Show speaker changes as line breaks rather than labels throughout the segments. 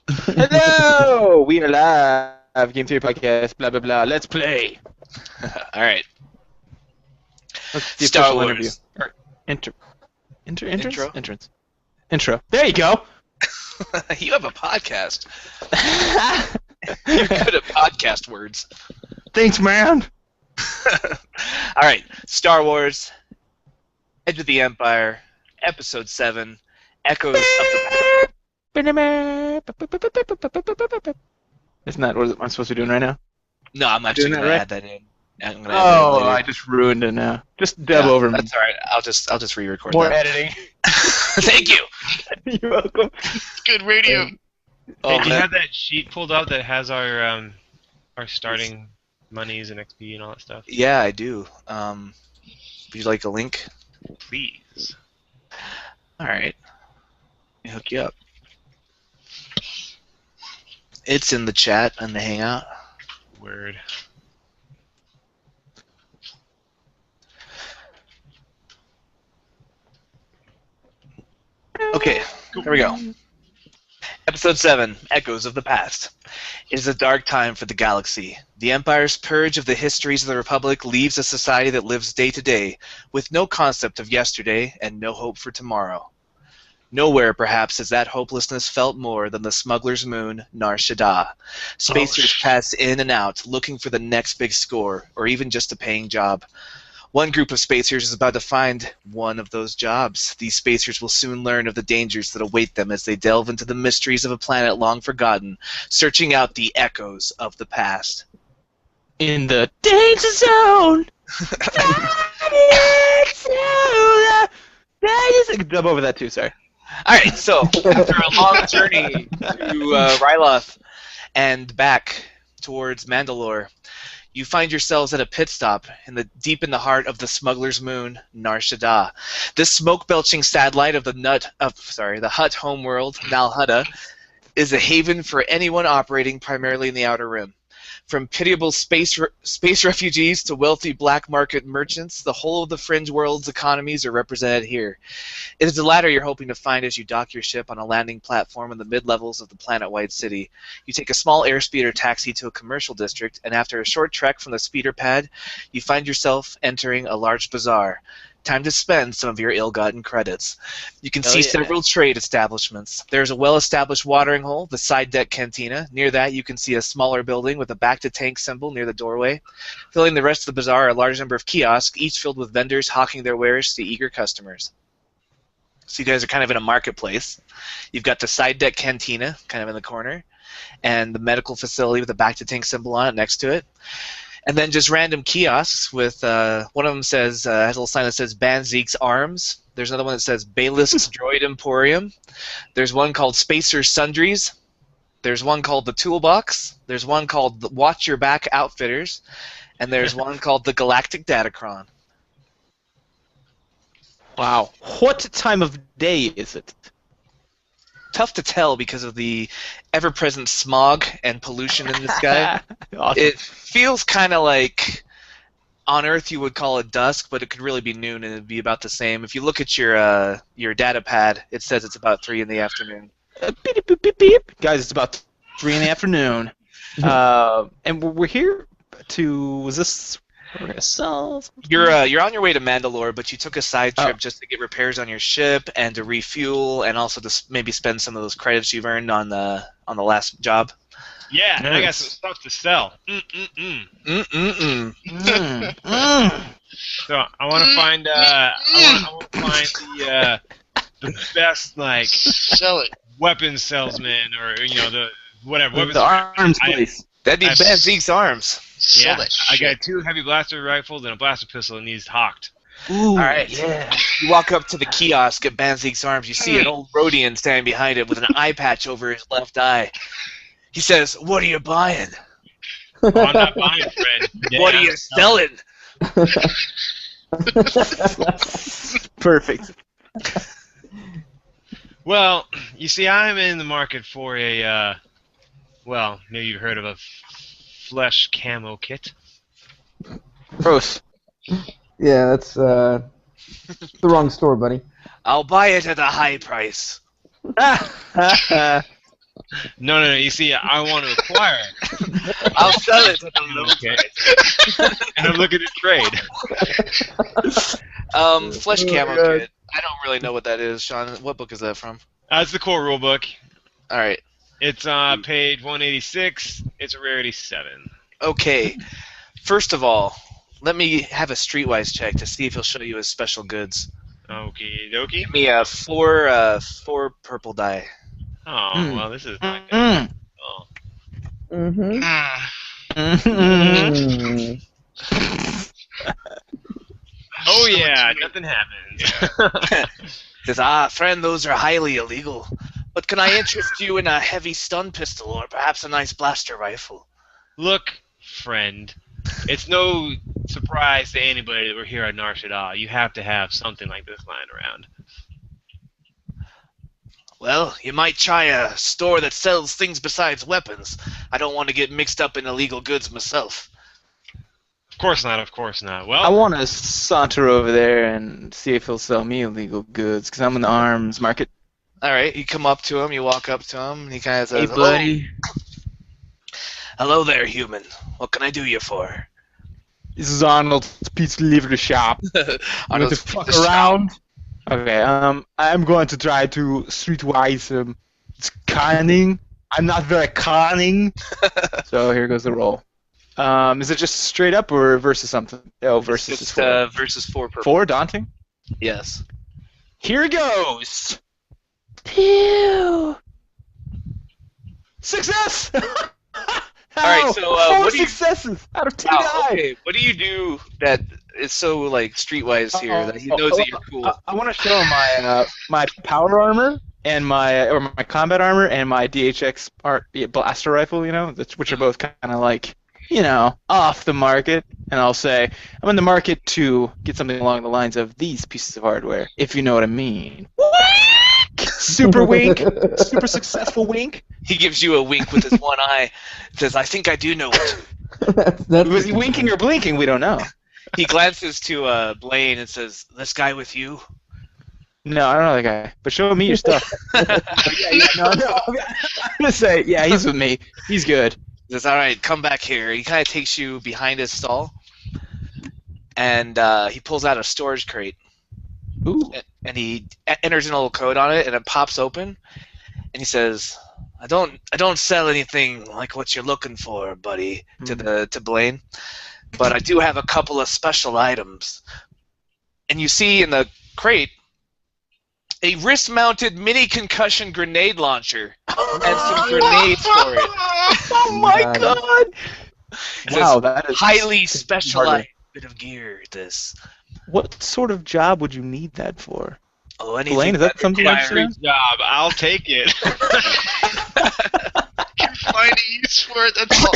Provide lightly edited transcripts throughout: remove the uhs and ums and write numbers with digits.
Hello! We are live. Game Theory Podcast. Blah blah blah. Let's play.
All right.
That's the
Star
official
Wars.
interview. Or entrance.
Intro?
Entrance. Intro. There you go.
You have a podcast. You're good at podcast words.
Thanks, man.
All right. Star Wars. Edge of the Empire. Episode 7. Echoes of the
Isn't that what I'm supposed to be doing right now?
No, I'm actually
Doing that
going to
right?
add that in. I'm gonna add that in
Oh,
later.
I just ruined it now. Just dub over me.
That's all right. I'll just re-record
More
that.
editing.
Thank you.
You're welcome.
Good radio.
Hey, do you have that sheet pulled up that has our starting monies and XP and all that stuff?
Yeah, I do. Would you like a link?
Please.
All right. Let me hook you up. It's in the chat and the Hangout.
Word.
Okay, here we go. Episode 7, Echoes of the Past. It is a dark time for the galaxy. The Empire's purge of the histories of the Republic leaves a society that lives day to day, with no concept of yesterday and no hope for tomorrow. Nowhere, perhaps, is that hopelessness felt more than the smuggler's moon, Nar Shaddaa. Spacers pass in and out, looking for the next big score, or even just a paying job. One group of spacers is about to find one of those jobs. These spacers will soon learn of the dangers that await them as they delve into the mysteries of a planet long forgotten, searching out the echoes of the past.
In the danger zone. Dub over that too. Sorry.
All right, so after a long journey to Ryloth and back towards Mandalore, you find yourselves at a pit stop deep in the heart of the smuggler's moon, Nar Shaddaa. This smoke-belching satellite of the Hutt homeworld, Nal Hutta, is a haven for anyone operating primarily in the Outer Rim. From pitiable space refugees to wealthy black market merchants, the whole of the fringe world's economies are represented here. It is the latter you're hoping to find as you dock your ship on a landing platform in the mid-levels of the planet-wide city. You take a small airspeeder taxi to a commercial district, and after a short trek from the speeder pad, you find yourself entering a large bazaar. Time to spend some of your ill-gotten credits. You can see several trade establishments. There's a well-established watering hole, the side deck cantina. Near that, you can see a smaller building with a back-to-tank symbol near the doorway. Filling the rest of the bazaar are a large number of kiosks, each filled with vendors hawking their wares to eager customers. So you guys are kind of in a marketplace. You've got the side deck cantina, kind of in the corner, and the medical facility with a back-to-tank symbol on it next to it. And then just random kiosks with one of them has a little sign that says Banzeek's Arms. There's another one that says Baylisk's Droid Emporium. There's one called Spacer Sundries. There's one called The Toolbox. There's one called the Watch Your Back Outfitters. And there's one called the Galactic Datacron.
Wow. What time of day is it?
Tough to tell because of the ever-present smog and pollution in the sky.
Awesome.
It feels kind of like on Earth you would call it dusk, but it could really be noon and it'd be about the same. If you look at your data pad, it says it's about 3 in the afternoon.
Beep, beep, beep, beep. Guys, it's about 3 in the afternoon. And we're here to... Was this... We're going to sell something?
You're on your way to Mandalore, but you took a side trip just to get repairs on your ship and to refuel, and also to maybe spend some of those credits you've earned on the last job.
Yeah, and I got
Nice.
some stuff to sell. So I want to find I want to find the best
Sell it.
weapons salesman or the whatever weapons.
The arms place.
That'd be
I-
Banzeek's Arms.
Yeah,
Sell that
I
shit.
got 2 heavy blaster rifles and a blaster pistol and needs hawked.
Ooh,
All right.
yeah.
You walk up to the kiosk at Banzeek's Arms. You see an old Rhodian standing behind it with an eye patch over his left eye. He says, "What are you buying?
Oh, I'm not buying, friend. Yeah,
What are you selling?"
Perfect.
Well, you see, I'm in the market for a, well, maybe you've heard of a flesh camo kit.
Gross.
Yeah, that's the wrong store, buddy.
I'll buy it at a high price.
No. You see, I want to acquire it.
I'll sell it.
Okay. And I'm looking to trade.
Flesh camo
God.
kit. I don't really know what that is, Sean. What book is that from?
That's the core rulebook.
All right.
It's page 186. It's a rarity 7.
Okay. First of all, let me have a streetwise check to see if he'll show you his special goods.
Okie dokie.
Give me a four purple die.
Oh,
Mm.
well, this is not good.
Mm.
Oh.
Mm-hmm.
Mm.
Oh yeah, nothing happens.
Says, friend, those are highly illegal. But can I interest you in a heavy stun pistol or perhaps a nice blaster rifle?
Look, friend, it's no surprise to anybody that we're here at Nar Shaddaa. You have to have something like this lying around.
Well, you might try a store that sells things besides weapons. I don't want to get mixed up in illegal goods myself.
Of course not, of course not.
I
Well,
want to saunter over there and see if he'll sell me illegal goods, because I'm in the arms market.
All right, you come up to him, you walk up to him, and he kind of
Hey,
says,
buddy.
Hello there, human. What can I do you for?
This is Arnold's Pizza Delivery Shop. You want
Arnold's
to fuck
Pizza Shop.
around? Okay, I'm going to try to streetwise conning. I'm not very conning. So here goes the roll. Is it just straight up or versus something? Oh, versus is
It's
four.
versus 4 purple.
4 daunting?
Yes.
Here goes! Pew! Success!
Alright, so,
4
what do you-
successes out of 2
Wow,
die!
okay. What do you do that is so like streetwise here that he knows that you're cool?
I want to show him my my power armor and my combat armor and my DHX blaster rifle, you know, which are both kind of like, you know, off the market. And I'll say I'm in the market to get something along the lines of these pieces of hardware, if you know what I mean. Super wink, super successful wink.
He gives you a wink with his one eye. Says, "I think I do know what."
That's
Was he winking or blinking? We don't know.
He glances to Blaine and says, "This guy with you?"
No, I don't know that guy. But show me your stuff. No. I'm gonna say, yeah, he's with me. He's good.
He says, "All right, come back here." He kind of takes you behind his stall, and he pulls out a storage crate,
Ooh.
and he enters in a little code on it, and it pops open, and he says, I don't sell anything like what you're looking for, buddy," to Blaine, "but I do have a couple of special items." And you see in the crate a wrist-mounted mini concussion grenade launcher and some grenades for it.
Oh my
Nice.
god!
It
Wow,
says,
that is
highly specialized
hardware.
bit of gear. This.
What sort of job would you need that for?
Oh, anything
Blaine, is that something
requires-
you're
Every job, I'll take it.
Can find a use for it, that's all.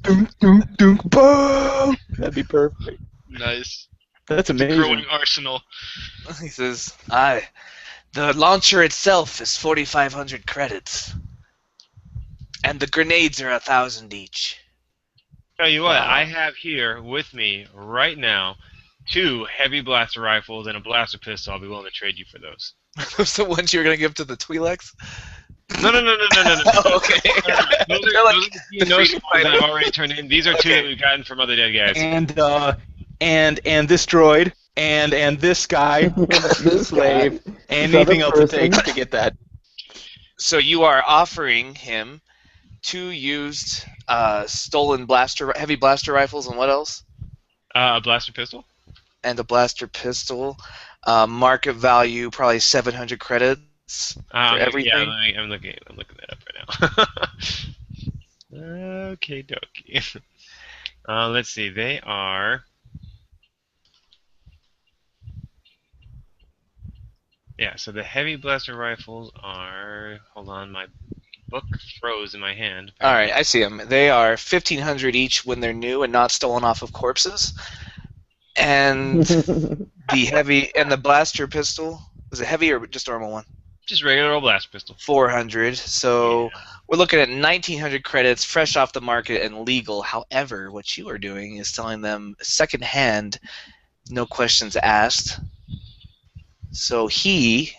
Dunk, dunk, dunk, boom! That'd be perfect.
Nice.
That's amazing.
Growing arsenal.
He says, "Aye, the launcher itself is 4,500 credits, and the grenades are 1,000 each."
Tell you what,
Wow.
I have here with me right now 2 heavy blaster rifles and a blaster pistol. I'll be willing to trade you for those.
Those the ones you were gonna give to the Twi'leks?
No.
Oh, okay.
Those are,
They're like
those are
the
the
freedom
that I've
fighters.
already turned in. These are 2
Okay.
that we've gotten from other dead guys.
And this droid and this guy,
This
slave,
guy.
and
This
anything
other
else it takes
person.
to get that.
So you are offering him 2 used stolen heavy blaster rifles, and what else?
A blaster pistol?
And a blaster pistol. Market value probably 700 credits for everything.
Yeah, I'm looking that up right now. Okay, dokie. Let's see. They are. Yeah, so the heavy blaster rifles are. Hold on, my book froze in my hand.
All right, I see them. They are 1,500 each when they're new and not stolen off of corpses. And the heavy and the blaster pistol, was it heavy or just normal one?
Just regular old blaster pistol.
400. So
Yeah.
we're looking at 1,900 credits, fresh off the market and legal. However, what you are doing is selling them secondhand, no questions asked. So he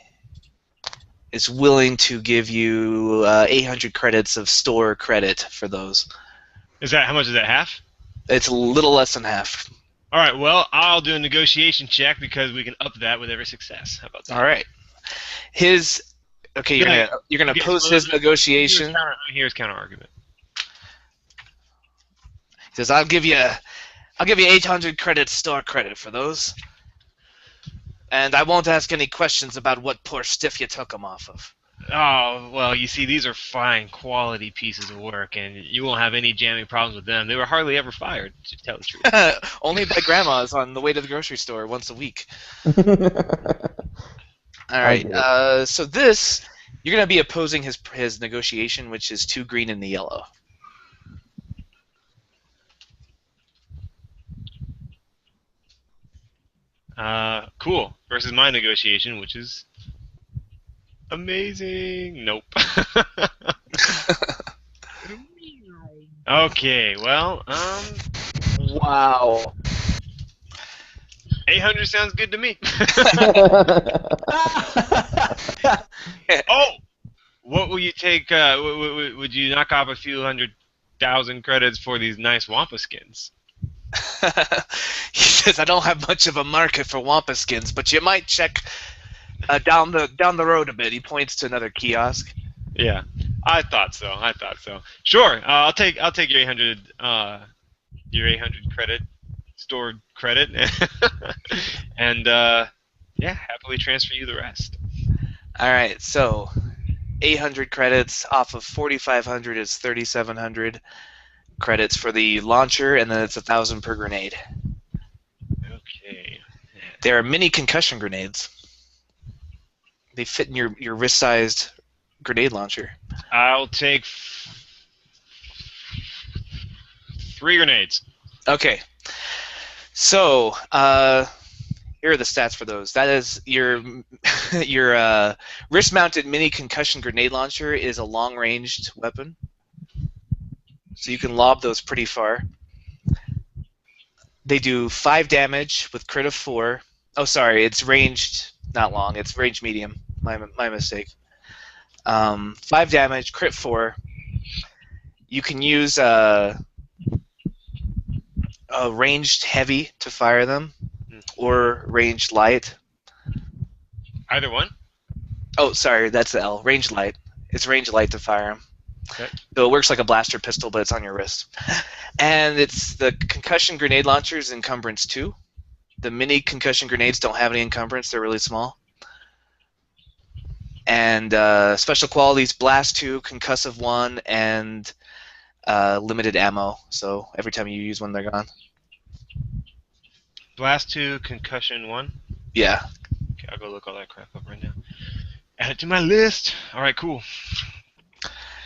is willing to give you 800 credits of store credit for those.
Is that how much is that? Half?
It's a little less than half.
All right. Well, I'll do a negotiation check because we can up that with every success. How about that?
All right. Okay, you're gonna oppose his negotiation.
Here's counter argument.
He says, I'll give you 800 credits store credit for those, and I won't ask any questions about what poor stiff you took them off of.
Oh, well, you see, these are fine quality pieces of work, and you won't have any jamming problems with them. They were hardly ever fired, to tell the truth.
Only by grandma's on the way to the grocery store once a week. All right. So this, you're going to be opposing his negotiation, which is 2 green and the yellow.
Cool. Versus my negotiation, which is amazing. Nope. Okay. Well,
Wow.
800 sounds good to me. Oh, what will you take? Would you knock off a few 100,000 credits for these nice Wampa skins?
He says, I don't have much of a market for Wampa skins, but you might check down the road a bit. He points to another kiosk.
Yeah, I thought so. Sure, I'll take your 800 credit stored credit, and yeah, happily transfer you the rest.
All right, so 800 credits off of 4,500 is 3,700 credits for the launcher, and then it's 1,000 per grenade.
Okay.
There are mini concussion grenades. They fit in your wrist-sized grenade launcher.
I'll take 3 grenades.
Okay. So, here are the stats for those. That is your wrist-mounted mini concussion grenade launcher is a long-ranged weapon, so you can lob those pretty far. They do 5 damage with crit of 4. Oh, sorry, it's ranged, not long. It's ranged medium. My mistake. 5 damage, crit 4. You can use a ranged heavy to fire them, or ranged light.
Either one?
Oh, sorry, that's the L. Ranged light. It's ranged light to fire them.
Okay.
So it works like a blaster pistol, but it's on your wrist. And it's the concussion grenade launchers encumbrance 2. The mini concussion grenades don't have any encumbrance. They're really small. And special qualities, blast 2, concussive 1, and limited ammo. So every time you use one, they're gone.
Blast 2, concussion 1.
Yeah.
Okay, I'll go look all that crap up right now. Add it to my list. All right, cool.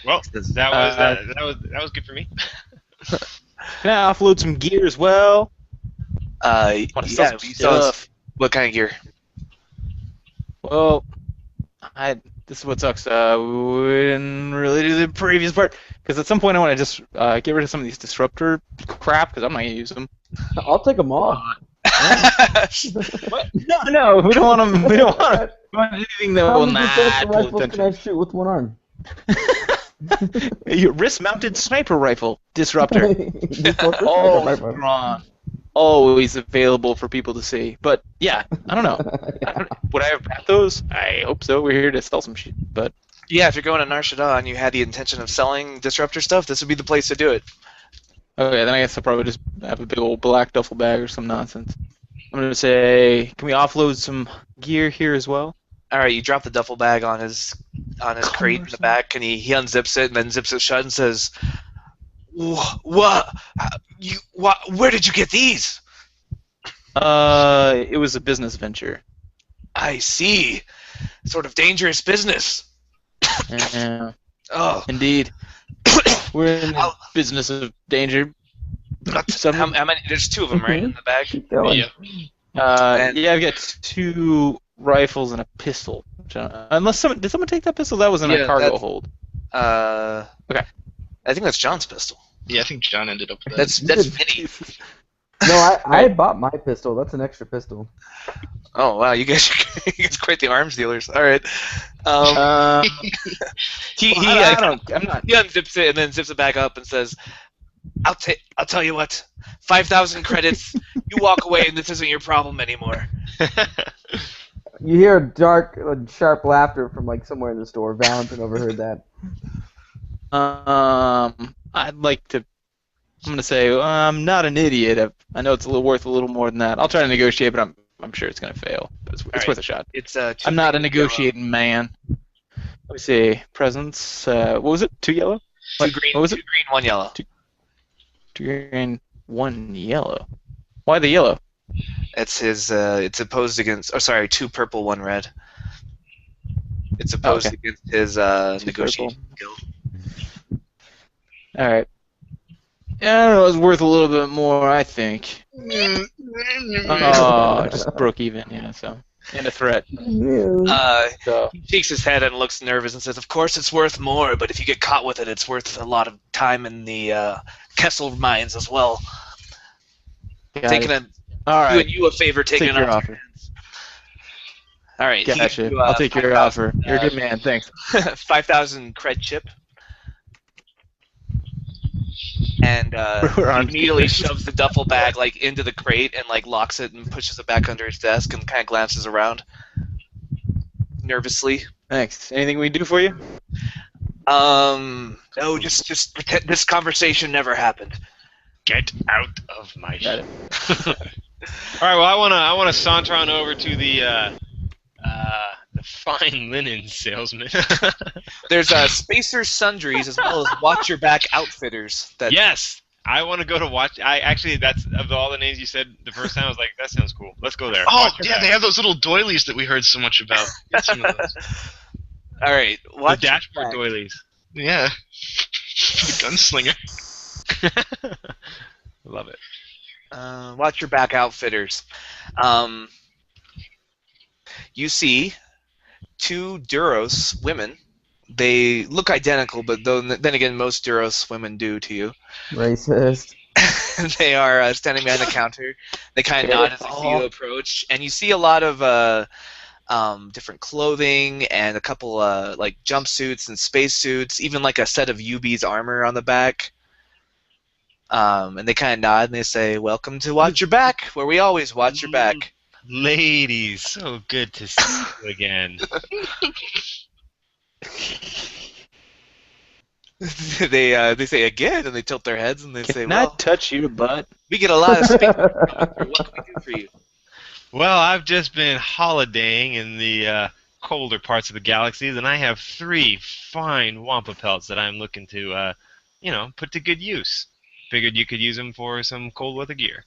Well, that was good for me.
Can I offload some gear as well?
Yeah,
some
you sell
stuff.
what kind of gear?
Well, this is what sucks. We didn't really do the previous part because at some point I want to just get rid of some of these disruptor crap because I'm not gonna use them.
I'll take them all.
What? No, we don't want them. We don't want anything that
How
will
many
not
defensive
pull
rifles can I
attention.
shoot with one arm?
Your wrist-mounted sniper rifle disruptor.
Disruptor
Always
sniper.
strong. Always available for people to see. But yeah, I don't know. Would I have bought those? I hope so. We're here to sell some shit. But
Yeah, if you're going to Nar Shaddaa and you had the intention of selling disruptor stuff, this would be the place to do it.
okay, then I guess I'll probably just have a big old black duffel bag or some nonsense. I'm gonna say, can we offload some gear here as well?
All right, you drop the duffel bag on his crate in the back, and he unzips it and then zips it shut and says, "What? Where did you get these?"
It was a business venture.
I see. Sort of dangerous business.
Yeah,
Oh,
indeed. We're in the business of danger.
how many? There's 2 of them, right, in the bag.
Keep going.
Yeah.
Yeah, I've got 2 rifles and a pistol. Unless did someone take that pistol? That was in
Yeah,
a cargo
that's-
hold.
Okay. I think that's John's pistol.
Yeah, I think John ended up with that.
That's Vinny.
No, I bought my pistol. That's an extra pistol.
Oh wow, you guys are quite the arms dealers. All right. He
I'm not.
he unzips it and then zips it back up and says, I'll tell you what, 5,000 credits. You walk away and this isn't your problem anymore."
You hear dark, sharp laughter from like somewhere in the store. Valentin overheard that.
I'd like to. I'm gonna say I'm not an idiot. I know it's worth a little more than that. I'll try to negotiate, but I'm sure it's gonna fail. But it's
right.
worth a shot.
It's
I'm not a negotiating man. Let me see. Presents. What was it? 2 yellow?
Two green,
What was it?
2 green, 1 yellow.
2 green, 1 yellow. Why the yellow?
It's his. It's opposed against. Oh, sorry, 2 purple, 1 red. It's opposed
okay.
against his
2
negotiation
purple.
skill.
All right. Yeah, I don't know. It's worth a little bit more, I think. Oh, just broke even. Yeah. So, and a threat. So.
He shakes his head and looks nervous and says, "Of course it's worth more, but if you get caught with it, it's worth a lot of time in the Kessel mines as well."
All right.
Doing you a favor, taking
Take
it
your
off.
offer.
All right. he
Gotcha.
gives you,
I'll take your
5,000,
offer. You're a good man. Thanks.
5,000 cred chip. And
We're
he
arms
immediately
dealers.
shoves the duffel bag like into the crate and like locks it and pushes it back under his desk and kind of glances around nervously.
Thanks. Anything we can do for you?
No, just pretend this conversation never happened.
Get out of my
Got
ship.
it.
All right. Well, I wanna saunter on over to the fine linen salesman.
There's Spacer Sundries as well as Watch Your Back Outfitters. That
Yes, I want to go to watch. That's of all the names you said the first time. I was like, that sounds cool. Let's go there.
Oh,
Watch your
yeah,
back.
they have those little doilies that we heard so much about. Get some of those.
All right,
The
Watch Your
dashboard
Back.
doilies.
Yeah. The gunslinger.
Love it.
Watch Your Back Outfitters. You see 2 Duros women. They look identical, but then again, most Duros women do to you.
Racist.
They are standing behind the counter. They kind of nod as you approach, and you see a lot of different clothing and a couple like jumpsuits and spacesuits, even like a set of UB's armor on the back. And they kind of nod and they say, "Welcome to Watch Your Back, where we always watch your back."
Ladies, so good to see you again.
They say again, and they tilt their heads and they say,
Can I
"Well,
touch your butt?"
we get a lot of space. What can we do for you?"
Well, I've just been holidaying in the colder parts of the galaxies, and I have 3 fine Wampa pelts that I'm looking to, put to good use. Figured you could use them for some cold weather gear.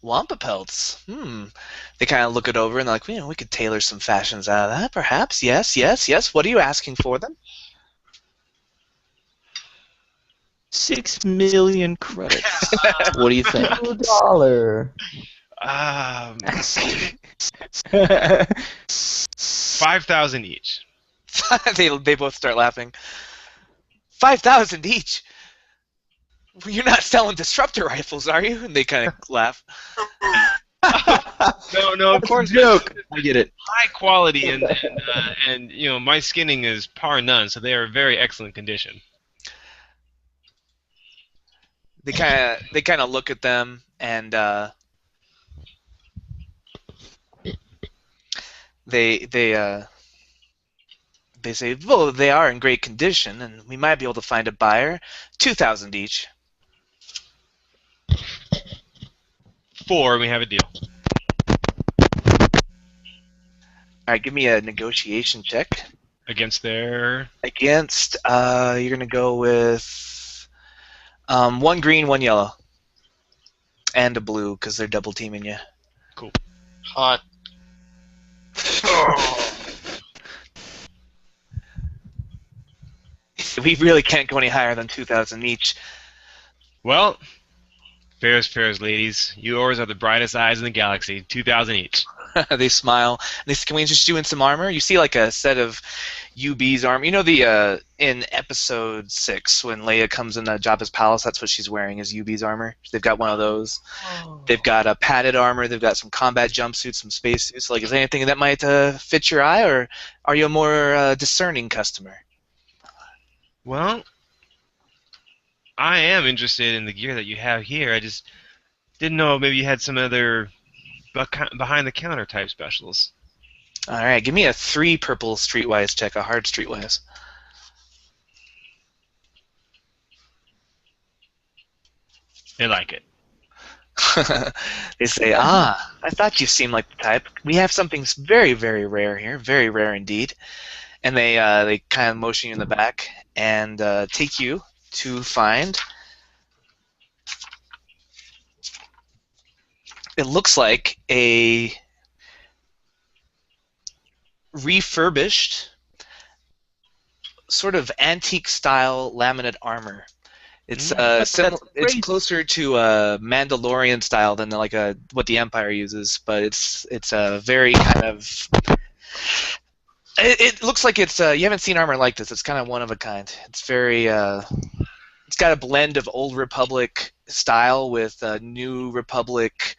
Wampa pelts. They kind of look it over and they're like, we could tailor some fashions out of that, perhaps. Yes. What are you asking for them?
6 million credits. What do you think?
$2.
5,000 each.
they both start laughing. 5,000 each. You're not selling disruptor rifles, are you? And they kind of laugh.
No, of course.
Joke. I get it.
High quality and my skinning is par none, so they are very excellent condition.
They kind of look at them and they say, "Well, they are in great condition, and we might be able to find a buyer. 2,000 each."
4, we have a deal.
All right, give me a negotiation check.
Against their...
Against, you're gonna go with 1 green, 1 yellow, and a blue because they're double teaming you.
Cool.
Hot.
We really can't go any higher than 2,000 each.
Well, Fairs, ladies. Yours are the brightest eyes in the galaxy. 2,000 each.
They smile. They say, "Can we interest you in some armor?" You see like a set of UB's armor. You know the in episode 6 when Leia comes into Jabba's palace, that's what she's wearing is UB's armor. They've got one of those. They've got a padded armor. They've got some combat jumpsuits, some spacesuits. Like, is there anything that might fit your eye, or are you a more discerning customer?
Well, I am interested in the gear that you have here. I just didn't know maybe you had some other behind-the-counter type specials.
All right, give me a 3 purple streetwise check, a hard streetwise.
They like it.
They say, I thought you seemed like the type. We have something very, very rare here, very rare indeed. And they kind of motion you in the back and take you to find. It looks like a refurbished, sort of antique-style laminate armor. It's it's closer to Mandalorian style than like what the Empire uses, but it's a very kind of. It looks like it's you haven't seen armor like this. It's kind of one of a kind. It's very it's got a blend of Old Republic style with New Republic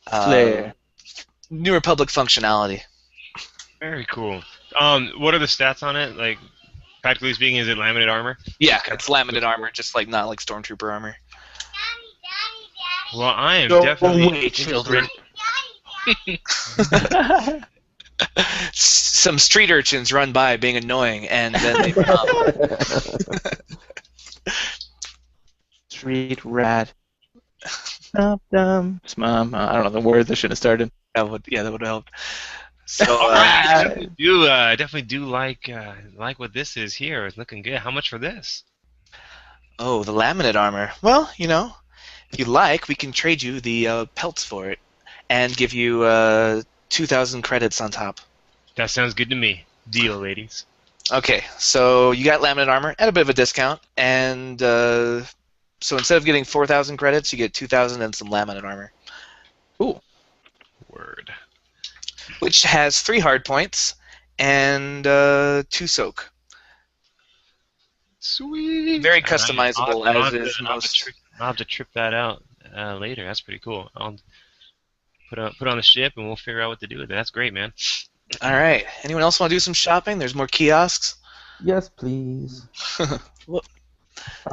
Flair.
New Republic functionality.
Very cool. What are the stats on it? Like, practically speaking, is it laminate armor?
Yeah, it's laminate armor, just like not like Stormtrooper armor.
Well, I am
Go
definitely
away,
interested.
children.
Some street urchins run by being annoying, and then they
Street rat. Dum dum. I don't know the words I should have started.
that would help. So
I definitely do like what this is here. It's looking good. How much for this?
oh, the laminate armor. Well, if you like, we can trade you the pelts for it, and give you 2,000 credits on top.
That sounds good to me. Deal, ladies.
Okay, so you got laminate armor at a bit of a discount, and so instead of getting 4,000 credits, you get 2,000 and some laminate armor.
Word.
Which has 3 hard points and 2 soak.
Sweet.
Very customizable,
I'll
as is most.
have to trip that out later. That's pretty cool. I'll put it on the ship, and we'll figure out what to do with it. That's great, man.
All right. Anyone else want to do some shopping? There's more kiosks.
Yes, please.
What?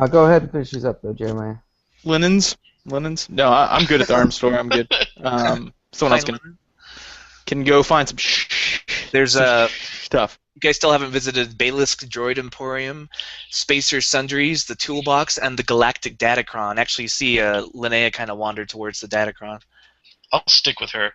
Go ahead and finish these up, though, Jeremiah.
Linens. No, I'm good at the arms store. I'm good. Someone else can go find some
There's
stuff.
You guys still haven't visited Balisk Droid Emporium, Spacer Sundries, the Toolbox, and the Galactic Datacron. Actually, you see Linnea kind of wander towards the Datacron.
I'll stick with her.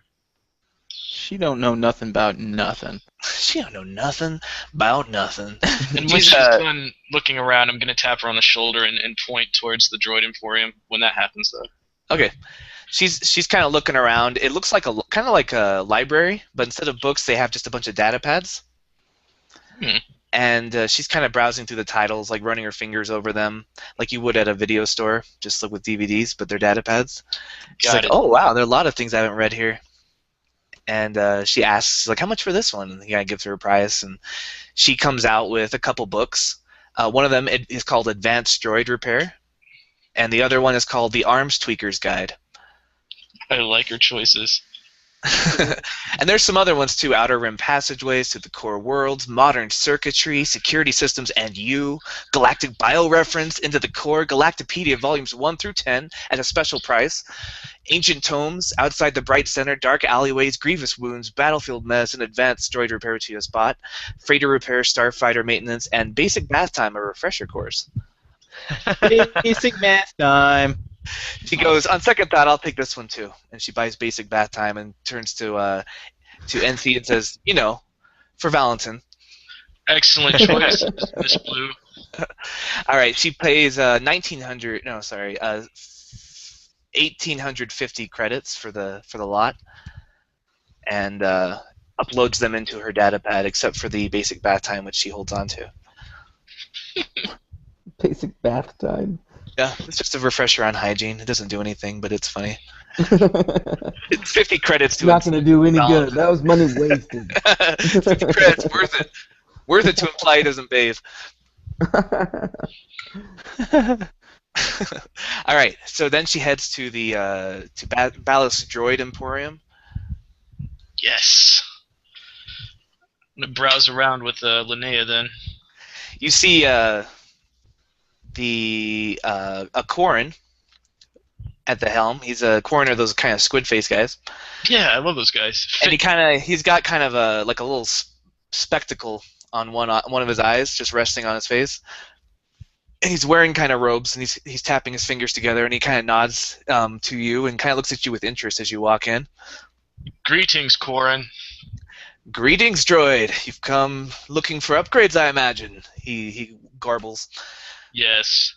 She don't know nothing about nothing.
She don't know nothing about nothing.
And when she's done looking around, I'm going to tap her on the shoulder and point towards the Droid Emporium when that happens, though.
Okay. She's kind of looking around. It looks like kind of like a library, but instead of books, they have just a bunch of data pads. And she's kind of browsing through the titles, like running her fingers over them, like you would at a video store, just like with DVDs, but they're data pads. She's like, "Oh wow, there are a lot of things I haven't read here." And she asks, like, "How much for this one?" And the guy gives her a price, and she comes out with a couple books. One of them is called Advanced Droid Repair, and the other one is called The Arms Tweaker's Guide.
I like her choices.
And there's some other ones too: Outer Rim Passageways to the Core Worlds, Modern Circuitry, Security Systems and You, Galactic Bioreference, Into the Core, Galactopedia Volumes 1 through 10 at a special price, Ancient Tomes, Outside the Bright Center, Dark Alleyways, Grievous Wounds, Battlefield Mess, and Advanced Droid Repair to a Spot, Freighter Repair, Starfighter Maintenance, and Basic Bath Time, a refresher course.
Basic math time.
She goes, "On second thought, I'll take this one too." And she buys Basic Bath Time and turns to NC and says, "For Valentin."
Excellent choice, Miss Blue.
All right, she pays 1,850 credits for the lot, and uploads them into her data pad, except for the Basic Bath Time, which she holds on to.
Basic bath time.
Yeah, it's just a refresher on hygiene. It doesn't do anything, but it's funny. It's 50 credits to
Not going to do any
knowledge.
good. That was money wasted.
50 credits, worth it. Worth it to imply he doesn't bathe. All right, so then she heads to the Ballast Droid Emporium.
Yes. I'm gonna browse around with Linnea then.
You see a Corrin at the helm. He's a Corrin of those kind of squid face guys,
Yeah, I love those guys.
and he's got kind of a little spectacle on one of his eyes, just resting on his face. And he's wearing kind of robes, and he's tapping his fingers together, and he kind of nods to you, and kind of looks at you with interest as you walk in.
Greetings, Corrin.
Greetings, droid. You've come looking for upgrades, I imagine. He garbles.
Yes.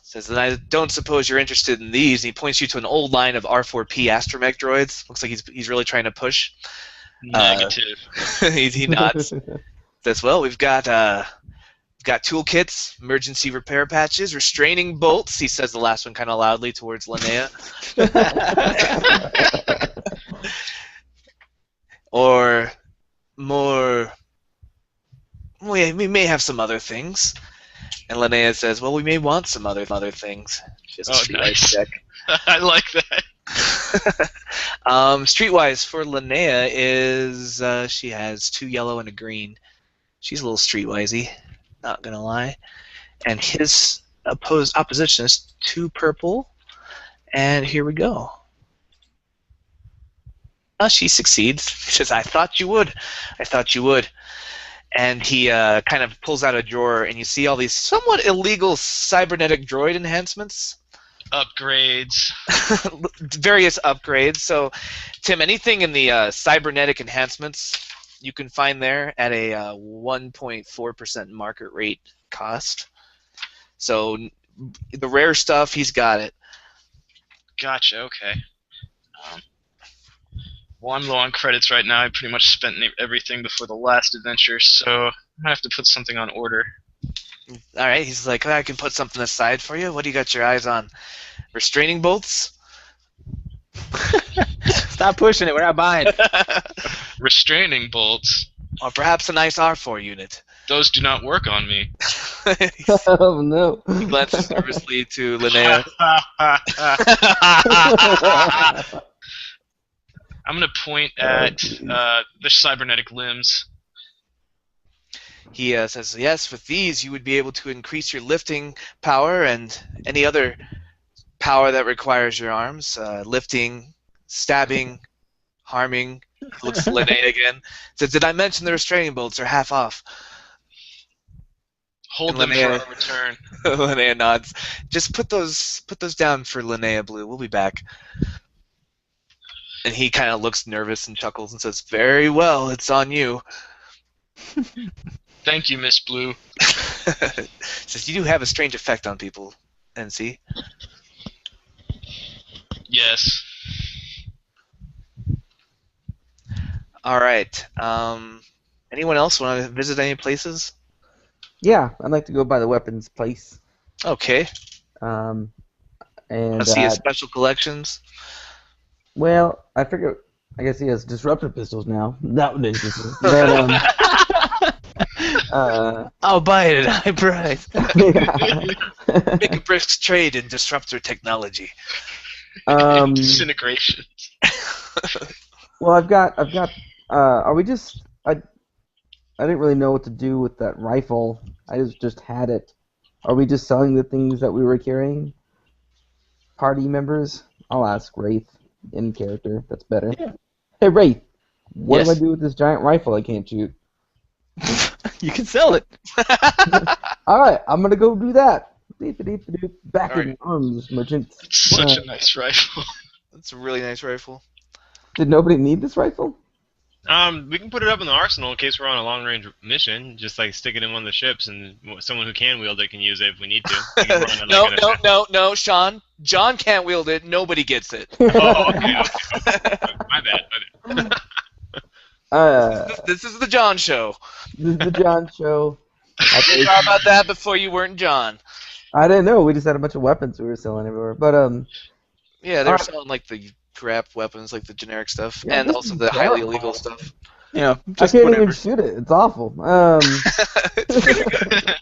Says, and I don't suppose you're interested in these. And he points you to an old line of R4P astromech droids. Looks like he's really trying to push.
Negative.
He nods. Says, well, we've got toolkits, emergency repair patches, restraining bolts. He says the last one kind of loudly towards Linnea. Or more. We may have some other things. And Linnea says, well, we may want some other things. She has a streetwise
nice.
check.
I like that.
Streetwise for Linnea is she has 2 yellow and a green. She's a little streetwisey, not gonna lie. And his opposition is 2 purple. And here we go. She succeeds. She says, I thought you would. I thought you would. And he kind of pulls out a drawer, and you see all these somewhat illegal cybernetic droid enhancements.
Upgrades.
Various upgrades. So, Tim, anything in the cybernetic enhancements you can find there at a 1.4% market rate cost. So, the rare stuff, he's got it.
Gotcha, okay. Well, I'm low on credits right now. I pretty much spent everything before the last adventure, so I might have to put something on order.
All right, he's like, I can put something aside for you. What do you got your eyes on? Restraining bolts?
Stop pushing it. We're not buying.
Restraining bolts?
Or perhaps a nice R4 unit.
Those do not work on me.
Oh no.
He glances nervously to Linnea.
I'm going to point at the cybernetic limbs.
He says, yes, with these you would be able to increase your lifting power and any other power that requires your arms. Lifting, stabbing, harming. Looks to Linnea again. Says, did I mention the restraining bolts are half off?
Hold
And
them
Linnea-
for our return.
Linnea nods. Just put those down for Linnea Blue. We'll be back. And he kind of looks nervous and chuckles and says, very well, it's on you.
Thank you, Miss Blue.
Says, you do have a strange effect on people, NC.
Yes.
All right. Anyone else want to visit any places?
Yeah, I'd like to go by the weapons place.
Okay.
And
Let's see his special collections.
well, I guess he has disruptor pistols now. That would interest me. But,
I'll buy it at high price.
Make a brisk trade in disruptor technology.
Disintegration.
Well, I've got. Are we just? I didn't really know what to do with that rifle. I just had it. Are we just selling the things that we were carrying? Party members? I'll ask Wraith in character. That's better.
Yeah.
Hey Wraith, what do I
Yes?
do with this giant rifle I can't shoot?
You can sell it.
All right, I'm gonna go do that. Back
All
in arms, merchant.
It's such a nice rifle.
That's a really nice rifle.
Did nobody need this rifle?
We can put it up in the arsenal in case we're on a long-range mission. Just like stick it in one of the ships, and someone who can wield it can use it if we need to. We can run it like
No, Sean. John can't wield it. Nobody gets it.
Oh, okay. My bad.
This is the John show.
This is the John show.
You thought about that before you weren't John.
I didn't know. We just had a bunch of weapons we were selling everywhere. But
Yeah, they're
Alright.
selling like the crap weapons, like the generic stuff,
Yeah,
and
this
also
is
the highly
terrible.
illegal stuff.
You know,
I
just
can't
whatever.
even shoot it. It's awful.
It's pretty good.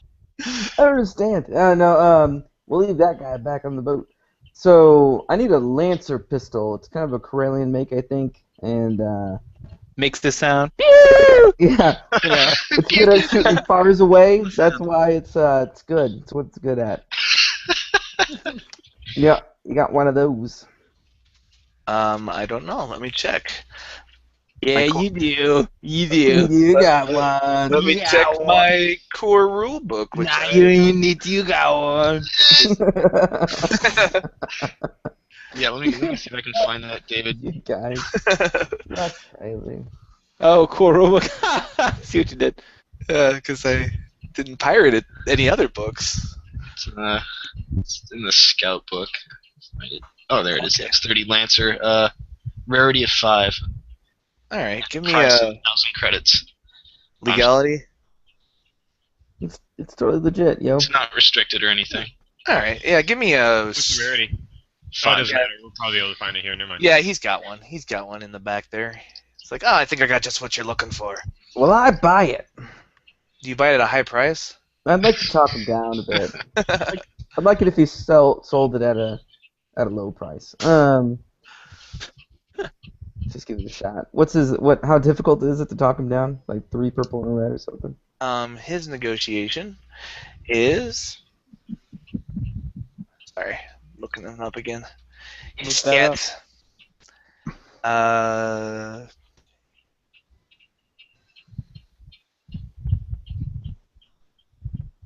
I don't understand. No, we'll leave that guy back on the boat. So I need a Lancer pistol. It's kind of a Corellian make, I think, and
Makes this sound.
yeah,
You know.
it's good at shooting far away. That's why it's good. It's what it's good at. Yeah, you got one of those.
I don't know. Let me check.
Yeah,
Michael.
you do. You do.
You got one.
Let me check my core rule book. Which
Nah, you don't even need to. You got one.
Yeah, let me see if I can find that, David.
You guys, that's crazy.
Oh, cool rulebook. See what you did.
Because I didn't pirate it any other books.
It's in the scout book. Find it. Oh, there it is. X30 Lancer. Rarity of 5.
All right, give me
Price
a
1,000 credits.
legality.
It's totally legit, yo.
It's not restricted or anything.
All right, yeah, give me a.
What's the rarity? Oh, it
5.
doesn't matter. We'll probably be able to find it here. Never mind.
Yeah, he's got one. He's got one in the back there. It's like, oh, I think I got just what you're looking for.
Well, I buy it.
Do you buy it at a high price?
I'd like to talk him down a bit. I'd like it if he sold it at a low price. Just give it a shot. How difficult is it to talk him down? Like 3 purple and a red or something?
His negotiation is. Sorry, looking them up again. His
Look that up.
stats.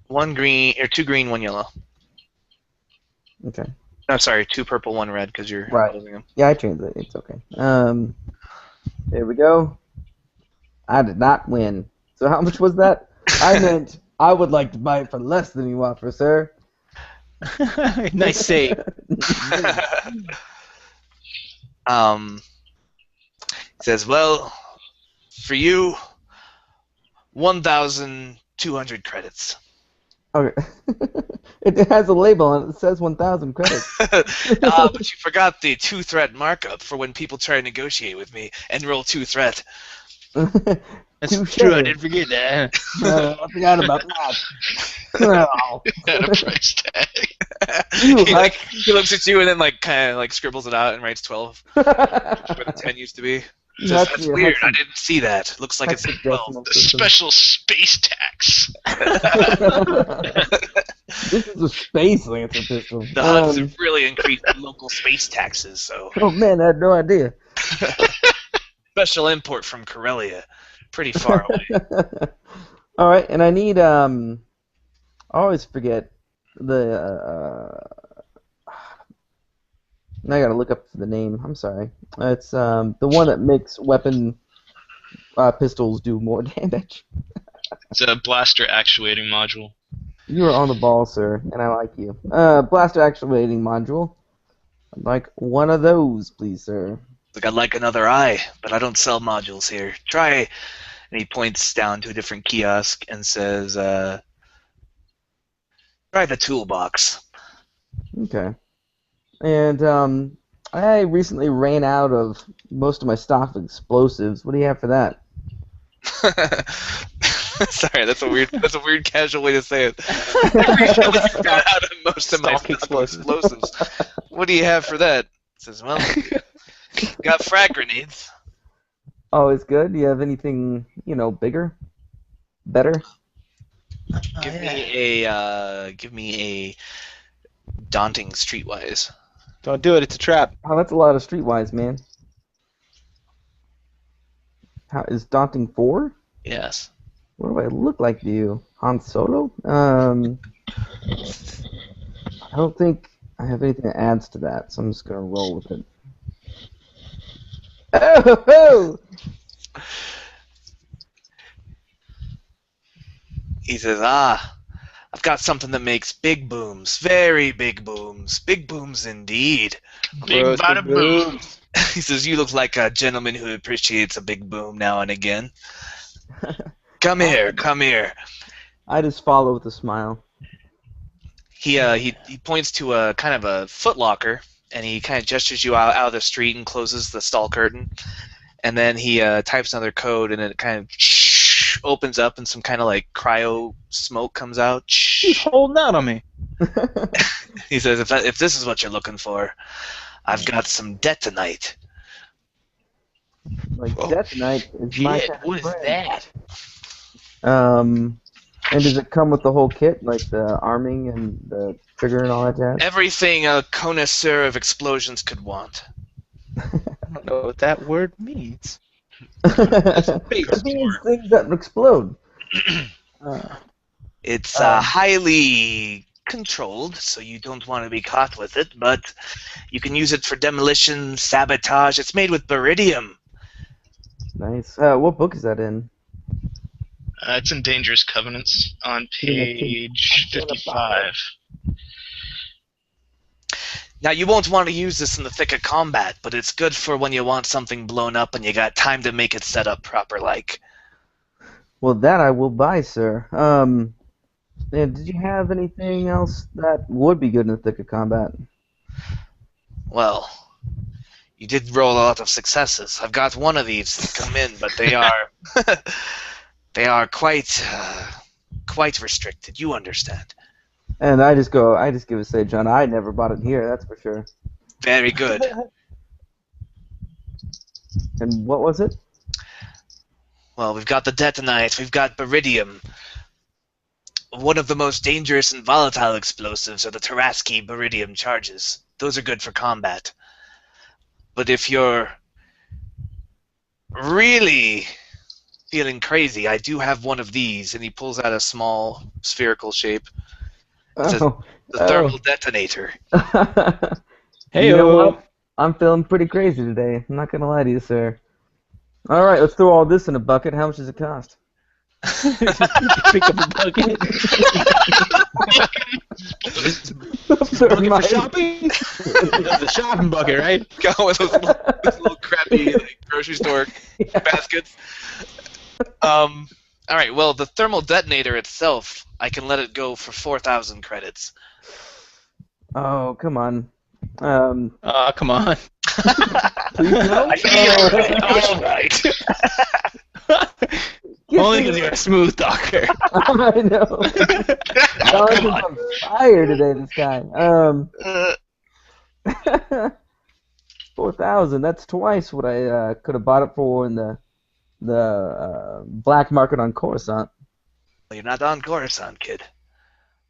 1 green or 2 green, 1 yellow.
Okay.
No, sorry, 2 purple, 1 red, because you're
Right.
closing them.
Yeah, I changed it. It's okay. There we go. I did not win. So how much was that? I meant I would like to buy it for less than you offer, sir.
Nice save.
He says, well, for you, 1,200 credits.
Okay. It has a label on it that says 1,000 credits.
But you forgot the 2-threat markup for when people try to negotiate with me and roll 2 threat.
That's
Touche.
true. I didn't forget that.
I forgot about that. Oh.
At a price tag.
He looks at you and then kind of scribbles it out and writes 12 where the 10 used to be. Says, that's weird. I didn't see that. Looks like it's 12.
The special space tax.
This is a space Lancer pistol.
The Huns have really increased local space taxes, so
Oh man, I had no idea.
special import from Corellia, pretty far away.
All right, and I need I always forget the now I gotta look up the name. I'm sorry. It's the one that makes weapon pistols do more damage.
It's a blaster actuating module.
You are on the ball, sir, and I like you. Blaster actuating module. I'd like one of those, please, sir.
Like, I'd like another eye, but I don't sell modules here. Try, and he points down to a different kiosk and says, try the toolbox.
Okay. And I recently ran out of most of my stock of explosives. What do you have for that?
Sorry, that's a weird casual way to say it. I recently got out of most of my
Stock
explosives. What do you have for that? He says, well, got frag grenades.
Oh, it's good. Do you have anything, bigger? Better?
Give me a daunting streetwise.
Don't do it. It's a trap.
Oh, that's a lot of streetwise, man. How is daunting 4?
Yes.
What do I look like to you? Han Solo? I don't think I have anything that adds to that, so I'm just gonna roll with it. Oh!
He says, I've got something that makes big booms, very big booms indeed.
Big
Gross,
bada
big
boom.
boobs.
He says, you look like a gentleman who appreciates a big boom now and again. Come here.
I just follow with a smile.
He points to a kind of a footlocker, and he kind of gestures you out of the street and closes the stall curtain. And then he types another code, and it kind of opens up, and some kind of like cryo smoke comes out.
He's holding out on me.
He says, if this is what you're looking for, I've got some detonite.
Like detonite is my
Shit,
kind of
what is
friend.
that?
And does it come with the whole kit, like the arming and the trigger and all that jazz?
Everything a connoisseur of explosions could want.
I don't know what that word means.
It means things that explode.
It's highly controlled, so you don't want to be caught with it, but you can use it for demolition, sabotage. It's made with baridium.
Nice. What book is that in?
It's in Dangerous Covenants on page 55.
Now, you won't want to use this in the thick of combat, but it's good for when you want something blown up and you got time to make it set up proper-like.
Well, that I will buy, sir. Yeah, did you have anything else that would be good in the thick of combat?
Well, you did roll a lot of successes. I've got one of these to come in, but they are they are quite restricted. You understand?
And I just give a say, John, I never bought it here, that's for sure.
Very good.
And what was it?
Well, we've got the detonite, we've got baridium. One of the most dangerous and volatile explosives are the Tarasky baridium charges. Those are good for combat. But if you're really feeling crazy, I do have one of these, and he pulls out a small spherical shape. It's the thermal detonator.
Hey,
you know what? I'm feeling pretty crazy today. I'm not gonna lie to you, sir. All right, let's throw all this in a bucket. How much does it cost?
Pick up a bucket.
Bucket
For shopping? That's a shopping bucket, right?
Go with those little crappy grocery store baskets. All right. Well, the thermal detonator itself, I can let it go for 4,000 credits.
Oh, come on.
Come on.
Please no?
I
Only because you're a smooth talker.
I know. John is on fire today, this guy. 4,000. That's twice what I could have bought it for in the black market on Coruscant.
Well, you're not on Coruscant, kid.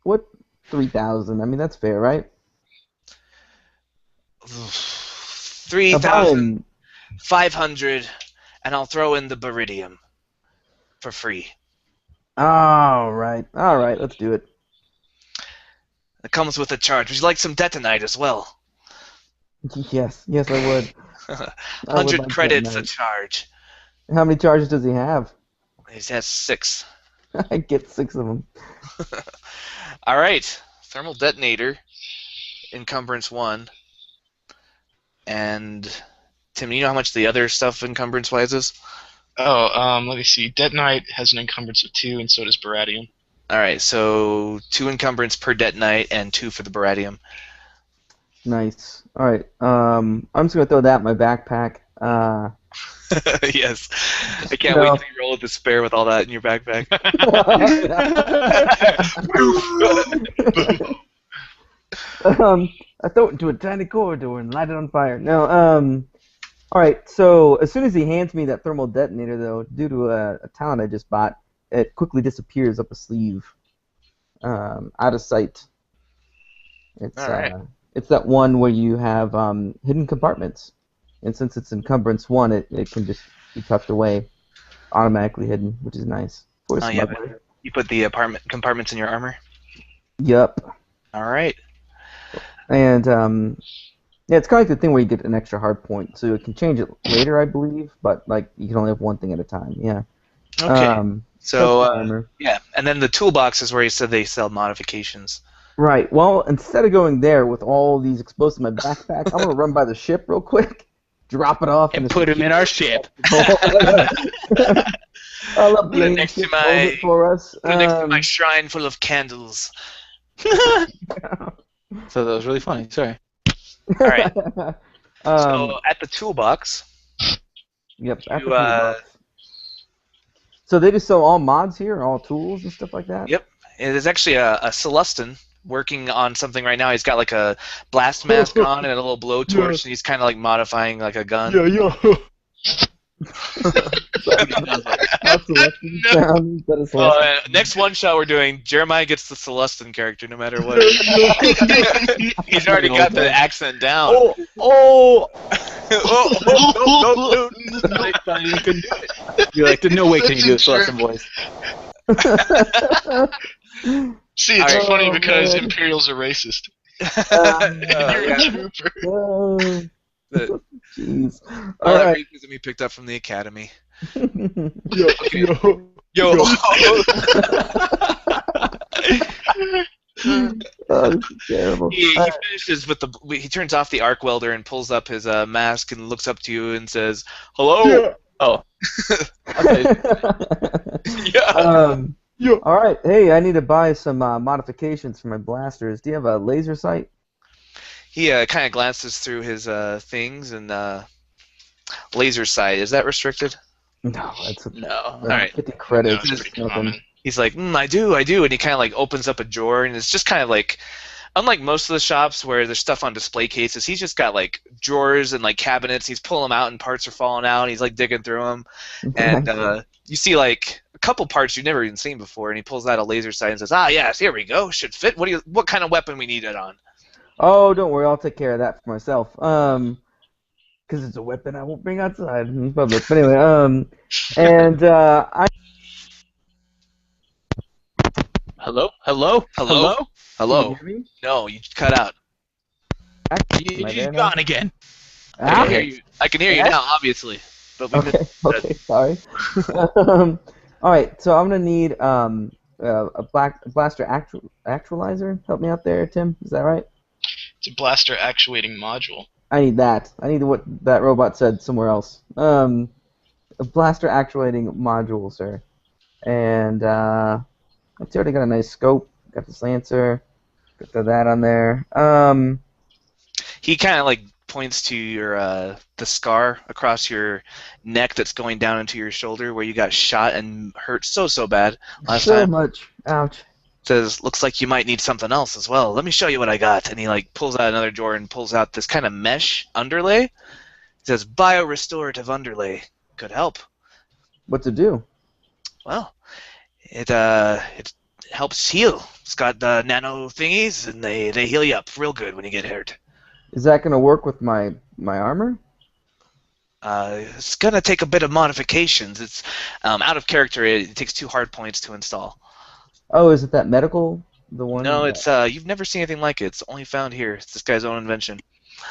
What? 3,000. I mean, that's fair, right?
3,500, and I'll throw in the baridium for free.
All right. Let's do it.
It comes with a charge. Would you like some detonite as well?
Yes, I would.
100
like
credits a
detonite.
charge.
How many charges does he have?
He has 6.
I get 6 of them.
All right. Thermal detonator, encumbrance 1. And Tim, you know how much the other stuff encumbrance-wise is?
Oh, let me see. Detonite has an encumbrance of 2, and so does baradium.
All right, so 2 encumbrance per detonite and 2 for the baradium.
Nice. All right. I'm just gonna throw that in my backpack.
Yes. I can't wait till you roll a despair with all that in your backpack.
I throw it into a tiny corridor and light it on fire. No. All right. So as soon as he hands me that thermal detonator, though, due to a talent I just bought, it quickly disappears up a sleeve, out of sight. It's
All right.
It's that one where you have hidden compartments, and since it's encumbrance 1, it can just be tucked away, automatically hidden, which is nice. For a
Yeah,
smuggler.
you put the compartments in your armor?
Yep.
All right.
And yeah, it's kind of like the thing where you get an extra hard point, so you can change it later, I believe, but like you can only have one thing at a time. Yeah.
Okay. So,
armor.
yeah, and then the toolbox is where you said they sell modifications.
Right. Well, instead of going there with all these explosives in my backpack, I'm gonna run by the ship real quick, drop it off,
And put him in our ship.
I'll let
Put it next to my-
hold it for us.
Put it next to my shrine full of candles.
So that was really funny. Sorry.
All right.
Um,
So at the toolbox,
yep. At the
you,
toolbox. So they just sell all mods here, all tools and stuff like that.
Yep. There's actually a Celestin working on something right now. He's got like a blast mask on and a little blowtorch, and he's kind of like modifying like a gun.
Yeah. How Celestin sounds, that is Celestin.
Next one shot we're doing, Jeremiah gets the Celestin character no matter what. He's already got the accent down.
Oh, no. You couldn't do it. You're like, no way can you do a Celestin voice.
See, it's
Alright.
funny because
man.
Imperials are racist. You're
Yeah.
a trooper.
Oh,
The-
jeez.
All
All
that
right.
racism he picked up from the academy.
Yo.
Yo.
Oh, this is terrible.
He finishes with he turns off the arc welder and pulls up his mask and looks up to you and says, "Hello."
Oh. Okay.
Yeah.
All right. Hey, I need to buy some modifications for my blasters. Do you have a laser sight?
He kind of glances through his things and laser sight. Is that restricted?
No, that's
No.
All right.
50
No,
credits.
it's pretty
Nothing.
common.
He's like, I do, and he kind of like opens up a drawer, and it's just kind of like, unlike most of the shops where there's stuff on display cases, he's just got like drawers and like cabinets. He's pulling them out, and parts are falling out. And he's like digging through them, and you see like a couple parts you've never even seen before, and he pulls out a laser sight and says, yes, here we go, should fit. What kind of weapon we need it on?
Oh, don't worry, I'll take care of that for myself. Because it's a weapon I won't bring outside in public. But anyway, and I.
Hello?
Hello?
Can you hear me?
No, you cut out.
Am I there
You're
now?
gone again.
Ah,
I can hear you now, obviously. But we missed
okay, sorry. All right, so I'm gonna need a blaster actualizer. Help me out there, Tim. Is that right?
It's a blaster actuating module.
I need that. I need what that robot said somewhere else. A blaster actuating module, sir. And I've already got a nice scope. Got this Lancer. Got that on there.
He kind of like points to your the scar across your neck that's going down into your shoulder where you got shot and hurt so bad last
so
time.
much. Ouch.
Says, looks like you might need something else as well. Let me show you what I got. And he like pulls out another drawer and pulls out this kind of mesh underlay. It says biorestorative underlay. Could help.
What to do?
Well, it helps heal. It's got nano thingies and they heal you up real good when you get hurt.
Is that gonna work with my armor?
It's gonna take a bit of modifications. It's out of character. It takes 2 hard points to install.
Oh, is it that medical? The one?
No, it's you've never seen anything like it. It's only found here. It's this guy's own invention.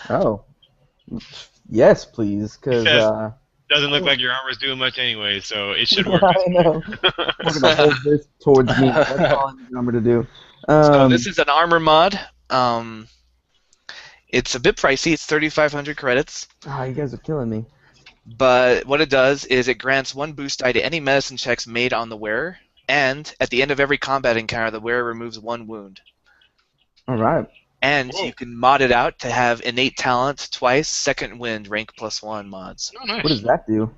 Oh. Yes, please, because
Doesn't look like your armor's doing much anyway, so it should work.
I know. I'm gonna hold this towards me. That's all I need the armor to do.
So this is an armor mod. It's a bit pricey. It's 3,500 credits.
You guys are killing me.
But what it does is it grants 1 boost die to any medicine checks made on the wearer, and at the end of every combat encounter, the wearer removes 1 wound.
All right.
And you can mod it out to have innate talent twice, second wind, rank +1 mods.
Oh, nice.
What does that do?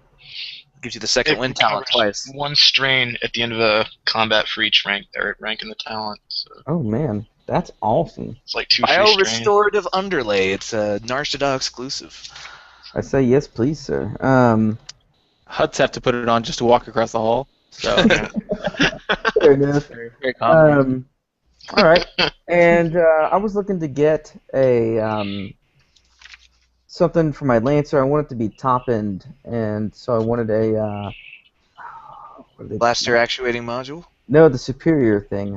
Gives you the second wind talent
recovers
twice.
1 strain at the end of a combat for each rank in the talent. So
Oh man, that's awesome.
it's like 2 free strain.
Biorestorative underlay. It's a Narshada exclusive.
I say yes, please, sir.
Huts have to put it on just to walk across the hall. So
Fair enough.
very common.
All right. And I was looking to get a something for my Lancer. I want it to be top end, and so I wanted a what are they-
Blaster actuating module.
No, the superior thing.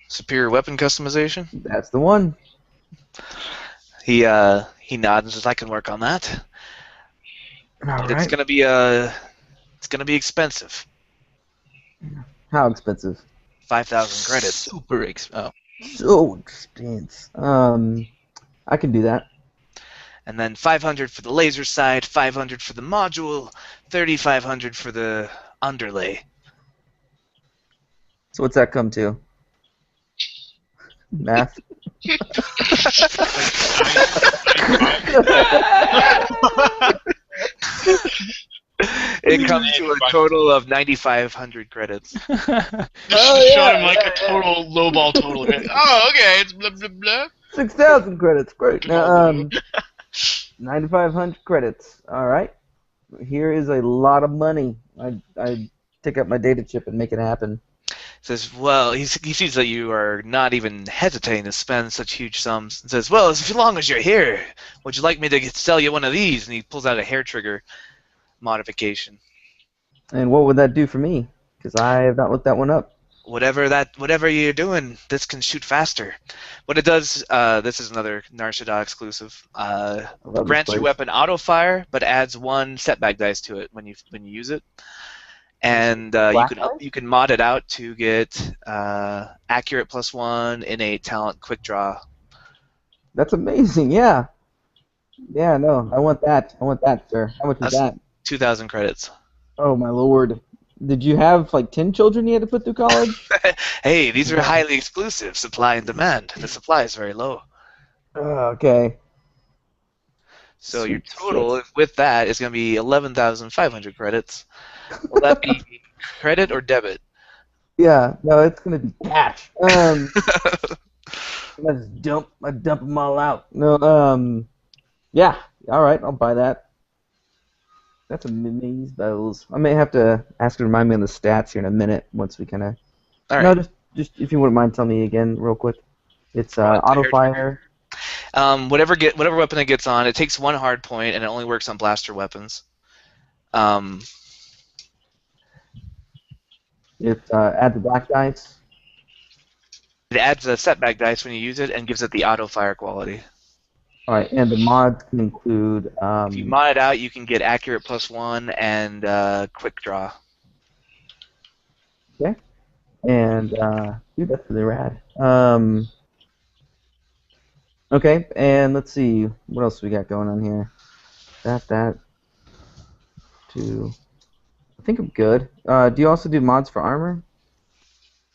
Superior weapon customization.
That's the one.
He nods and says, "I can work on that."
All
But
right.
it's gonna be expensive.
How expensive?
5,000 credits.
Super expensive.
So expensive. I can do that.
And then 500 for the laser side, 500 for the module, 3,500 for the underlay.
So what's that come to? Math.
It comes to a total of 9,500 credits.
Showed him like a total lowball total. Oh, okay, it's blah blah blah.
6,000 credits. Great. Now, 9,500 credits. All right. Here is a lot of money. I take out my data chip and make it happen.
Says, well, he sees that you are not even hesitating to spend such huge sums. And says, well, as long as you're here, would you like me to sell you one of these? And he pulls out a hair trigger modification.
And what would that do for me? Because I have not looked that one up.
Whatever you're doing, this can shoot faster. What it does, this is another Nar Shaddaa exclusive. Grants your weapon auto fire, but adds 1 setback dice to it when you use it. And you can mod it out to get accurate +1, innate talent, quick draw.
That's amazing. Yeah. Yeah. No, I want that. I want that, sir. How much is that?
2,000 credits.
Oh my lord. Did you have like 10 children you had to put through college?
Hey, these are highly exclusive, supply and demand. The supply is very low.
Okay.
So your
Sweet
total with that is going to be 11,500 credits. Will that be credit or debit?
Yeah, no, it's gonna be cash. I just dump them all out. No, yeah, all right, I'll buy that. That's a minis bells. I may have to ask her to remind me on the stats here in a minute once we kind of.
All right.
No, just if you wouldn't mind, tell me again real quick. It's auto fire.
Whatever weapon it gets on, it takes 1 hard point, and it only works on blaster weapons.
It adds a black dice.
It adds a setback dice when you use it, and gives it the auto fire quality.
All right, and the mods can include.
If you mod it out, you can get accurate +1 and quick draw.
Okay. And dude, that's really rad. Okay, and let's see what else we got going on here. That. 2. I think I'm good. Do you also do mods for armor?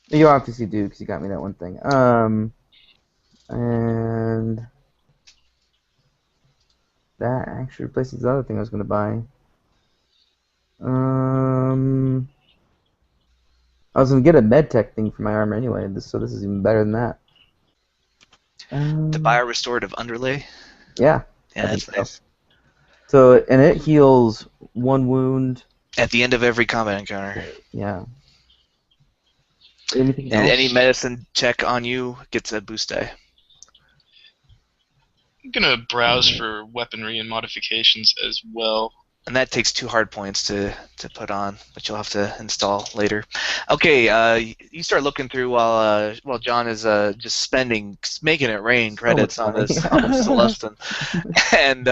You obviously do, because you got me that one thing. And that actually replaces the other thing I was going to buy. I was going to get a medtech thing for my armor anyway, so this is even better than that.
The bio-restorative underlay.
Yeah.
Yeah, that's nice.
So, and it heals 1 wound.
At the end of every combat encounter.
Yeah. Anything
And
else?
any medicine check on you gets a boost die.
I'm gonna browse for weaponry and modifications as well.
And that takes 2 hard points to put on, but you'll have to install later. Okay, you start looking through while John is just making it rain credits on this Celestin. And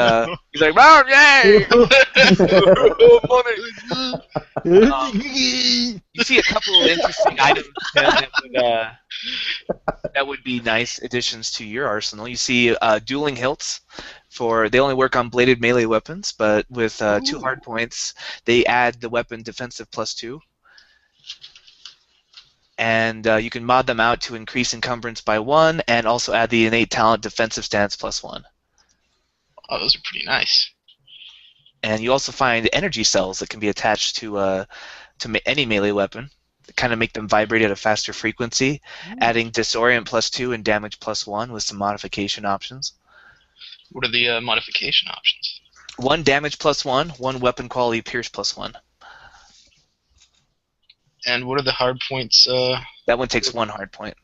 he's like, "Wow, yay! Money!" You see a couple of interesting items that would be nice additions to your arsenal. You see dueling hilts. They only work on bladed melee weapons, but with 2 hard points, they add the weapon defensive +2. And you can mod them out to increase encumbrance by 1, and also add the innate talent defensive stance +1.
Oh, those are pretty nice.
And you also find energy cells that can be attached to any melee weapon, that kind of make them vibrate at a faster frequency, adding disorient +2 and damage +1 with some modification options.
What are the modification options?
1 damage +1, 1 weapon quality pierce +1.
And what are the hard points?
That one takes 1 hard point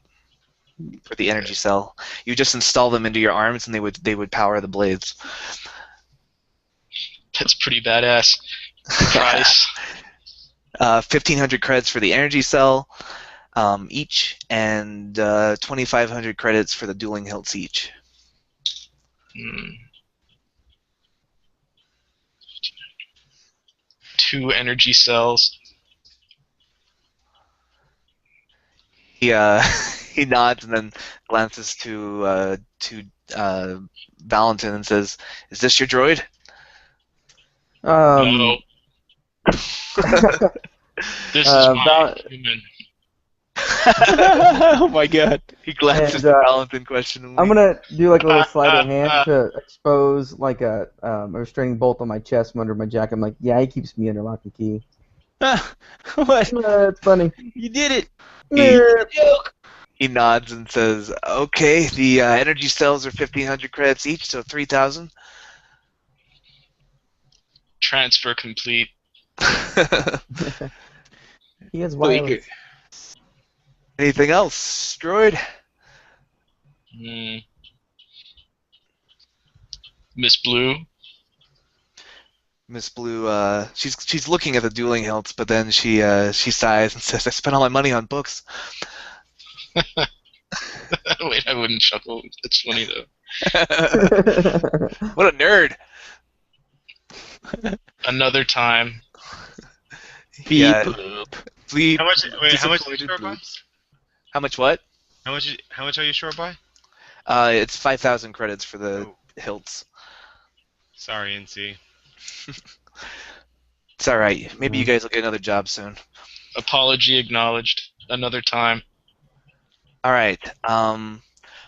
for the energy cell. You just install them into your arms, and they would power the blades.
That's pretty badass. Price.
1,500 credits for the energy cell each, and 2,500 credits for the dueling hilts each.
2 energy cells.
He nods and then glances to Valentin and says, "Is this your droid?"
No. This is my human.
Oh my god.
He glances
And,
at Valentin questioningly.
I'm gonna do like a little sleight of hand to expose like a restraining bolt on my chest from under my jacket. I'm like, yeah, he keeps me under lock and key.
What?
It's funny.
You did it.
He nods and says, "Okay, the energy cells are 1,500 credits each, so 3,000."
Transfer complete.
He has wireless.
Anything else, droid?
Miss Blue.
Miss Blue, she's looking at the dueling hilts, but then she sighs and says, "I spent all my money on books."
Wait, I wouldn't chuckle. It's funny though.
What a nerd!
Another time.
Yeah.
Beep.
How much? Wait, how much are you
Disappointed
short by?
boobs. How much what?
How much are you short by?
It's 5,000 credits for the hilts.
Sorry, NC.
It's all right. Maybe you guys will get another job soon.
Apology acknowledged. Another time.
All right.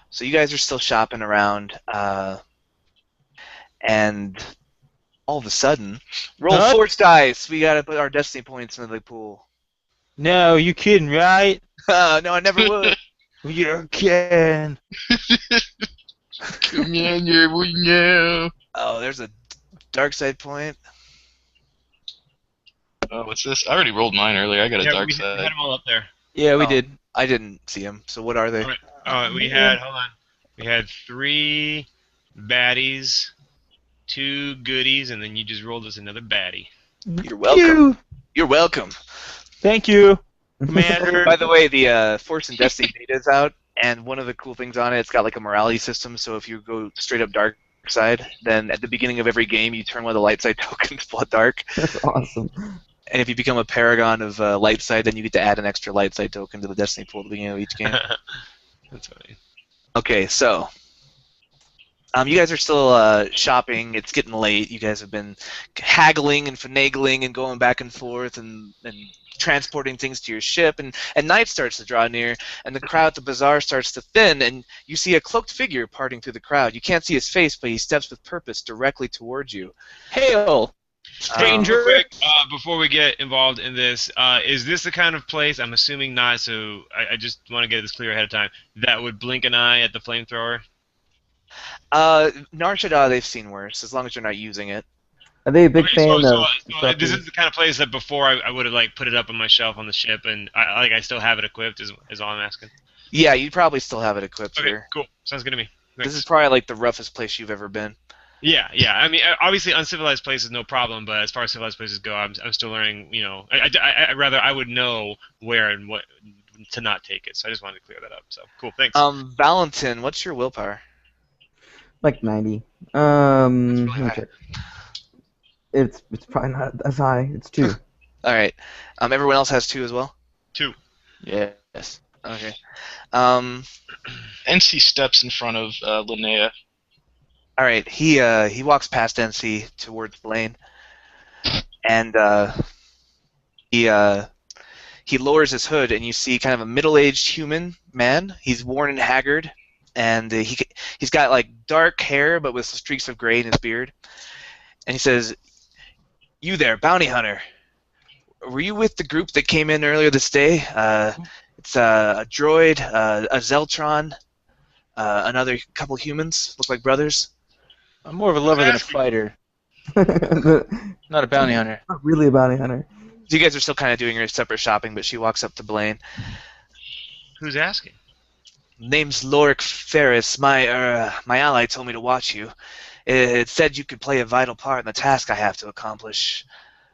So you guys are still shopping around, and all of a sudden, roll
Huh?
force dice. We gotta put our destiny points into the pool.
No, you kidding, right?
No, I never would.
You're kidding.
Come on, we know.
Oh, there's a dark side point.
Oh, what's this? I already rolled mine earlier. I got a dark
we had
side.
them all up there.
Yeah, we
Oh.
did.
I didn't see them. So what are they?
All right. We had hold on. We had 3 baddies, 2 goodies, and then you just rolled us another baddie.
You're welcome. You're welcome.
Thank you, Commander.
By the way, the Force and Destiny beta is out, and one of the cool things on it, it's got like a morality system. So if you go straight up dark side, then at the beginning of every game, you turn one of the light side tokens blood dark.
That's awesome.
And if you become a paragon of light side, then you get to add an extra light side token to the Destiny pool at the beginning of each game.
That's funny.
Okay, so you guys are still shopping. It's getting late. You guys have been haggling and finagling and going back and forth and transporting things to your ship. And night starts to draw near, and the crowd at the bazaar starts to thin, and you see a cloaked figure parting through the crowd. You can't see his face, but he steps with purpose directly towards you.
Hail, stranger.
Real quick, before we get involved in this, is this the kind of place, I'm assuming not, so I just want to get this clear ahead of time, that would blink an eye at the flamethrower?
Nar Shaddaa, they've seen worse, as long as you're not using it.
Are they a big fan of?
So this is the kind of place that before I would have like put it up on my shelf on the ship, and I still have it equipped. Is all I'm asking.
Yeah, you'd probably still have it equipped
Okay,
here.
cool. Sounds good to me. Thanks.
This is probably like the roughest place you've ever been.
Yeah. I mean, obviously, uncivilized places, no problem. But as far as civilized places go, I'm still learning. You know, I would know where and what to not take it. So I just wanted to clear that up. So cool. Thanks.
Valentin, what's your willpower?
Like 90.
really high.
Okay. It's probably not as high. It's 2.
All right. Everyone else has 2 as well.
2.
Yes.
Okay.
NC steps in front of Linnea.
All right. He walks past NC towards Blaine, and he lowers his hood, and you see kind of a middle-aged human man. He's worn and haggard, and he's got like dark hair, but with streaks of gray in his beard. And he says, "You there, bounty hunter? Were you with the group that came in earlier this day? It's a droid, a Zeltron, another couple humans. Look like brothers."
I'm more of a lover than a fighter, not a bounty hunter.
Not really a bounty hunter.
So you guys are still kind of doing your separate shopping, but she walks up to Blaine.
Who's asking?
"Name's Lorik Ferris. My ally told me to watch you. It said you could play a vital part in the task I have to accomplish.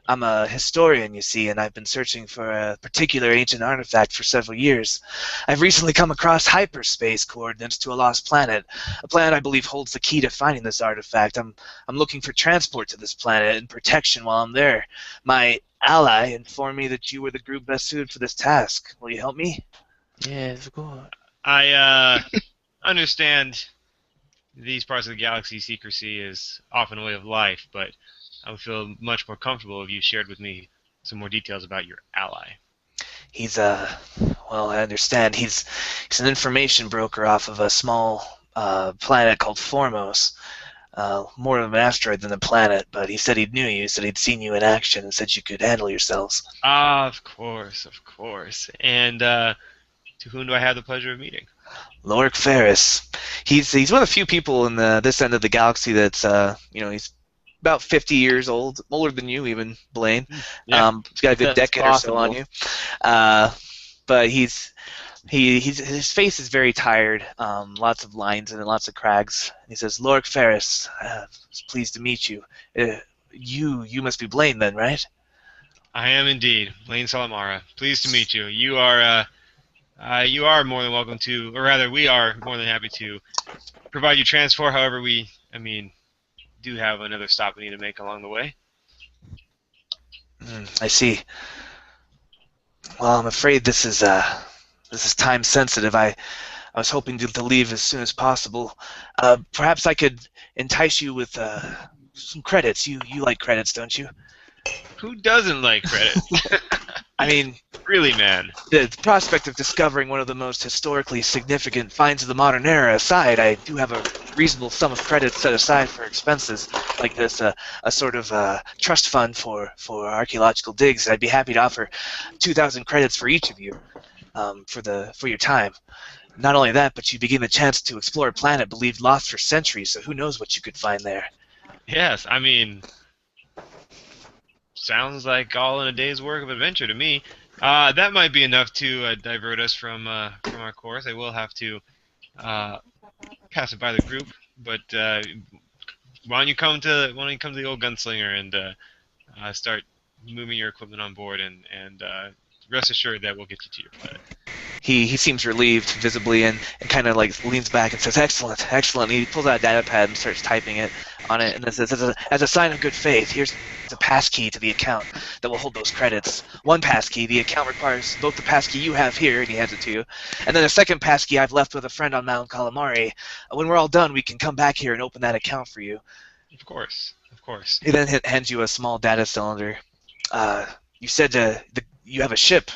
I'm a historian, you see, and I've been searching for a particular ancient artifact for several years. I've recently come across hyperspace coordinates to a lost planet. A planet I believe holds the key to finding this artifact. I'm looking for transport to this planet and protection while I'm there. My ally informed me that you were the group best suited for this task. Will you help me?"
Yes, good.
I understand these parts of the galaxy secrecy is often a way of life, but I would feel much more comfortable if you shared with me some more details about your ally.
He's Well, I understand he's an information broker off of a small planet called Formos. More of an asteroid than a planet, but he said he knew you, said he'd seen you in action, and said you could handle yourselves.
Ah, of course, of course. And to whom do I have the pleasure of meeting?
Lorik Ferris. He's one of the few people in this end of the galaxy that's he's about 50 years old, older than you even, Blaine.
Yeah,
he's got a good
that's
decade or so on you. But his face is very tired. Lots of lines and lots of crags. He says, "Lorik Ferris, pleased to meet you. You must be Blaine then, right?"
I am indeed. Blaine Salamara. Pleased to meet you. You are more than welcome to, or rather, we are more than happy to provide you transport. However, do have another stop we need to make along the way.
I see. Well, I'm afraid this is time sensitive. I was hoping to leave as soon as possible. Perhaps I could entice you with some credits. You like credits, don't you?
Who doesn't like credit?
I mean,
really, man.
the prospect of discovering one of the most historically significant finds of the modern era aside, I do have a reasonable sum of credits set aside for expenses like this, a sort of trust fund for archaeological digs. I'd be happy to offer 2,000 credits for each of you for your time. Not only that, but you begin the chance to explore a planet believed lost for centuries, so who knows what you could find there.
Yes, I mean, sounds like all in a day's work of adventure to me. That might be enough to divert us from our course. I will have to pass it by the group, but why don't you come to the old gunslinger and start moving your equipment on board, and rest assured that we'll get you to your planet.
He seems relieved visibly and kind of like leans back and says, "Excellent, excellent." He pulls out a data pad and starts typing it on it, and it says, "As a sign of good faith, here's a passkey to the account that will hold those credits. One passkey, the account requires both the passkey you have here," and he hands it to you, "and then a second passkey I've left with a friend on Mount Calamari. When we're all done, we can come back here and open that account for you."
Of course, of course.
He then hands you a small data cylinder. You said you have a ship.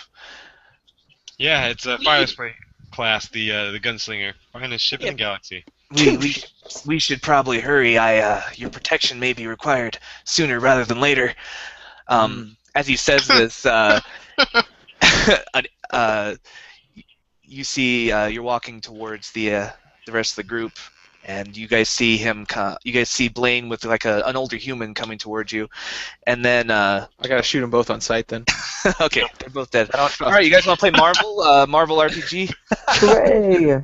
Yeah, it's a Firespray class, the gunslinger, finest ship in the galaxy.
We should probably hurry. Your protection may be required sooner rather than later. As he says this, you see you're walking towards the rest of the group, and you guys see him. You guys see Blaine with like an older human coming towards you, and then
I gotta shoot them both on sight then.
okay, they're both dead.
I don't trust
All right, you guys want to play Marvel RPG?
Hooray!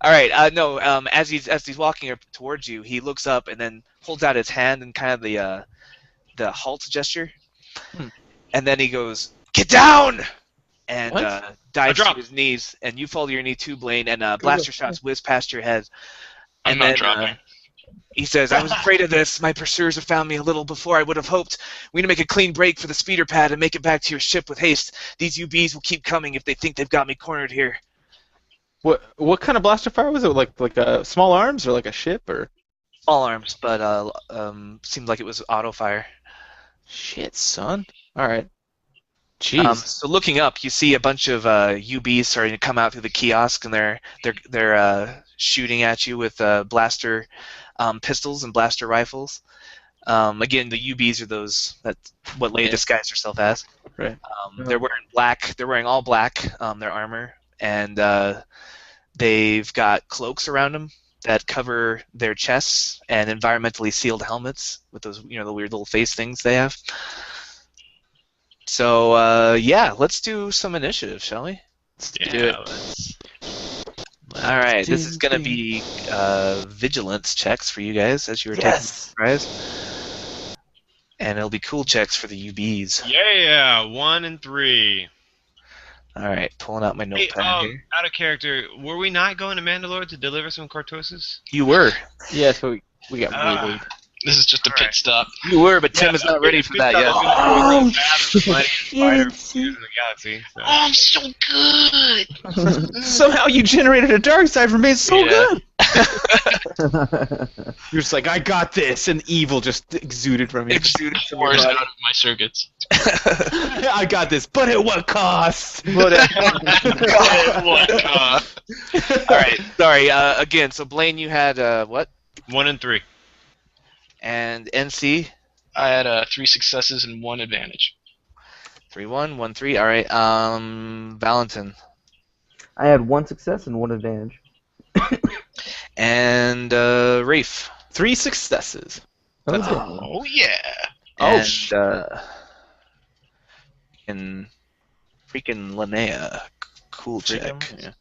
All right. No. As he's walking up towards you, he looks up and then holds out his hand in kind of the halt gesture, and then he goes, "Get down!" and dives to his knees, and you fall to your knee too, Blaine, and blaster shots whiz past your head.
I'm not dropping.
He says, "I was afraid of this. My pursuers have found me a little before I would have hoped. We need to make a clean break for the speeder pad and make it back to your ship with haste. These UBs will keep coming if they think they've got me cornered here."
What kind of blaster fire was it? Like a small arms or like a ship or?
Small arms, but seemed like it was auto fire.
Shit, son. All right. Jeez.
So looking up, you see a bunch of UBs starting to come out through the kiosk, and they're shooting at you with blaster pistols and blaster rifles. Again, the UBs are what Leia disguised herself as.
Right.
They're wearing black. They're wearing all black. Their armor, and they've got cloaks around them that cover their chests, and environmentally sealed helmets with those, the weird little face things they have. So yeah, let's do some initiative, shall we?
Let's do it.
All right, this is gonna be vigilance checks for you guys as you were taking surprise, and it'll be cool checks for the UBs.
Yeah, 1 and 3.
All right, pulling out my notepad here.
Out of character, were we not going to Mandalore to deliver some Cortosis?
You were.
Yeah, so we got really.
This is just a pit stop.
You were, but Tim is not ready for that yet.
Oh,
Spider in the galaxy. So.
Oh, I'm so good.
Somehow you generated a dark side from being so
Yeah.
good. You're just like, I got this, and evil just exuded from you.
Exuded from your
Pours out
body.
of my circuits.
I got this, but at what cost?
What All right, sorry. Again, so Blaine, you had what?
1 and 3.
And NC
I had 3 successes and 1 advantage.
3-1, 1-3. All right. Valentin
I had 1 success and 1 advantage.
and Rafe
3 successes.
That's
Okay.
Oh yeah.
and freaking Linnea. Cool chick.
Freaking- yeah.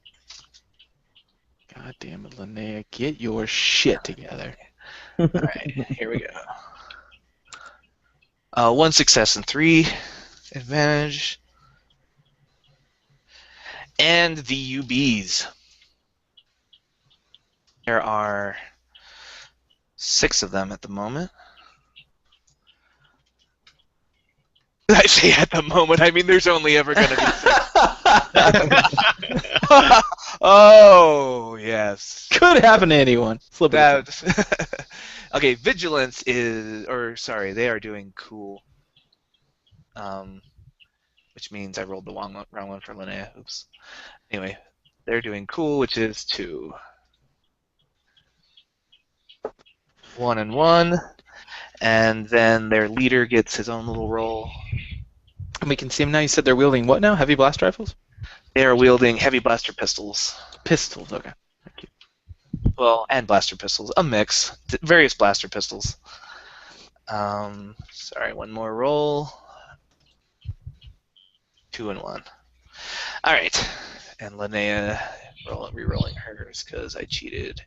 God damn it, Linnea, get your shit together.
All right, here we go. 1 success and 3 advantage. And the UBs. There are 6 of them at the moment. I say at the moment, I mean there's only ever going to be 6. Oh, yes.
Could happen to anyone. Flip it.
That, okay, vigilance is, or sorry, they are doing cool. Which means I rolled the wrong one for Linnea. Oops. Anyway, they're doing cool, which is 2. 1 and 1, and then their leader gets his own little roll.
And we can see them now. You said they're wielding what now? Heavy blast rifles?
They are wielding heavy blaster pistols.
Pistols, okay.
Well, and blaster pistols, a mix, various blaster pistols. Sorry, one more roll. 2 and 1. All right, and Linnea re-rolling hers because I cheated.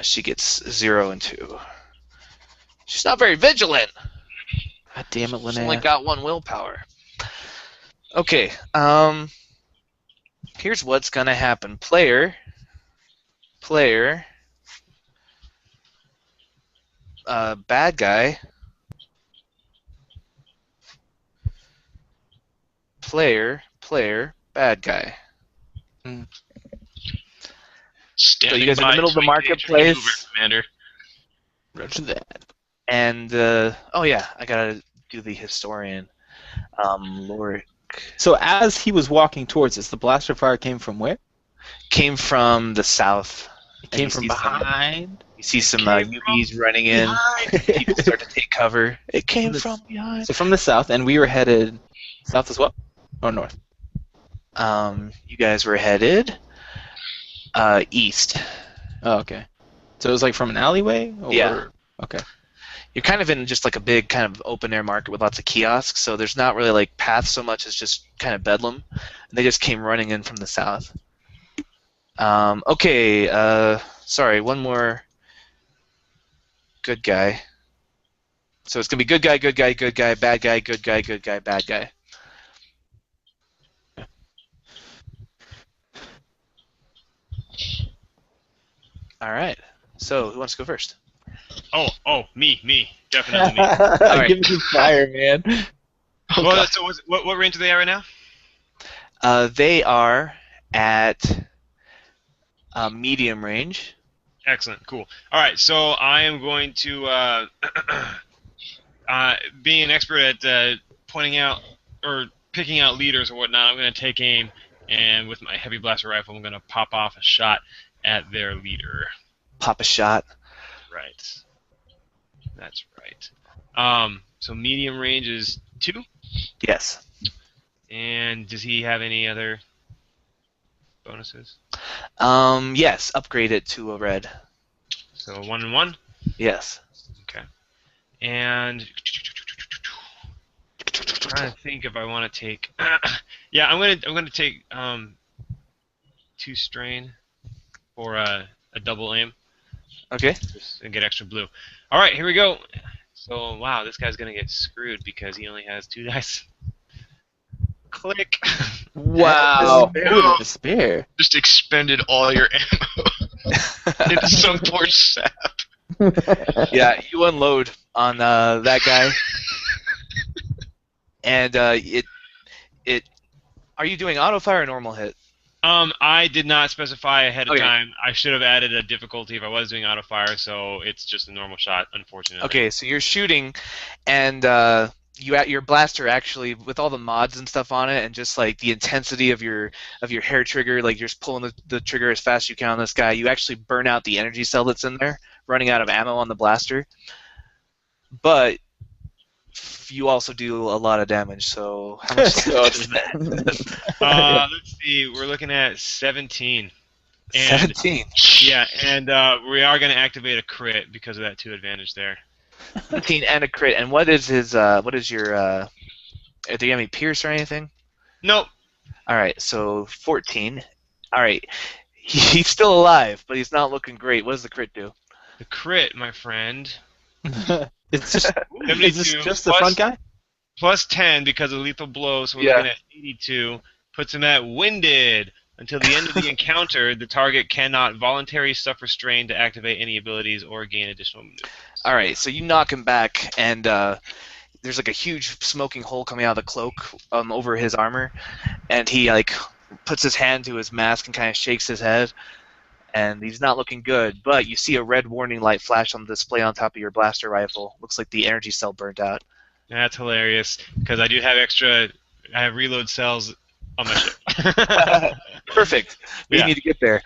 She gets 0 and 2. She's not very vigilant.
God damn it,
She's only
Linnea.
got 1 willpower. Okay. Here's what's gonna happen. Player. Bad guy. Player. Bad guy.
Standing
you guys are in the
by
middle of the
to engage
marketplace.
maneuver, Commander.
Roger that.
And oh yeah, I gotta do the historian. Lorik
So as he was walking towards us, the blaster fire came from where?
came from the south.
It
And
came
you
from
see some-
behind.
You see some
Came
UBs running in. People start to take cover. It came from behind.
So from the south, and we were headed south as well? Or north?
You guys were headed east.
Oh, okay. So it was like from an alleyway? Or...
Yeah.
Okay.
You're kind of in just like a big kind of open air market with lots of kiosks, so there's not really like paths so much as just kind of bedlam. And they just came running in from the south. Okay, sorry, one more good guy. So it's gonna be good guy, bad guy, good guy, bad guy. All right. So who wants to go first?
Oh, me, definitely me.
right.
Give me fire, man.
Well, so what range are they at right now?
They are at medium range.
Excellent, cool. All right, so I am going to, being an expert at pointing out or picking out leaders or whatnot, I'm going to take aim, and with my heavy blaster rifle, I'm going to pop off a shot at their leader.
Pop a shot.
Right. That's right. So medium range is 2,
Yes.
and does he have any other bonuses?
Yes. Upgrade it to a red.
So 1 and 1.
Yes.
Okay. And trying to think if I want to take. Yeah, I'm gonna take 2 strain for a double aim
Okay.
just and get extra blue. All right, here we go. So wow, this guy's gonna get screwed because he only has 2 dice. Click.
Wow.
No.
Despair.
Just expended all your ammo into some poor sap.
Yeah, you unload on that guy, and it. Are you doing auto fire or normal hit?
I did not specify ahead of
Okay.
time. I should have added a difficulty if I was doing auto fire, so it's just a normal shot, unfortunately.
Okay, so you're shooting, and your blaster actually with all the mods and stuff on it, and just like the intensity of your hair trigger, like you're just pulling the trigger as fast as you can on this guy. You actually burn out the energy cell that's in there, running out of ammo on the blaster. But you also do a lot of damage. So how much damage is that?
Let's see. We're looking at 17. And
17.
yeah, and we are going to activate a crit because of that 2 advantage there.
17 and a crit. And what is his? What is your? Do you have any pierce or anything?
Nope.
All right, so 14. All right, he's still alive, but he's not looking great. What does the crit do?
The crit, my friend.
It's just, is this
72
just the
plus-
front guy?
Plus 10 because of lethal blow, so we're
Yeah.
looking at 82. Puts him at winded. Until the end of the encounter, the target cannot voluntarily suffer strain to activate any abilities or gain additional maneuvers.
All right, so you knock him back, and there's like a huge smoking hole coming out of the cloak over his armor, and he like puts his hand to his mask and kind of shakes his head, and he's not looking good. But you see a red warning light flash on the display on top of your blaster rifle. Looks like the energy cell burnt out.
That's hilarious because I do have I have reload cells on my ship.
Perfect. We
Yeah.
need to get there.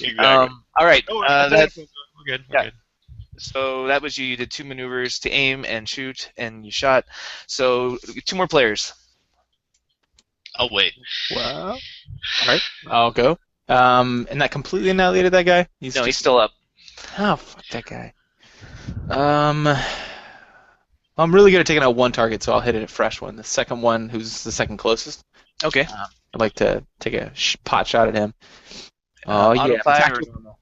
Exactly.
All right.
Oh,
That's
we're good. We're
yeah.
good.
So that was you did 2 maneuvers to aim and shoot, and you shot. So 2 more players.
I'll wait.
Well, all right, I'll go. And that completely annihilated that guy.
No, he's still up.
Oh, fuck that guy. I'm really good at taking out one target, so I'll hit it a fresh one. The second one, who's the second closest,
Okay.
I'd like to take a pot shot at him. Oh
auto
yeah,
fire or
tactical.
normal?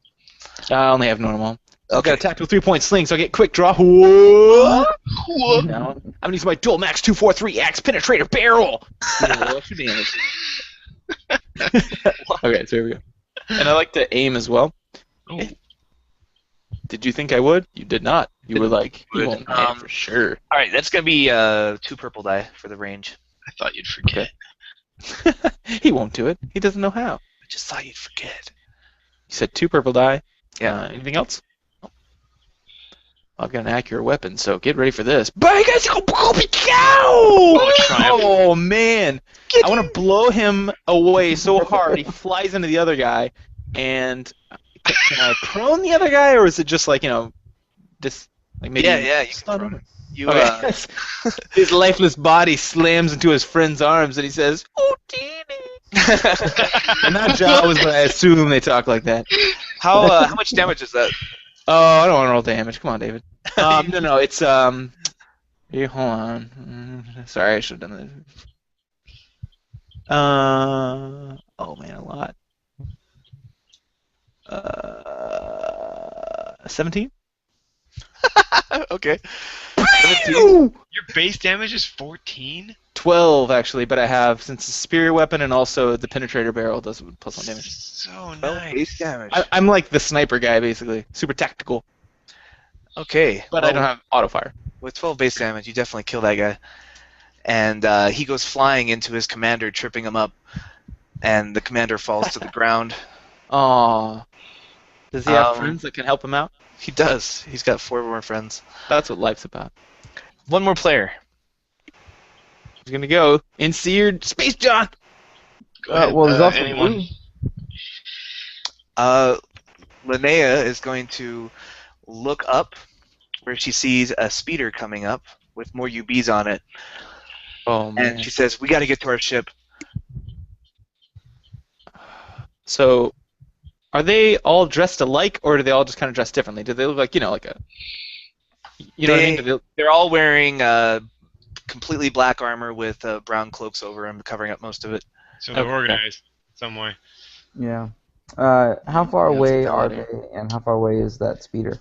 I only have normal. I've
Okay.
got a tactical 3-point sling, so I get quick draw. Whoa!
Whoa.
Now, I'm gonna use my dual max 243 axe penetrator barrel. Extra damage. Okay, so here we go. And I like to aim as well.
Oh.
Did you think I would? You did not. You were like, you
Good.
won't aim for sure.
All right, that's gonna be 2 purple die for the range.
I thought you'd forget.
He won't do it. He doesn't know how.
I just thought you'd forget.
You said 2 purple die.
Yeah.
Anything else? I've got an accurate weapon, so get ready for this. Oh man! I want to blow him away so hard he flies into the other guy, and can I prone the other guy, or is it just like just like maybe?
Yeah, you can
stun
prone
him?
You
Okay. His lifeless body slams into his friend's arms, and he says, "Oh, Danny." And not Jawas, but I assume they talk like that.
how much damage is that?
Oh, I don't want to roll damage. Come on, David. No, it's Here, hold on. Sorry, I should have done that. Oh man, a lot. 17.
Okay.
Ooh!
Your base damage is 14?
12 actually, but I have since the superior weapon and also the penetrator barrel does +1 damage.
So
Well,
nice.
base damage.
I'm like the sniper guy basically, super tactical,
Okay.
but
well,
I don't have auto fire.
With 12 base damage, you definitely kill that guy. And he goes flying into his commander, tripping him up. And the commander falls to the ground.
Aw. Does he have
Um,
friends that can help him out?
He does. He's got 4 more friends.
That's what life's about.
1 more player.
He's gonna go in seared Space John.
Go ahead.
Well, there's also
anyone.
blue.
Linnea is going to look up where she sees a speeder coming up with more UBs on it.
Oh man.
And she says, "We got to get to our ship."
So, are they all dressed alike, or do they all just kind of dress differently? Do they look like like a? You know what I mean? Do
They're all wearing completely black armor with brown cloaks over them, covering up most of it.
So they're
Okay.
organized some way.
Yeah. How far
Yeah,
away
it's a
are
valid
they, and how far away is that speeder?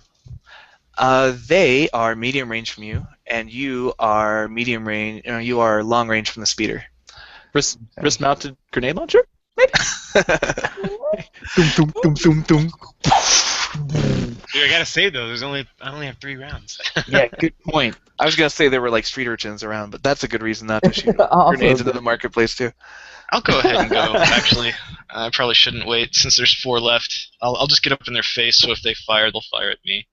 They are medium range from you, and you are medium range. You are long range from the speeder.
wrist-mounted grenade launcher? Maybe. Doom, doom, doom, doom, doom.
Dude, I gotta say though, I only have 3 rounds.
Yeah, good point.
I was gonna say there were like street urchins around, but that's a good reason not to shoot
Also
grenades into
good.
the marketplace too.
I'll go ahead and go. Actually, I probably shouldn't wait since there's 4 left. I'll just get up in their face. So if they fire, they'll fire at me.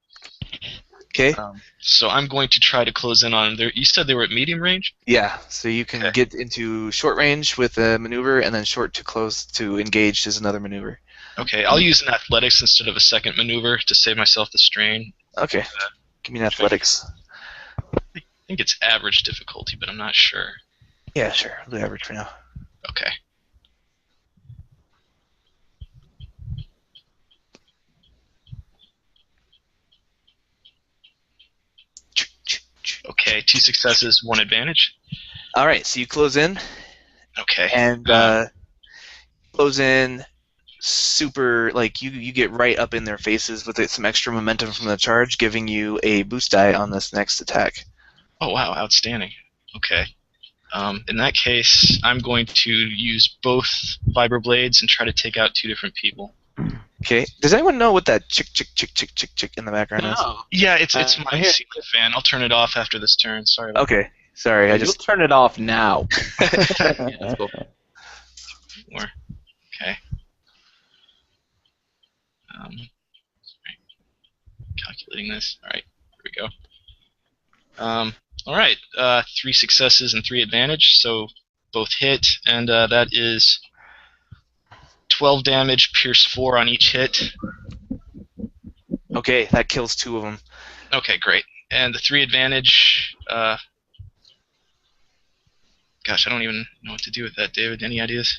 Okay.
So I'm going to try to close in on them. You said they were at medium range?
Yeah. So you can
Okay.
get into short range with a maneuver, and then short to close to engaged is another maneuver.
Okay, I'll use an athletics instead of a second maneuver to save myself the strain.
Okay. Give me an athletics.
I think it's average difficulty, but I'm not sure.
Yeah, sure. I'll do average for now.
Okay. Okay, 2 successes, 1 advantage.
All right. So you close in,
Okay.
and close in super, like you get right up in their faces with some extra momentum from the charge, giving you a boost die on this next attack.
Oh wow, outstanding. Okay. In that case, I'm going to use both vibroblades and try to take out 2 different people.
Okay. Does anyone know what that chick in the background is?
No.
Yeah, it's
I
my
hear-
secret fan. I'll turn it off after this turn. Sorry about
Okay. Sorry, I
You'll
just
turn it off now. Yeah, that's cool.
that. Okay. Sorry. Calculating this. All right, here we go. All right, 3 successes and 3 advantage, so both hit, and that is 12 damage, pierce 4 on each hit.
okay. That kills 2 of them.
Okay, great. And the 3 advantage, gosh, I don't even know what to do with that, David. Any ideas?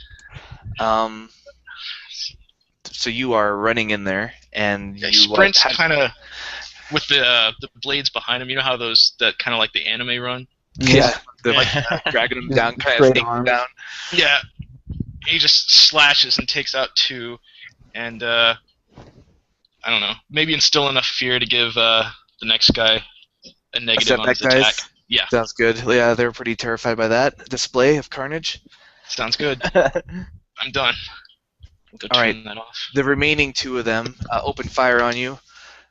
So you are running in there, and
Yeah,
you
sprint
have-
kind of with the blades behind him. You know how those that kind of like the anime run?
Yeah, they're like dragging them
Just
down, kind of
straight
sneaking
arms.
down.
Yeah. He just slashes and takes out 2, and I don't know, maybe instill enough fear to give the next guy a negative on his
Setback
attack.
dice.
Yeah,
Sounds good. Yeah, they're pretty terrified by that display of carnage.
sounds good. I'm done. We'll go
All
turn that off.
The remaining 2 of them open fire on you.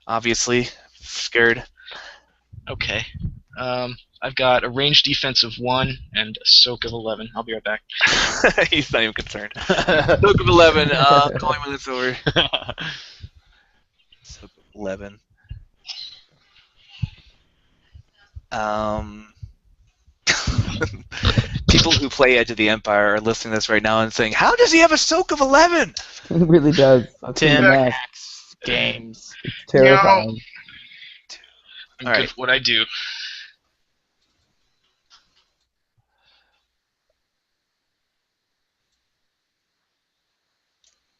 Obviously, scared.
Okay. I've got a range defense of 1 and a soak of 11. I'll be right back.
He's not even concerned. Soak of 11. Call him when it's over. Soak of 11. People who play Edge of the Empire are listening to this right now and saying, "How does he have a soak of 11?"
It really does. I've seen
Tim
the math.
hacks games.
It's terrifying.
I'm
All
good
right.
at what I do.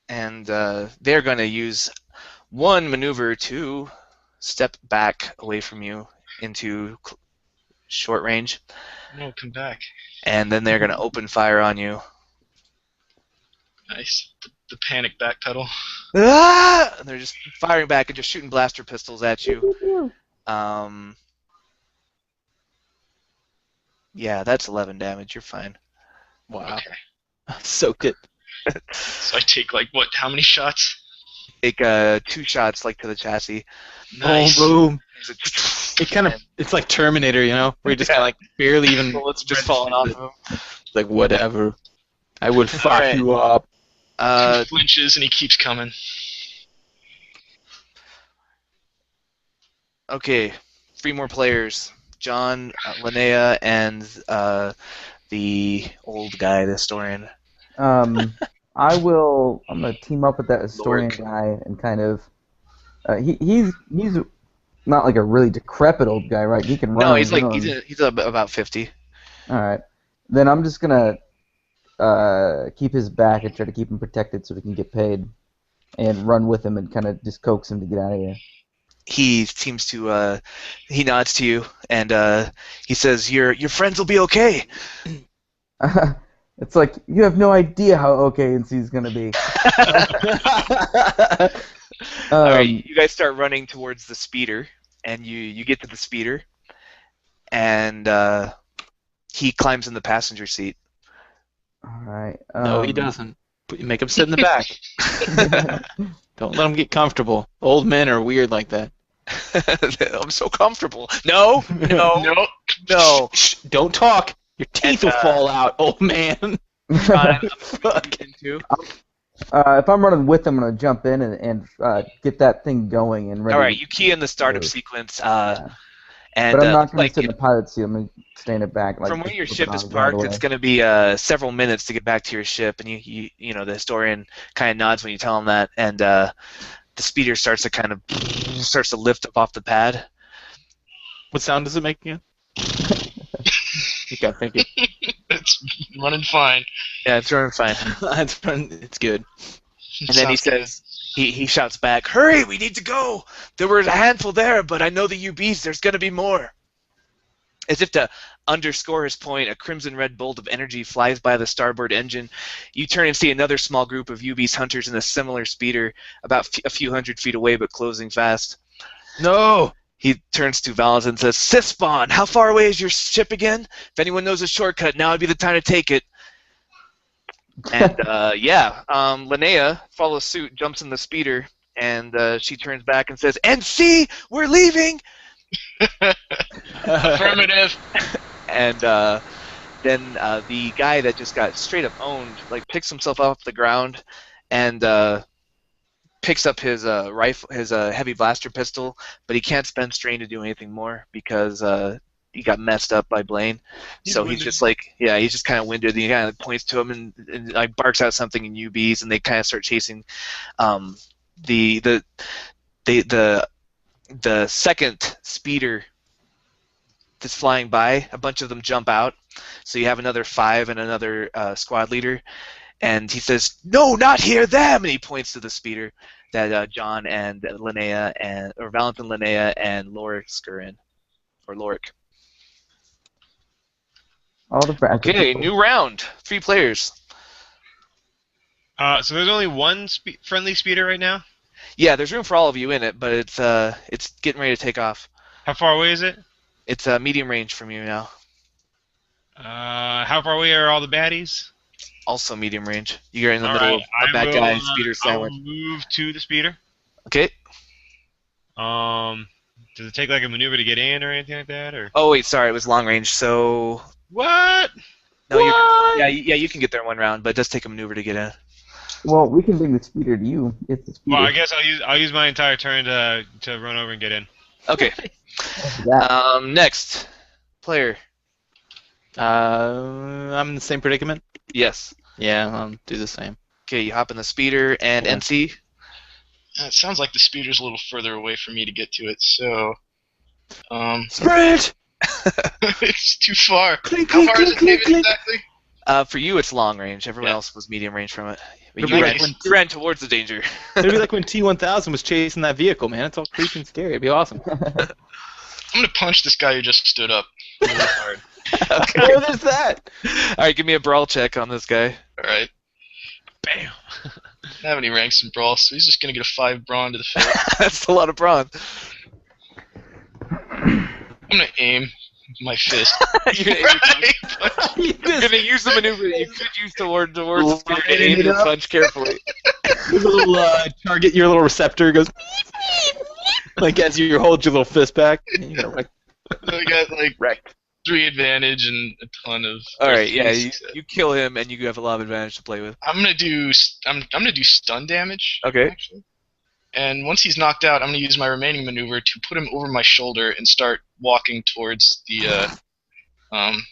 And they're going to use one maneuver to step back away from you into short range,
No, come back.
and then they're going to open fire on you.
Nice. The panic backpedal.
Ah! And they're just firing back and just shooting blaster pistols at you. Yeah, that's 11 damage. You're fine.
Wow.
Okay.
Soaked it.
So I take like what? How many shots?
Take 2 shots like to the chassis.
Nice.
Boom, boom.
It's
It kind of, it's like Terminator, you know, where you just kind of like barely even.
bullets just falling off of him.
It's like whatever. I would fuck
Alright.
you up.
He flinches and he keeps coming.
Okay, 3 more players. John, Linnea, and the old guy, the historian.
I'm gonna team up with that historian guy and kind of. He's not like a really decrepit old guy, right? He can run.
No,
on
he's
his
like
own.
he's about 50.
All right. Then I'm just gonna keep his back and try to keep him protected so we can get paid, and run with him and kind of just coax him to get out of here.
He seems to he nods to you and he says, "Your friends will be okay."
It's like you have no idea how okay NC's gonna be.
All right, you guys start running towards the speeder, and you get to the speeder, and he climbs in the passenger seat.
All right.
No, he doesn't. Make him sit in the back. Don't let them get comfortable. Old men are weird like that.
I'm so comfortable. No, no,
No.
no.
Shh, don't talk. Your teeth will fall out, old man.
Fuck. Into.
If I'm running with them, I'm gonna jump in and get that thing going and ready.
All right, you key in the startup
move.
sequence.
Yeah.
And
But I'm not gonna
like
sit in the pilot seat. I'm gonna stay in the back. Like,
from where your
just
ship
flip
is
it on the
parked, it's going to be several minutes to get back to your ship, and you know the historian kind of nods when you tell him that, and the speeder starts to lift up off the pad.
What sound does it make again? You got thinking.
It's running fine.
Yeah, it's running fine.
It's good.
And then he says, he shouts back, "Hurry, we need to go! There were a handful there, but I know the UBs, there's going to be more." As if to underscore his point, a crimson-red bolt of energy flies by the starboard engine. You turn and see another small group of UB's hunters in a similar speeder, about a few hundred feet away, but closing fast.
No!
He turns to Valens and says, "Sithspawn, how far away is your ship again? If anyone knows a shortcut, now would be the time to take it." And Linnea follows suit, jumps in the speeder, and she turns back and says, "And see, we're leaving!"
Affirmative.
And then the guy that just got straight up owned, like, picks himself off the ground and picks up his rifle, his heavy blaster pistol, but he can't spend strain to do anything more because he got messed up by Blaine. So he's just he's just kind of winded. And he kind of points to him and like barks out something in UBs, and they kind of start chasing the second speeder that's flying by. A bunch of them jump out, so you have another 5 and another squad leader. And he says, "No, not here, them!" And he points to the speeder that John and Linnea or Valentin, Linnea, and Lorik are in, or Lorik.
all the practice.
Okay, new round. 3 players.
So there's only one friendly speeder right now?
Yeah, there's room for all of you in it, but it's getting ready to take off.
How far away is it?
It's medium range from you now.
How far away are all the baddies?
Also medium range. You're in the
All
middle
right,
of a bad guy and speeder
I will
sandwich.
move to the speeder.
Okay.
Does it take like a maneuver to get in or anything like that, or?
Oh wait, sorry, it was long range. So
What?
no, you can get there in 1 round, but it does take a maneuver to get in.
Well, we can bring the speeder to you. It's the speeder.
Well, I guess I'll use my entire turn to run over and get in.
Okay.
Yeah.
Next player.
I'm in the same predicament.
Yes.
Yeah, I'll do the same.
Okay, you hop in the speeder and
Yeah.
NC.
It sounds like the speeder's a little further away for me to get to it, so
Sprint!
it's too far.
Clink,
How
clink,
far is
clink,
it, David,
clink, clink.
exactly?
For you, it's long range. Everyone
Yeah.
else was medium range from it. But
It'd
you
be
ran,
like when-
you ran towards the danger.
It'd be like when T-1000 was chasing that vehicle, man. It's all creepy and scary. It'd be awesome.
I'm gonna punch this guy who just stood up really hard.
Okay.
Oh, there's that!
All right, give me a brawl check on this guy.
Alright.
Bam.
Don't have any ranks in Brawl, so he's just gonna get a 5 brawn to the face.
That's a lot of bronze.
I'm gonna aim my fist.
You're gonna use the maneuver that you could use towards the speeder to aim your punch carefully.
Your little target, your little receptor goes like as you hold your little fist back. You gotta wreck.
I got like
Wreck.
3 advantage and a ton of.
All right, yeah,
three
you kill him and you have a lot of advantage to play with.
I'm gonna do stun damage.
Okay.
Actually. And once he's knocked out, I'm gonna use my remaining maneuver to put him over my shoulder and start walking towards the land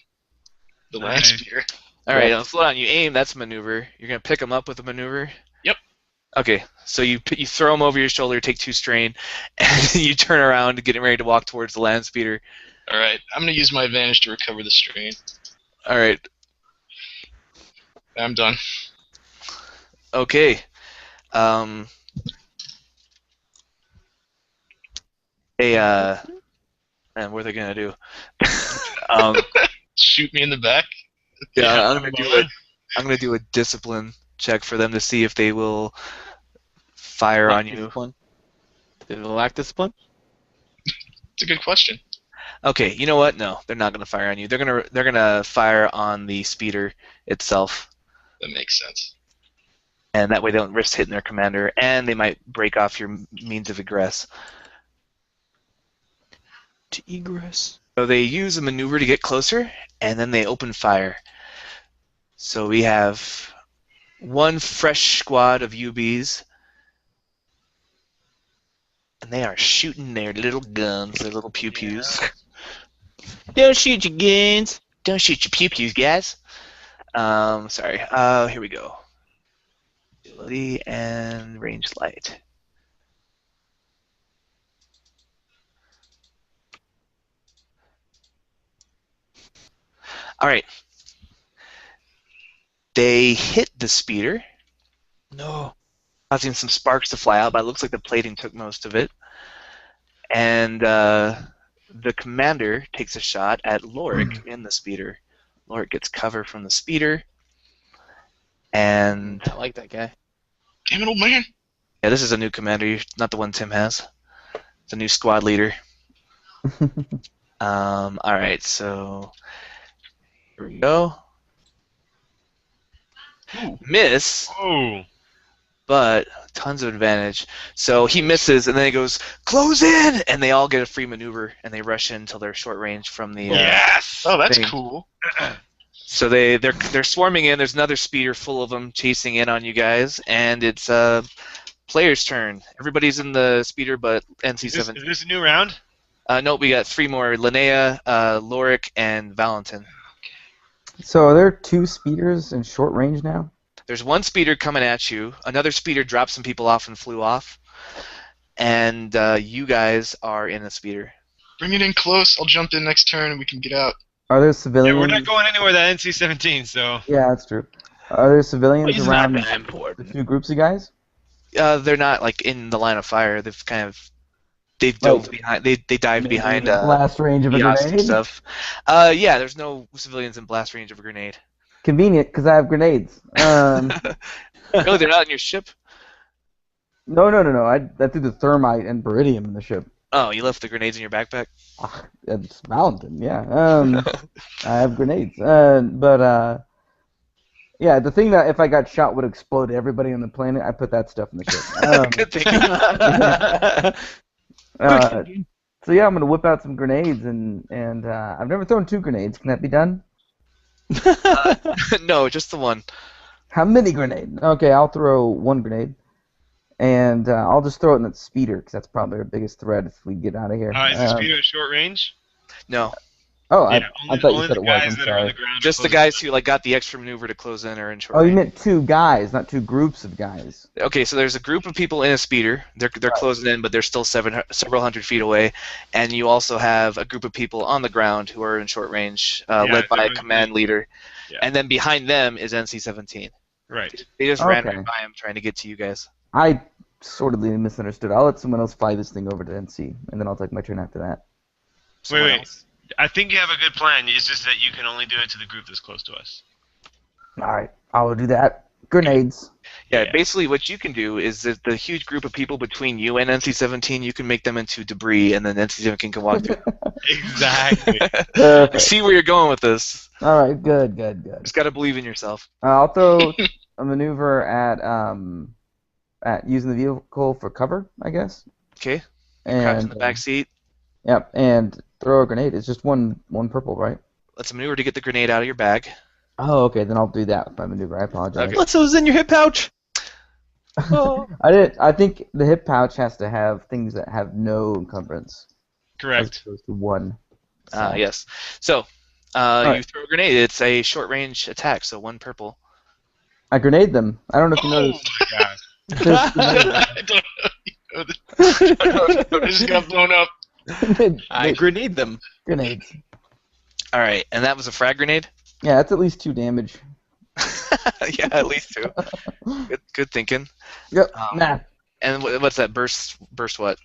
Nice.
speeder.
All right, now slow down. You aim. That's a maneuver. You're gonna pick him up with a maneuver.
Yep.
Okay, so you throw him over your shoulder, take 2 strain, and you turn around, getting ready to walk towards the land speeder.
All right, I'm gonna use my advantage to recover the strain.
All right.
I'm done.
Okay. Man, what are they gonna do?
Shoot me in the back.
Yeah,
come on.
I'm gonna do a discipline check for them to see if they will fire on you.
Discipline. Did it lack discipline?
It's a good question.
Okay, you know what? No, they're not gonna fire on you. They're gonna fire on the speeder itself.
That makes sense.
and that way they don't risk hitting their commander, and they might break off your means of egress.
To egress.
So they use a maneuver to get closer, and then they open fire. So we have one fresh squad of UBs, and they are shooting their little guns, their little pew-pews.
Don't shoot your guns.
Don't shoot your pew-pews, guys. Sorry. Here we go. Ability and range light. All right. They hit the speeder.
No.
Causing some sparks to fly out, but it looks like the plating took most of it. And the commander takes a shot at Lorik in the speeder. Lorik gets cover from the speeder. And
I like that guy.
Damn it, old man.
yeah, this is a new commander, not the one Tim has. It's a new squad leader. Alright, so here we go.
Ooh.
Miss,
Oh.
but tons of advantage. So he misses, and then he goes, close in! And they all get a free maneuver, and they rush in until they're short range from the...
Yes.
Oh, that's
thing.
cool.
So they're swarming in. There's another speeder full of them chasing in on you guys, and it's player's turn. Everybody's in the speeder but NC-17.
Is this a new round?
Nope, we got three more. Linnea, Lorik, and Valentin.
So are there 2 speeders in short range now?
There's one speeder coming at you. Another speeder dropped some people off and flew off. And you guys are in a speeder.
Bring it in close. I'll jump in next turn and we can get out.
Are there
Yeah,
civilians?
we're not going anywhere with that NC-17, so...
Yeah, that's true. Are there civilians
He's
around
not that
the
important.
2 groups of guys?
They're not like in the line of fire. They've dove behind. They dived behind
blast range of a
kiosks and
grenade?
stuff. Yeah, there's no civilians in blast range of a grenade.
Convenient, because I have grenades.
Really, they're not in your ship?
No. I threw the thermite and baridium in the ship.
Oh, you left the grenades in your backpack?
It's Valentin, yeah. I have grenades. Yeah, the thing that if I got shot would explode everybody on the planet, I put that stuff in the ship.
Good thing.
So yeah, I'm gonna whip out some grenades and I've never thrown 2 grenades. Can that be done?
No, just the one.
How many grenades? Okay, I'll throw 1 grenade, and I'll just throw it in the speeder because that's probably our biggest threat if we get out of here.
Is the speeder at short range?
No,
Oh,
Yeah,
I thought you
only
said
the
it was.
guys
I'm
that are on
sorry.
the ground.
just the guys who got the extra maneuver to close in are in short
Oh, you
range.
meant 2 guys, not 2 groups of guys.
Okay, so there's a group of people in a speeder. They're closing in, but they're still several hundred feet away. And you also have a group of people on the ground who are in short range, led by a command leader.
Yeah.
And then behind them is NC-17.
Right.
They just ran
Okay.
right by him trying to get to you guys.
I sort of misunderstood. I'll let someone else fly this thing over to NC, and then I'll take my turn after that.
Someone
Wait.
else.
I think you have a good plan. It's just that you can only do it to the group that's close to us.
All right, I will do that. Grenades.
Yeah, basically what you can do is that the huge group of people between you and NC-17, you can make them into debris, and then NC-17 can walk through.
Exactly.
I
Perfect.
see where you're going with this.
All right, good.
Just gotta believe in yourself.
I'll throw a maneuver at using the vehicle for cover, I guess.
Okay. Crouch in
And
the back seat.
Yep, and throw a grenade. It's just one purple, right?
Let's maneuver to get the grenade out of your bag.
Oh, okay. Then I'll do that with my maneuver. I apologize.
Okay.
What's those in your hip pouch? Oh.
I think the hip pouch has to have things that have no encumbrance. As
Correct.
opposed to 1. So-
Yes. So, you
Alright.
throw a grenade. It's a short-range attack, so 1 purple.
I grenade them. I don't know if you
Oh
noticed.
my God.
There's grenades.
I don't know. This just got blown up.
I grenade them.
Grenades.
All right, and that was a frag grenade.
Yeah, that's at least 2 damage.
Yeah, at least 2. Good thinking.
Yep.
Um,
Nah.
And what's that? Burst what?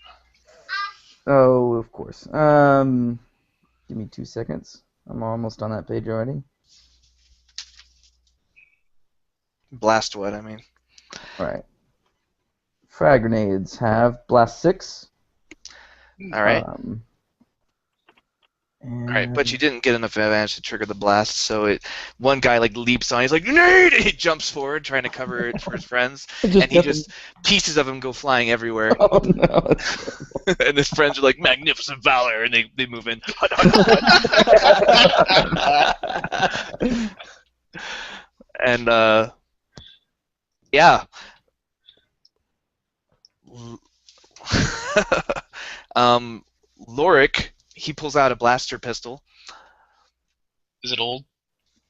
Oh, of course. Give me 2 seconds. I'm almost on that page already.
Blast what? I mean.
All right. Frag grenades have blast 6.
All right. Alright, but you didn't get enough advantage to trigger the blast, so one guy like leaps on, he's like, "Grenade!" And he jumps forward trying to cover it for his friends, and pieces of him go flying everywhere.
Oh no!
And his friends are like, "Magnificent valor," and they move in. And yeah. Lorik, he pulls out a blaster pistol.
Is it old?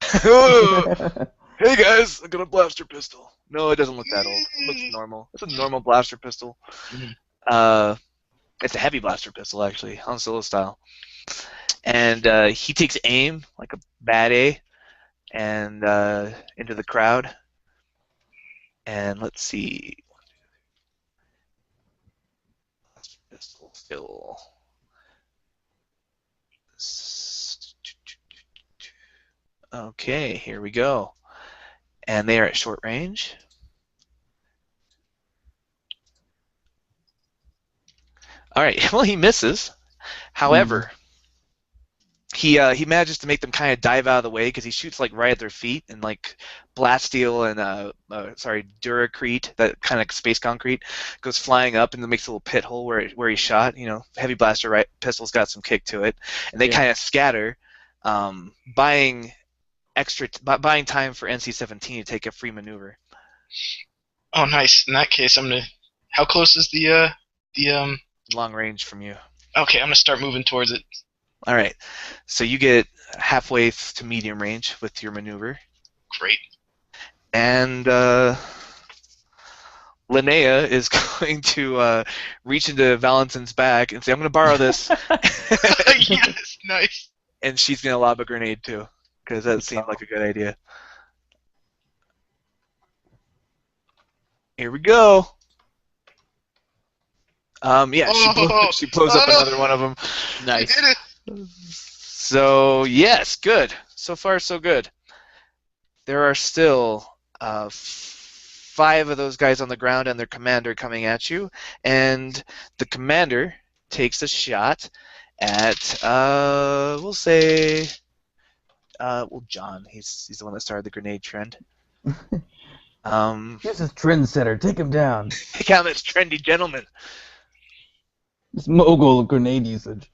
Hey guys, I got a blaster pistol. No, it doesn't look that old. It looks normal. It's a normal blaster pistol. It's a heavy blaster pistol, actually, Han Solo style. And he takes aim, like a bad A, and into the crowd. And let's see. Blaster pistol skill. Okay, here we go. And they are at short range. Alright, well, he misses. However, he manages to make them kind of dive out of the way because he shoots like right at their feet, and like Blasteel and Duracrete, that kind of space concrete, goes flying up and then makes a little pit hole where he shot. You know, heavy blaster pistol's got some kick to it, and they kind of scatter, buying time for NC-17 to take a free maneuver.
Oh, nice. In that case, I'm gonna. How close is the
long range from you?
Okay, I'm gonna start moving towards it.
All right, so you get halfway to medium range with your maneuver.
Great.
And Linnea is going to reach into Valentin's back and say, "I'm going to borrow this."
Yes, nice.
And she's going to lob a grenade too, because that seemed like a good idea. Here we go. Yeah, she blows up another one of them.
Nice.
I did it.
So, yes, good. So far, so good. There are still 5 of those guys on the ground and their commander coming at you, and the commander takes a shot at, we'll say, John. He's the one that started the grenade trend.
Here's this trendsetter. Take him down.
Take out this trendy gentleman.
This mogul of grenade usage.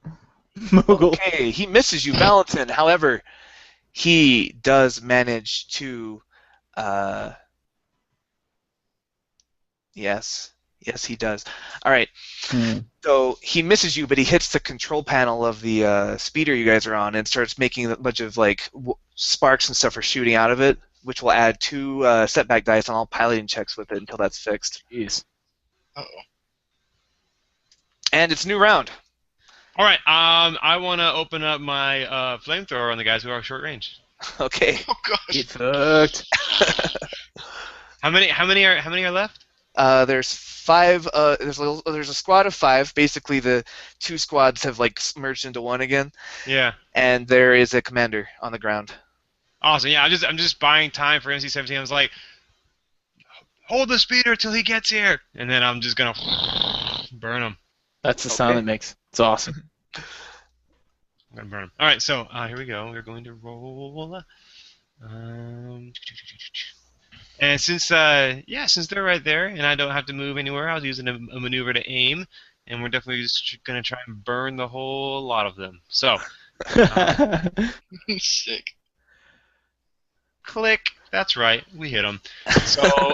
Mogul.
Okay, he misses you, Valentin. However, he does manage to. Yes, he does. All right. So he misses you, but he hits the control panel of the speeder you guys are on and starts making a bunch of like sparks and stuff are shooting out of it, which will add 2 setback dice on all piloting checks with it until that's fixed.
Jeez.
Uh-oh.
And it's a new round.
All right. I want to open up my flamethrower on the guys who are short range.
Okay.
Oh gosh.
Get fucked.
How many are left?
There's 5. There's a squad of 5. Basically, the 2 squads have like merged into one again.
Yeah.
And there is a commander on the ground.
Awesome. Yeah. I'm just buying time for NC-17. I was like, hold the speeder till he gets here, and then I'm just gonna burn him.
That's the sound it makes. It's awesome.
I'm gonna burn him. All right. So here we go. We're going to roll. And since they're right there and I don't have to move anywhere, I was using a maneuver to aim, and we're definitely just gonna try and burn the whole lot of them. So,
Sick.
click. That's right, we hit them. So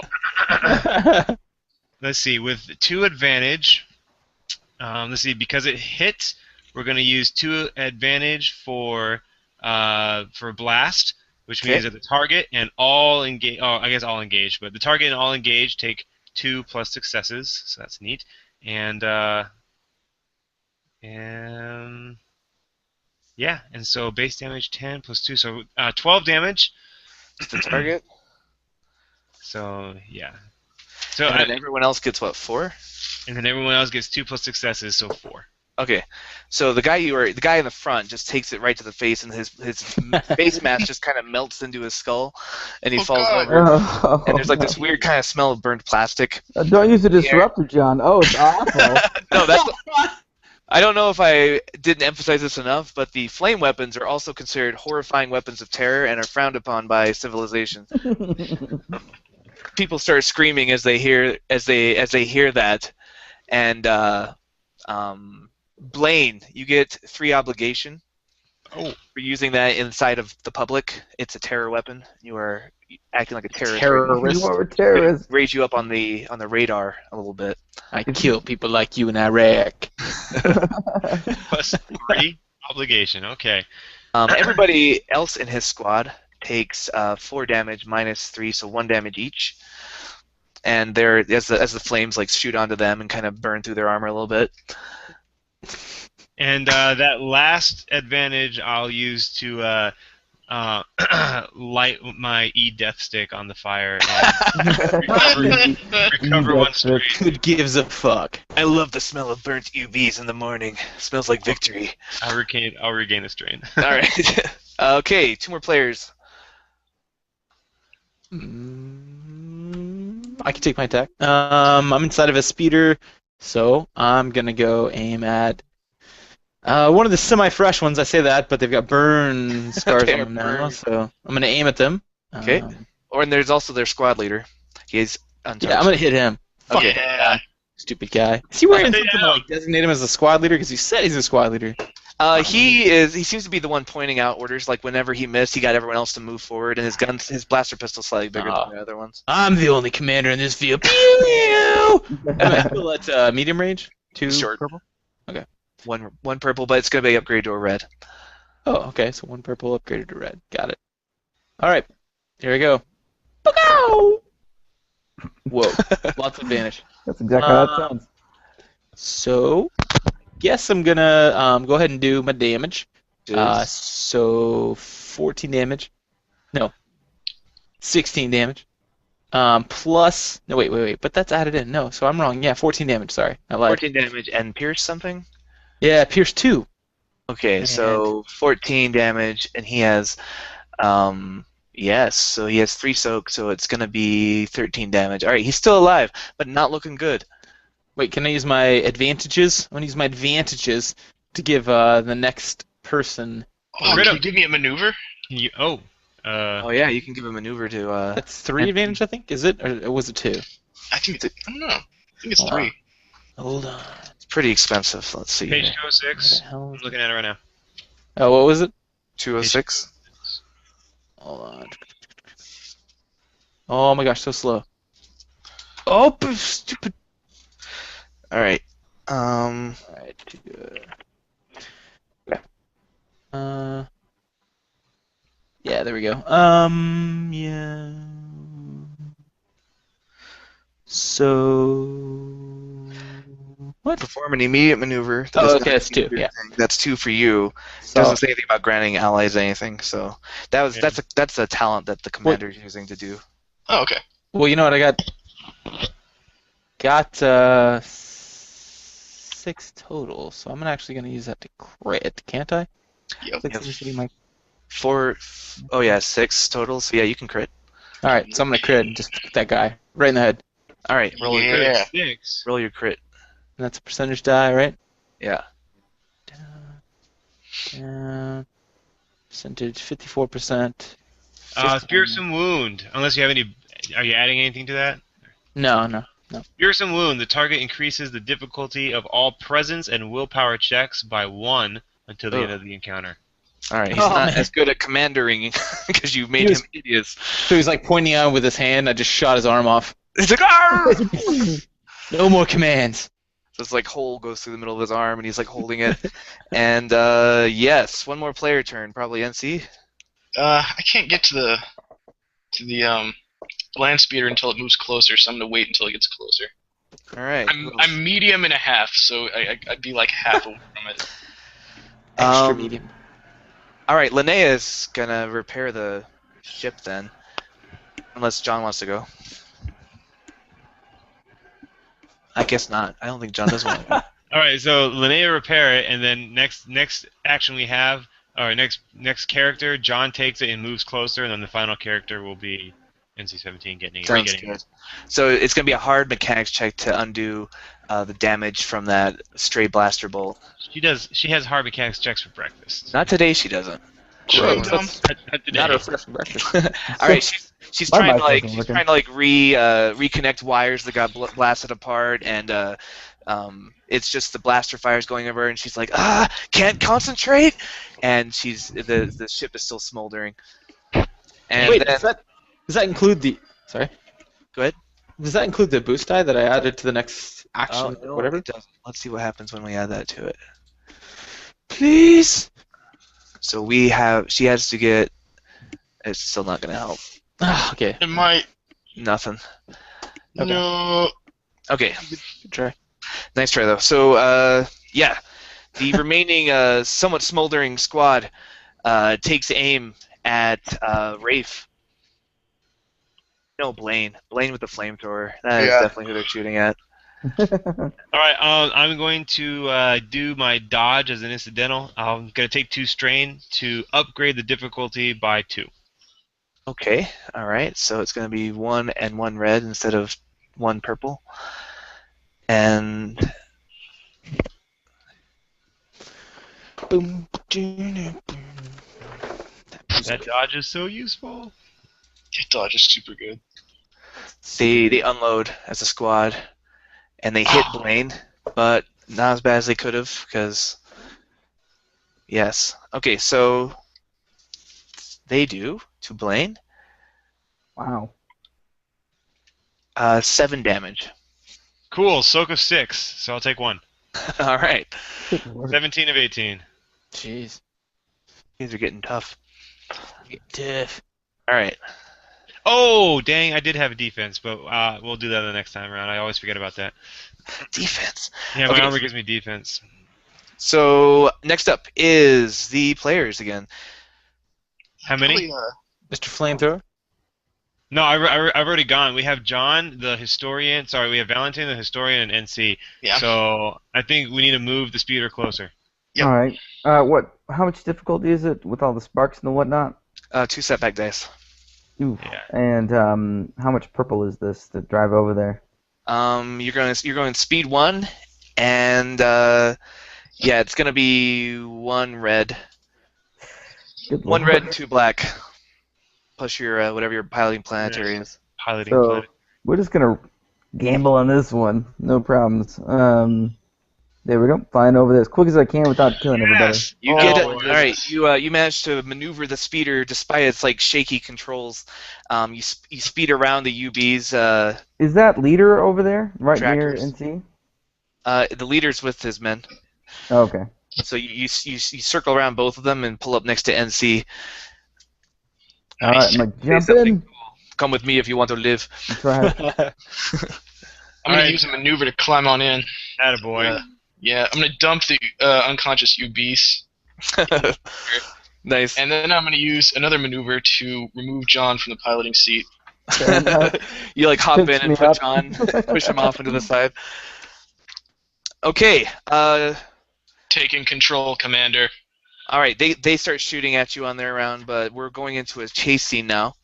let's see. With 2 advantage, let's see. Because it hit, we're gonna use 2 advantage for blast. Which means that the target and all engaged, I guess all engaged, but the target and all engaged take 2 plus successes, so that's neat. And so base damage 10 plus 2, so 12 damage.
The target.
So yeah. So
and then everyone else gets what, 4?
And then everyone else gets 2 plus successes, so 4.
Okay, so the guy in the front just takes it right to the face, and his face mask just kind of melts into his skull, and he falls over. And there's like this weird kind of smell of burnt plastic.
Don't use a disruptor, John. Oh, it's awful.
No, that's. I don't know if I didn't emphasize this enough, but the flame weapons are also considered horrifying weapons of terror and are frowned upon by civilization. People start screaming as they hear that, and Blaine, you get 3 obligation
Oh,
for using that inside of the public. It's a terror weapon. You are acting like a terrorist.
Terrorist.
You are a terrorist.
Raise you up on the radar a little bit.
I kill people like you in Iraq.
plus 3 obligation. Okay.
Everybody else in his squad takes 4 damage minus 3, so 1 damage each. And they're as the flames like shoot onto them and kind of burn through their armor a little bit.
And that last advantage I'll use to light my death stick on the fire and recover one strain.
Who gives a fuck?
I love the smell of burnt UVs in the morning. Smells like victory.
I'll regain the strain.
All right. Okay, 2 more players.
I can take my attack. I'm inside of a speeder, so I'm gonna go aim at one of the semi-fresh ones. I say that, but they've got burn scars
They
on
are
them now,
burned.
so I'm gonna aim at them.
Okay. And there's also their squad leader. He's untouched.
Yeah, I'm gonna hit him. Fuck
Okay.
that guy. Stupid guy. Is he wearing
Stay
something to
down.
like designate him as a squad leader? Because he said he's a squad leader.
He seems to be the one pointing out orders. Like whenever he missed, he got everyone else to move forward, and his blaster pistol's slightly bigger than the other ones.
I'm the only commander in this field. Pew! Am I still at medium range? 2
Short.
purple?
One purple, but it's gonna be upgraded to a red.
Oh, okay. So 1 purple upgraded to red. Got it. All right. Here we go. Pow! Whoa. Lots of advantage.
That's exactly how that sounds.
So, guess I'm gonna go ahead and do my damage. So 14 damage. No. 16 damage. Plus. No, wait. But that's added in. No, so I'm wrong. Yeah, 14 damage. Sorry, I lied.
14 damage and pierce something.
Yeah, Pierce 2.
Okay, so 14 damage, and he has, yes, so he has 3 soak, so it's gonna be 13 damage. All right, he's still alive, but not looking good.
Wait, can I use my advantages? I'm gonna use my advantages to give the next person.
Oh, can you give me a maneuver?
Oh yeah, you can give a maneuver to.
That's 3 advantage, I think. Is it, or was it 2?
I think it's. I don't know. I think it's
Hold
3.
on. Hold on.
It's pretty expensive. Let's see.
Page
Here.
206.
What the hell?
I'm looking at it right now.
Oh, what was it?
206.
Hold on. Oh my gosh, so slow. Oh, stupid.
All right.
Alright. Yeah, there we go. Yeah. So. What?
Perform an immediate maneuver. That
Oh,
doesn't
okay,
have
that's
to be
2. Yeah.
anything. That's 2 for you.
So,
Doesn't say anything about granting allies anything. So
Yeah.
that's a talent that the commander's using to do.
Oh, okay.
Well, you know what? I got 6 total, so I'm actually gonna use that to crit, can't I?
Yep.
6 seems to be my.
4. Oh yeah, 6 total. So yeah, you can crit.
All right, so I'm gonna crit and just hit that guy right in the head.
All right, roll your
Yeah.
crit.
6.
Roll your crit.
And that's a percentage die, right?
Yeah.
Percentage 54%.
Fearsome wound. Unless you have any. Are you adding anything to that?
No.
Fearsome wound. The target increases the difficulty of all presence and willpower checks by 1 until the end of the encounter.
All right, he's
Oh,
not
man.
as good at commandering because you made
He was-
him hideous.
So he's like pointing out with his hand. I just shot his arm off.
He's like, "Arr!"
No more commands.
So this like hole goes through the middle of his arm, and he's like holding it. And yes, one more player turn, probably NC.
I can't get to the land speeder until it moves closer, so I'm gonna wait until it gets closer.
All right.
I'm medium and a half, so I'd be like half away from it.
Extra
Um,
medium.
All right, Linnea's gonna repair the ship then, unless John wants to go. I guess not. I don't think John does want to go.
All right, so Linnea repair it, and then next action we have, or next character, John takes it and moves closer, and then the final character will be NC-17 getting
Sounds good. So it's going to be a hard mechanics check to undo the damage from that stray blaster bolt.
She has hard mechanics checks for breakfast.
Not today, she doesn't.
Gross.
Dumb.
Not today.
Not a refreshing breakfast.
All right, she's
My
trying to
mic
like
wasn't working.
reconnect wires that got blasted apart, and it's just the blaster fires going over, and she's like, can't concentrate, and the ship is still smoldering. And
Wait,
then,
does that include the? Sorry.
Go ahead.
Does that include the boost die that I added to the next action?
no,
Whatever.
it doesn't. Let's see what happens when we add that to it. Please. So she has to get. It's still not going to help.
Okay.
It might.
Nothing.
Okay.
No.
Okay.
Good try.
Nice try, though. So, yeah. The remaining somewhat smoldering squad takes aim at Rafe. No, Blaine. Blaine with the flamethrower. That is
Yeah.
definitely who they're shooting at.
All right, I'm going to do my dodge as an incidental. I'm going to take 2 strain to upgrade the difficulty by 2.
Okay. All right. So it's going to be 1 and 1 red instead of 1 purple. And
Boom.
That dodge is so useful.
Hit dodge is super good.
they unload as a squad, and they hit Blaine, but not as bad as they could have, because yes. Okay, so they do to Blaine
Wow.
7 damage.
Cool, soak of 6, so I'll take 1.
All right,
Good lord.
17 of 18.
Jeez.
these are getting tough.
Diff.
All right.
Oh, dang, I did have a defense, but we'll do that the next time around. I always forget about that.
Defense.
Yeah, my
Okay.
armor gives me defense.
So next up is the players again.
How many?
Probably,
Mr. Flamethrower.
No, I've already gone. We have John, the historian. Sorry, we have Valentine, the historian, and NC.
Yeah.
So I think we need to move the speeder closer.
Yep.
All right. How much difficulty is it with all the sparks and the whatnot?
2 setback dice.
Ooh.
Yeah.
And how much purple is this to drive over there?
You're going speed 1, and yeah, it's gonna be 1 red,
Good
1
lord.
red and 2 black, plus your whatever your piloting planetary is.
Piloting
So
planet.
we're just gonna gamble on this one. No problems. There we go. Flying over there as quick as I can without killing everybody.
yes.
You
Oh,
get it.
my
All right.
goodness.
You managed to maneuver the speeder despite its like shaky controls. You speed around the UBs.
Is that leader over there, right near
Trackers.
NC?
The leader's with his men.
Oh, okay.
So you circle around both of them and pull up next to NC.
All right, I'm gonna jump in.
Come with me if you want to live.
That's right.
I'm gonna
Alright.
use a maneuver to climb on in.
Attaboy.
Yeah, I'm gonna dump the unconscious UBs,
Nice.
and then I'm gonna use another maneuver to remove John from the piloting seat.
Fair enough.
You like hop in
Pinch
and
me
put
up.
John, push him off into the side. Okay.
Taking control, Commander.
All right. They start shooting at you on their round, but we're going into a chase scene now.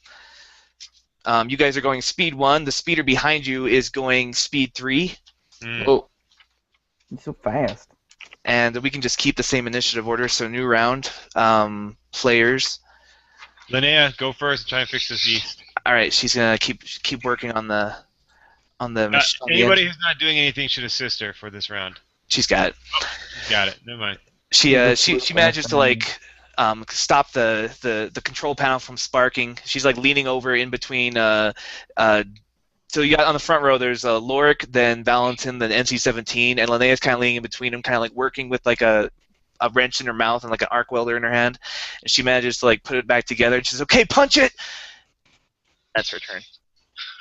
You guys are going speed 1. The speeder behind you is going speed 3,
Mm.
Oh,
You're so fast.
and we can just keep the same initiative order. So new round. Players.
Linnea, go first and try and fix this beast.
All right. She's gonna keep working on the machine.
Anybody who's not doing anything should assist her for this round.
She's got it.
Got it. Never mind.
She manages to like stop the control panel from sparking. She's like leaning over in between. So you got on the front row. There's Lorik, then Valentin, then NC-17, and Linnea's kind of leaning in between them, kind of like working with like a wrench in her mouth and like an arc welder in her hand. And she manages to like put it back together. And she says, "Okay, punch it." That's her turn.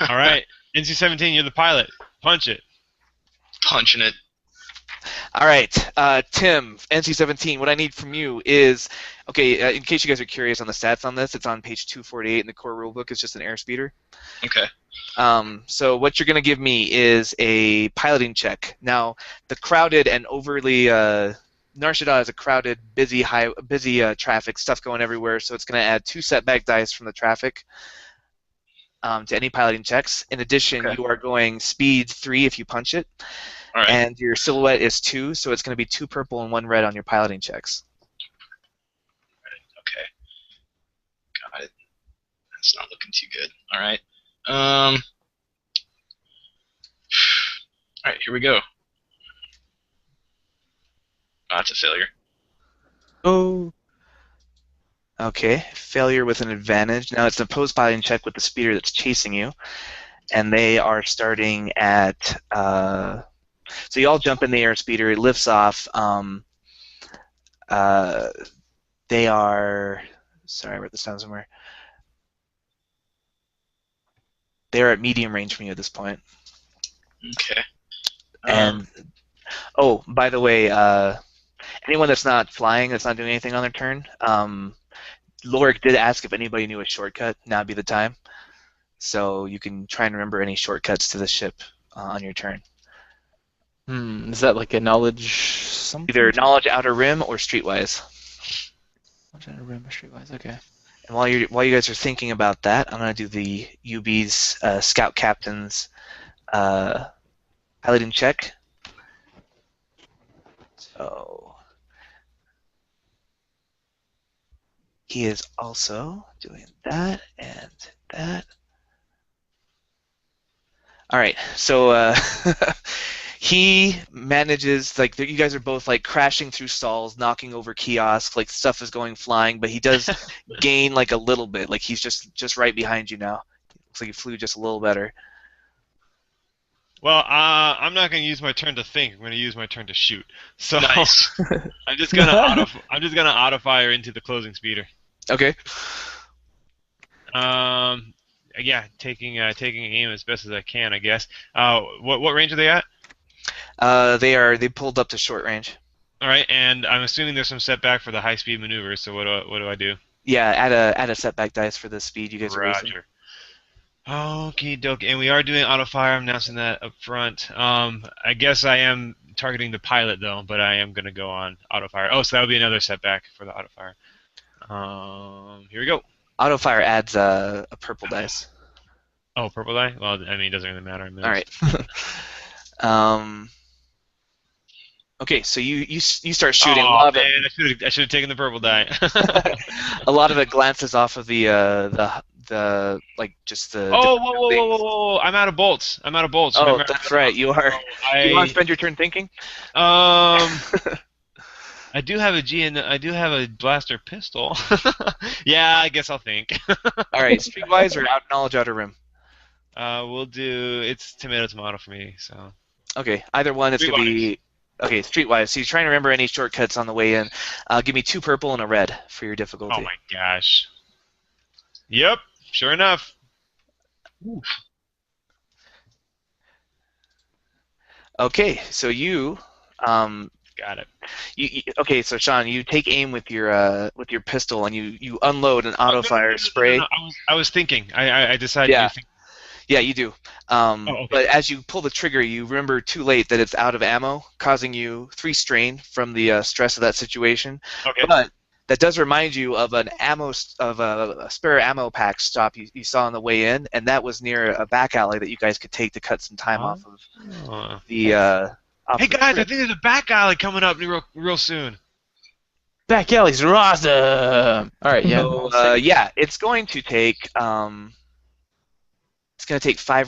All right. NC-17, you're the pilot. Punch it.
Punching it.
All right, Tim, NC-17, what I need from you is, okay, in case you guys are curious on the stats on this, it's on page 248 in the core rulebook. It's just an airspeeder.
Okay.
So what you're going to give me is a piloting check. Now, the crowded and overly Nar Shaddaa is a crowded, busy traffic, stuff going everywhere, so it's going to add 2 setback dice from the traffic. to any piloting checks. In addition,
Okay.
you are going speed 3 if you punch it,
All right.
and your silhouette is 2, so it's going to be 2 purple and 1 red on your piloting checks.
Okay. Got it. That's not looking too good. All right. All right. Here we go. Oh, that's a failure.
Oh.
Okay, failure with an advantage. Now it's an opposed piloting check with the speeder that's chasing you, and they are starting at. So you all jump in the airspeeder. It lifts off. They are. Sorry, I wrote this down somewhere. They're at medium range from you at this point.
Okay.
And oh, by the way, anyone that's not flying, that's not doing anything on their turn, Lorik did ask if anybody knew a shortcut. Now would be the time. So you can try and remember any shortcuts to the ship on your turn.
Is that like a knowledge something?
Either knowledge outer rim or streetwise.
Knowledge outer rim or streetwise. Okay.
And while you guys are thinking about that, I'm gonna do the UB's scout captain's piloting check. So he is also doing that and that. All right, so he manages, like, you guys are both like crashing through stalls, knocking over kiosks, like stuff is going flying, but he does gain like a little bit, like he's just right behind you now. Looks like he flew just a little better.
Well, I'm not going to use my turn to think. I'm going to use my turn to shoot. So
Nice.
I'm just going to auto fire into the closing speeder.
Okay.
Yeah, taking aim as best as I can, I guess. What range are they at?
They pulled up to short range.
All right, and I'm assuming there's some setback for the high speed maneuvers. So what do I do?
Yeah, add a setback dice for the speed you guys are racing.
Roger. Okie dokie, and we are doing auto fire. I'm announcing that up front. I guess I am targeting the pilot though, but I am going to go on auto fire. Oh, so that would be another setback for the auto fire. Here we go.
Auto fire adds a purple dice.
Oh, purple die? Well, I mean, it doesn't really matter.
All right. Okay, so you start shooting.
Oh man, I should have taken the purple die.
A lot of it glances off of the like just the.
Oh, whoa! I'm out of bolts.
Oh,
Remember?
that's right. You are. You want to spend your turn thinking?
I do have a blaster pistol. Yeah, I guess I'll think.
All right, streetwise or knowledge outer rim.
We'll do. It's tomato for me. So.
Okay, either one. It's gonna be. Okay, streetwise. So you're trying to remember any shortcuts on the way in. Give me 2 purple and a red for your difficulty.
Oh my gosh. Yep. Sure enough.
Oof.
Okay, so you.
Got it.
Okay, so Sean, you take aim with your pistol and you unload an auto fire spray.
No, I was thinking. I decided.
Yeah.
To think.
Yeah, you do.
Okay.
But as you pull the trigger, you remember too late that it's out of ammo, causing you 3 strain from the stress of that situation.
Okay.
But that does remind you of a spare ammo pack stop you saw on the way in, and that was near a back alley that you guys could take to cut some time off of the.
Hey guys, I think there's a back alley coming up real soon.
Back alleys are awesome. All right, yeah.
So, yeah, it's going to take 5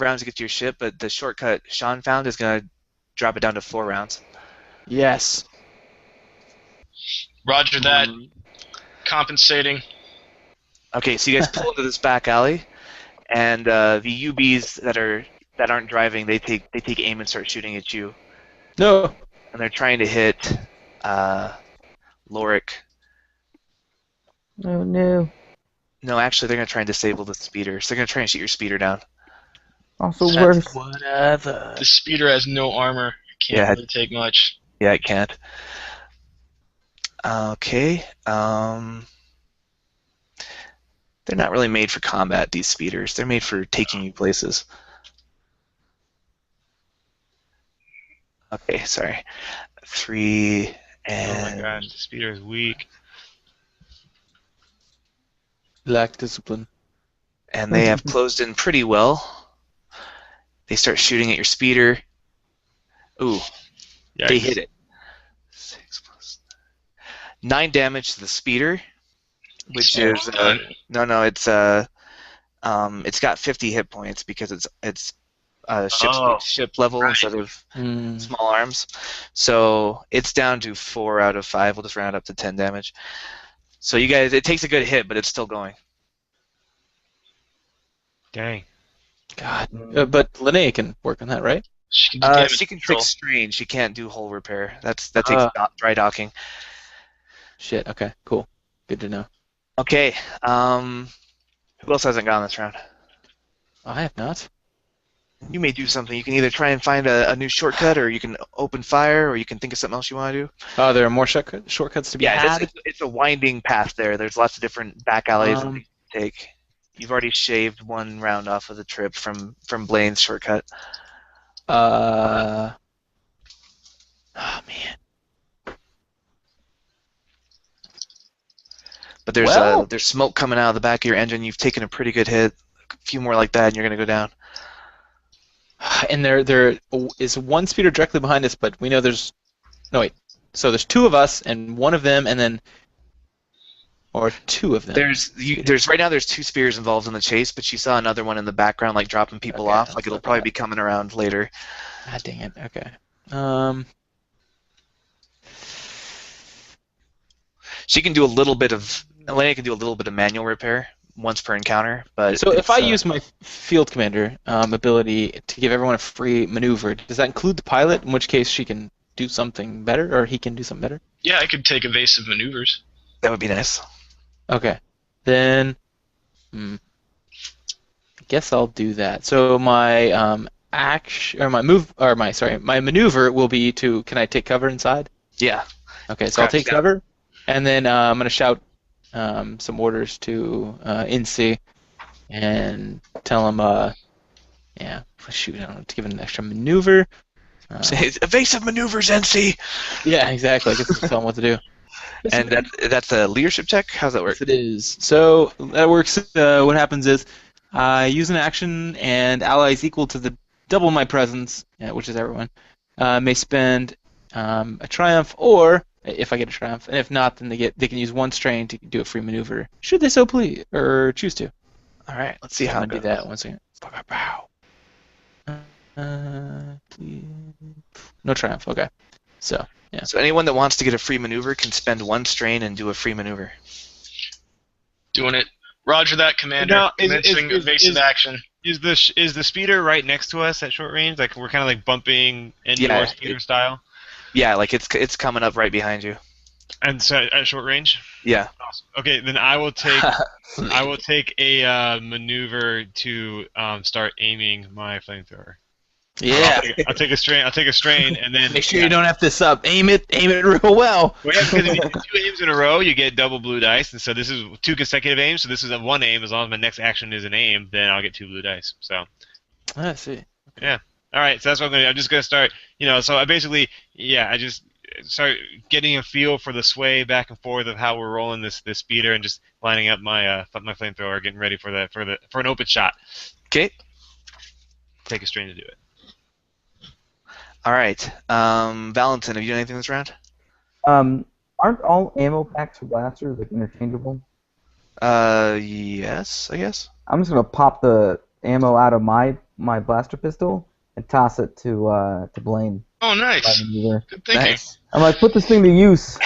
rounds to get to your ship, but the shortcut Sean found is going to drop it down to 4 rounds.
Yes.
Roger that. Compensating.
Okay, so you guys pull into this back alley, and the UBs that aren't driving, they take aim and start shooting at you.
No.
And they're trying to hit Lorik.
Oh no.
No, actually, they're going to try and disable the speeder. So they're going to try and shoot your speeder down.
Also worse.
Whatever.
The speeder has no armor. It can't really take much.
Yeah, it can't. Okay. They're not really made for combat, these speeders. They're made for taking you places. Okay, sorry. 3 and...
Oh my gosh, the speeder is weak.
Lack discipline.
and they have closed in pretty well. They start shooting at your speeder. Ooh, they hit it. 6 plus 9 damage to the speeder, which is no, it's got 50 hit points because it's ship level instead of small arms. So it's down to 4 out of 5. We'll just round up to 10 damage. So you guys, it takes a good hit, but it's still going.
Dang.
God. But Linnea can work on that, right?
She can do damage
She can
control.
fix strain. She can't do hull repair. That takes dry docking.
Shit. Okay. Cool. Good to know.
Okay. Who else hasn't gone this round?
I have not.
You may do something. You can either try and find a new shortcut, or you can open fire, or you can think of something else you want to do.
Oh, there are more shortcuts to be had.
It's a winding path there. There's lots of different back alleys that you can take. You've already shaved 1 round off of the trip from Blaine's shortcut.
Oh man.
But there's smoke coming out of the back of your engine. You've taken a pretty good hit. A few more like that, and you're gonna go down.
And there is 1 speeder directly behind us, but we know there's... No, wait. So there's 2 of us, and 1 of them, and then... Or 2 of them.
There's right now there's 2 spears involved in the chase, but you saw another one in the background, like dropping people off. Like it'll probably be coming around later.
God dang it. Okay.
She can do a little bit of... Elena can do a little bit of manual repair once per encounter, but...
So if I use my field commander ability to give everyone a free maneuver, does that include the pilot, in which case she can do something better, or he can do something better?
Yeah, I could take evasive maneuvers.
That would be nice.
Okay. Then... I guess I'll do that. So my my maneuver will be to... Can I take cover inside?
Yeah.
Okay, so I'll take cover, and then I'm going to shout some orders to INSEE and tell him, I don't know, to give him an extra maneuver.
Say, evasive maneuvers, NC!
Yeah, exactly. I guess just tell him what to do.
And that's a leadership check? How's that work?
Yes, it is. So that works. What happens is I use an action, and allies equal to double my presence, which is everyone, may spend a triumph, or if I get a triumph, and if not, then they can use 1 strain to do a free maneuver, should they so please or choose to.
All right, let's see how
I'm
it
gonna
goes.
do that 1 second. Please. No triumph. Okay. So yeah.
So anyone that wants to get a free maneuver can spend 1 strain and do a free maneuver.
Doing it. Roger that, Commander.
Now,
Commencing evasive action.
Is the speeder right next to us at short range? Like we're kind of like bumping into our speeder style?
Yeah, like it's coming up right behind you.
And so at short range?
Yeah.
Awesome. Okay, then I will take a maneuver to start aiming my flamethrower.
Yeah.
I'll take a strain, and then
Make sure you don't have this up. Aim it real well.
Well, yeah, because if you do 2 aims in a row, you get double blue dice, and so this is 2 consecutive aims. So this is a 1 aim. As long as my next action is an aim, then I'll get 2 blue dice. So.
I see.
Yeah. All right. So that's what I'm gonna do. I'm just gonna start. So I basically, I just start getting a feel for the sway back and forth of how we're rolling this speeder, and just lining up my flamethrower, getting ready for an open shot.
Okay.
Take a strain to do it.
All right. Valentin, have you done anything this round?
Aren't all ammo packs for blasters like interchangeable?
Yes, I guess.
I'm just gonna pop the ammo out of my blaster pistol and toss it to Blaine.
Oh, nice.
By maneuver.
Good thinking.
Nice.
I'm like, put this thing to use.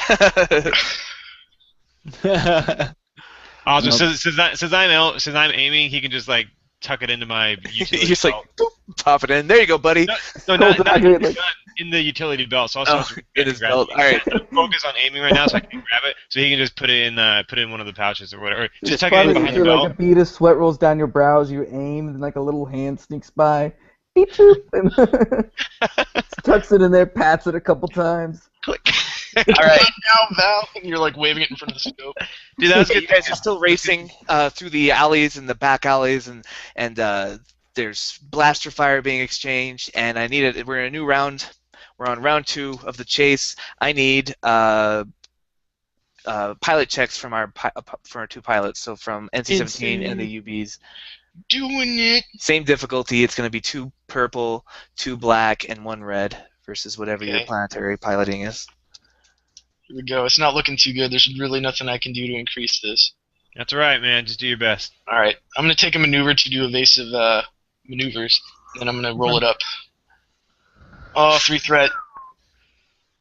Also, since I'm aiming, he can just like tuck it into my utility
You just like
belt.
boop, pop it in. There you go, buddy.
No, not
Like-
in the utility belt. So also
In his belt. All right.
focus on aiming right now, so I can grab it. So he can just put it in one of the pouches or whatever. Just
It's
tuck it in
funny,
behind the
you're
belt.
like a bead of sweat rolls down your brows, you aim, and like a little hand sneaks by. Beep boop, and tucks it in there, pats it a couple times.
Click.
All right.
Now, Val, and you're like waving it in front of the scope.
Dude, that was good. You guys are still racing through the alleys and the back alleys, and there's blaster fire being exchanged. And we're in a new round. We're on round 2 of the chase. I need pilot checks from our two pilots. So from NC-17 and the UBs.
Doing it.
Same difficulty. It's going to be 2 purple, 2 black, and 1 red versus whatever your planetary piloting is.
Here we go. It's not looking too good. There's really nothing I can do to increase this.
That's all right, man. Just do your best.
All right. I'm going to take a maneuver to do evasive maneuvers, and I'm going to roll it up. Oh, 3 threat.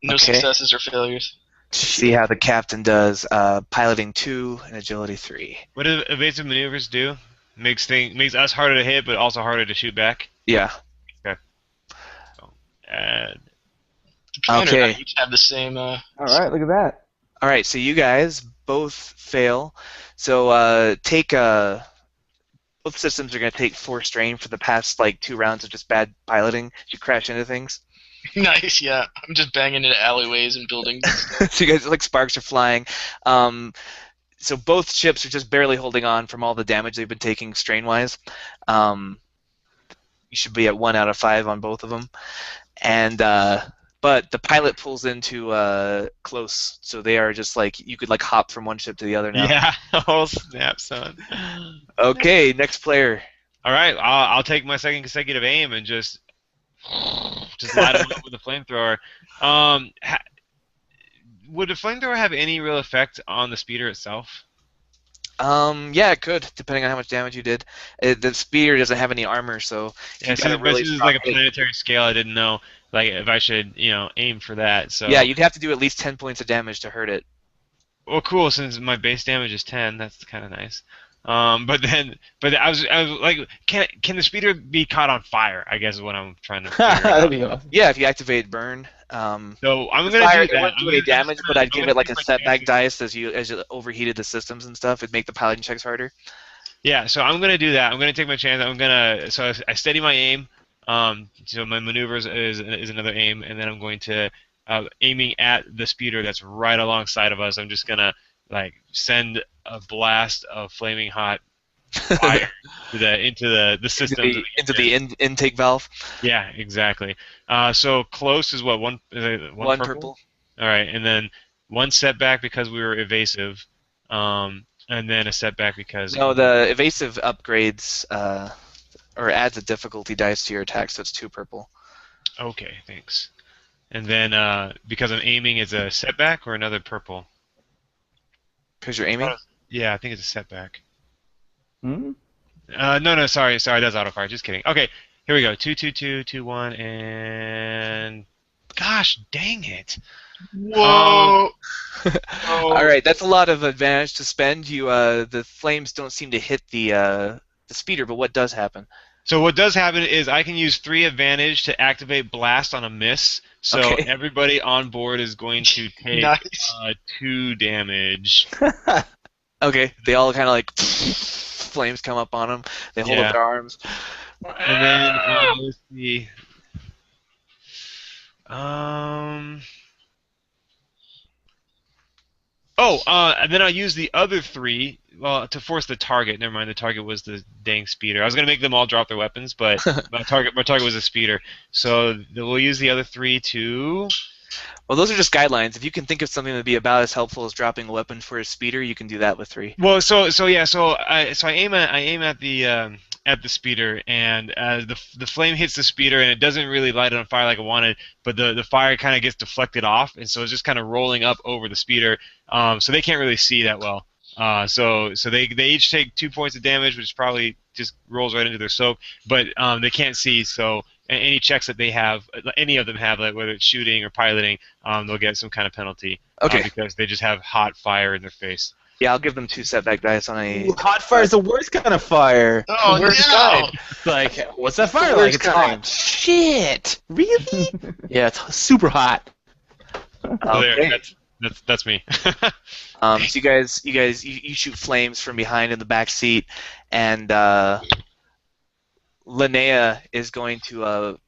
No successes or failures.
See how the captain does. Piloting 2 and agility 3.
What do evasive maneuvers do? Makes us harder to hit, but also harder to shoot back.
Yeah.
Okay. So, add.
The commander and I each have the same.
All right, look at that.
All right, so you guys both fail. So take both systems are going to take 4 strain for the past 2 rounds of just bad piloting. You crash into things.
Nice, yeah. I'm just banging into alleyways and buildings.
So you guys sparks are flying. So both ships are just barely holding on from all the damage they've been taking strain-wise. You should be at 1 out of 5 on both of them. And but the pilot pulls into close, so they are just you could hop from one ship to the other now.
Yeah, oh snap, son.
Okay, next player.
All right, I'll take my second consecutive aim and just light him up with a flamethrower. Would a flamethrower have any real effect on the speeder itself?
Yeah, it could, depending on how much damage you did. The speeder doesn't have any armor, so
yeah, so this is like a planetary scale. I didn't know if I should aim for that. So
yeah, you'd have to do at least 10 points of damage to hurt it.
Well, cool. Since my base damage is 10, that's kind of nice. But I was like, can the speeder be caught on fire? I guess is what I'm trying to figure out.
That'd be awesome.
Yeah, if you activate burn.
So I'm gonna do
It
that.
wouldn't do any damage, but I'd give it a setback dice as you overheated the systems and stuff. It'd make the piloting checks harder.
Yeah, so I'm gonna do that. I'm gonna take my chance. So I steady my aim. So my maneuvers is another aim, and then I'm going to aiming at the speeder that's right alongside of us. I'm just gonna send a blast of flaming hot fire into the system.
Into the intake valve.
Yeah, exactly. So close is what one
one purple.
All right, and then 1 setback because we were evasive, and then a setback because
no, the evasive upgrades or adds a difficulty dice to your attack, so it's 2 purple.
Okay, thanks. And then because I'm aiming, is a setback or another purple?
Because you're aiming?
Yeah, I think it's a setback.
Hmm?
No, sorry, that's autofire. Just kidding. Okay, here we go. 2, 2, 2, 2, 1, and gosh, dang it!
Whoa!
All right, that's a lot of advantage to spend. The flames don't seem to hit the speeder, but what does happen?
So what does happen is I can use 3 advantage to activate blast on a miss. So everybody on board is going to take 2 damage.
Okay, they all kind of flames come up on them. They hold up their arms.
And then let's see. And then I'll use the other 3 to force the target. Never mind, the target was the dang speeder. I was gonna make them all drop their weapons, but my target was a speeder. So we'll use the other 3 to.
Well, those are just guidelines. If you can think of something that'd be about as helpful as dropping a weapon for a speeder, you can do that with 3.
Well, so I aim at the speeder, and the flame hits the speeder, and it doesn't really light it on fire like I wanted, but the fire kind of gets deflected off, and so it's just kind of rolling up over the speeder, so they can't really see that well. So they each take 2 points of damage, which probably just rolls right into their soak, but they can't see, so any checks that they have, any of them have, whether it's shooting or piloting, they'll get some kind of penalty.
Okay.
Because they just have hot fire in their face.
Yeah, I'll give them 2 setback dice on a.
Ooh, hot fire is the worst kind of fire.
Oh,
the worst kind. What's that fire like? It's hot. Shit. Really? Yeah, it's super hot.
So there, that's me.
So you guys shoot flames from behind in the back seat, and Linnea is going to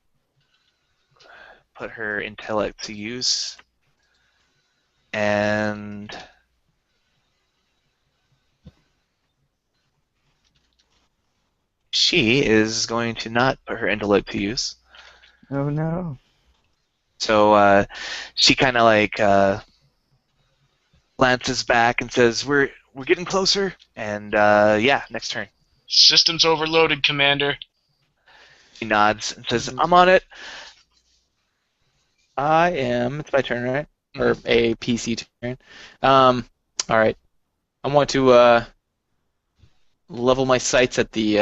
put her intellect to use, and she is going to not put her intellect to use.
Oh no.
So she kind of glances back and says, "We're getting closer." And yeah, next turn.
Systems overloaded, Commander.
He nods and says, "I'm on it."
I am. It's my turn, right? Or a PC turn. All right. I want to level my sights at the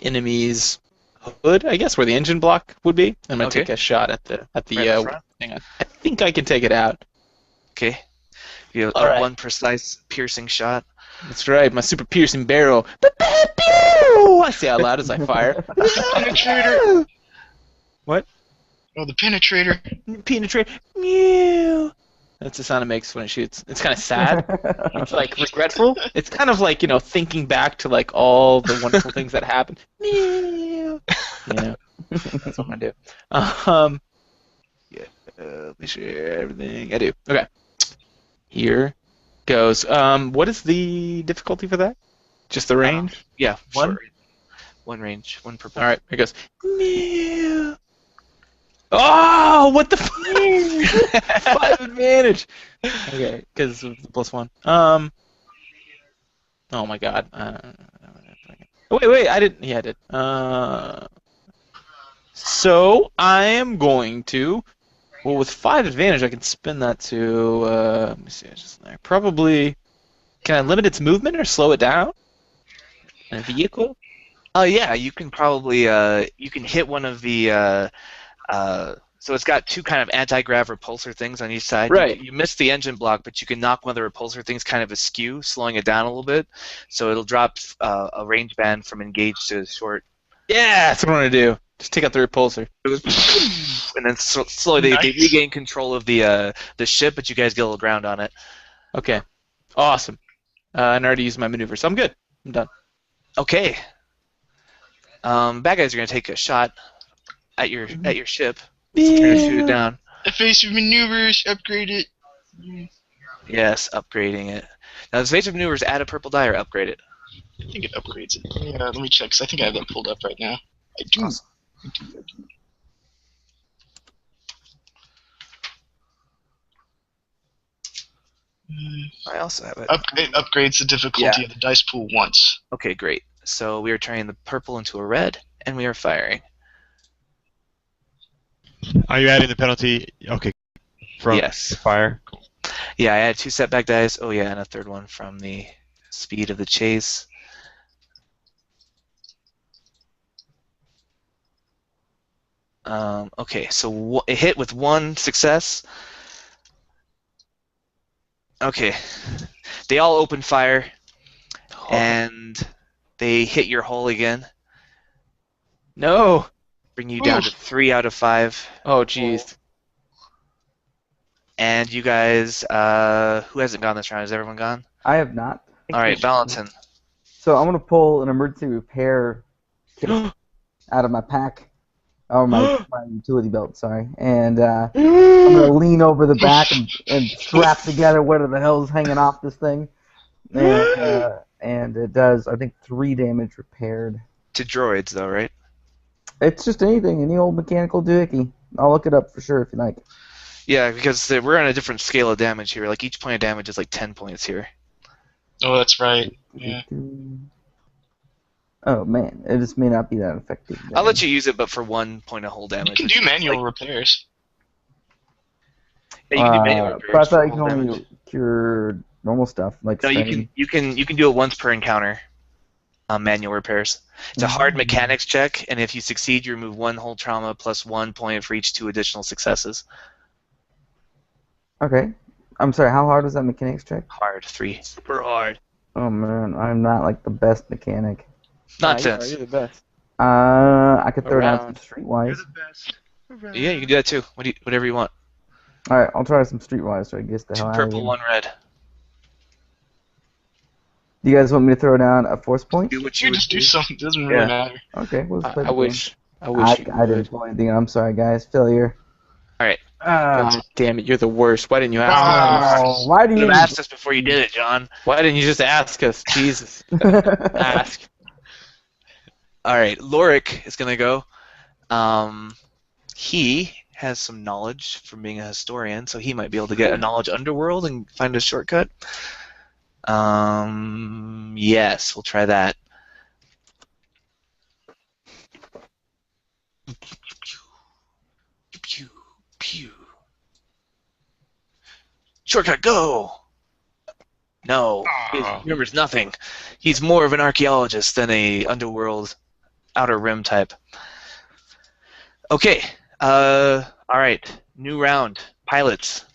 enemy's hood, I guess, where the engine block would be. I'm gonna
Okay.
take a shot at the
Right in front?
hang on. I think I can take it out.
Okay. You have
All right.
one precise piercing shot.
That's right, my super piercing barrel. Pew! I say out loud as I fire.
Penetrator.
What?
Oh, the penetrator.
Penetrate. Mew. That's the sound it makes when it shoots. It's kind of sad. It's like regretful. It's kind of like, thinking back to like all the wonderful things that happened. Mew. That's what I'm gonna do. Let me share everything. I do. Okay. Here goes. What is the difficulty for that? Just the range?
Yeah,
One?
short range. One range, one purple.
All right. Here goes. Mew. Oh, what the fuck? 5 advantage. Okay, because of the +1. Oh my god. Wait, I didn't. Yeah, I did. So I am going to. Well, with 5 advantage, I can spin that to. Let me see. Just there. Probably. Can I limit its movement or slow it down? A vehicle?
Yeah, you can probably you can hit one of the so it's got two kind of anti-grav repulsor things on each side.
Right.
You missed the engine block, but you can knock one of the repulsor things kind of askew, slowing it down a little bit. So it'll drop a range band from engaged to short.
Yeah, that's what I want to do. Just take out the repulsor.
And then slowly they
Nice.
regain control of the ship, but you guys get a little ground on it.
Okay. Awesome. And I already used my maneuver, so I'm good. I'm done.
Okay. Bad guys are gonna take a shot at your ship. So they're gonna shoot it down.
Evasive maneuvers, upgrade it.
Yes, upgrading it. Now, does evasive maneuvers add a purple die or upgrade it?
I think it upgrades it. Yeah, let me check, 'cause I think I have them pulled up right now. I do.
Awesome. I also have it.
It upgrades the difficulty of the dice pool once.
Okay, great. So we are turning the purple into a red, and we are firing.
Are you adding the penalty? Okay. From
Yes.
fire.
Yeah, I had 2 setback dice. Oh yeah, and a third one from the speed of the chase. Okay, so it hit with 1 success. Okay, they all open fire, and they hit your hull again.
No.
Bring you down to 3 out of 5.
Oh, jeez.
And you guys, who hasn't gone this round? Has everyone gone?
I have not.
All right, Valentin.
So I'm gonna pull an emergency repair kit out of my pack, or my utility belt, sorry, and I'm gonna lean over the back and strap together whatever the hell's hanging off this thing, and it does, I think, 3 damage repaired.
To droids, though, right?
It's just anything, any old mechanical doohickey. I'll look it up for sure if you like.
Yeah, because we're on a different scale of damage here. Like each point of damage is like 10 points here.
Oh, that's right. Yeah.
Oh man, it just may not be that effective.
I'll let you use it, but for 1 point of hull
You
damage.
can do manual repairs.
Yeah, you can do manual repairs.
But I thought
for
you can
hull
only
damage.
cure normal stuff like.
No,
staying.
you can do it once per encounter. Manual repairs. It's a hard mechanics check, and if you succeed, you remove 1 hull trauma plus 1 point for each 2 additional successes.
Okay. I'm sorry, how hard was that mechanics check?
Hard 3.
Super hard.
Oh man, I'm not like the best mechanic.
Nonsense.
You're the best.
I could throw down some
Around.
streetwise.
Yeah, you can do that too. Whatever you want.
Alright, I'll try some streetwise so I guess the
2
hell out of
purple,
here.
1 red.
Do you guys want me to throw down a force point?
Do what you
You
would
just
do.
do something. It doesn't
Yeah.
really matter.
Okay, let's play
I
the
wish. I
game.
wish.
I didn't pull anything. I'm sorry, guys. Failure.
God damn it! You're the worst. Why didn't you ask?
Oh, why do
You
you?
should have asked us before you did it, John.
Why didn't you just ask us? Jesus. Ask.
All right, Lorik is gonna go. He has some knowledge from being a historian, so he might be able to get a knowledge underworld and find a shortcut. Yes, we'll try that. Pew, pew. Shortcut, go! No, he remembers nothing. He's more of an archaeologist than a underworld, outer rim type. Okay, all right, new round. Pilots.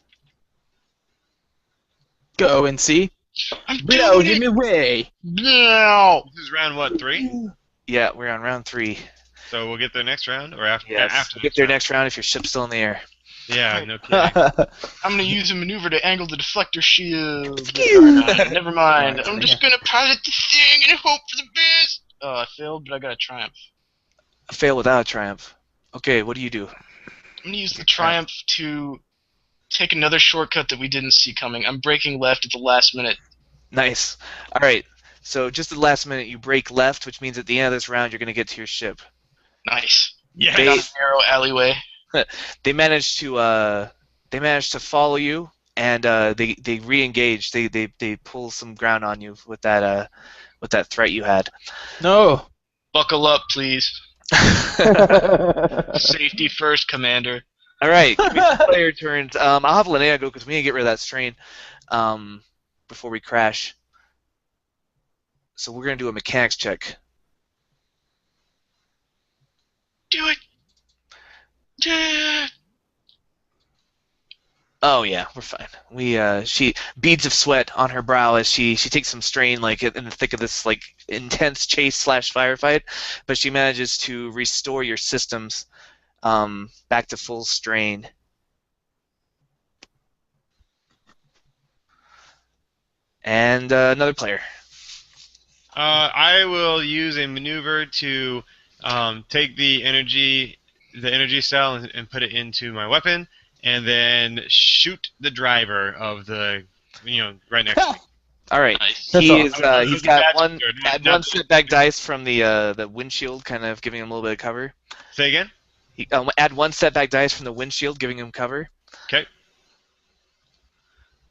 Go and see.
I'm
Blow
doing
him away.
No.
This is round what, 3?
Yeah, we're on round 3.
So we'll get there next round or after?
Yes,
After
get there next round if your ship's still in the air.
Yeah, no kidding.
I'm gonna use a maneuver to angle the deflector shield.
Phew.
Never mind. I'm just gonna pilot the thing and hope for the best. Oh, I failed, but I got a triumph.
A fail without a triumph. Okay, what do you do?
I'm gonna use the triumph to take another shortcut that we didn't see coming. I'm braking left at the last minute.
Nice. All right. So just at the last minute, you break left, which means at the end of this round, you're going to get to your ship.
Nice.
Yeah.
They-
Down a narrow alleyway.
They managed to follow you, and they re-engage. They pull some ground on you with that threat you had.
No.
Buckle up, please. Safety first, Commander.
All right. Player turns. I'll have Linnea go because we need to get rid of that strain before we crash. So we're going to do a mechanics check.
Do it. Yeah.
Oh yeah, we're fine. She beads of sweat on her brow as she takes some strain like in the thick of this like intense chase / firefight, but she manages to restore your systems back to full strain. And another player.
I will use a maneuver to take the energy cell and put it into my weapon, and then shoot the driver of the, right next to me.
All right.
Nice.
He's
That's
got
all.
one
That's
one setback dice from the windshield, kind of giving him a little bit of cover.
Say again?
Add one setback dice from the windshield, giving him cover.
Okay.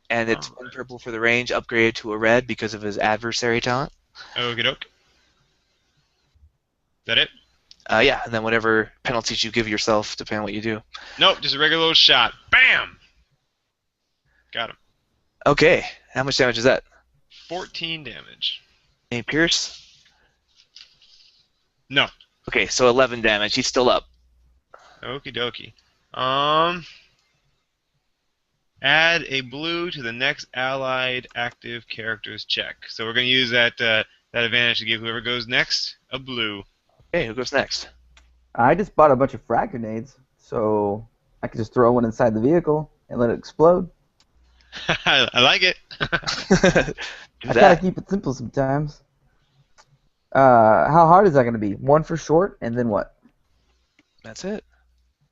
And it's one purple for the range, upgraded to a red because of his adversary talent.
Okie doke. That it?
Yeah, and then whatever penalties you give yourself, depending on what you do.
Nope, just a regular old shot. Bam! Got him.
Okay, how much damage is that?
14 damage.
Any pierce?
No.
Okay, so 11 damage. He's still up.
Okie dokie. Add a blue to the next allied active character's check. So we're going to use that advantage to give whoever goes next a blue.
Okay, who goes next?
I just bought a bunch of frag grenades, so I could just throw one inside the vehicle and let it explode.
I like it.
Do
I gotta
that.
keep it simple sometimes. How hard is that gonna be? One for short, and then what?
That's it.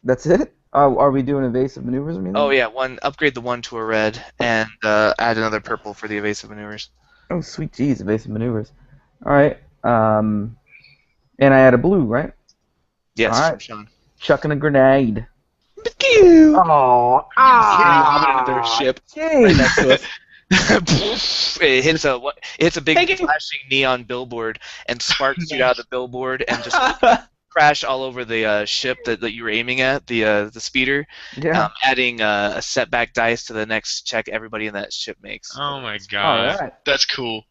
That's it? Are we doing evasive maneuvers or anything?
Oh yeah, upgrade the one to a red, and add another purple for the evasive maneuvers.
Oh, sweet jeez, evasive maneuvers. All right. And I add a blue, right?
Yes,
All
from
right.
Sean.
Chucking a grenade.
Pew!
Oh,
Lob it into their ship.
Jeez.
Right next to us.
It hits a big
Thank you.
flashing neon billboard and sparks shoot out of the billboard and just crash all over the ship that you were aiming at, the speeder,
Yeah.
adding a setback dice to the next check everybody in that ship makes.
Oh my
All
god.
right.
That's cool.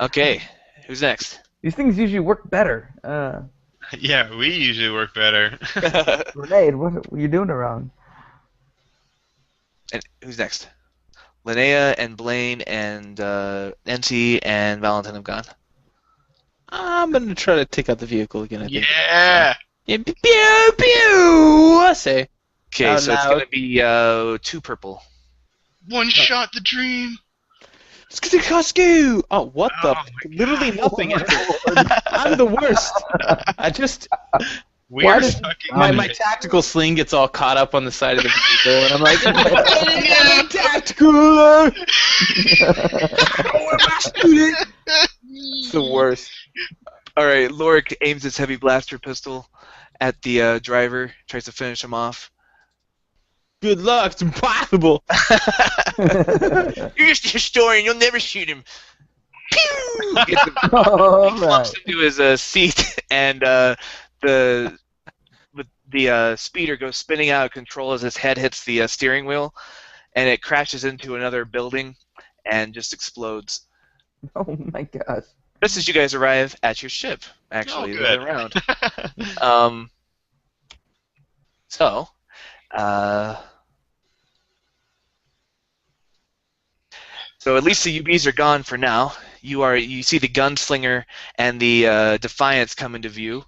Okay, who's next?
These things usually work better.
Yeah, we usually work better.
Grenade, what are you doing around?
And who's next? Linnea and Blaine and NT and Valentine have gone.
I'm gonna try to take out the vehicle again. I think.
Yeah.
Yeah, pew pew. I say.
Okay,
Oh,
so it's
no.
gonna be 2 purple.
One shot the dream.
Skidoo. Oh, what the?
Oh my
Literally
God.
nothing. I'm the worst. I just
We
Why
are
does-
stuck in
my tactical sling gets all caught up on the side of the vehicle, and I'm like, tactical. It's the worst.
All right, Lorik aims his heavy blaster pistol at the driver, tries to finish him off.
Good luck. It's impossible.
You're just a historian. You'll never shoot him. Pew! Gets him,
All
he flops
right.
into his seat, and the speeder goes spinning out of control as his head hits the steering wheel, and it crashes into another building and just explodes.
Oh my gosh.
Just as you guys arrive at your ship, actually,
Oh,
the other
good.
round. So, so at least the UBs are gone for now. You see the gunslinger and the Defiance come into view,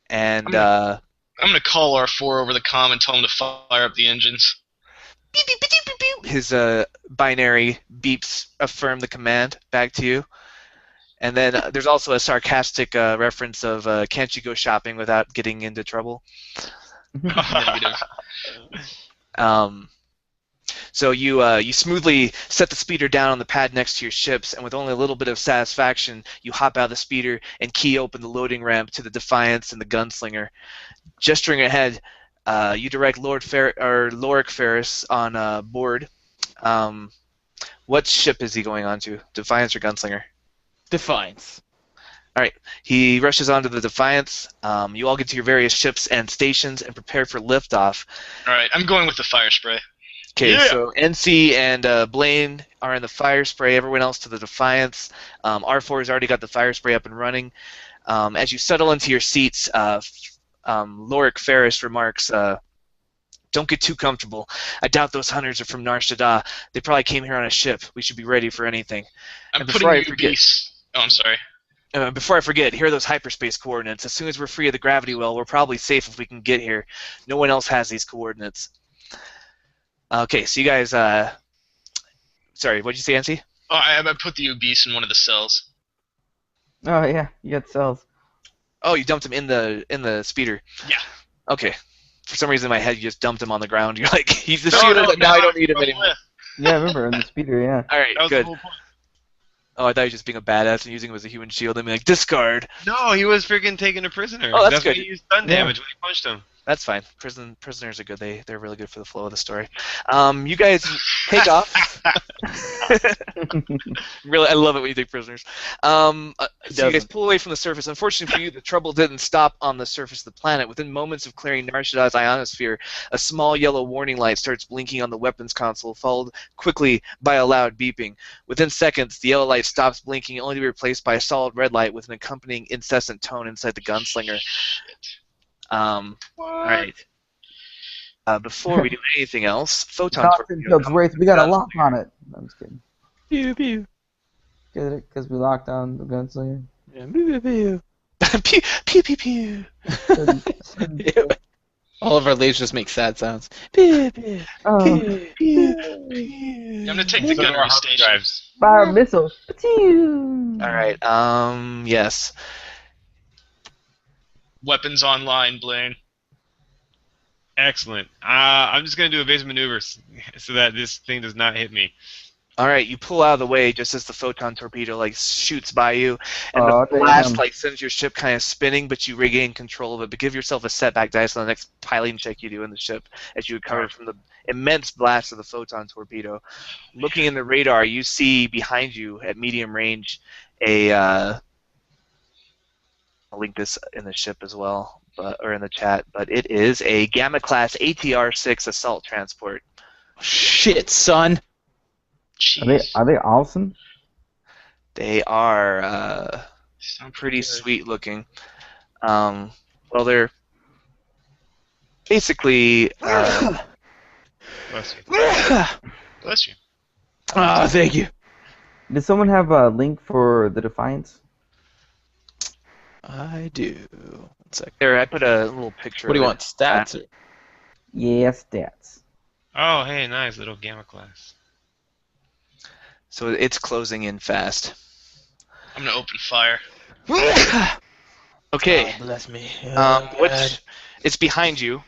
and
I'm gonna call R4 over the comm and tell him to fire up the engines.
beep, beep, beep, beep, beep. His binary beeps affirm the command back to you. And then there's also a sarcastic reference of can't you go shopping without getting into trouble?
Negative.
So you smoothly set the speeder down on the pad next to your ships, and with only a little bit of satisfaction, you hop out of the speeder and key open the loading ramp to the Defiance and the Gunslinger. Gesturing ahead, you direct Lorik Ferris on board. What ship is he going on to? Defiance or Gunslinger?
Defiance.
He rushes onto the Defiance. You all get to your various ships and stations and prepare for liftoff.
All right, I'm going with the fire spray.
Okay,
Yeah.
so NC and Blaine are in the fire spray. Everyone else to the Defiance. R4 has already got the fire spray up and running. As you settle into your seats, Lorik Ferris remarks, "Don't get too comfortable. I doubt those hunters are from Nar Shaddaa. They probably came here on a ship. We should be ready for anything.
I'm
And
putting
before I
you
forget-
base. Oh, I'm sorry.
Before I forget, here are those hyperspace coordinates. As soon as we're free of the gravity well, we're probably safe if we can get here. No one else has these coordinates." Okay, so you guys, sorry, what'd you say, NC?
Oh, I put the beast in one of the cells.
Oh yeah, you got cells.
Oh, you dumped him in the speeder.
Yeah.
Okay. For some reason in my head, you just dumped him on the ground. You're like, he's the
No,
shooter,
no,
but now I don't need him
no,
anymore.
Yeah, I remember in the speeder. Yeah.
All right,
That was
good.
the whole point.
Oh, I thought he was just being a badass and using him as a human shield and being like, discard.
No, he was freaking taken a prisoner.
Oh, that's
why
good.
he used stun
Yeah.
damage when he punched him.
That's fine. Prisoners are good. They're really good for the flow of the story. You guys take off. Really, I love it when you take prisoners. So you guys
doesn't.
pull away from the surface. Unfortunately for you, the trouble didn't stop on the surface of the planet. Within moments of clearing Nar Shaddaa's ionosphere, a small yellow warning light starts blinking on the weapons console, followed quickly by a loud beeping. Within seconds, the yellow light stops blinking, only to be replaced by a solid red light with an accompanying incessant tone inside the gunslinger. All right. Before we do anything else, photon
Dawson
torpedo
Fields
comes
Wraith,
from
we got a
the
lock
gunslinger.
on it. No, I'm just kidding.
Pew pew.
Get it? Because we locked down the gunslinger.
Yeah, pew pew
Pew pew pew pew.
pew. All of our lasers just make sad sounds. Pew pew.
Oh,
Pew pew.
I'm gonna take the
So
gunnery
our
station.
drives.
fire missile. Pew!
All right. Yes.
Weapons online, Blaine.
Excellent. I'm just gonna do evasive maneuvers so that this thing does not hit me.
All right. You pull out of the way just as the photon torpedo like shoots by you, and
Oh,
the blast
damn.
like sends your ship kind of spinning, but you regain control of it. But give yourself a setback dice on the next piloting check you do in the ship as you recover from the immense blast of the photon torpedo. Looking in the radar, you see behind you at medium range a. I'll link this in the ship as well, or in the chat. But it is a Gamma class ATR-6 assault transport.
Shit, son.
Jeez.
Are they awesome?
They are
Sound
pretty
good.
sweet looking. Well, they're basically.
Bless you.
Bless you.
Ah, thank you.
Did someone have a link for the Defiance?
I do. One sec.
There, I put a little picture.
What do you
of
want? Stats? Or?
Yeah, stats.
Oh, hey, nice little gamma class.
So it's closing in fast.
I'm gonna open fire.
Okay.
Oh, bless me.
Which? It's behind you.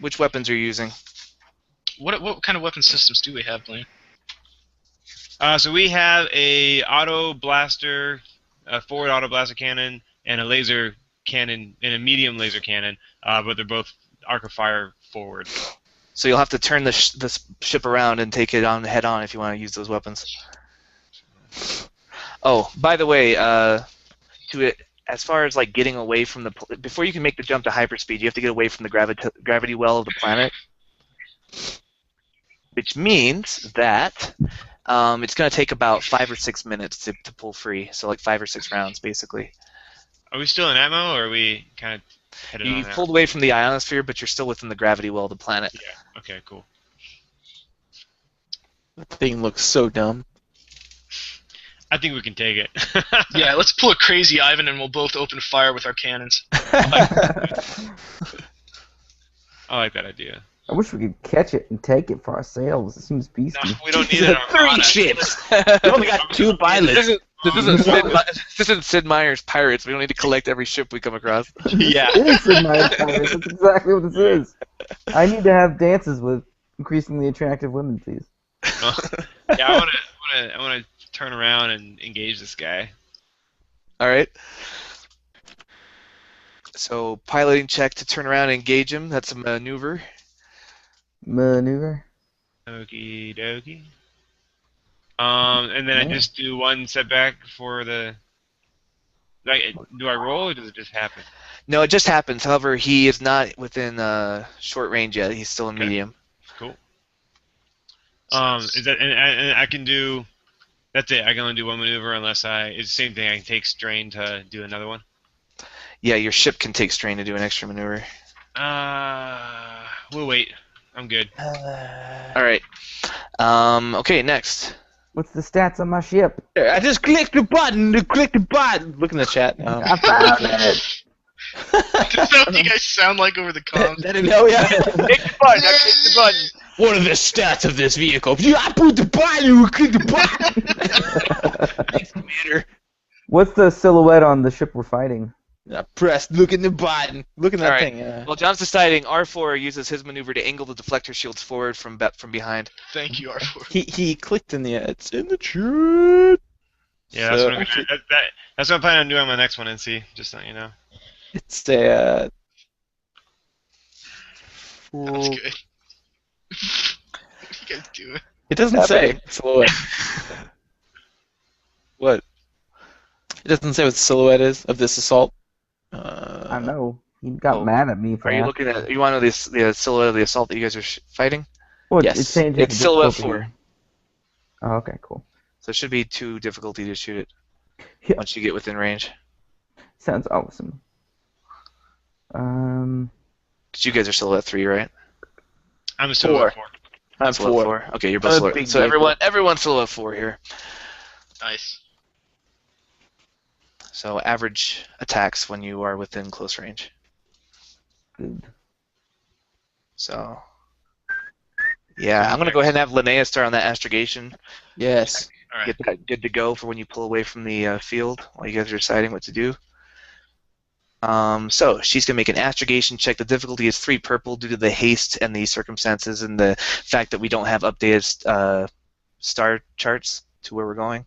Which weapons are you using?
What kind of weapon systems do we have, Blaine?
So we have a auto blaster, a forward auto blaster cannon, and a laser cannon and a medium laser cannon, but they're both arc of fire forward.
So you'll have to turn the ship around and take it on head on if you want to use those weapons. Oh, by the way, as far as like getting away from before you can make the jump to hyperspeed, you have to get away from the gravity well of the planet, which means that it's going to take about 5 or 6 minutes to pull free. So like 5 or 6 rounds, basically.
Are we still in ammo, or are we kind of headed on
You've
out?
pulled away from the ionosphere, but you're still within the gravity well of the planet.
Yeah. Okay. Cool.
That thing looks so dumb.
I think we can take it.
Yeah, let's pull a crazy Ivan and we'll both open fire with our cannons.
I like that idea.
I wish we could catch it and take it for ourselves. It seems beastly.
No, we don't need an armada.
ships.
You only got 2 pilots.
This isn't Sid Meier's Pirates. We don't need to collect every ship we come across.
Yeah.
It is in my pirates. That's exactly what this is. I need to have dances with increasingly attractive women, please.
Yeah, I want to turn around and engage this guy.
All right. So piloting check to turn around and engage him. That's a maneuver.
Maneuver.
Okie dokie. And then I just do 1 setback for the. Like, do I roll or does it just happen?
No, it just happens. However, he is not within short range yet. He's still in
Okay.
medium.
Cool. Is that and I can do. That's it. I can only do 1 maneuver unless it's the same thing. I can take strain to do another one.
Yeah, your ship can take strain to do an extra maneuver.
We'll wait. I'm good.
All right. Okay, next.
What's the stats on my ship?
I just clicked the button to click the button. Look in the chat.
I found it.
That's not what you guys sound like over the comms.
That didn't know yet.
Click the button. I clicked the button.
What are the stats of this vehicle? Yeah, I put the button. Click the button. Thanks, Commander.
What's the silhouette on the ship we're fighting?
I pressed. Look in the button. Look in that
All right.
thing.
Well, John's deciding R4 uses his maneuver to angle the deflector shields forward from behind.
Thank you, R4.
He clicked in the. It's in the chat.
Yeah, that's
So,
what I'm gonna, that's what I'm planning on doing on my next one, NC. Just so you know.
It's a.
That's good. What are you guys doing?
It doesn't say silhouette. What? It doesn't say what the silhouette is of this assault.
I know. He got
Oh.
mad at me for
Are you
that.
looking at? You want to know the silhouette of the assault that you guys are fighting?
Well,
Yes.
it changes
It's
the
silhouette
difficulty.
4.
Oh, okay, cool.
So it should be 2 difficulty to shoot it
Yeah.
once you get within range.
Sounds awesome.
Because you guys are silhouette 3, right?
I'm still at 4.
I'm
Silhouette
4.
4. Okay, you're both
I'm a
silhouette.
big
So
vehicle.
everyone's silhouette 4 here.
Nice.
So average attacks when you are within close range.
Good.
So yeah, I'm gonna go ahead and have Linnea start on that astrogation.
Yes.
All right.
Get that good to go for when you pull away from the field while you guys are deciding what to do. So she's gonna make an astrogation check. The difficulty is 3 purple due to the haste and the circumstances and the fact that we don't have updated star charts to where we're going.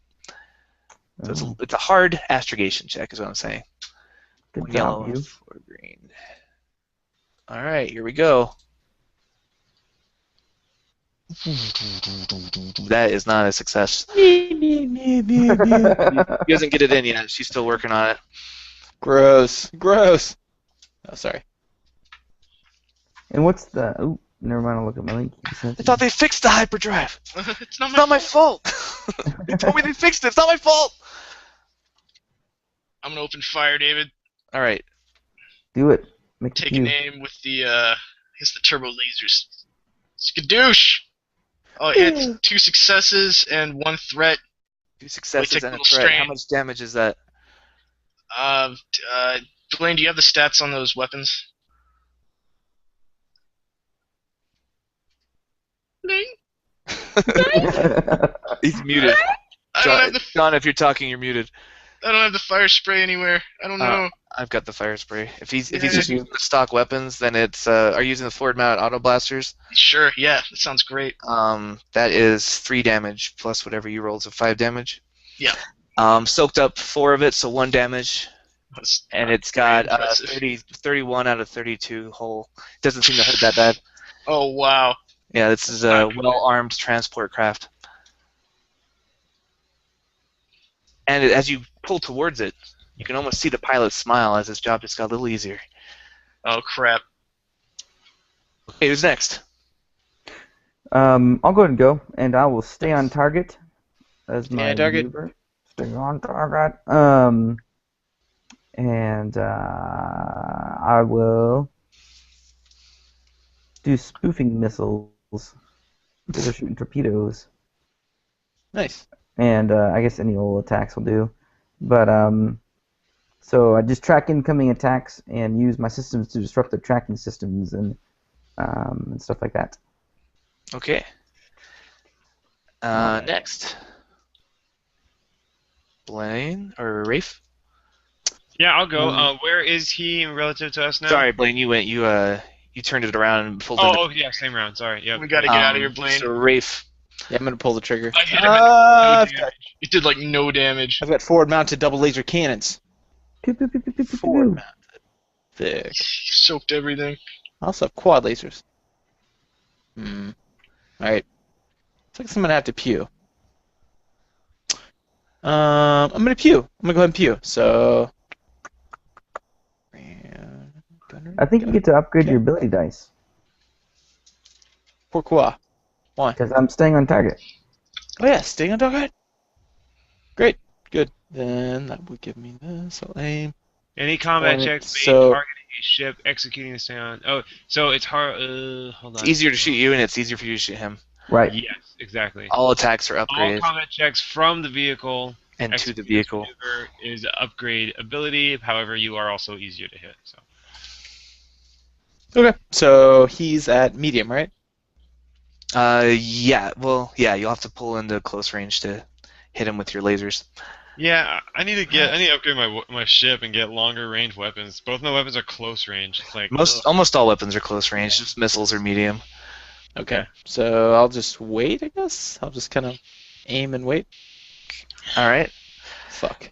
So it's a hard astrogation check, is what I'm saying.
Good
1
job,
yellow,
you.
4 green. All right, here we go. That is not a success. He doesn't get it in yet. She's still working on it.
Gross. Gross. Oh, sorry.
And what's the? Oh, never mind. I'll look at my link. You sent
I
me.
thought they fixed the hyperdrive.
It's not
It's not my fault. They told me they fixed it. It's not my fault.
I'm gonna open fire, David.
All right.
Do it. Make
Take
it
an
you.
aim with the the turbo lasers. Skadoosh! Oh, it hits 2 successes and 1 threat.
2 successes
take a
and a
little
threat. How
strain.
much damage is that?
Blaine, do you have the stats on those weapons? Blaine?
He's muted.
I don't have the
John, if you're talking, you're muted.
I don't have the fire spray anywhere. I don't know.
I've got the fire spray. If he's
Yeah.
just using the stock weapons, then it's are you using the forward mount auto blasters?
Sure, yeah, that sounds great.
That is 3 damage plus whatever you rolled, so 5 damage.
Yeah.
Soaked up 4 of it, so 1 damage.
That's
and
not
it's got
very impressive.
31 out of 32 hull. Doesn't seem to hurt that bad.
Oh wow.
Yeah, this is a well-armed transport craft. And as you pull towards it, you can almost see the pilot smile as his job just got a little easier.
Oh crap.
Okay, who's next?
I'll go ahead and go, and I will stay on target as
Stay
my
on target.
maneuver. Stay on target. And I will do spoofing missiles. They're shooting torpedoes,
Nice.
and I guess any old attacks will do. But so I just track incoming attacks and use my systems to disrupt the tracking systems and stuff like that.
Okay.
Alright.
Next. Blaine or Rafe?
Yeah, I'll go. Where is he relative to us now?
Sorry, Blaine, you turned it around and pulled
Oh, yeah, same round. Sorry. Yep.
We gotta get out of here, Blaine.
So Rafe.
Yeah, I'm gonna pull the trigger.
I hit him.
I've got,
It did like no damage.
I've got forward-mounted double laser cannons.
Pew, pew, pew, pew, pew, pew, pew.
Forward-mounted. Thick.
Soaked everything.
I also have quad lasers. Alright. Looks like I'm gonna have to pew. I'm gonna pew. I'm gonna go ahead and pew. So.
I think you get to upgrade your ability dice
Pourquoi? Why?
because I'm staying on target.
Oh yeah, staying on target. Great. Good. Then that would give me this. I'll aim.
Any combat
Alright,
checks made
so-
targeting a ship, executing the sound. Oh, so it's hard. Hold on.
It's easier to shoot you, and it's easier for you to shoot him.
Right.
Yes, exactly.
All attacks are
All
upgraded
combat checks from the vehicle
and to the
execute
vehicle.
maneuver is upgrade ability. However, you are also easier to hit. So
Okay. So he's at medium, right?
Yeah. Well, yeah. You'll have to pull into close range to hit him with your lasers.
yeah, I need to upgrade my ship and get longer range weapons. Both my weapons are close range. It's like
Almost all weapons are close range. Just missiles are medium.
Okay. So I'll just wait, I guess. I'll just kind of aim and wait.
All right.
Fuck.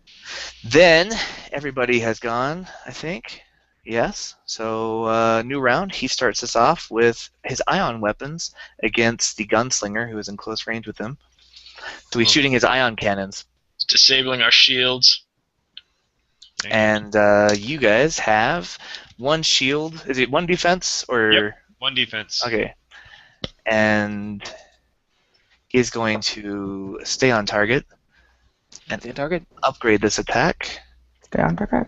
Then everybody has gone, I think. Yes. So new round. He starts us off with his ion weapons against the gunslinger who is in close range with him. So he's shooting his ion cannons.
It's disabling our shields.
And you guys have one shield. Is it one defense or?
Yep. One defense.
Okay. And he's going to stay on target and
Stay on target.
upgrade this attack.
Stay on target.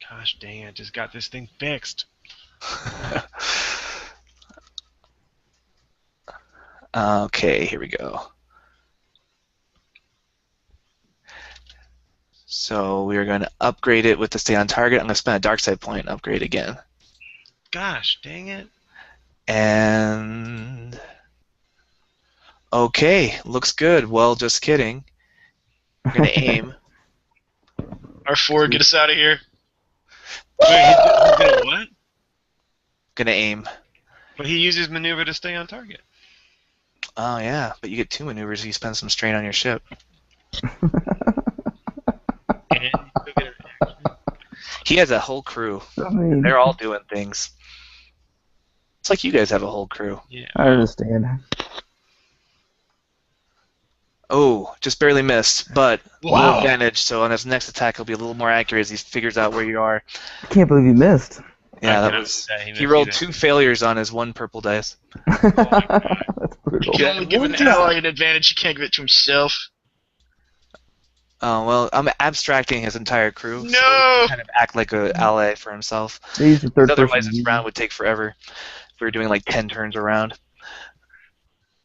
Gosh dang! I just got this thing fixed.
Okay, here we go. So we are going to upgrade it with the stay on target. I'm going to spend a dark side point and upgrade again.
Gosh dang it!
And okay, looks good. Well, just kidding. We're going to aim.
R4, get us out of here.
Wait, he did what?
Going to aim.
But he uses maneuver to stay on target.
Oh yeah, but you get two maneuvers if you spend some strain on your ship.
And you still get an action.
He has a whole crew.
I mean,
They're all doing things. It's like you guys have a whole crew.
Yeah.
I understand.
Oh, just barely missed, but
Wow.
low advantage. So on his next attack, he'll be a little more accurate as he figures out where you are.
I can't believe you missed.
Yeah,
I
that
cannot
was.
believe that
He
missed
rolled
either.
2 failures on his 1 purple dice.
That's brutal.
You can only give an ally an advantage, you can't give it to himself.
Oh well, I'm abstracting his entire crew. So
No!
he can kind of act like a ally for himself.
They use the third
Otherwise,
person.
this round would take forever. If we were doing like 10 turns around.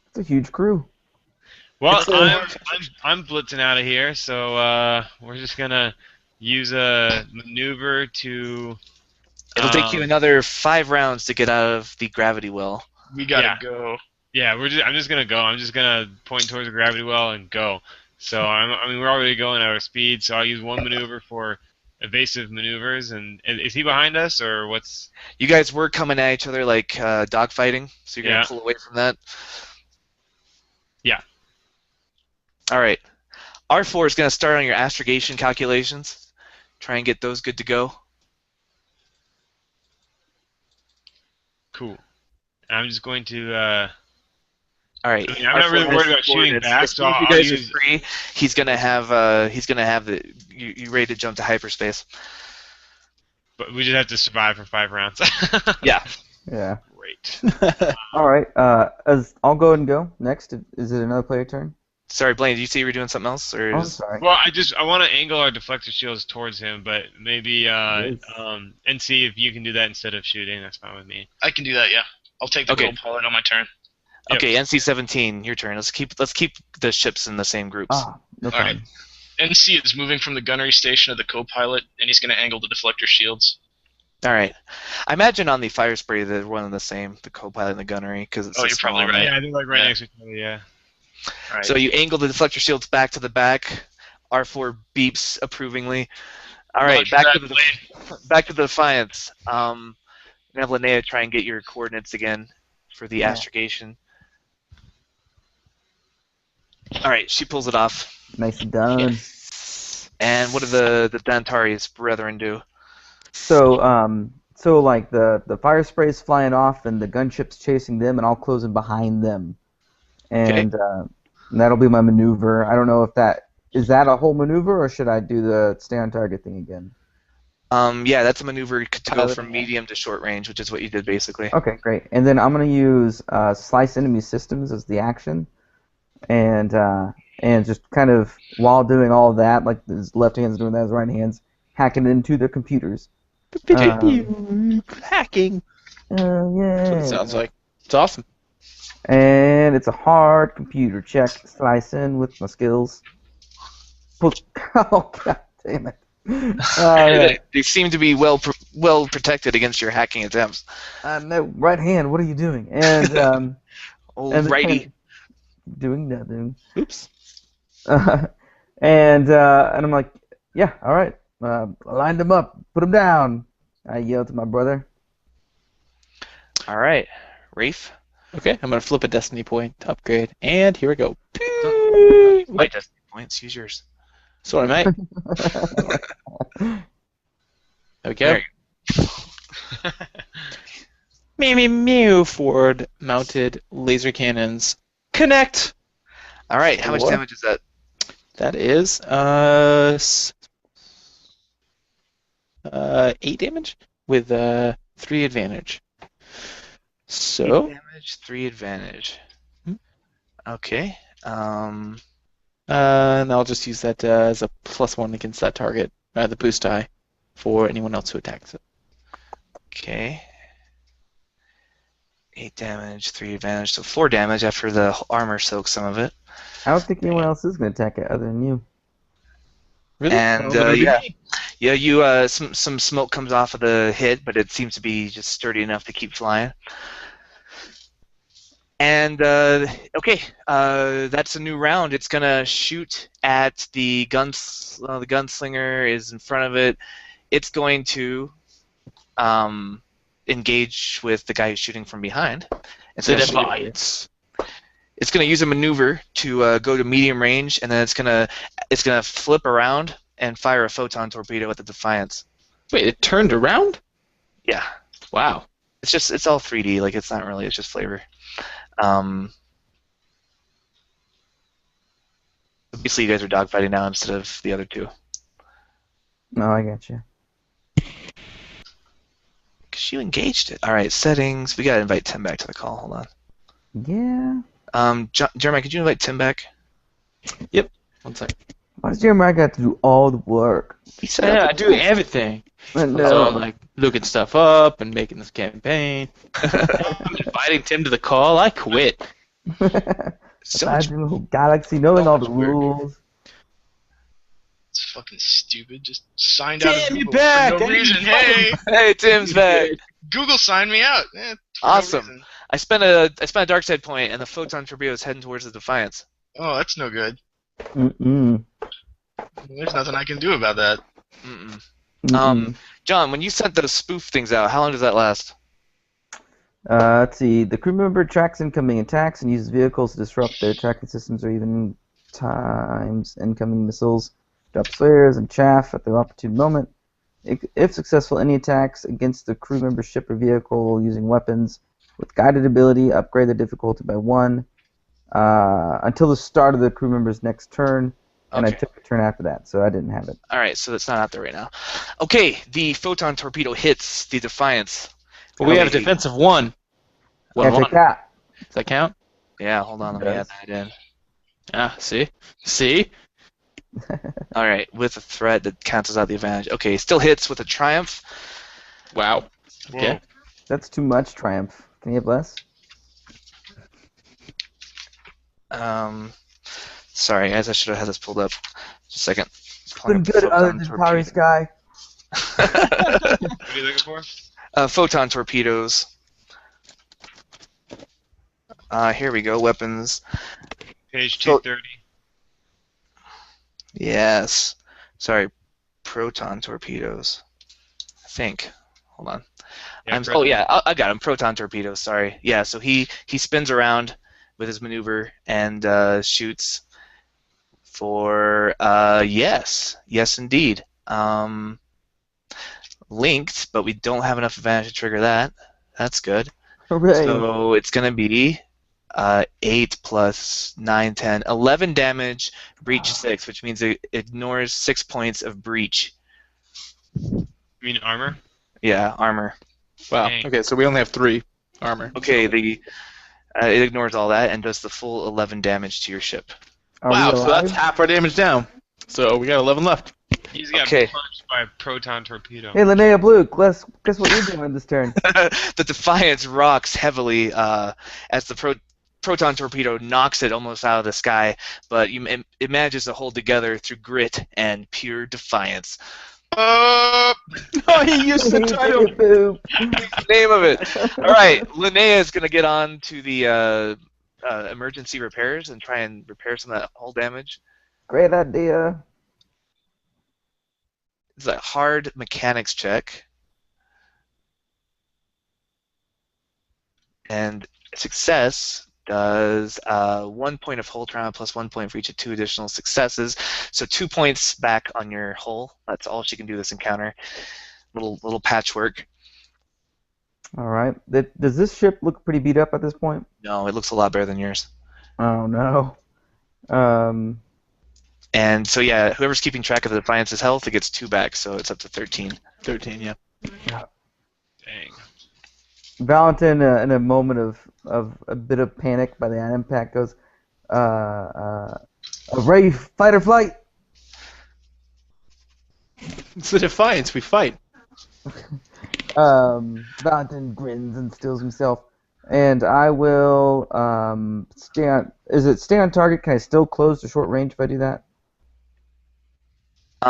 It's a huge crew.
Well,
It's a-
I'm blitzing out of here, so we're just gonna use a maneuver to.
It'll take you another 5 rounds to get out of the gravity well.
We gotta
Yeah.
go.
Yeah, I'm just gonna go. I'm just gonna point towards the gravity well and go. So we're already going at our speed. So I'll use one maneuver for evasive maneuvers. And is he behind us or what's?
You guys were coming at each other like dogfighting, so you're
Yeah.
gonna pull away from that.
Yeah.
All right. R4 is going to start on your astrogation calculations. Try and get those good to go.
Cool. I'm just going to.
All right.
I mean, I'm not really worried about shooting back, so
if you
I'll
guys
use.
are free, he's gonna have the you ready to jump to hyperspace.
But we just have to survive for 5 rounds.
Yeah.
Yeah.
Great.
All right. I'll go ahead and go next. Is it another player turn?
Sorry, Blaine. Did you say you were doing something else, or
Oh, I'm
is...
sorry.
Well, I want to angle our deflector shields towards him, but maybe
Yes.
and see if you can do that instead of shooting. That's fine with me.
I can do that. Yeah. I'll take the
Okay.
co-pilot on my turn.
Yep.
Okay, NC-17, your turn. Let's keep the ships in the same groups.
Ah, no
All right.
problem.
NC is moving from the gunnery station of the co-pilot, and he's going to angle the deflector shields.
All right. I imagine on the fire spray they're one and the same, the co-pilot and the gunnery, because it's
Oh,
so
you're
small
probably
on
right.
it.
Yeah, I think like right
Yeah.
next to each other. Yeah.
All right.
So you angle the deflector shields back to the back. R4 beeps approvingly. All right,
Roger
back
that,
to the
Blaine.
back to the Defiance. Have Linnea try and get your coordinates again for the
Yeah.
astrogation. All right, she pulls it off.
Nicely done.
Yes. And what do the Dantari's brethren do?
So like the fire spray's flying off and the gunship's chasing them, and I'll close in behind them, and that'll be my maneuver. I don't know if that is that a whole maneuver, or should I do the stay on target thing again?
Yeah, that's a maneuver to go
Pilot.
from medium to short range, which is what you did basically.
Okay, great. And then I'm gonna use slice enemy systems as the action, and just kind of while doing all of that, like his left hand's doing that, his right hand's hacking into the computers.
Hacking.
Yeah.
That's what it sounds like. It's awesome.
And it's a hard computer check. Slice in with my skills. Oh, god damn it. Alright.
They seem to be well protected against your hacking attempts.
No, right hand, what are you doing? And, and
Righty.
doing nothing.
Oops.
And I'm like, yeah, alright. I lined them up. Put them down. I yelled to my brother.
All right, Rafe.
Okay, I'm gonna flip a destiny point to upgrade, and here we go.
My destiny points. Use yours.
Sorry, mate. There we go.
There
Mew, mew, mew. Forward mounted laser cannons. Connect.
All right. How much
What?
damage is that?
That is 8 damage with 3 advantage. So
8 damage, 3 advantage.
Hmm.
Okay.
and I'll just use that as a +1 against that target, the boost die, for anyone else who attacks it.
Okay. 8 damage, 3 advantage, so 4 damage after the armor soaks some of it.
I don't think anyone else is going to attack it other than you.
Really?
And you some smoke comes off of the hit, but it seems to be just sturdy enough to keep flying. And okay, that's a new round. It's gonna shoot at the the gunslinger is in front of it. It's going to engage with the guy who's shooting from behind. And
The
so
Defiance.
it's going to use a maneuver to go to medium range, and then it's gonna flip around and fire a photon torpedo at the Defiance.
Wait, it turned around?
Yeah,
Wow.
it's all 3D. Like it's not really. It's just flavor. Obviously, you guys are dogfighting now instead of the other two.
No, I got you.
Because you engaged it. All right, settings. We gotta invite Tim back to the call. Hold on.
Yeah.
Jeremiah, could you invite Tim back?
One second.
Why's Jeremiah got to do all the work?
He said,
Yeah, I do everything.
And,
So, like, looking stuff up and making this campaign. I'm inviting Tim to the call. I quit.
so much.
Imagine the whole galaxy knowing
so
all
much
the
work.
rules.
It's fucking stupid. Just signed out of
Damn, you're
Google
back!
for no
I
reason.
didn't
Hey,
Hey, Tim's back.
Google signed me out. For no
Awesome.
reason.
I spent a dark side point, and the photon torpedo is heading towards the Defiance.
Oh, that's no good.
Mm-mm.
There's nothing I can do about that.
Mm-mm.
Mm-mm.
John, when you sent those spoof things out, how long does that last?
Let's see. The crew member tracks incoming attacks and uses vehicles to disrupt their tracking systems or even times incoming missiles, drop flares and chaff at the opportune moment. If successful, any attacks against the crew member ship or vehicle using weapons with guided ability upgrade the difficulty by 1 until the start of the crew member's next turn, and I
Okay.
took a turn after that, so I didn't have it.
All right, so that's not out there right now. Okay, the photon torpedo hits the Defiance.
Well, we have a
Okay.
defensive 1.
Yeah,
1-1.
check that.
Does that count?
Yeah, hold on, let me add that in.
Ah, see? See?
All right, with a threat that cancels out the advantage. Okay, still hits with a Triumph.
Wow. Okay.
That's too much, Triumph. Can you have less?
Sorry, guys, I should have had this pulled up. Just a second.
Been good other than Power Sky.
What are you looking for?
Photon torpedoes. Here we go. Weapons.
Page
So-
230.
Yes. Sorry. Proton torpedoes. I think. Hold on.
Yeah,
Oh yeah, I got him. Proton torpedoes. Sorry. Yeah. So he spins around with his maneuver and shoots for yes, indeed. Linked, but we don't have enough advantage to trigger that. That's good.
Hooray.
So it's gonna be 8 plus 9, 10, 11 damage, breach 6, which means it ignores 6 points of breach.
You mean armor?
Yeah, armor.
Wow.
Dang.
Okay, so we only have 3 armor.
Okay, it ignores all that and does the full 11 damage to your ship.
Are
Wow,
we
so that's
alive?
half our damage down. So we got 11 left.
He's got
Okay.
punched by a proton torpedo.
Hey, Linnea Blue, guess what you're doing this turn?
The Defiance rocks heavily as the proton torpedo knocks it almost out of the sky, but it manages to hold together through grit and pure defiance.
Oh, he used the title.
Boo.
Name of it. All right, Linnea is going to get on to the emergency repairs and try and repair some of that hull damage.
Great idea.
It's a hard mechanics check. And success does 1 point of hull trauma plus 1 point for each of 2 additional successes. So 2 points back on your hull. That's all she can do this encounter. Little patchwork.
All right. Does this ship look pretty beat up at this point?
No, it looks a lot better than yours.
Oh no.
And so yeah, whoever's keeping track of the Defiance's health, it gets 2 back, so it's up to 13.
13, yeah.
Dang.
Valentin, in a moment of a bit of panic by the impact, goes, "Ray, fight or flight."
It's the Defiance. We fight.
Valentin grins and stills himself, and I will stay on. Is it stay on target? Can I still close to short range if I do that?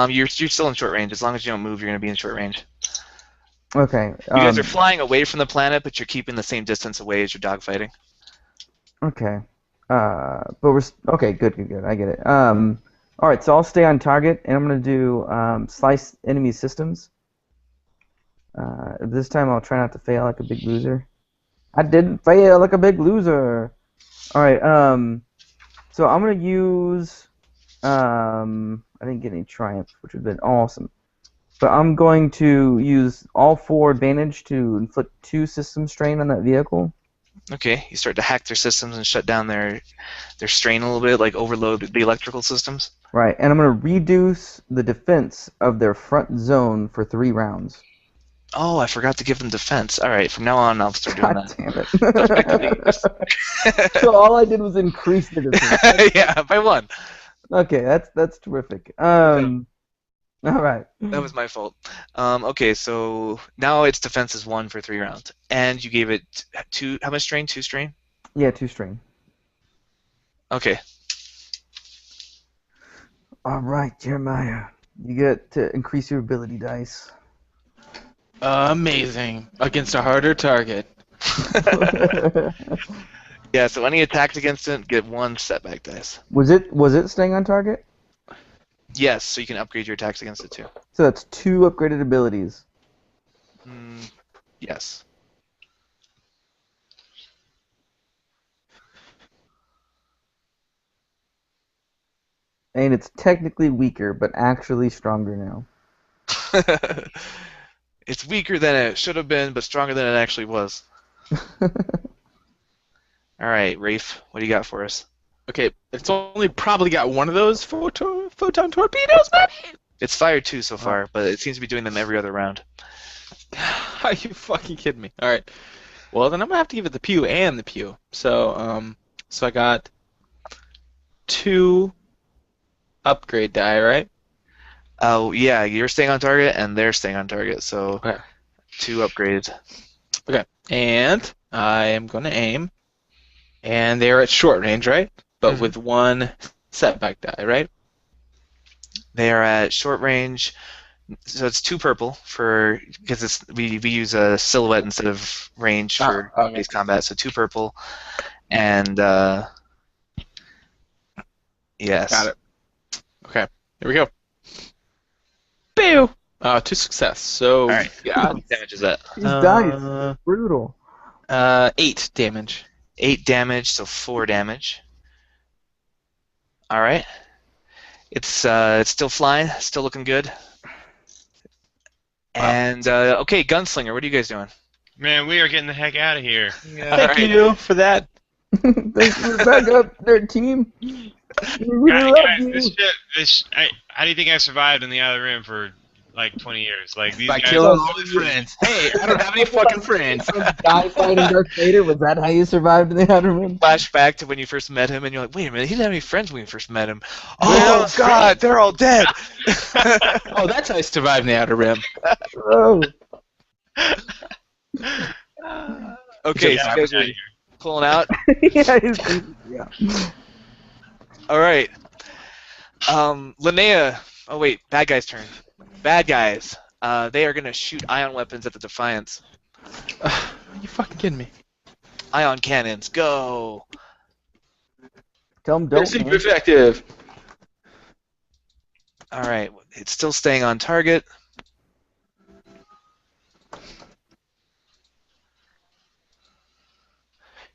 You're still in short range. As long as you don't move, you're going to be in short range.
Okay.
You guys are flying away from the planet, but you're keeping the same distance away as you're dogfighting.
Okay. But we're okay. Good. I get it. All right. So I'll stay on target, and I'm gonna do slice enemy systems. This time I'll try not to fail like a big loser. I didn't fail like a big loser. All right. So I'm gonna use. I didn't get any triumph, which would have been awesome. But I'm going to use all 4 advantage to inflict 2 system strain on that vehicle.
Okay, you start to hack their systems and shut down their strain a little bit, like overload the electrical systems.
Right, and I'm going to reduce the defense of their front zone for 3 rounds.
Oh, I forgot to give them defense. All right, from now on, I'll start doing
God
that.
damn it. So all I did was increase the defense.
Yeah, by 1.
Okay, that's terrific. All right.
That was my fault. Okay, so now its defense is 1 for 3 rounds, and you gave it 2. How much strain? 2 strain.
Yeah, 2 strain.
Okay.
All right, Jeremiah. You get to increase your ability dice.
Amazing. Against a harder target.
Yeah. So any attacks against it get 1 setback dice.
Was it staying on target?
Yes. So you can upgrade your attacks against it too.
So that's 2 upgraded abilities.
Yes.
And it's technically weaker, but actually stronger now.
It's weaker than it should have been, but stronger than it actually was. All right, Rafe, what do you got for us?
Okay, it's only probably got one of those photon torpedoes, maybe?
It's fired 2 so far, but it seems to be doing them every other round.
Are you fucking kidding me? All right. Well, then I'm gonna have to give it the pew and the pew. So, so I got 2 upgrade die, right?
Oh, yeah, you're staying on target, and they're staying on target, so
Okay.
2 upgrades.
Okay. And I am gonna aim, and they're at short range, right? But with 1 setback die, right?
They are at short range, so it's 2 purple because we use a silhouette instead of range for
okay.
base combat, so 2 purple, and yes.
Got it. Okay. Here we go. Pew! 2 success. So,
All right.
yeah.
How much damage is that?
These dice, brutal.
8 damage.
8 damage, so 4 damage. All right. It's still flying, still looking good. And okay, Gunslinger, what are you guys doing?
Man, we are getting the heck out of here.
Thank you for that.
Thanks for the backup, their team. We really love you.
How do you think I survived in the Outer Rim for like 20 years? Like these
By
guys.
killing all his friends. Hey, I don't have any fucking friends.
Guy fighting Darth Vader, was that how you survived in the Outer Rim?
Flashback to when you first met him, and you're like, wait a minute, he didn't have any friends when we first met him.
Well,
Oh, God, they're all dead.
Oh, that's how I survived in the Outer Rim.
Oh.
Okay, so
Yeah,
you guys
I'm
are
outta here.
pulling out.
Yeah.
All right. Linnea. Oh wait, bad guy's turn. Bad guys. They are gonna shoot ion weapons at the Defiance.
Are you fucking kidding me?
Ion cannons, go!
Tell them
They're
don't.
super
Man.
effective.
All right, it's still staying on target.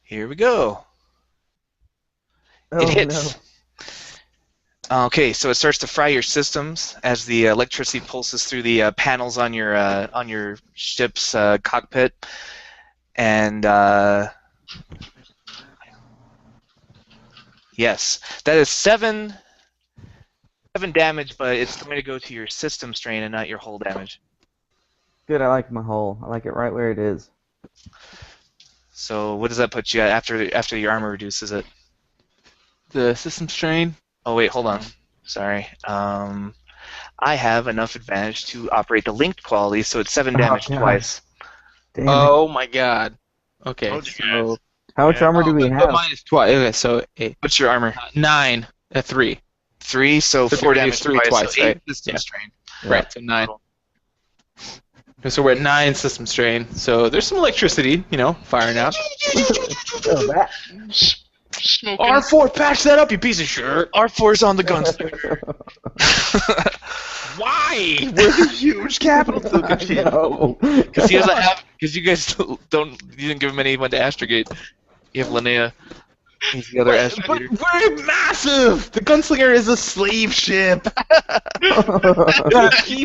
Here we go.
Oh,
It hits.
no.
Okay, so it starts to fry your systems as the electricity pulses through the panels on your ship's cockpit, and yes, that is 7 damage, but it's going to go to your system strain and not your hull damage.
Good, I like my hole. I like it right where it is.
So what does that put you at after your armor reduces it?
The system strain.
Oh wait, hold on. Sorry. I have enough advantage to operate the linked quality, so it's 7 damage
God.
twice.
Damn it.
Oh my god. Okay,
Told you
so
How much armor do we
but
have?
mine is twice. Okay, so 8,
What's your armor?
9 at 3.
3, so
So
4
three
damage
is three twice,
so 8
right?
system
Yeah.
strain.
Right, so 9. Okay, so we're at 9 system strain. So there's some electricity, firing out.
Oh, that.
Smoking.
R4, patch that up, you piece of shit.
R4's on the gunslinger.
Why? We're the huge capital token shit.
No.
Because he doesn't have. Because you guys don't. You didn't give him anyone to astrogate. You have Linnea. He's the other
But
astrogator.
we're massive! The gunslinger is a slave ship.
You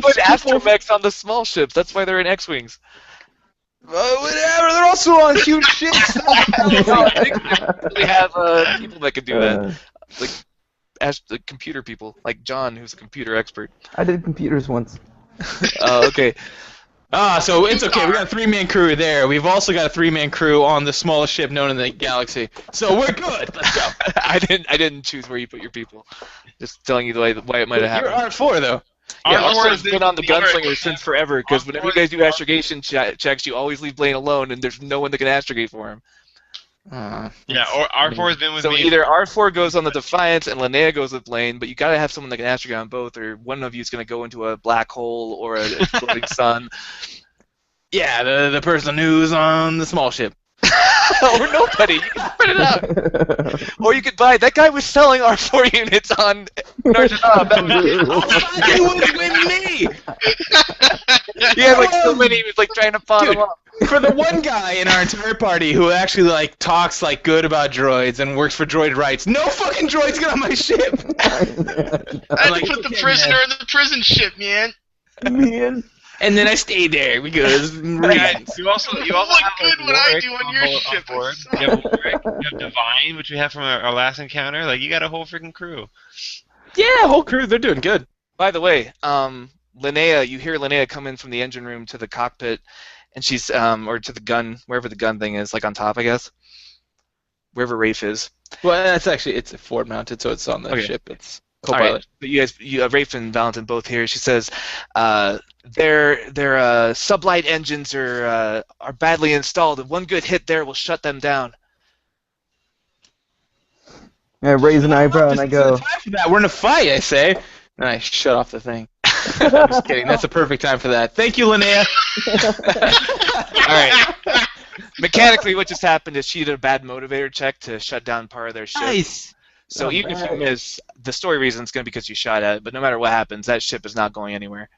put astromechs on the small ships. That's why they're in X-wings.
Whatever, they're also on huge ships.
We have people that can do that, like computer people, like John, who's a computer expert.
I did computers once.
Oh, okay.
So it's okay. We got a 3-man crew there. We've also got a 3-man crew on the smallest ship known in the galaxy. So we're good. Let's go.
I didn't choose where you put your people. Just telling you why it might have
You're
happened.
R4 though.
Yeah,
R4
R4 has
has
been on the gunslinger
other-
since forever, because whenever you guys do astrogation checks, you always leave Blaine alone, and there's no one that can astrogate for him.
Yeah, or R4 has been with
So
me.
either R4 goes on the Defiance and Linnea goes with Blaine, but you gotta have someone that can astrogate on both, or one of you is gonna go into a black hole or an exploding sun.
Yeah, the person who's on the small ship.
Or nobody. You can spread it out. Or you could buy. That guy was selling R4 units on Narjanah.
He was with me.
He had like so many. He was like trying to pawn
Dude.
them off.
For the one guy in our entire party who actually like talks like good about droids and works for droid rights, no fucking droids get on my ship.
I had
like,
to put the
okay,
prisoner in the prison ship, man.
Man.
And then I stayed there because reasons.
You also
What
have
good
like,
would I
Warwick
do on your ship?
board. You have Warwick, you have Divine, which we have from our last encounter. Like you got a whole freaking crew.
Yeah, whole crew, they're doing good.
By the way, Linnea, you hear Linnea come in from the engine room to the cockpit, and she's or to the gun, wherever the gun thing is, like on top, I guess, wherever Rafe is.
Well, that's actually it's forward mounted, so it's on the
Okay.
ship. It's
All
co-pilot.
right, but you guys, Rafe and Valentin both here. She says, their sublight engines are badly installed, and one good hit there will shut them down.
I raise an eyebrow and I go,
Time for that. We're in a fight, I say. And I shut off the thing. I'm just kidding. That's a perfect time for that. Thank you, Linnea.
All right. Mechanically, what just happened is she did a bad motivator check to shut down part of their ship.
Nice.
So
Not
even if you
bad.
miss, the story reason is going to be because you shot at it. But no matter what happens, that ship is not going anywhere.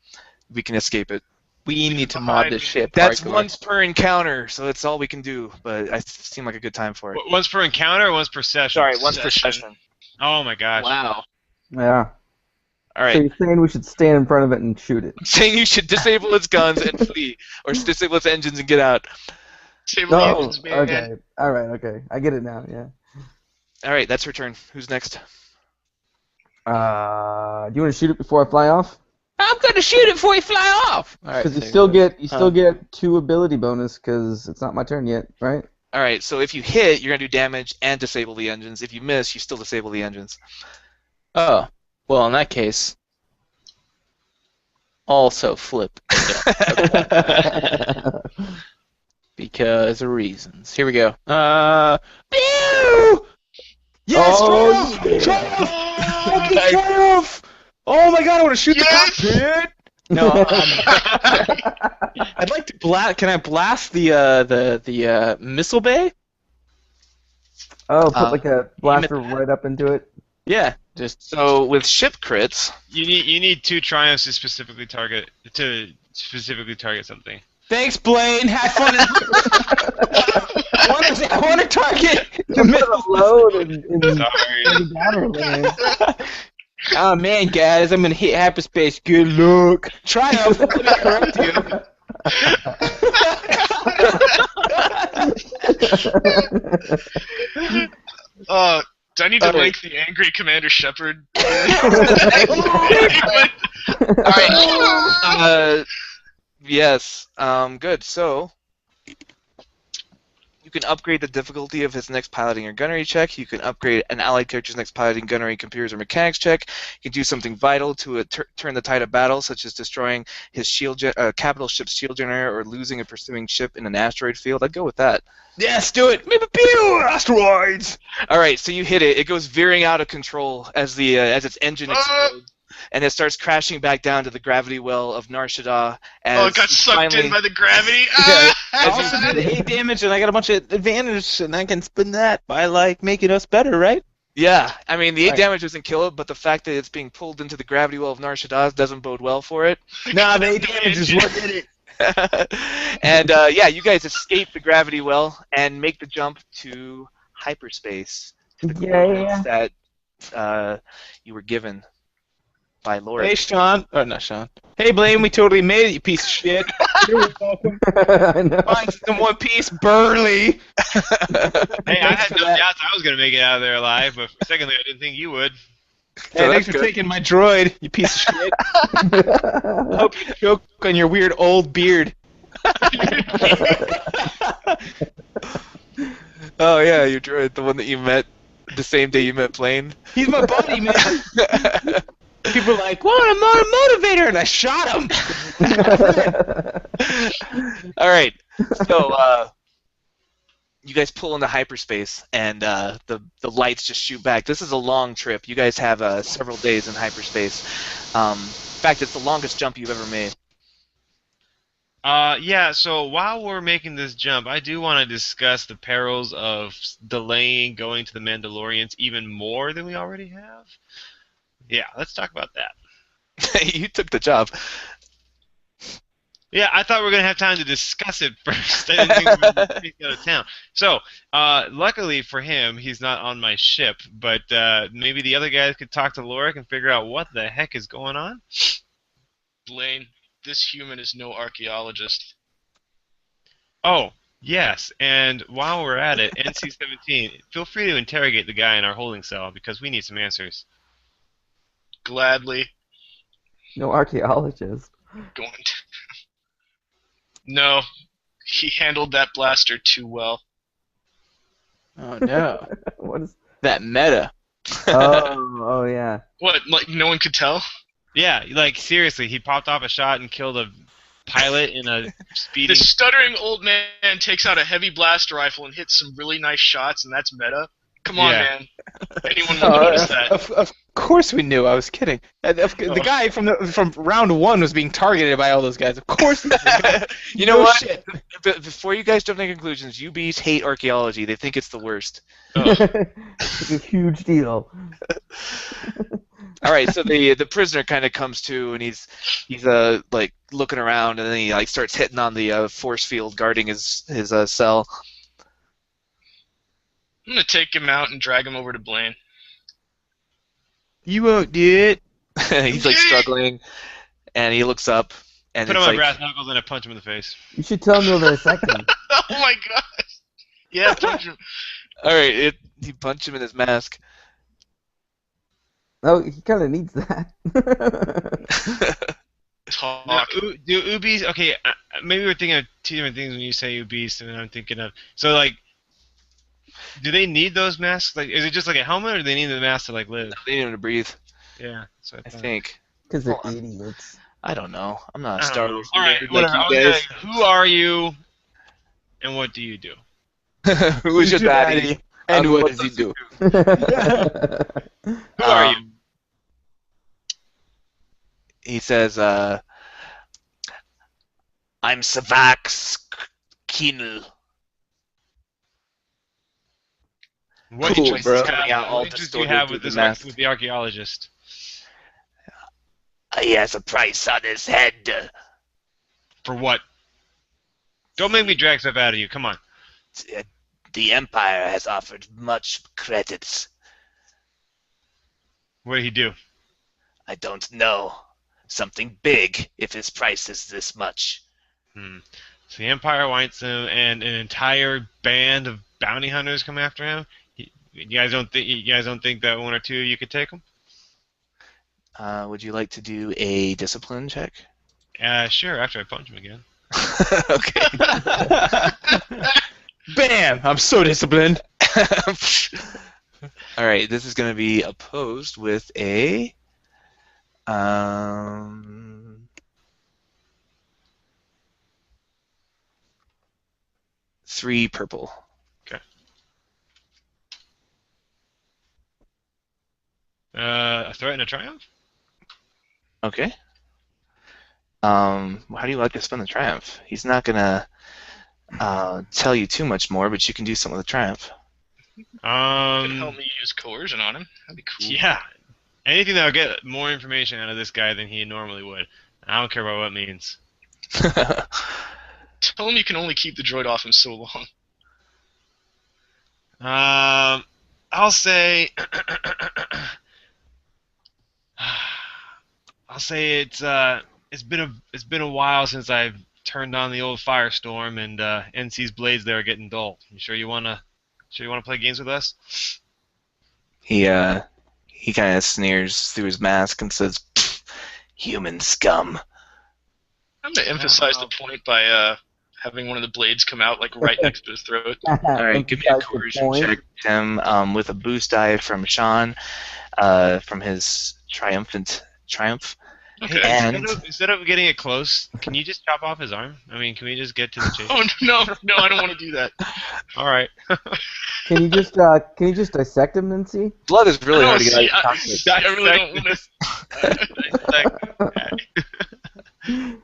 We can escape it.
We need to mod this ship.
That's
hardcore.
once per encounter, so that's all we can do. But it seemed like a good time for it.
Once per encounter or once per session?
Sorry, once per
Session.
session.
Oh my gosh.
Wow.
yeah.
All right.
So you're saying we should stand in front of it and shoot it?
Saying you should disable its guns and flee, or disable its engines and get out.
Save the
No.
engines, man.
Okay. All right. Okay. I get it now. Yeah.
All right, that's her turn. Who's next?
Do you want to shoot it before I fly off?
I'm gonna shoot it before you fly off. All right.
Because you
there
still
go.
get 2 ability bonus because it's not my turn yet, right?
All right, so if you hit, you're gonna do damage and disable the engines. If you miss, you still disable the engines.
Oh, well, in that case, also flip because of reasons. Here we go. Pew! Yes,
Oh,
Trev!
yeah.
Trev! Fucking Trev! Oh my god, I want to shoot
Yes!
the cockpit! No, I'd like to blast. Can I blast the missile bay?
Oh, put
Uh,
like a blaster right up into it.
Yeah, just
So with ship crits,
You need 2 triumphs to specifically target something.
thanks, Blaine. Have fun. I want to target the missile.
Load and
Sorry.
down there.
Oh man, guys, I'm gonna hit hyperspace. Good luck. Triumph. Let me correct you.
Do I need to
Okay.
link the angry Commander Shepard?
Alright. Yes. Good. So you can upgrade the difficulty of his next piloting or gunnery check. You can upgrade an allied character's next piloting, gunnery, computers, or mechanics check. You can do something vital to turn the tide of battle, such as destroying his capital ship's shield generator or losing a pursuing ship in an asteroid field. I'd go with that.
Yes, do it. Maybe pew asteroids.
All right, so you hit it. It goes veering out of control as its engine explodes, and it starts crashing back down to the gravity well of Nar Shaddaa.
Oh, it got sucked in by the gravity.
I
As
also did 8 damage, and I got a bunch of advantage, and I can spin that by like making us better, right?
Yeah, I mean the 8
Right.
damage doesn't kill it, but the fact that it's being pulled into the gravity well of Nar Shaddaa doesn't bode well for it.
Nah, the 8 damage is what did it.
And yeah, you guys escape the gravity well and make the jump to hyperspace. To the
Yeah.
coordinates that you were given by Lord.
Hey, Sean. Oh, not Sean. Hey, Blaine, we totally made it, you piece of shit. You're welcome.
I know.
Fine, in one piece, Burley.
Hey, I had
for
no
that.
doubts I was gonna make it out of there alive, but secondly, I didn't think you would.
Hey,
that's
thanks for
good.
taking my droid, you piece of shit. I hope you choke on your weird old beard.
Oh yeah, your droid, the one that you met the same day you met Blaine.
He's my buddy, man. People are like, "What? I'm not a motivator," and I shot him.
All right, so you guys pull into hyperspace, and the lights just shoot back. This is a long trip. You guys have several days in hyperspace. In fact, it's the longest jump you've ever made.
Yeah, so while we're making this jump, I do want to discuss the perils of delaying going to the Mandalorians even more than we already have. Yeah, let's talk about that.
You took the job.
Yeah, I thought we were gonna have time to discuss it first. I didn't think we were gonna take it out of town. So, luckily for him, he's not on my ship. But maybe the other guys could talk to Lorik and figure out what the heck is going on.
Blaine, this human is no archaeologist.
Oh, yes. And while we're at it, NC-17, feel free to interrogate the guy in our holding cell because we need some answers.
Gladly
No archaeologist.
going to. No, he handled that blaster too well.
Oh no.
What is?
That meta.
Oh yeah.
What? Like no one could tell?
Yeah, like seriously, he popped off a shot and killed a pilot in a speeding.
This stuttering old man takes out a heavy blaster rifle and hits some really nice shots, and that's meta. Come on,
Yeah.
man. Anyone will notice that.
Of course we knew. I was kidding. The guy from round one was being targeted by all those guys. Of course.
You know
No
what?
shit.
Before you guys jump to conclusions, UBs hate archaeology. They think it's the worst.
It's a huge deal.
All right, so the prisoner kind of comes to, and he's like looking around, and then he like starts hitting on the force field guarding his cell.
I'm gonna take him out and drag him over to Blaine.
You won't do it.
He's like struggling, and he looks up, and
Put him
it's
on
like,
brass knuckles and I punch him in the face.
You should tell me over a second.
Oh my gosh! Yeah, punch him.
all right, he punched him in his mask.
Oh, he kind of needs that.
Talk.
Now, do Ubis? Okay, maybe we're thinking of two different things when you say Ubis, and I'm thinking of so like. Do they need those masks? Like, is it just like a helmet, or do they need the mask to like live?
They need him to breathe.
Yeah, so
I think.
Because they're
Hold on.
idiots.
I don't know. I'm not
I
a
don't
Star
know.
Wars
All right,
nerd
whatever.
like
I
you
was
guys.
gonna- who are you, and what do you do?
Who is your daddy?
And what does he do?
Who are you?
He says, I'm Savax Keenel.
What
Cool,
interests
bro.
you
Coming out all
what interests do you
distorted
have
through
with
the
this
mask.
with the archaeologist?
He has a price on his head.
For what? Don't make me drag stuff out of you. Come on.
The Empire has offered much credits.
What did he do?
I don't know. Something big if his price is this much.
So the Empire wants him, and an entire band of bounty hunters come after him. You guys don't think that one or two of you could take him?
Would you like to do a discipline check?
Sure. After I punch him again.
Okay.
Bam! I'm so disciplined.
All right, this is going to be opposed with a 3 purple.
A threat and a triumph?
Okay. How do you like to spend the triumph? He's not gonna tell you too much more, but you can do something with the triumph.
Could help me use coercion on him. That'd be cool.
Yeah. Anything that'll get more information out of this guy than he normally would. I don't care about what it means.
Tell him you can only keep the droid off him so long.
I'll say. I'll say it's been a while since I've turned on the old Firestorm, and NC's blades there are getting dull. You sure you wanna play games with us?
He kind of sneers through his mask and says, "Human scum."
I'm gonna emphasize the point by having one of the blades come out like right next to his throat.
All right, give me a
Emphasize the
coercion
point.
check, Tim, with a boost die from Sean, from his triumph.
Okay.
And
Instead of getting it close, can you just chop off his arm? I mean, can we just get to the chase?
Oh no, I don't want to do that.
All right.
Can you just dissect him and see?
blood is really
No,
hard to get
see,
out of his
I really don't want to.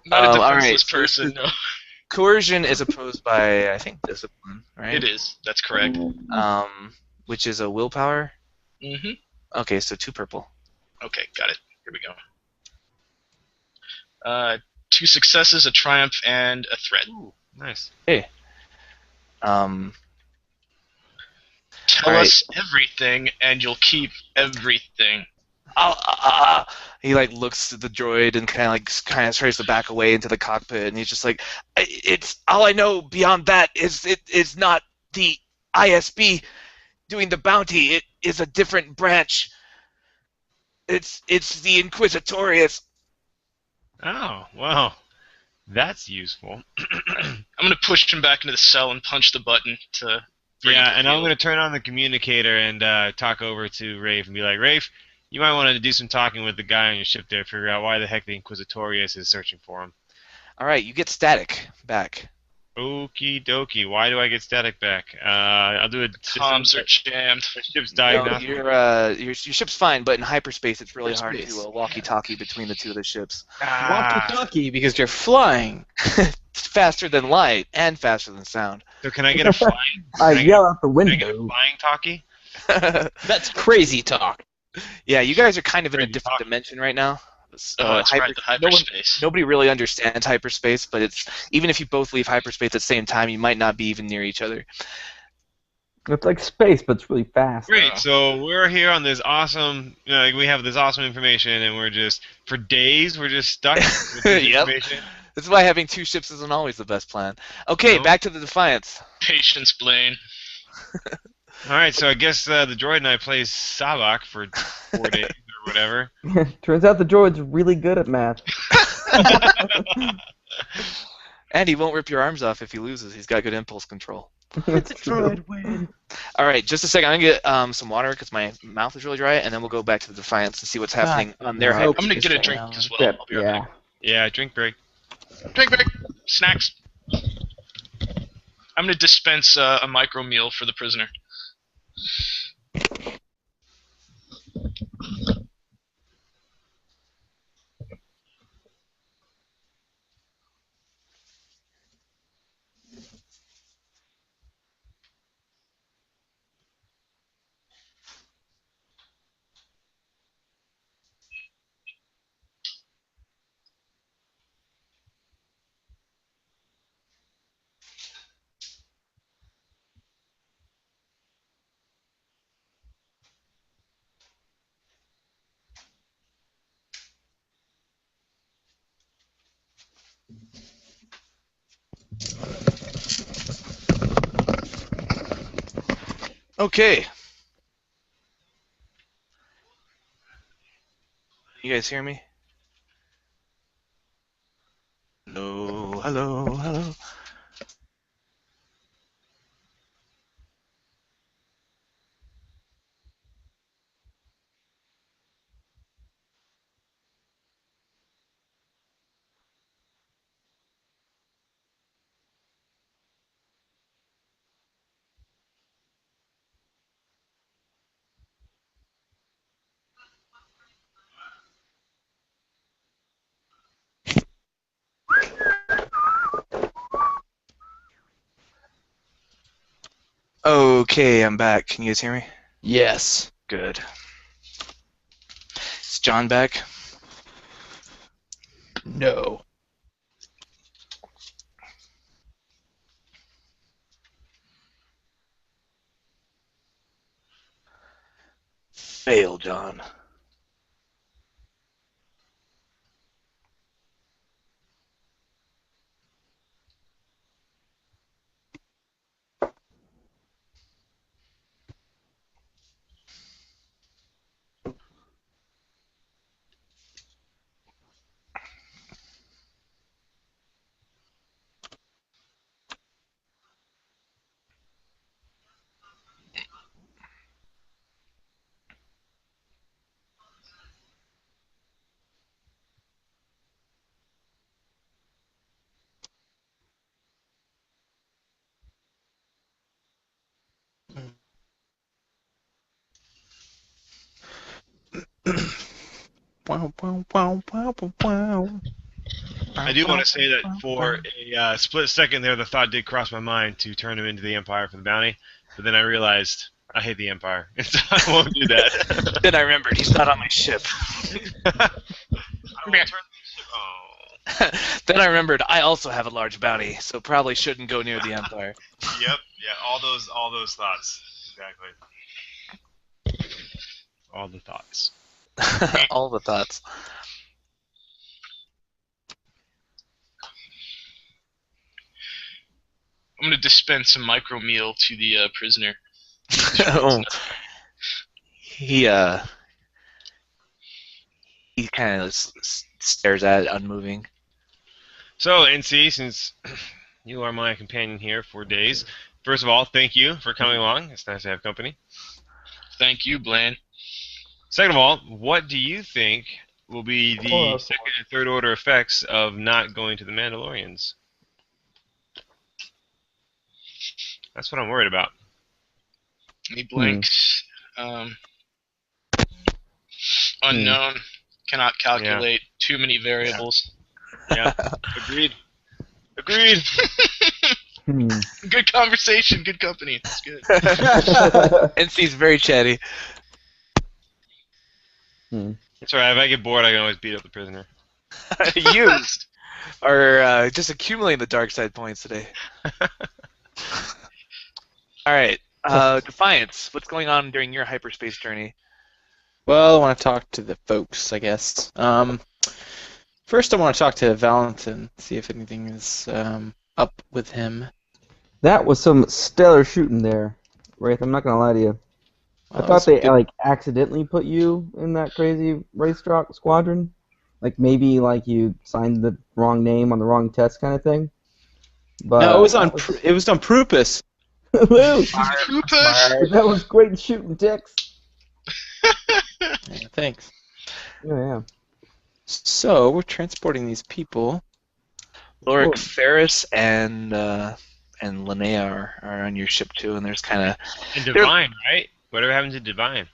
Not a
all
defenseless
right, so
person. No,
Coercion is opposed by, I think, discipline, right?
it is. That's correct.
Which is a willpower.
Mhm.
Okay, so 2 purple.
Okay, got it. Here we go. 2 successes, a triumph, and a threat.
Ooh, nice.
Um,
Tell
All right.
us everything, and you'll keep everything.
he like looks at the droid and kind of tries to back away into the cockpit, and he's just like, "It's all I know. Beyond that is it is not the ISB doing the bounty. It is a different branch. It's the Inquisitorius."
Oh, well, that's useful.
I'm gonna push him back into the cell and punch the button to. bring him
Yeah,
to the
and I'm
field.
going to turn on the communicator and talk over to Rafe and be like, Rafe, you might want to do some talking with the guy on your ship there, figure out why the heck the Inquisitorius is searching for him.
All right, you get static back.
Okie dokie. Why do I get static back? I'll do a
Comms are jammed.
ship's
No,
diagnostic.
your ship's fine, but in hyperspace, it's really hard
Hyperspace.
to walkie-talkie between the two of the ships.
Walkie-talkie because you're flying.
It's faster than light and faster than sound.
So can I get a flying?
I
Can
yell out the
Can I get a
window.
flying talkie?
That's crazy talk.
Yeah, you guys are kind of in a
Crazy
different
talk.
dimension right now.
Oh, that's right, the hyperspace.
Nobody really understands hyperspace, but it's even if you both leave hyperspace at the same time, you might not be even near each other.
It's like space, but it's really fast.
Great. So we're here on this awesome. We have this awesome information, and we're just for days we're just stuck with this
Yep.
information.
That's why having two ships isn't always the best plan. Okay,
No.
back to the Defiance.
Patience, Blaine.
All right. So I guess the droid and I play Sabak for 4 days or whatever.
Turns out the droid's really good at math.
And he won't rip your arms off if he loses. He's got good impulse control.
It's a
droid win.
All right, just a second. I'm gonna get some water because my mouth is really dry, and then we'll go back to the Defiance and see what's happening on their
I
hyperspace.
hope
I'm gonna get a
right
drink
now.
as well. I'll be right
Yeah.
back.
Yeah. Drink break.
Drink break. Snacks. I'm gonna dispense a micro meal for the prisoner.
Okay. You guys hear me? Hello, hello, hello. Okay, I'm back. Can you guys hear me?
Yes.
Good. Is John back?
No.
Fail, John. Wow, wow, wow, wow, wow, wow.
I do want to say that for a split second there, the thought did cross my mind to turn him into the Empire for the bounty, but then I realized I hate the Empire, so I won't do that.
Then I remembered he's not on my ship.
I will turn the ship- oh.
Then I remembered I also have a large bounty, so probably shouldn't go near the Empire.
Yep. Yeah. All those thoughts. Exactly. All the thoughts.
All the thoughts.
I'm gonna dispense some micro meal to the prisoner.
Oh. He kind of stares at it, unmoving.
So, NC, since you are my companion here for days, first of all, thank you for coming along. It's nice to have company.
Thank you, Blaine.
Second of all, what do you think will be the second and third order effects of not going to the Mandalorians? That's what I'm worried about.
He blinks. Unknown. Cannot calculate. Too many variables.
Yeah. Agreed. Agreed.
Good conversation. Good company. That's good.
NC's very chatty.
It's alright. If I get bored, I can always beat up the prisoner.
You are just accumulating the dark side points today. All right, Defiance. What's going on during your hyperspace journey?
Well, I want to talk to the folks, I guess. First, I want to talk to Valentin, see if anything is up with him.
That was some stellar shooting there, Wraith. I'm not gonna lie to you. I thought they accidentally put you in that crazy race squadron, like maybe you signed the wrong name on the wrong test kind of thing. But
No, it was on purpose.
That was great shooting, Dix.
Yeah, thanks.
Yeah.
So we're transporting these people.
Lorik Ferris and Linnea are on your ship too, and there's kind of
And Divine, right? Whatever happened to Divine?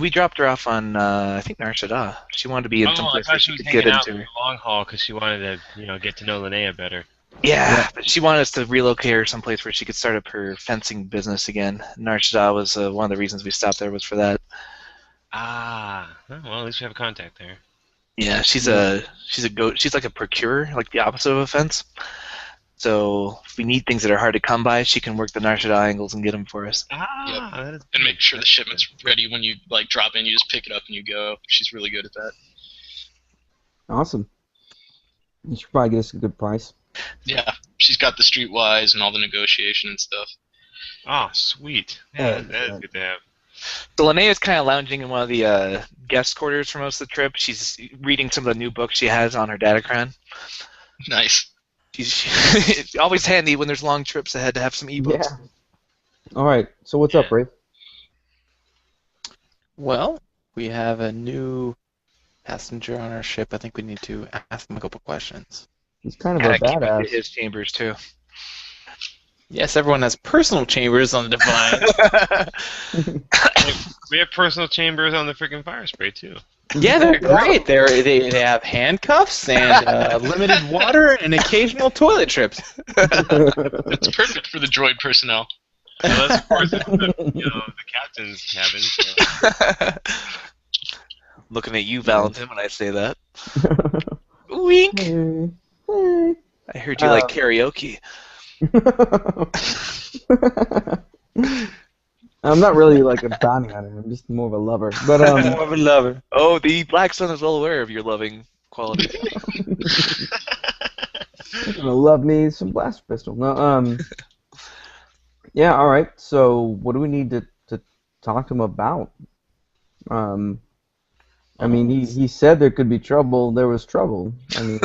we dropped her off on I think Nar Shaddaa. She wanted to be in some
I
place
thought
where
she
she
was
could get
hanging out
into.
for the long haul because she wanted to, get to know Linnea better.
Yeah, but she wanted us to relocate her someplace where she could start up her fencing business again. Nar Shaddaa was one of the reasons we stopped there was for that.
Ah, well, at least we have a contact there.
Yeah, she's she's like a procurer, like the opposite of a fence. So if we need things that are hard to come by, she can work the Nar Shaddaa angles and get them for us.
Ah, that is
And make sure the shipment's ready when you drop in. You just pick it up and you go. She's really good at that.
Awesome. You should probably get us a good price.
Yeah, she's got the streetwise and all the negotiation and stuff.
Oh, sweet. Yeah, that is good to have.
So Linnea's kind of lounging in one of the guest quarters for most of the trip. She's reading some of the new books she has on her datacron.
Nice.
It's always handy when there's long trips ahead to have some ebooks.
Yeah. All right. So what's up, Wraith?
Well, we have a new passenger on our ship. I think we need to ask him a couple questions.
He's kind of
And
a
I keep it to
badass.
his chambers too.
Yes, everyone has personal chambers on the Defiance.
We have personal chambers on the freaking fire spray, too.
Yeah, they're great. They have handcuffs and limited water and occasional toilet trips.
It's perfect for the droid personnel.
Well, that's, of course, it's the captain's cabin. So.
Looking at you, Valentin, when I say that. Wink.
Hey. Hey.
I heard you like karaoke.
I'm not really like a bounty hunter. I'm just more of a lover. But
More of a lover.
Oh, the Black Sun is well aware of your loving quality.
you're gonna love me some blaster pistol. No, yeah. All right. So what do we need to talk to him about? I mean, he said there could be trouble. There was trouble. I mean,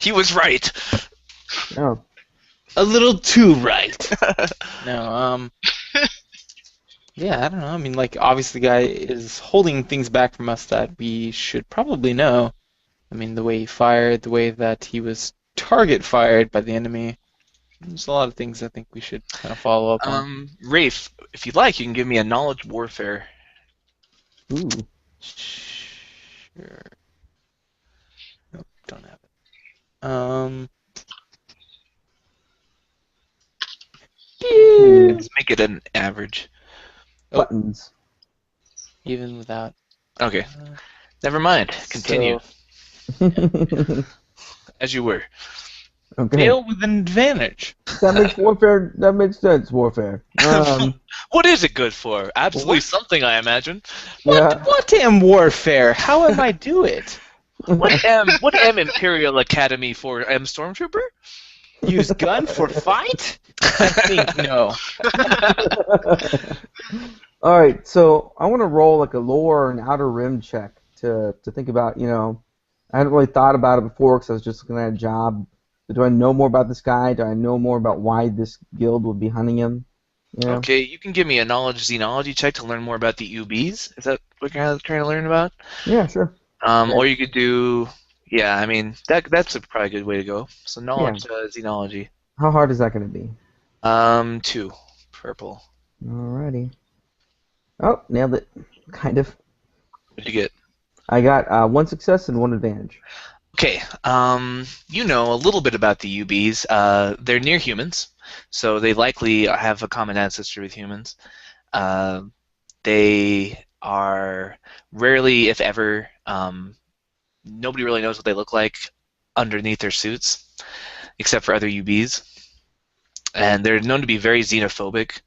He was right.
yeah.
A little too right. No, yeah, I don't know. I mean, obviously the guy is holding things back from us that we should probably know. I mean, the way he fired, the way that he was target fired by the enemy. There's a lot of things I think we should kind of follow up on.
Rafe, if you'd like, you can give me a knowledge warfare.
Ooh.
Sure. Nope, don't have it. Yeah.
Let's make it an average.
Buttons.
Even without.
Okay. Never mind. Continue.
So,
as you were.
Okay.
Fail with an advantage.
That makes warfare. That makes sense. Warfare.
What is it good for? Absolutely
What?
something, I imagine.
Yeah.
What am warfare? How am I do it?
What am Imperial Academy for? M Stormtrooper?
Use gun for fight? I think no.
All right, so I want to roll like a lore or an outer rim check to think about. I hadn't really thought about it before because I was just looking at a job. But do I know more about this guy? Do I know more about why this guild would be hunting him?
Okay, you can give me a knowledge xenology check to learn more about the UBs. Is that what you're trying to learn about?
Yeah, sure.
Or you could do, yeah, I mean that's probably a good way to go. So knowledge xenology.
How hard is that going to be?
2 purple.
Alrighty. Oh, nailed it. Kind of.
What'd you get?
I got 1 success and 1 advantage.
Okay, you know a little bit about the UBs. They're near humans, so they likely have a common ancestor with humans. They are rarely, if ever, nobody really knows what they look like underneath their suits, except for other UBs. And they're known to be very xenophobic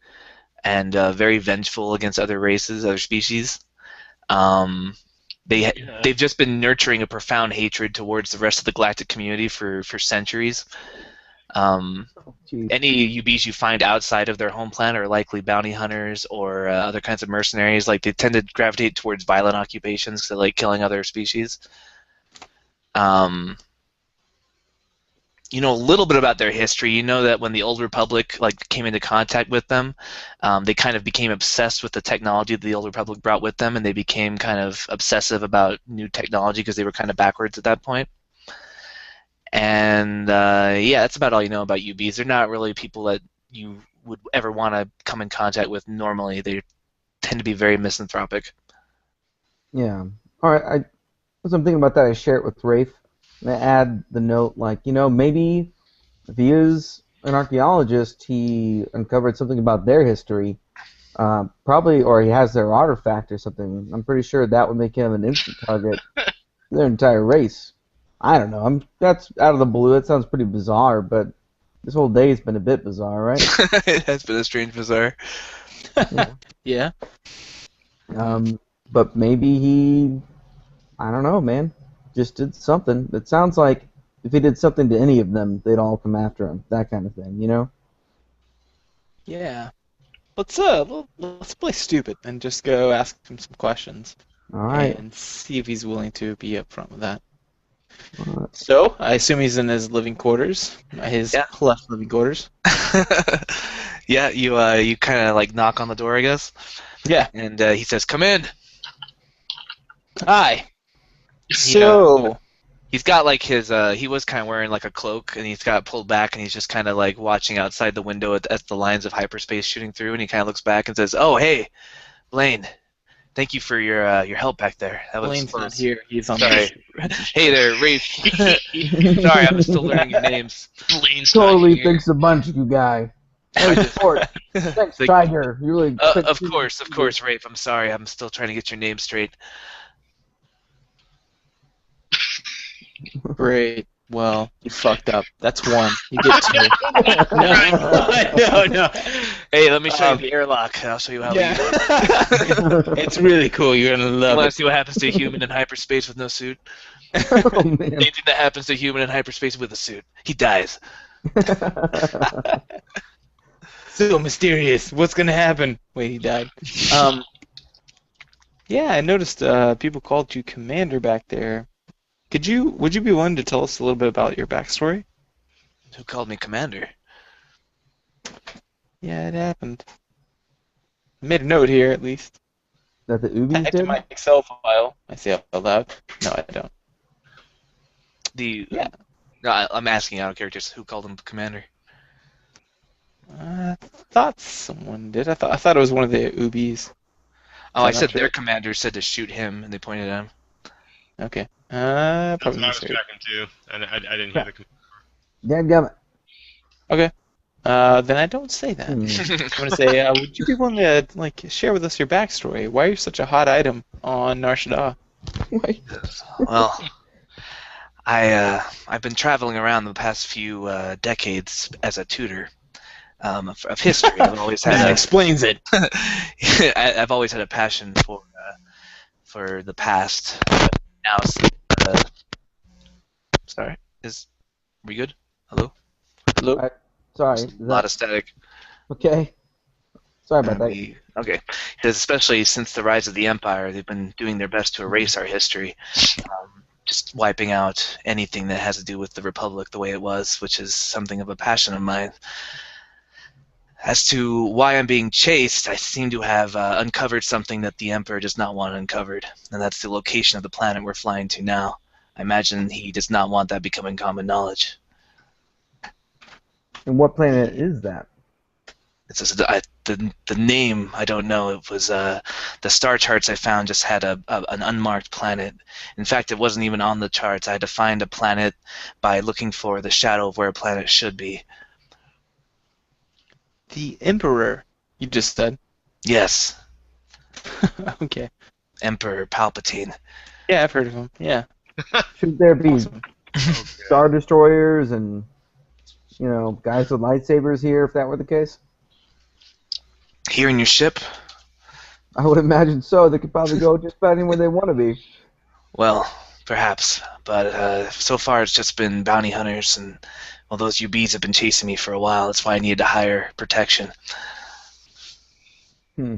and very vengeful against other races, other species. They've just been nurturing a profound hatred towards the rest of the galactic community for centuries. Any UBs you find outside of their home planet are likely bounty hunters or other kinds of mercenaries. Like, they tend to gravitate towards violent occupations because they like killing other species. You know a little bit about their history. You know that when the Old Republic came into contact with them, they kind of became obsessed with the technology that the Old Republic brought with them, and they became kind of obsessive about new technology because they were kind of backwards at that point. And yeah, that's about all you know about UBs. They're not really people that you would ever want to come in contact with normally. They tend to be very misanthropic.
Yeah. All right. As I'm thinking about that, I share it with Rafe. And I add the note, maybe if he is an archaeologist, he uncovered something about their history, probably, or he has their artifact or something. I'm pretty sure that would make him an instant target for their entire race. I don't know. That's out of the blue. That sounds pretty bizarre, but this whole day has been a bit bizarre, right?
It has been a strange bizarre.
Yeah.
But maybe he, I don't know, man, just did something. It sounds like if he did something to any of them, they'd all come after him. That kind of thing,
Yeah. Let's play stupid and just go ask him some questions.
All right.
And see if he's willing to be upfront with that. So, I assume he's in his living quarters, his left living quarters.
Yeah, you kind of knock on the door, I guess.
Yeah.
And he says, "Come in."
Hi. So,
he's got his he was kind of wearing a cloak, and he's got it pulled back, and he's just kind of watching outside the window at the lines of hyperspace shooting through, and he kind of looks back and says, "Oh, hey, Blaine. Thank you for your help back there. That was
Blaine's
fun."
not here. He's on
Sorry. Hey there, Rafe. Sorry, I'm still learning your names.
Blaine's
Totally
not here.
thanks a bunch, you guy. Hey, sport. Thanks, Tiger. You really.
Of course, Rafe. I'm sorry. I'm still trying to get your name straight.
Great. Well, you fucked up. That's 1. You get 2. No.
Hey, let me show you the airlock. I'll show you how.
Yeah. It's really cool. You're gonna
You
love
want to
it.
see what happens to a human in hyperspace with no suit?
Oh, man.
Anything that happens to a human in hyperspace with a suit, he dies.
So mysterious. What's gonna happen? Wait, he died. Yeah, I noticed people called you Commander back there. Would you be willing to tell us a little bit about your backstory?
Who called me commander?
Yeah, it happened. I made a note here, at least.
That the Ubis
Back to
did?
my Excel file. I say it out loud. No, I don't.
No, I'm asking out of characters. Who called him commander?
I thought someone did. I thought it was one of the Ubis.
Oh, I
I'm not
said
sure.
their commander said to shoot him, and they pointed at him.
Okay.
That's
Probably
what I was
misheard.
checking too, and I didn't hear the.
Dadgummit.
Okay. Then I don't say that.
Hmm.
I'm gonna say, would you be willing to share with us your backstory? Why are you such a hot item on Nar Shaddaa?
Well, I've been traveling around the past few decades as a tutor of history. I've always
That
had
explains it.
I've always had a passion for the past. Now, uh, sorry, is we good? Hello?
Hello?
Sorry.
A
Is
lot
that
of static.
okay? Sorry about that.
Okay. Because especially since the rise of the Empire, they've been doing their best to erase our history, just wiping out anything that has to do with the Republic the way it was, which is something of a passion of mine. As to why I'm being chased, I seem to have uncovered something that the Emperor does not want uncovered, and that's the location of the planet we're flying to now. I imagine he does not want that becoming common knowledge.
And what planet is that?
It's just, the name I don't know. It was the star charts I found just had an unmarked planet. In fact, it wasn't even on the charts. I had to find a planet by looking for the shadow of where a planet should be.
The Emperor, you just said.
Yes,
Okay.
Emperor Palpatine.
Yeah, I've heard of him. Yeah.
Should there be star destroyers and guys with lightsabers here if that were the case?
Here in your ship?
I would imagine so. They could probably go just about anywhere they want to be.
Well, perhaps. But so far it's just been bounty hunters, and well, those UBs have been chasing me for a while. That's why I needed to hire protection.
Hmm.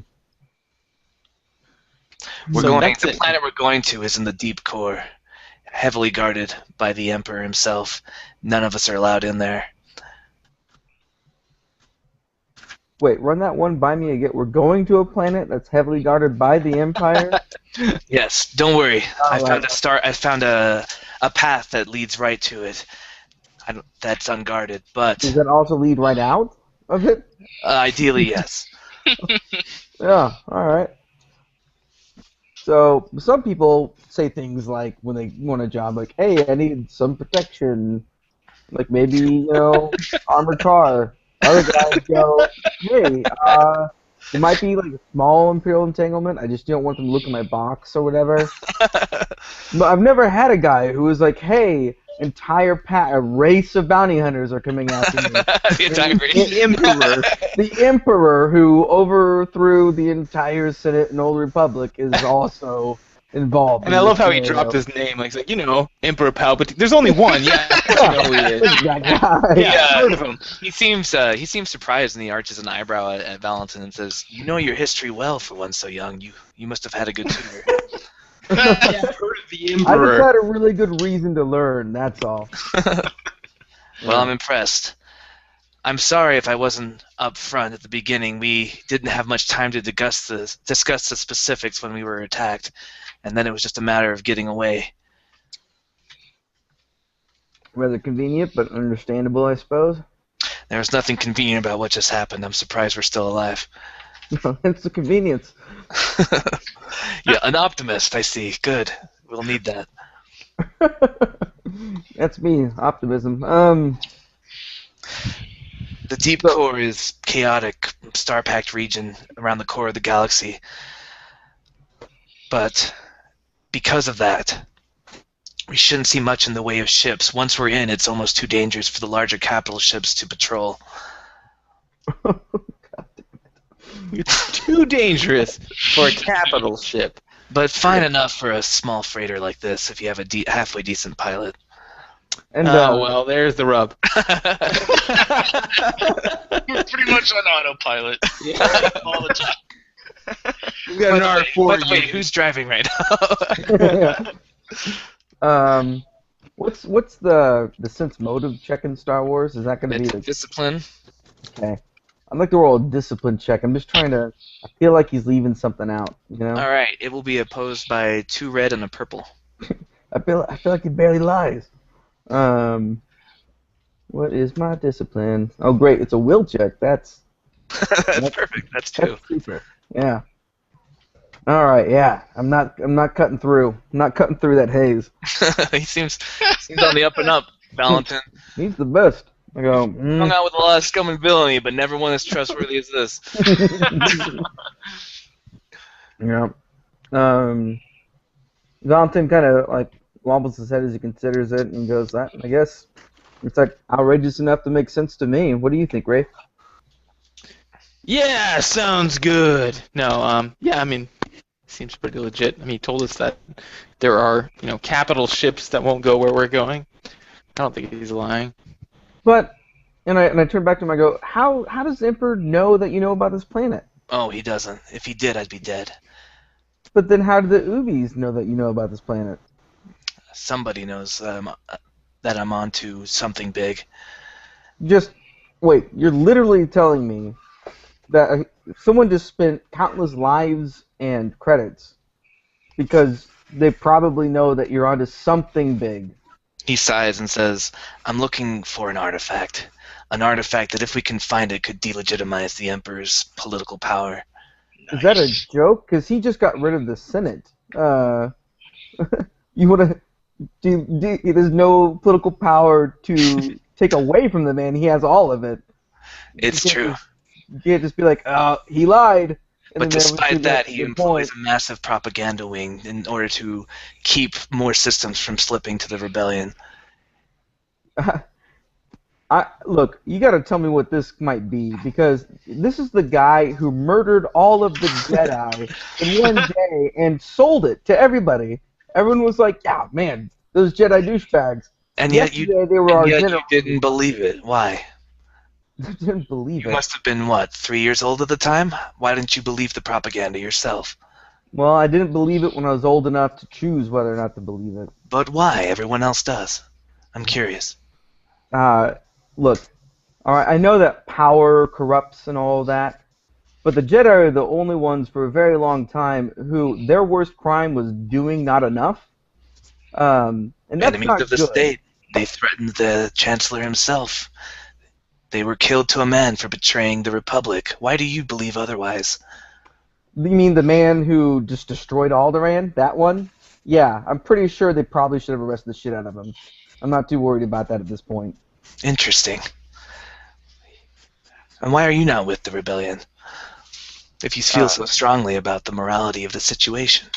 The planet we're going to is in the deep core, heavily guarded by the Emperor himself. None of us are allowed in there.
Wait, run that one by me again. We're going to a planet that's heavily guarded by the Empire?
Yes, don't worry. I
right.
found a path that leads right to it. That's unguarded, but
Does that also lead right out of it?
ideally, yes.
Yeah, alright. So, some people say things like, when they want a job, like, hey, I need some protection. Like, maybe, armored car. Other guys go, hey, it might be like a small Imperial entanglement. I just don't want them to look at my box or whatever. But I've never had a guy who was like, hey, a race of bounty hunters are coming after me.
The entire
The Emperor who overthrew the entire Senate and Old Republic is also involved.
And I love how he dropped his name. Like, he's like, Emperor Palpatine. There's only one. Yeah, I know who he is.
That guy.
Yeah, I've heard of him.
He seems surprised, and he arches an eyebrow at Valentin and says, "You know your history well for one so young. You must have had a good tutor."
Yeah, I've heard of the
I just
Emperor.
had a really good reason to learn, that's all.
Well, I'm impressed. I'm sorry if I wasn't up front at the beginning. We didn't have much time to discuss the specifics when we were attacked, and then it was just a matter of getting away.
Rather convenient, but understandable, I suppose.
There was nothing convenient about what just happened. I'm surprised we're still alive.
It's the convenience.
Yeah, an optimist, I see. Good. We'll need that.
That's me, optimism.
The deep core is chaotic, star-packed region around the core of the galaxy. But because of that, we shouldn't see much in the way of ships. Once we're in, it's almost too dangerous for the larger capital ships to patrol.
It's too dangerous for a capital ship.
But fine enough for a small freighter like this if you have a halfway decent pilot.
And
Well, there's the rub.
We're pretty much on autopilot
Yeah.
all the time.
We got an R4.
By the way, who's driving right now?
what's the sense motive check in Star Wars? Is that going to be the
Discipline.
okay? I'd like to roll a discipline check. I'm just trying to. I feel like he's leaving something out.
All right, it will be opposed by 2 red and a purple.
I feel like he barely lies. What is my discipline? Oh, great! It's a will check. That's
That's perfect. That's 2.
That's super. Yeah. All right. Yeah. I'm not cutting through. I'm not cutting through that haze.
He seems on the up and up, Valentin.
He's the best. I go.
Hung out with a lot of scum and villainy, but never one as trustworthy as this.
Yeah. Valentin kind of like wobbles his head as he considers it and goes, "I guess it's like outrageous enough to make sense to me. What do you think, Rafe?"
Yeah, sounds good. No, yeah, I mean, seems pretty legit. I mean, he told us that there are, capital ships that won't go where we're going. I don't think he's lying.
But, and I turn back to him. I go, "How does the Emperor know that you know about this planet?
Oh, he doesn't. If he did, I'd be dead.
But then how do the Ubies know that you know about this planet?"
Somebody knows that I'm on to something big.
Just wait. You're literally telling me that someone just spent countless lives and credits because they probably know that you're onto something big.
He sighs and says, I'm looking for an artifact. An artifact that if we can find it could delegitimize the Emperor's political power.
Is that a joke? Because he just got rid of the Senate. You want to? There's no political power to take away from the man. He has all of it.
It's true.
You can't just be like, he lied.
But despite that, he employs a massive propaganda wing in order to keep more systems from slipping to the rebellion.
Look, you got to tell me what this might be, because this is the guy who murdered all of the Jedi in one day and sold it to everybody. Everyone was like, "Yeah, man, those Jedi douchebags."
And yet you didn't believe it. Why?
I didn't believe it.
You must have been, what, 3 years old at the time? Why didn't you believe the propaganda yourself?
Well, I didn't believe it when I was old enough to choose whether or not to believe it.
But why? Everyone else does. I'm curious.
Look, all right, I know that power corrupts and all that, but the Jedi are the only ones for a very long time who their worst crime was doing not enough. And that's
Enemies
not
of the
good.
state. They threatened the Chancellor himself. They were killed to a man for betraying the Republic. Why do you believe otherwise?
You mean the man who just destroyed Alderaan? That one? Yeah, I'm pretty sure they probably should have arrested the shit out of him. I'm not too worried about that at this point.
Interesting. And why are you not with the rebellion? If you feel so strongly about the morality of the situation.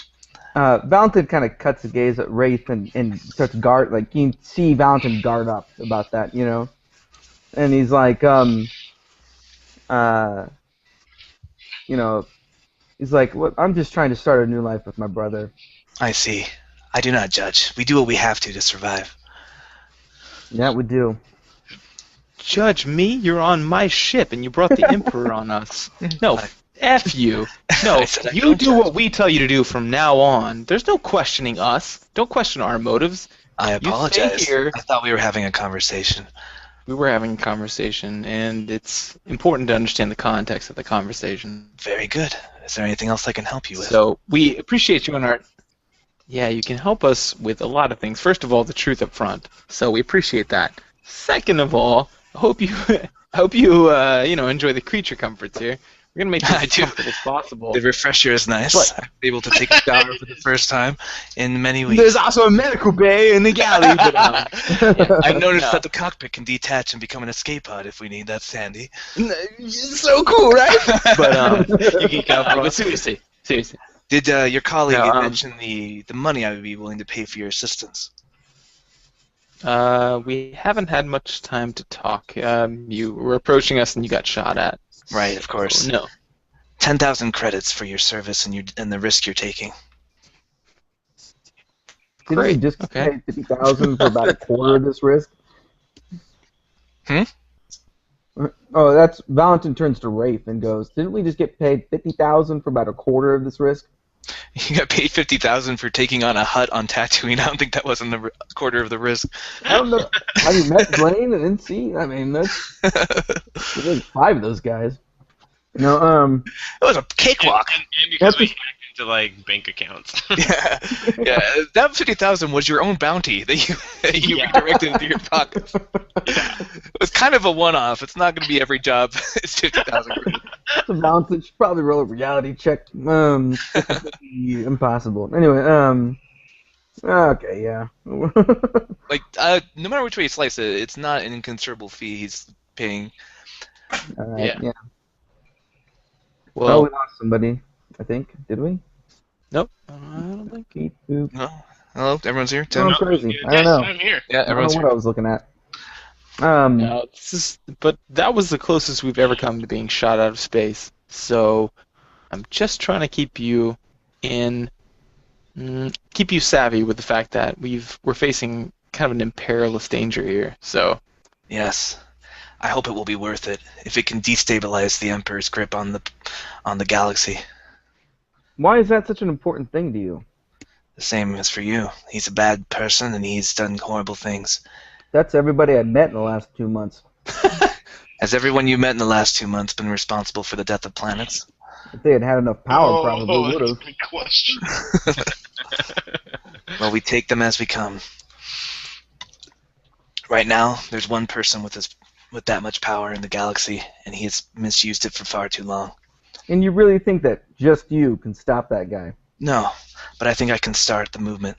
Valentin kind of cuts the gaze at Wraith and starts guard, like, you can see Valentin guard up about that, you know? And he's like, he's like, "What? I'm just trying to start a new life with my brother."
I see. I do not judge. We do what we have to survive.
Yeah, we do.
Judge me? You're on my ship, and you brought the Emperor on us. No, F you. No, you do what we tell you to do from now on. There's no questioning us. Don't question our motives.
I apologize.
You stay here.
I thought we were having a conversation.
We were having a conversation, and it's important to understand the context of the conversation.
Very good. Is there anything else I can help you with?
So, we appreciate you on our... Yeah, you can help us with a lot of things. First of all, the truth up front. So we appreciate that. Second of all, I hope you enjoy the creature comforts here. We're gonna make this as comfortable as possible.
The refresher is nice. I'm able to take a shower for the first time in many weeks.
There's also a medical bay in the galley. But,
I've noticed that the cockpit can detach and become an escape pod if we need. That's handy.
So cool, right? But you can cover. But seriously.
Did your colleague mention the money I would be willing to pay for your assistance?
We haven't had much time to talk. You were approaching us and you got shot at.
Right, of course.
So, no.
10,000 credits for your service and the risk you're taking.
Didn't you just pay 50,000 for about a quarter of this risk? Oh, that's Valentin turns to Rafe and goes, "Didn't we just get paid 50,000 for about a quarter of this risk?"
You got paid 50,000 for taking on a hut on Tatooine. I don't think that wasn't a quarter of the risk.
I don't know. Have you met Blaine and NC? I mean, there's like 5 of those guys. No,
it was a cakewalk.
And because we hacked into like bank accounts.
yeah. That 50,000 was your own bounty that you redirected into your pocket. Yeah. It was kind of a one-off. It's not going to be every job. It's 50,000.
So Valentin should probably roll a reality check. Impossible. Anyway, okay, yeah.
Like, no matter which way you slice it, it's not an inconsiderable fee he's paying.
Yeah.
Well,
we lost somebody, I think. Did we?
Nope. I don't think.
No. Hello, everyone's here.
Oh,
Tim.
I'm crazy.
Yes,
I don't know.
I'm here.
Yeah,
I don't
everyone's
know
here.
what I was looking at.
No, but that was the closest we've ever come to being shot out of space. So I'm just trying to keep you savvy with the fact that we're facing kind of an imperialist danger here. So
Yes. I hope it will be worth it if it can destabilize the Emperor's grip on the galaxy.
Why is that such an important thing to you?
The same as for you. He's a bad person and he's done horrible things.
That's everybody I've met in the last 2 months.
Has everyone you met in the last 2 months been responsible for the death of planets?
If they had had enough power, probably would
that's
have.
a good question.
Well, we take them as we come. Right now, there's one person with that much power in the galaxy, and he has misused it for far too long.
And you really think that just you can stop that guy?
No, but I think I can start the movement.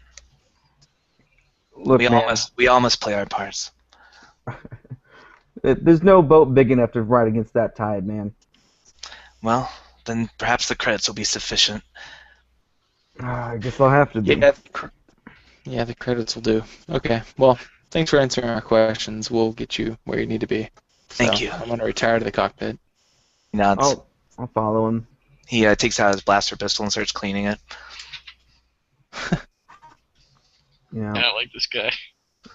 Look,
We
man,
all must play our parts.
there's no boat big enough to ride against that tide, man.
Well, then perhaps the credits will be sufficient.
I guess I'll have to be.
yeah, the credits will do. Okay, well, thanks for answering our questions. We'll get you where you need to be.
Thank
So,
you.
I'm going to retire to the cockpit.
He nods.
I'll follow him.
He takes out his blaster pistol and starts cleaning it.
Yeah.
Yeah, I like this guy.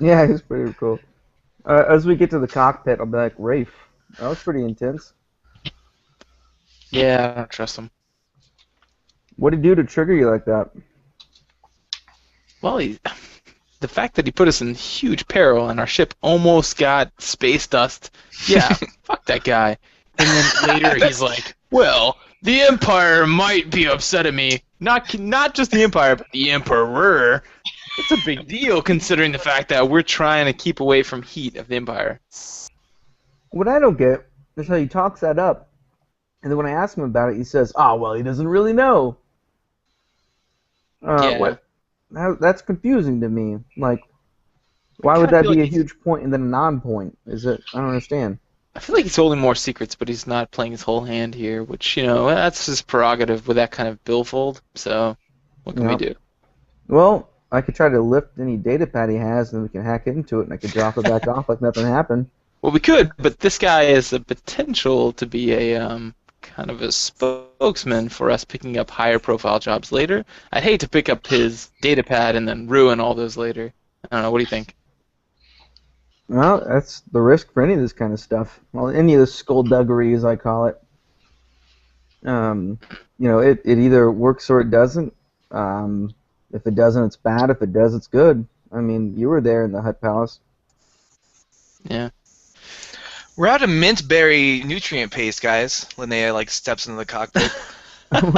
Yeah, he's pretty cool. As we get to the cockpit, I'll be like, Rafe, that was pretty intense.
Yeah, I don't trust him.
What did he do to trigger you like that?
Well, the fact that he put us in huge peril and our ship almost got space dust. Yeah, fuck that guy. And then later he's like, well, the Empire might be upset at me. Not just the Empire, but the Emperor. It's a big deal considering the fact that we're trying to keep away from heat of the Empire.
What I don't get is how he talks that up, and then when I ask him about it, he says, "Oh, well, he doesn't really know."
Yeah.
What? That's confusing to me. Like, why would that
feel
be a
like
huge point and then a non-point? Is it? I don't understand.
I feel like he's holding more secrets, but he's not playing his whole hand here, which, that's his prerogative with that kind of billfold. So, what can we do?
Well, I could try to lift any data pad he has, and then we can hack into it, and I could drop it back off like nothing happened.
Well, we could, but this guy has the potential to be a kind of a spokesman for us picking up higher profile jobs later. I'd hate to pick up his data pad and then ruin all those later. I don't know. What do you think?
Well, that's the risk for any of this kind of stuff. Well, any of the skullduggery, as I call it. It either works or it doesn't. If it doesn't, it's bad. If it does, it's good. I mean, you were there in the Hutt Palace.
Yeah.
We're out of mint berry nutrient paste, guys. Linnea steps into the cockpit.
I'm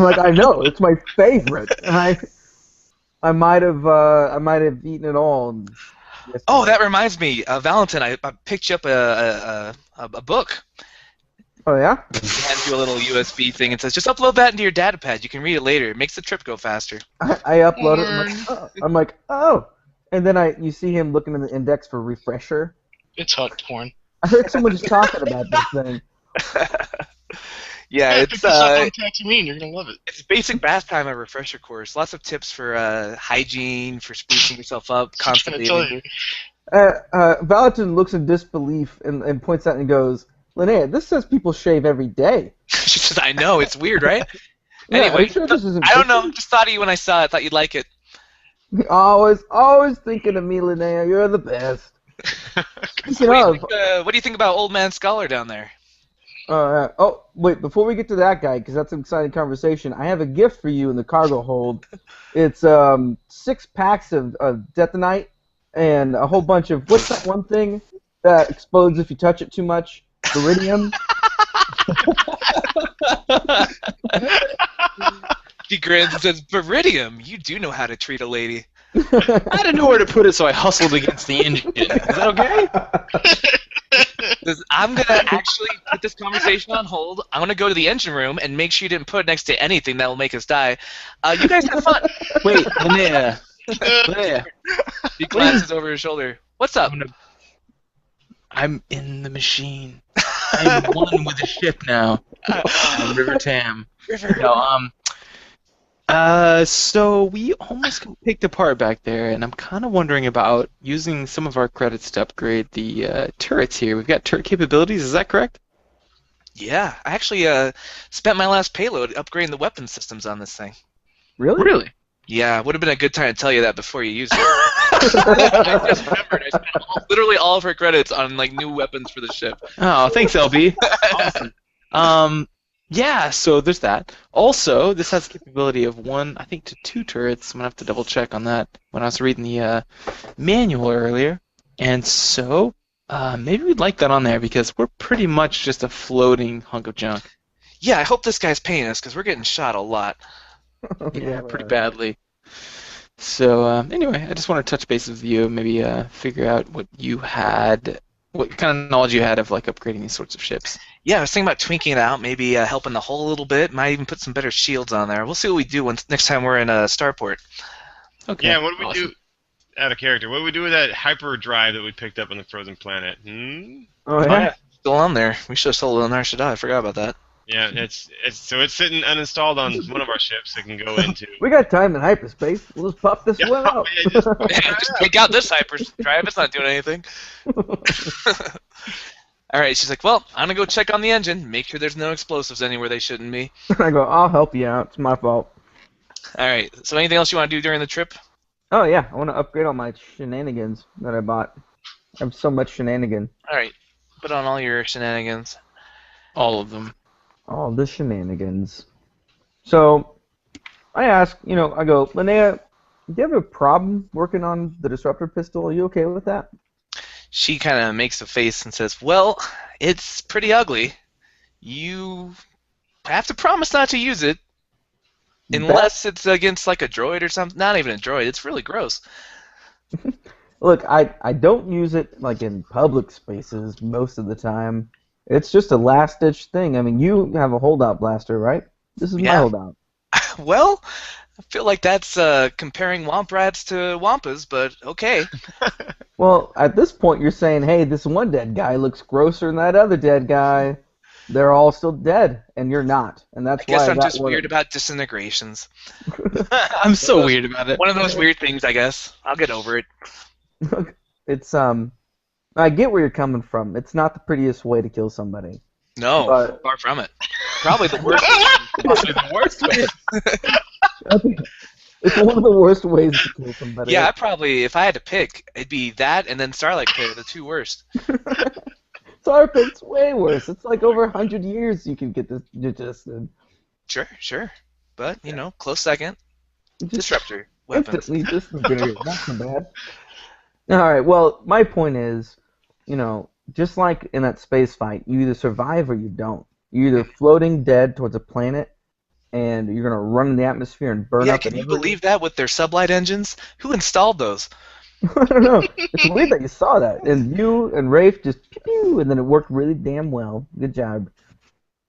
like, I know, it's my favorite. And I might have eaten it all.
Oh, that reminds me, Valentin. I picked you up a book.
Oh yeah?
It hands you a little USB thing and says, just upload that into your data pad. You can read it later. It makes the trip go faster.
I upload it. I'm like, oh. And then you see him looking in the index for refresher.
It's hot porn.
I heard someone just talking about this thing.
Yeah,
Pick
it's
this up on Tatooine. You're gonna love it.
it's basic bath time, a refresher course. Lots of tips for hygiene, for sprucing yourself up, constantly.
I'm trying to tell you.
Valentin looks in disbelief and points out and goes, Linnea, this says people shave every day.
She says, I know, it's weird, right?
Yeah,
Anyway,
I'm sure this isn't
I don't know.
fiction.
Just thought of you when I saw it. Thought you'd like it.
Always thinking of me, Linnea. You're the best. Speaking of,
What do you think about Old Man Scholar down there?
wait, before we get to that guy, because that's an exciting conversation, I have a gift for you in the cargo hold. It's 6 packs of detonite and a whole bunch of, what's that one thing that explodes if you touch it too much? Iridium?
He grins and says, Viridium, you do know how to treat a lady.
I didn't know where to put it, so I hustled against the engine. Is that okay?
Says, I'm going to actually put this conversation on hold. I'm going to go to the engine room and make sure you didn't put it next to anything that will make us die. You guys have fun.
Wait, Linnea.
He glances over his shoulder. What's up?
I'm in the machine. I'm one with the ship now. River Tam. No, So we almost got picked apart back there, and I'm kind of wondering about using some of our credits to upgrade the turrets here. We've got turret capabilities, is that correct?
Yeah, I actually spent my last payload upgrading the weapon systems on this thing.
Really?
Really?
Yeah, would have been a good time to tell you that before you used it. I just remembered. I spent literally all of her credits on like new weapons for the ship.
Oh, thanks, LB. Awesome. Yeah, so there's that. Also, this has the capability of 1, I think, to 2 turrets. I'm gonna have to double check on that when I was reading the manual earlier. And so, maybe we'd like that on there because we're pretty much just a floating hunk of junk.
Yeah, I hope this guy's paying us because we're getting shot a lot.
Yeah, pretty badly. So, anyway, I just want to touch base with you, maybe figure out what kind of knowledge you had of like upgrading these sorts of ships.
Yeah, I was thinking about tweaking it out, maybe helping the hull a little bit. Might even put some better shields on there. We'll see what we do next time we're in Starport.
Okay.
Yeah, what do we
awesome.
do? Out of character, what do we do with that hyperdrive that we picked up on the frozen planet?
Oh yeah.
Still on there. We should have sold it on Narshada. I forgot about that.
Yeah, it's sitting uninstalled on one of our ships. It can go into.
We got time in hyperspace. We'll just pop this one out.
Yeah, just-
Just take out this hyperdrive. It's not doing anything. All right, she's like, well, I'm going to go check on the engine, make sure there's no explosives anywhere they shouldn't be.
I go, I'll help you out. It's my fault.
All right, so anything else you want to do during the trip?
Oh yeah, I want to upgrade all my shenanigans that I bought. I have so much shenanigan.
All right, put on all your shenanigans.
All of them.
All the shenanigans. So, I ask, I go, Linnea, do you have a problem working on the disruptor pistol? Are you okay with that?
She kind of makes a face and says, well, it's pretty ugly. You have to promise not to use it. Unless it's against like a droid or something. Not even a droid. It's really gross.
Look, I don't use it like in public spaces most of the time. It's just a last-ditch thing. I mean, you have a holdout blaster, right? This is my
Yeah.
holdout.
Well, I feel like that's comparing Womp Rats to Wampas, but okay.
Well, at this point, you're saying, hey, this one dead guy looks grosser than that other dead guy. They're all still dead, and you're not. And that's
I guess
why
I'm
got
just
one-
weird about disintegrations.
I'm so weird about it.
One of those weird things, I guess. I'll get over it.
It's I get where you're coming from. It's not the prettiest way to kill somebody.
No,
But-
far from it. Probably the worst. Probably the worst way.
It's one of the worst ways to kill somebody.
Yeah, if I had to pick, it'd be that and then Starlight Pit, the two worst.
Starpit's way worse. It's like over 100 years you can get this digested.
Sure. But, close second. Disruptor weapons.
Instantly disintegrated. Not so bad. Alright, well, my point is, just like in that space fight, you either survive or you don't. You're either floating dead towards a planet, and you're going to run in the atmosphere and burn
Yeah,
up.
can you
everything.
believe that with their sublight engines? Who installed those?
I don't know. It's weird that you saw that. And you and Rafe just pew, and then it worked really damn well. Good job.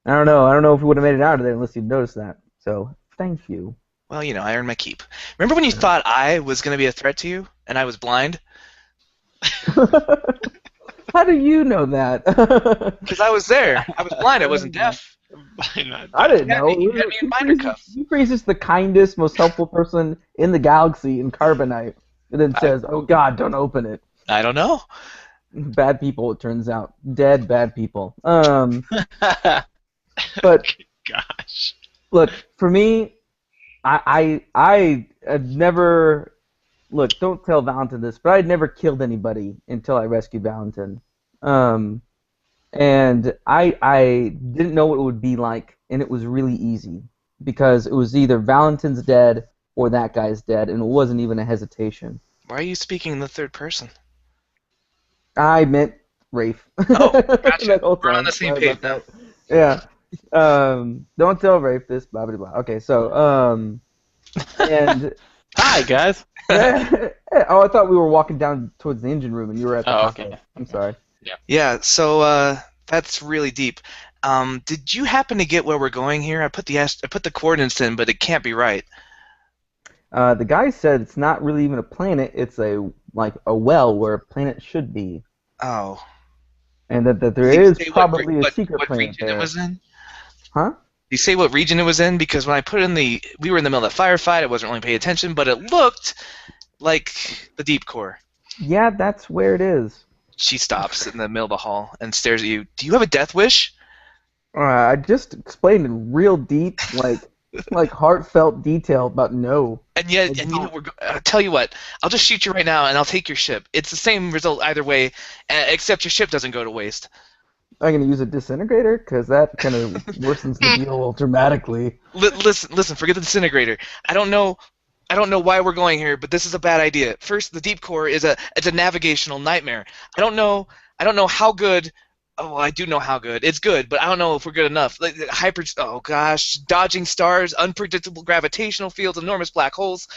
I don't know if we would have made it out of there unless you'd noticed that. So, thank you.
Well, I earned my keep. Remember when you thought I was going to be a threat to you, and I was blind?
How do you know that?
Because I was there. I was blind. I wasn't deaf.
I didn't know.
You had me in binder cuffs.
Euphrates is the kindest, most helpful person in the galaxy in Carbonite. And then says, oh god, don't open it.
I don't know.
Bad people, it turns out. Dead bad people. But
Gosh.
look, for me, I had never... Look, don't tell Valentin this, but I'd never killed anybody until I rescued Valentin. And I didn't know what it would be like, and it was really easy. Because it was either Valentin's dead or that guy's dead, and it wasn't even a hesitation.
Why are you speaking in the third person?
I meant Rafe.
Oh, gotcha.
That whole
We're on
time.
the same
Sorry
page
about that. Yeah. Don't tell Rafe this, blah, blah, blah. Okay, so, and...
Hi, guys.
Oh, I thought we were walking down towards the engine room, and you were at the
Oh,
cafe.
okay.
I'm sorry.
Yeah, so that's really deep. Did you happen to get where we're going here? I put the coordinates in, but it can't be right.
The guy said it's not really even a planet; it's a well where a planet should be,
Oh.
and that there
Did you
is
say
probably a
what
secret planet
region
there.
it was in?
Huh?
you say what region it was in? Because when I put in we were in the middle of the firefight. I wasn't really paying attention, but it looked like the deep core.
Yeah, that's where it is.
She stops in the middle of the hall and stares at you. Do you have a death wish?
I just explained in real deep, like heartfelt detail about no.
And yet, I'll tell you what. I'll just shoot you right now, and I'll take your ship. It's the same result either way, except your ship doesn't go to waste.
I'm gonna use a disintegrator because that kind of worsens the deal dramatically.
Listen. Forget the disintegrator. I don't know why we're going here, but this is a bad idea. First, the deep core it's a navigational nightmare. I don't know how good. Oh, well, I do know how good. It's good, but I don't know if we're good enough. Oh gosh, dodging stars, unpredictable gravitational fields, enormous black holes.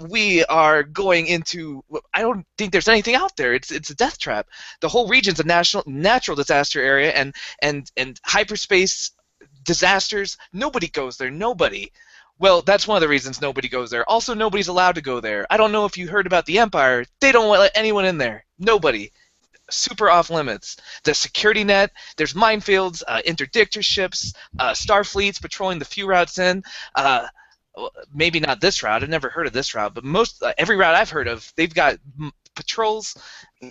We are going into. I don't think there's anything out there. It's a death trap. The whole region's a natural disaster area, and hyperspace disasters. Nobody goes there. Nobody. Well, that's one of the reasons nobody goes there. Also, nobody's allowed to go there. I don't know if you heard about the Empire. They don't let anyone in there. Nobody. Super off limits. The security net, there's minefields, interdictor ships, starfleets patrolling the few routes in. Maybe not this route. I've never heard of this route, but every route I've heard of, they've got patrols.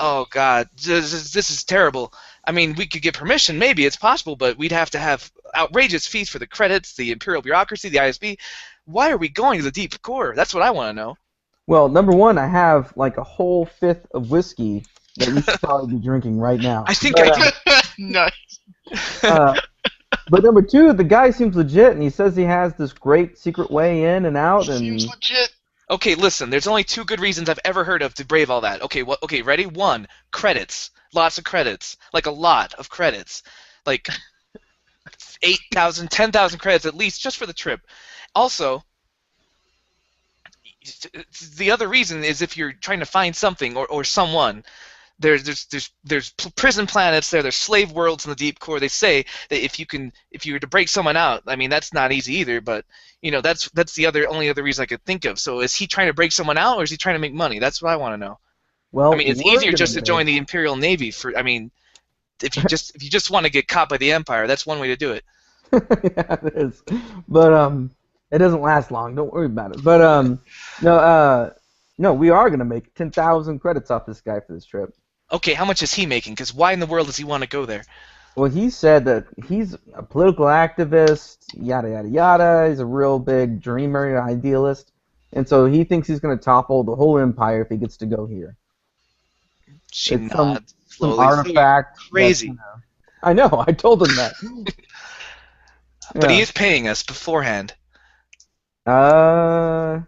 Oh God, this is terrible. I mean, we could get permission. Maybe it's possible, but we'd have to have outrageous fees for the credits, the Imperial bureaucracy, the ISB. Why are we going to the deep core? That's what I want to know.
Well, number one, I have like a whole fifth of whiskey that you should probably be drinking right now.
I think I do.
Nice.
But number two, the guy seems legit, and he says he has this great secret way in and out. And
Seems legit.
Okay, listen. There's only two good reasons I've ever heard of to brave all that. Okay, Okay, ready? One, credits. Lots of credits. Like a lot of credits. Like 8,000, 10,000 credits at least just for the trip. Also, the other reason is if you're trying to find something or someone. There's prison planets there. There's slave worlds in the deep core. They say that if you were to break someone out, I mean that's not easy either. But that's the only other reason I could think of. So is he trying to break someone out, or is he trying to make money? That's what I want to know.
well,
I mean, it's easier just to join the Imperial Navy for. I mean, if you just want to get caught by the Empire, that's one way to do it.
Yeah, it is. But it doesn't last long. Don't worry about it. But no, we are gonna make 10,000 credits off this guy for this trip.
Okay, how much is he making? Because why in the world does he want to go there?
Well, he said that he's a political activist, yada yada yada. He's a real big dreamer, idealist, and so he thinks he's gonna topple the whole empire if he gets to go here.
She
It's some
nods slowly.
artifact.
Crazy.
I know. I told him that.
But he
Yeah.
is paying us beforehand.
Not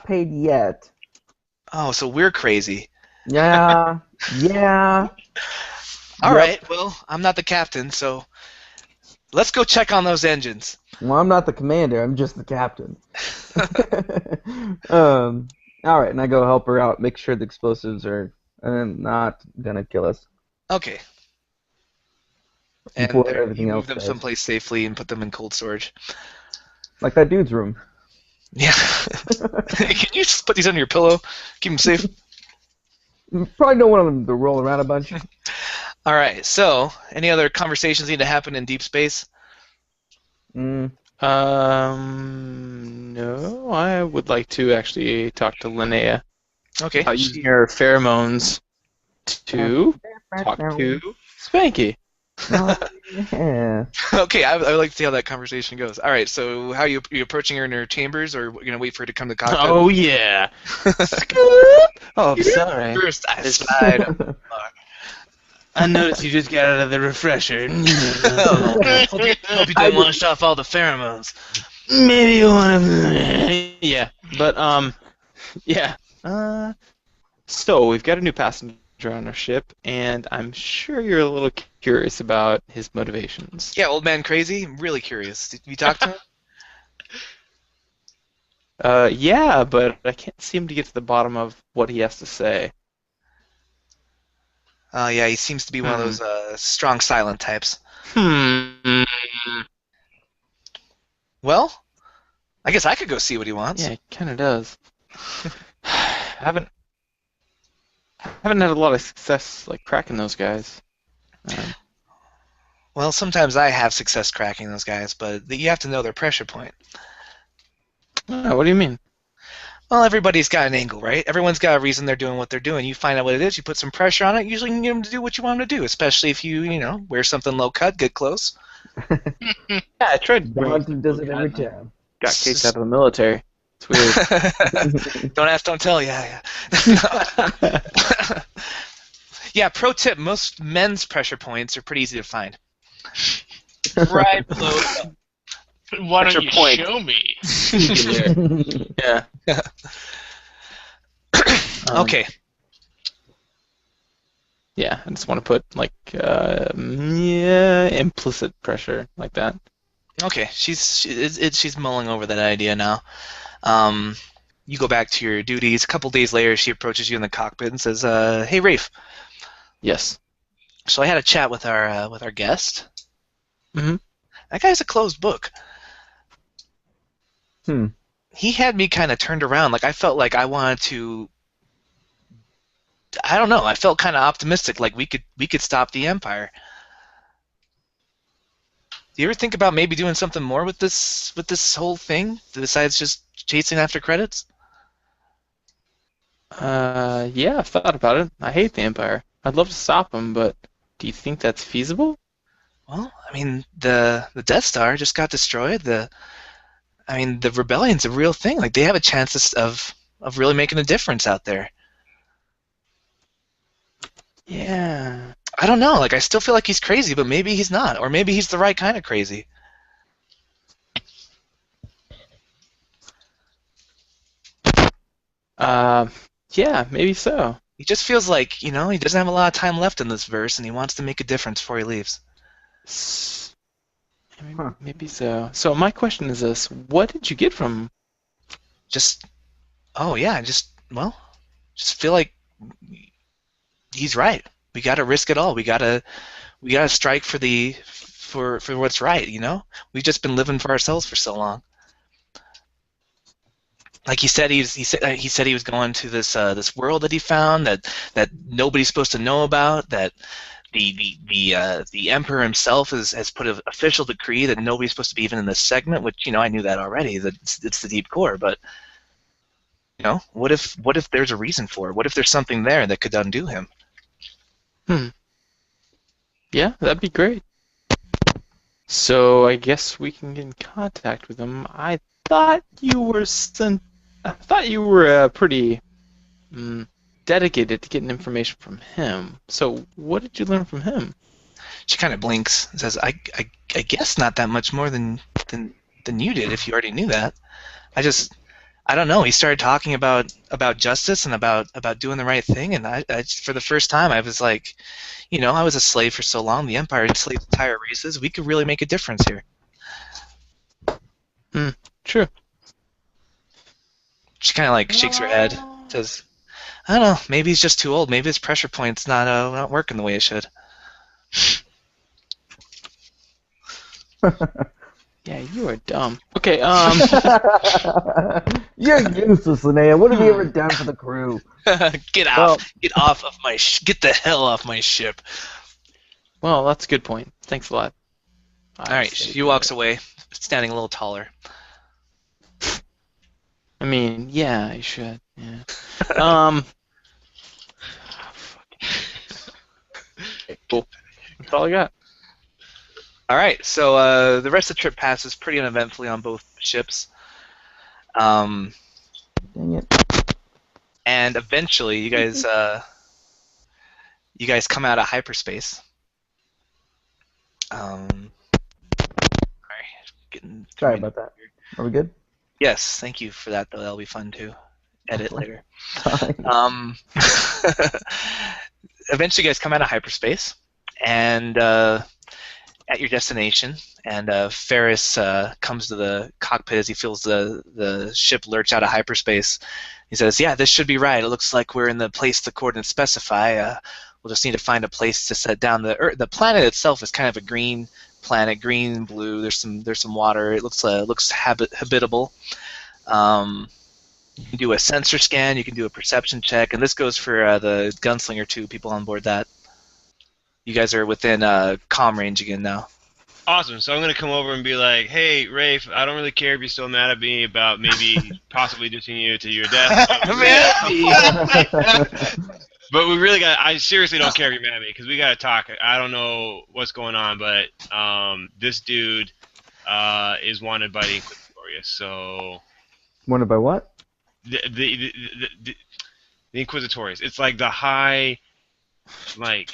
paid yet.
Oh, so we're crazy.
Yeah. Yeah.
All
Yep.
right. Well, I'm not the captain, so let's go check on those engines.
Well, I'm not the commander. I'm just the captain. All right, and I go help her out, make sure the explosives are not gonna kill us.
Okay. And
Before everything
you
else
move them
does.
someplace safely and put them in cold storage.
Like that dude's room.
Yeah. Can you just put these under your pillow? Keep them safe.
Probably don't want them to roll around a bunch.
All right. So, any other conversations need to happen in deep space?
Mm.
No, I would like to actually talk to Linnea
Okay.
about using her pheromones to talk to Spanky.
Yeah.
Okay. I would like to see how that conversation goes. All right. So, how you approaching her in her chambers, or you gonna wait for her to come to the cockpit?
Oh yeah. Oh, I'm sorry.
First, I slide.
I noticed you just got out of the refresher.
Hope you didn't wash off all the pheromones.
Maybe you want to. Yeah, but yeah. So we've got a new passenger on our ship, and I'm sure you're a little curious about his motivations.
Yeah, old man crazy. I'm really curious. Did you talk to him?
Yeah, but I can't seem to get to the bottom of what he has to say.
Oh yeah, he seems to be one of those strong silent types. Well, I guess I could go see what he wants.
Yeah, he kind of does. haven't had a lot of success like cracking those guys.
Well, sometimes I have success cracking those guys, but you have to know their pressure point.
What do you mean?
Well, everybody's got an angle, right? Everyone's got a reason they're doing what they're doing. You find out what it is, you put some pressure on it, usually you can get them to do what you want them to do, especially if you wear something low cut, get close.
Yeah, I tried.
Johnson does it every time.
Got kicked out of the military. It's weird.
Don't ask, don't tell, yeah. Yeah, pro tip, most men's pressure points are pretty easy to find.
Right below. Why don't you
point.
show me?
Yeah.
Okay.
Yeah, I just want to put implicit pressure like that.
Okay, she's mulling over that idea now. You go back to your duties. A couple days later, she approaches you in the cockpit and says, "Hey, Rafe.
Yes.
So I had a chat with our guest.
Mhm.
That guy's a closed book.
Hmm.
He had me kind of turned around. Like I felt like I wanted to. I don't know. I felt kind of optimistic. Like we could stop the Empire. Do you ever think about maybe doing something more with this whole thing besides just chasing after credits?
Yeah, I've thought about it. I hate the Empire. I'd love to stop them, but do you think that's feasible?
Well, I mean, the Death Star just got destroyed. The rebellion's a real thing. Like they have a chance of really making a difference out there.
Yeah.
I don't know. Like I still feel like he's crazy, but maybe he's not, or maybe he's the right kind of crazy.
Yeah, maybe so.
He just feels like he doesn't have a lot of time left in this verse, and he wants to make a difference before he leaves.
Maybe so. So my question is this: what did you get from?
Just feel like he's right. We got to risk it all. We got to strike for what's right. We've just been living for ourselves for so long. Like he said, he said he was going to this world that he found that nobody's supposed to know about. That the Emperor himself has put an official decree that nobody's supposed to be even in this segment. Which I knew that already. That it's the deep core. But what if there's a reason for it? What if there's something there that could undo him?
Yeah, that'd be great. So I guess we can get in contact with him. I thought you were pretty dedicated to getting information from him. So what did you learn from him?
She kind of blinks and says, "I guess not that much more than you did. If you already knew that, I don't know." He started talking about justice and about doing the right thing, and I for the first time I was like, I was a slave for so long. The Empire enslaved entire races. We could really make a difference here.
True.
She kind of shakes her head, says, "I don't know. Maybe he's just too old. Maybe his pressure point's not working the way it should."
Yeah, you are dumb. Okay,
You're useless, Linnea. What have you ever done for the crew?
Get off of my get the hell off my ship.
Well, that's a good point. Thanks a lot.
All right, she walks away, standing a little taller.
I mean, yeah, I should. Yeah. Cool. That's all I got.
All right, so the rest of the trip passes pretty uneventfully on both ships.
Dang it.
And eventually, you guys come out of hyperspace.
Sorry about that. Are we good?
Yes, thank you for that. Though that'll be fun to edit later.
Fine.
Eventually, you guys come out of hyperspace, and at your destination, and Ferris comes to the cockpit as he feels the ship lurch out of hyperspace. He says, "Yeah, this should be right. It looks like we're in the place the coordinates specify. We'll just need to find a place to set down the Earth. The planet itself is kind of a green planet, green and blue. There's some water. It looks habitable. You can do a sensor scan. You can do a perception check, and this goes for the Gunslinger too. People on board that." You guys are within comm range again now.
Awesome. So I'm gonna come over and be like, "Hey, Rafe, I don't really care if you're still mad at me about maybe possibly ditching you to your death, but we really got. I seriously don't care if you're mad at me because we gotta talk. I don't know what's going on, but this dude is wanted by the Inquisitorius. So
Wanted by what?
the Inquisitorius. It's like the high, like.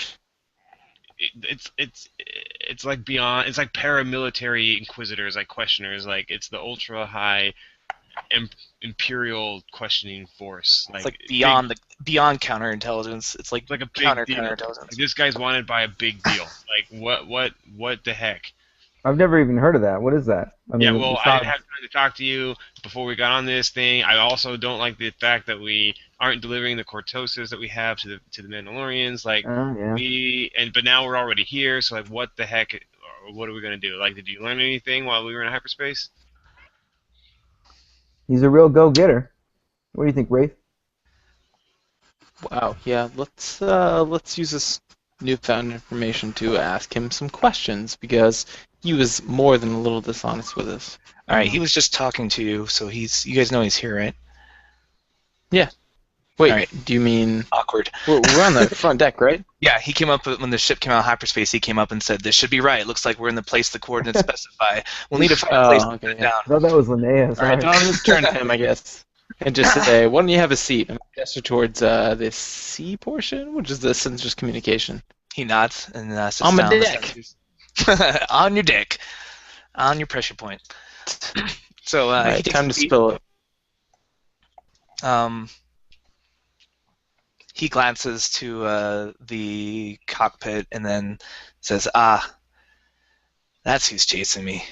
It's like beyond. It's like paramilitary inquisitors, like questioners. Like it's the ultra high imperial questioning force.
It's like beyond beyond counterintelligence. It's like
a big
counterintelligence.
Like this guy's wanted by a big deal. Like what the heck?
I've never even heard of that. What is that? I mean,
Yeah, well, I didn't have time to talk to you before we got on this thing. I also don't like the fact that we aren't delivering the cortosis that we have to the Mandalorians. Like
yeah.
but now we're already here. So like, what the heck? Or what are we gonna do? Like, did you learn anything while we were in hyperspace?
He's a real go-getter. What do you think, Rafe?
Wow. Yeah. Let's use this newfound information to ask him some questions because he was more than a little dishonest with us.
All right, he was just talking to you, so you guys know he's here, right?
Yeah. Wait,
All right.
do you mean
Awkward.
we're on the front deck, right?
Yeah, he came up when the ship came out of hyperspace. He came up and said, "This should be right. It looks like we're in the place the coordinates specify. We'll need to find a place to put it down."
I thought that was Linnea.
All
Sorry.
right, I'll just turn to him, I guess, and just say, "Why don't you have a seat?" And gesture towards the C portion, which is the sensors communication.
He nods and sits
On my
down.
deck.
On your deck. On your pressure point. So
All
he
right,
takes
time
a
to
seat.
spill it.
He glances to the cockpit and then says, "Ah, that's who's chasing me."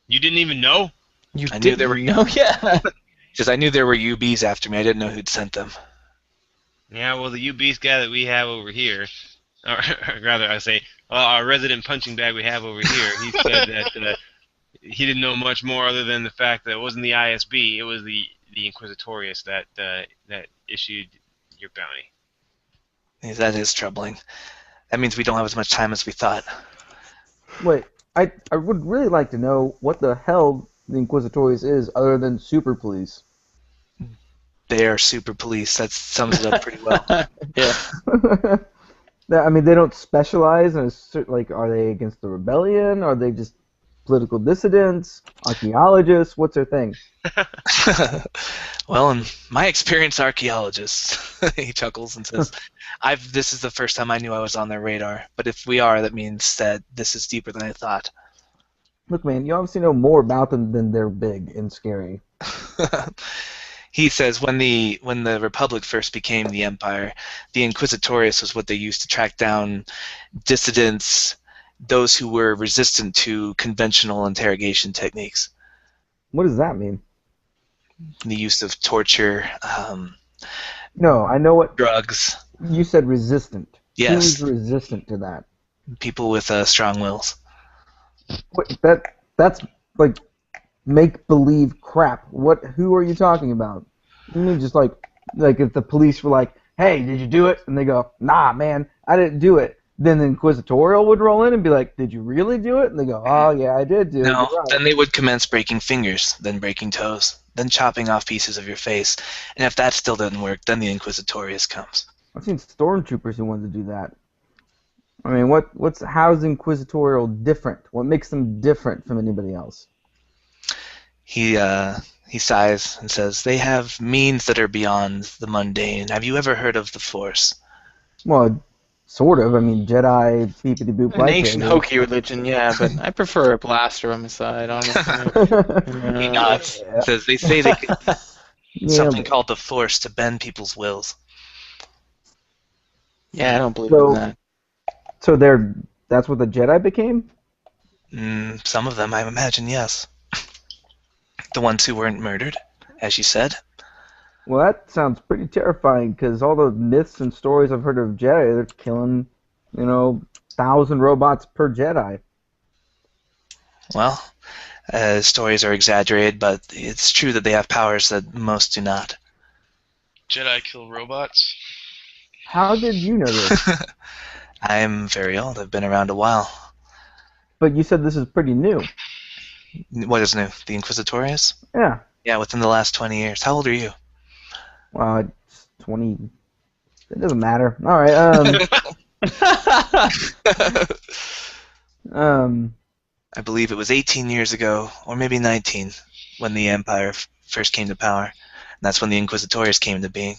You didn't even know?
I knew there were
no, yeah.
Because I knew there were UBs after me. I didn't know who'd sent them.
Yeah, well, the UB's guy that we have over here, or rather, I say, our resident punching bag we have over here, he said that he didn't know much more other than the fact that it wasn't the ISB, it was the Inquisitorius that issued your bounty.
That is troubling. That means we don't have as much time as we thought.
Wait, I would really like to know what the hell the Inquisitorius is other than super police.
They are super police. That sums it up pretty well.
Yeah.
I mean, they don't specialize in a certain, like, are they against the rebellion? Are they just political dissidents? Archaeologists? What's their thing?
Well, in my experience, archaeologists. He chuckles and says, This is the first time I knew I was on their radar. But if we are, that means that this is deeper than I thought."
Look, man, you obviously know more about them than they're big and scary.
He says, when the Republic first became the Empire, the Inquisitorius was what they used to track down dissidents, those who were resistant to conventional interrogation techniques.
What does that mean?
The use of torture,
No, I know what
drugs,
you said. Resistant.
Yes.
Who's resistant to that?
people with strong wills.
What, that's like make believe crap. Who are you talking about? You mean just like if the police were like, "Hey, did you do it?" and they go, "Nah, man, I didn't do it." Then the Inquisitorial would roll in and be like, "Did you really do it?" And they go, "Oh yeah, I did do it."
No,
You're right."
then they would commence breaking fingers, then breaking toes, then chopping off pieces of your face. And if that still didn't work, then the Inquisitorius comes.
I've seen stormtroopers who wanted to do that. I mean, how's Inquisitorial different? What makes them different from anybody else?
He sighs and says, "They have means that are beyond the mundane. Have you ever heard of the Force?"
Well, sort of. I mean, Jedi, beepity boop,
An ancient hokey religion, yeah, but I prefer a blaster on my side, honestly.
He nods.
Yeah.
Says, "They say they can
Yeah,
something called the Force to bend people's wills."
Yeah, I don't believe
So-
in that.
So that's what the Jedi became?
Some of them, I imagine, yes. The ones who weren't murdered, as you said.
Well, that sounds pretty terrifying because all the myths and stories I've heard of Jedi, they're killing, 1,000 robots per Jedi.
Well, stories are exaggerated, but it's true that they have powers that most do not.
Jedi kill robots?
How did you know this?
I'm very old. I've been around a while.
But you said this is pretty new.
What is new? The Inquisitorius?
Yeah.
Yeah, within the last 20 years. How old are you?
Well, it's 20. It doesn't matter. All right.
I believe it was 18 years ago, or maybe 19, when the Empire first came to power. And that's when the Inquisitorius came into being.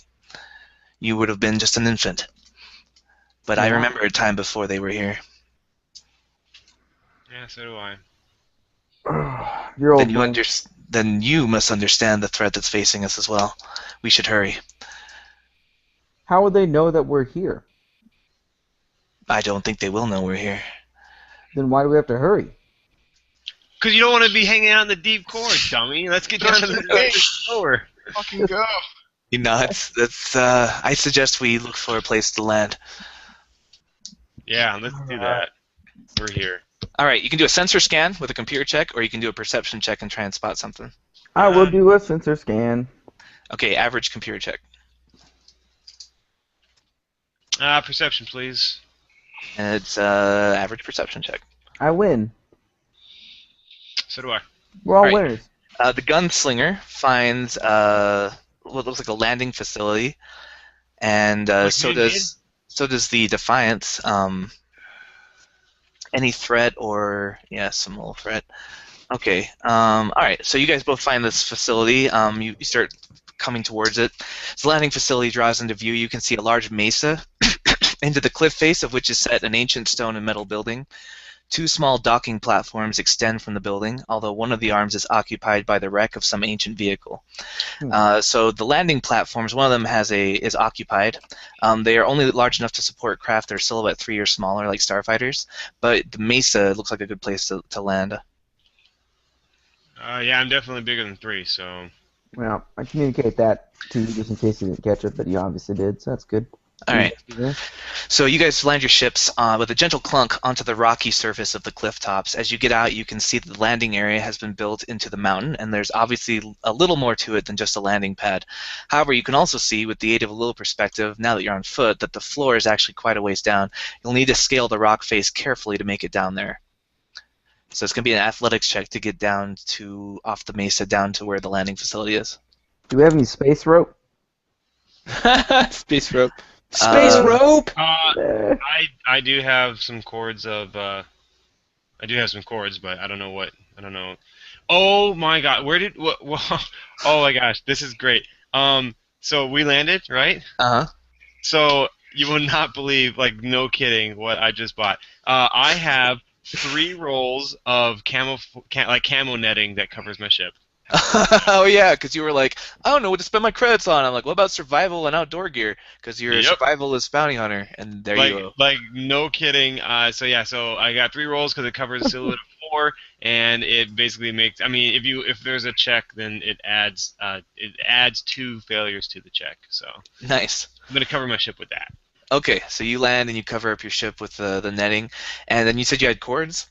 You would have been just an infant. But I
Yeah.
remember a time before they were here.
Yeah, so do I.
You're old.
Then you must understand the threat that's facing us as well. We should hurry.
How would they know that we're here?
I don't think they will know we're here.
Then why do we have to hurry?
Because you don't want to be hanging out in the deep core, dummy. Let's get down to the lower.
Fucking go.
You nuts? I suggest we look for a place to land.
Yeah, let's do that. We're here.
All right, you can do a sensor scan with a computer check, or you can do a perception check and try and spot something.
I will do a sensor scan.
Okay, average computer check.
Perception, please.
And it's average perception check.
I win.
So do I.
We're all
Right.
winners.
The gunslinger finds what looks like a landing facility, and
Like
so
you
does the Defiance. Any threat or some little threat. Okay. All right. So you guys both find this facility. You start coming towards it. As the landing facility draws into view, you can see a large mesa into the cliff face of which is set an ancient stone and metal building. Two small docking platforms extend from the building, although one of the arms is occupied by the wreck of some ancient vehicle. So the landing platforms, one of them is occupied. They are only large enough to support craft that are silhouette 3 or smaller, like starfighters. But the mesa looks like a good place to land.
Yeah, I'm definitely bigger than 3, so...
Well, I communicate that to you just in case you didn't catch it, but you obviously did, so that's good.
All right.
Yeah.
So you guys land your ships with a gentle clunk onto the rocky surface of the cliff tops. As you get out, you can see that the landing area has been built into the mountain, and there's obviously a little more to it than just a landing pad. However, you can also see, with the aid of a little perspective, now that you're on foot, that the floor is actually quite a ways down. You'll need to scale the rock face carefully to make it down there. So it's going to be an athletics check to get down off the mesa down to where the landing facility is.
Do we have any space rope?
Space rope.
Space
rope.
I do have some cords of I do have some cords, but I don't know. Oh my god, oh my gosh, this is great. So we landed, right?
Uh-huh.
So you will not believe, like, no kidding, what I just bought. I have 3 rolls of camo netting that covers my ship.
Oh yeah, because you were like, I don't know what to spend my credits on. I'm like, what about survival and outdoor gear? Because you're a survivalist bounty hunter, and there you go.
Like, no kidding. So I got 3 rolls because it covers a silhouette of 4, and it basically makes. I mean, if there's a check, then it adds 2 failures to the check. So
Nice.
I'm gonna cover my ship with that.
Okay, so you land and you cover up your ship with the netting, and then you said you had cords.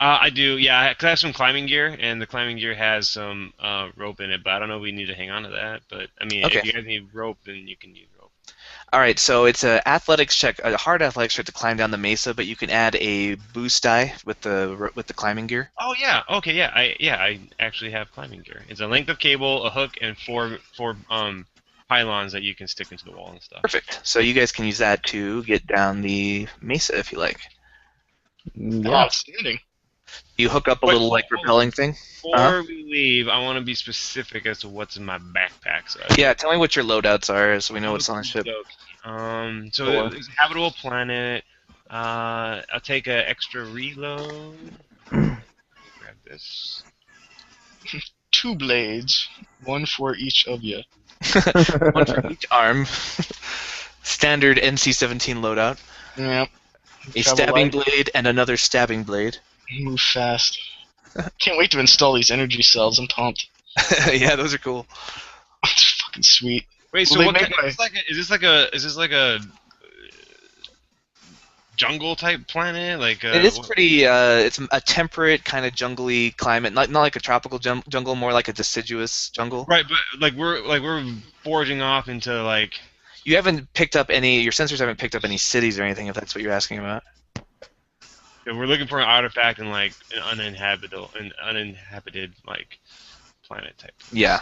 I do, yeah, because I have some climbing gear, and the climbing gear has some rope in it, but I don't know if we need to hang on to that. But, I mean,
Okay.
if you guys need rope, then you can use rope.
All right, so it's a athletics check, a hard athletics check to climb down the mesa, but you can add a boost die with the climbing gear.
Oh, yeah, okay, yeah, I actually have climbing gear. It's a length of cable, a hook, and four pylons that you can stick into the wall and stuff.
Perfect. So you guys can use that to get down the mesa if you like.
Yeah.
Outstanding.
You hook up a
Wait,
little like
hold on.
rappelling thing.
Before we leave, I want to be specific as to what's in my backpack. So
Yeah, tell me what your loadouts are so we know what's on the ship.
So
Cool.
it's a habitable planet. I'll take an extra reload. Grab this.
2 blades, 1 for each of you.
One for each arm. Standard NC-17 loadout.
Yep.
A
Travel
stabbing
light,
blade and another stabbing blade.
Move fast. Can't wait to install these energy cells. I'm pumped.
Yeah, those are cool.
It's fucking sweet.
Wait, so
Well, they
what
make
kind is this like a jungle type planet? Like
It is pretty. It's a temperate kind of jungly climate, not like a tropical jungle, more like a deciduous jungle.
right, but like we're forging off into like
You haven't picked up any. Your sensors haven't picked up any cities or anything. If that's what you're asking about.
So we're looking for an artifact in like an uninhabited like planet type.
Yeah.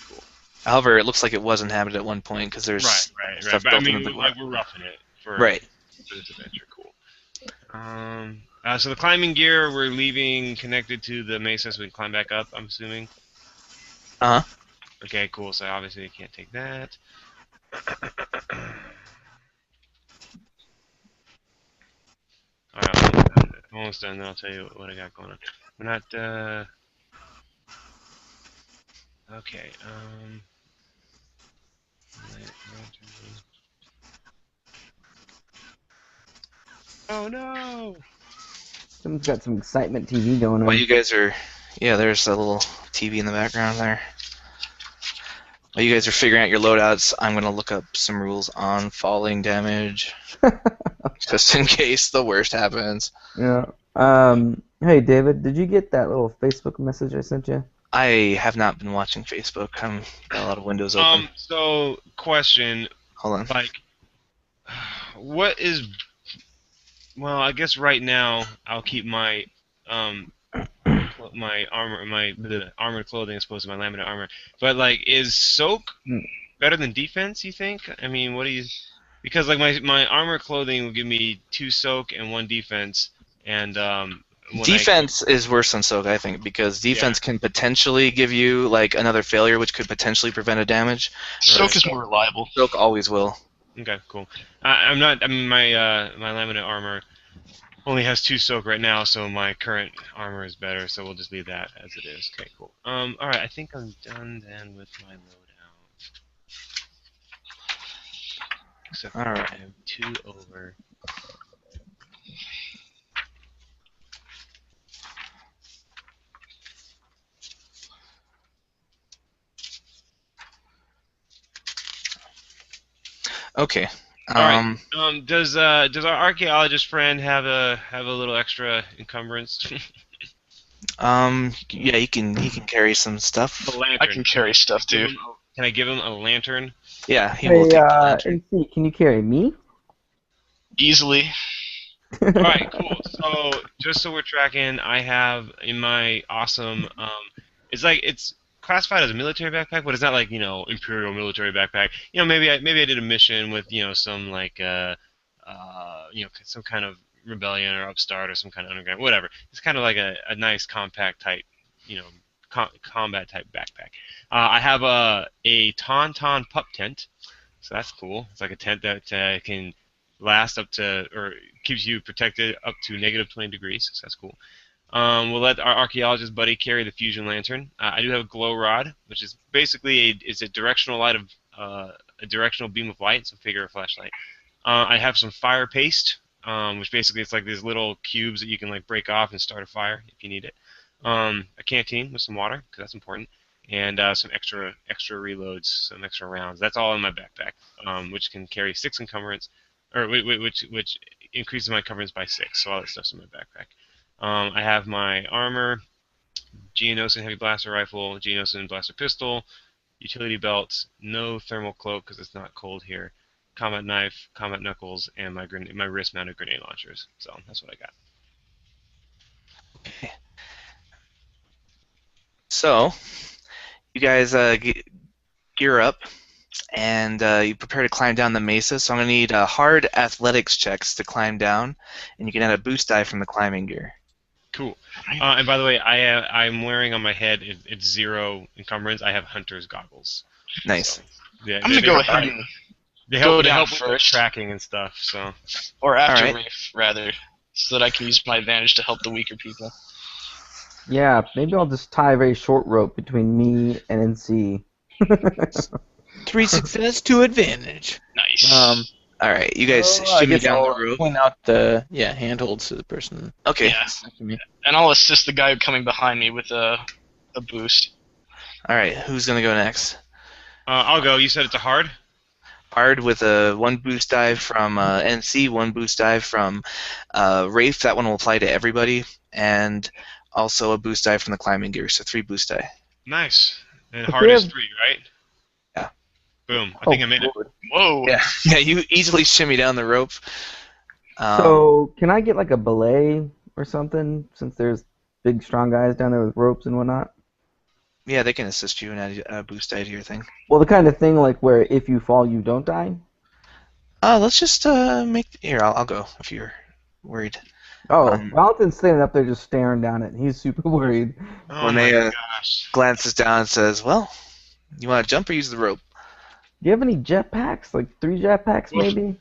Cool. However, it looks like it was inhabited at one point because there's
Right.
stuff
But I
built
mean,
into the
like we're roughing it for
Right.
this adventure. Cool. So the climbing gear we're leaving connected to the mesa so we can climb back up. I'm assuming.
Uh-huh.
Okay, cool. So obviously I can't take that. Alright, I'm almost done, then I'll tell you what I got going on. We're not, okay, oh no!
Someone's got some excitement TV going on.
While you guys are, yeah, there's a little TV in the background there. While you guys are figuring out your loadouts, I'm gonna look up some rules on falling damage, just in case the worst happens.
Yeah. Hey, David, did you get that little Facebook message I sent you?
I have not been watching Facebook. I've got a lot of windows open.
So, question,
Hold on.
like, what is, well, I guess right now, I'll keep my, my armored clothing as opposed to my laminate armor. But like, is soak better than defense? You think? I mean, what do you? Because like my armor clothing will give me 2 soak and 1 defense, and
defense is worse than soak, I think, because defense can potentially give you like another failure, which could potentially prevent a damage.
Soak is more reliable.
Soak always will.
Okay, cool. I'm not. I mean, my laminate armor only has 2 soak right now, so my current armor is better. So we'll just leave that as it is. Okay, cool. All right, I think I'm done then with my loadout. Except
All right.
I have 2 over.
Okay.
Alright. Does our archaeologist friend have a little extra encumbrance?
Yeah, he can carry some stuff.
A lantern.
I can carry stuff, too.
Can I give him a lantern?
Yeah, he will take the lantern.
NC, can you carry me?
Easily.
Alright, cool. So, just so we're tracking, I have in my awesome, it's classified as a military backpack, but it's not like, Imperial military backpack. Maybe I did a mission with, some like, some kind of rebellion or upstart or some kind of underground, whatever. It's kind of like a nice compact type, combat type backpack. I have a Tauntaun pup tent, so that's cool. It's like a tent that can last up to, or keeps you protected up to -20 degrees, so that's cool. We'll let our archaeologist buddy carry the fusion lantern. I do have a glow rod, which is basically a directional light of a directional beam of light, so figure a flashlight. I have some fire paste, which basically it's like these little cubes that you can like break off and start a fire if you need it. A canteen with some water, because that's important, and some extra reloads, some extra rounds. That's all in my backpack, which can carry 6 encumbrance, or which increases my encumbrance by 6. So all that stuff's in my backpack. I have my armor, Geonosis heavy blaster rifle, Geonosis blaster pistol, utility belt, no thermal cloak because it's not cold here, combat knife, combat knuckles, and my wrist-mounted grenade launchers. So that's what I got.
Okay. So, you guys gear up, and you prepare to climb down the mesa. So I'm going to need hard athletics checks to climb down, and you can add a boost die from the climbing gear.
Cool. And by the way, I'm wearing on my head, it's 0 encumbrance. I have hunter's goggles.
Nice.
So, yeah,
I'm going to go ahead and go down
with
first.
tracking and stuff. So.
Or after
Alright.
Rafe, rather, so that I can use my advantage to help the weaker people.
Yeah, maybe I'll just tie a very short rope between me and NC.
3 success, 2 advantage.
Nice.
All right, you guys
I
shimmy
guess
down
I'll
the rope.
point out the handholds to the person.
Okay.
Yeah.
next to me.
And I'll assist the guy coming behind me with a boost.
All right, who's going to go next?
I'll go. You said it's a hard?
Hard with a 1 boost dive from NC, 1 boost dive from Rafe. That one will apply to everybody, and also a boost dive from the climbing gear. So 3 boost die.
Nice. And
If
hard
we
is
have-
3, right?
Yeah.
Boom. I think I made it.
Whoa.
Yeah, you easily shimmy down the rope.
So, can I get like a belay or something, since there's big, strong guys down there with ropes and whatnot?
Yeah, they can assist you and add a boost die to your thing.
Well, the kind of thing like where if you fall, you don't die?
Let's just make... Here, I'll go if you're worried.
Oh, Valentin's standing up there just staring down it. He's super worried.
Oh my
Linnea
gosh.
glances down and says, well, you want to jump or use the rope?
Do you have any jetpacks? Like 3 jetpacks, maybe?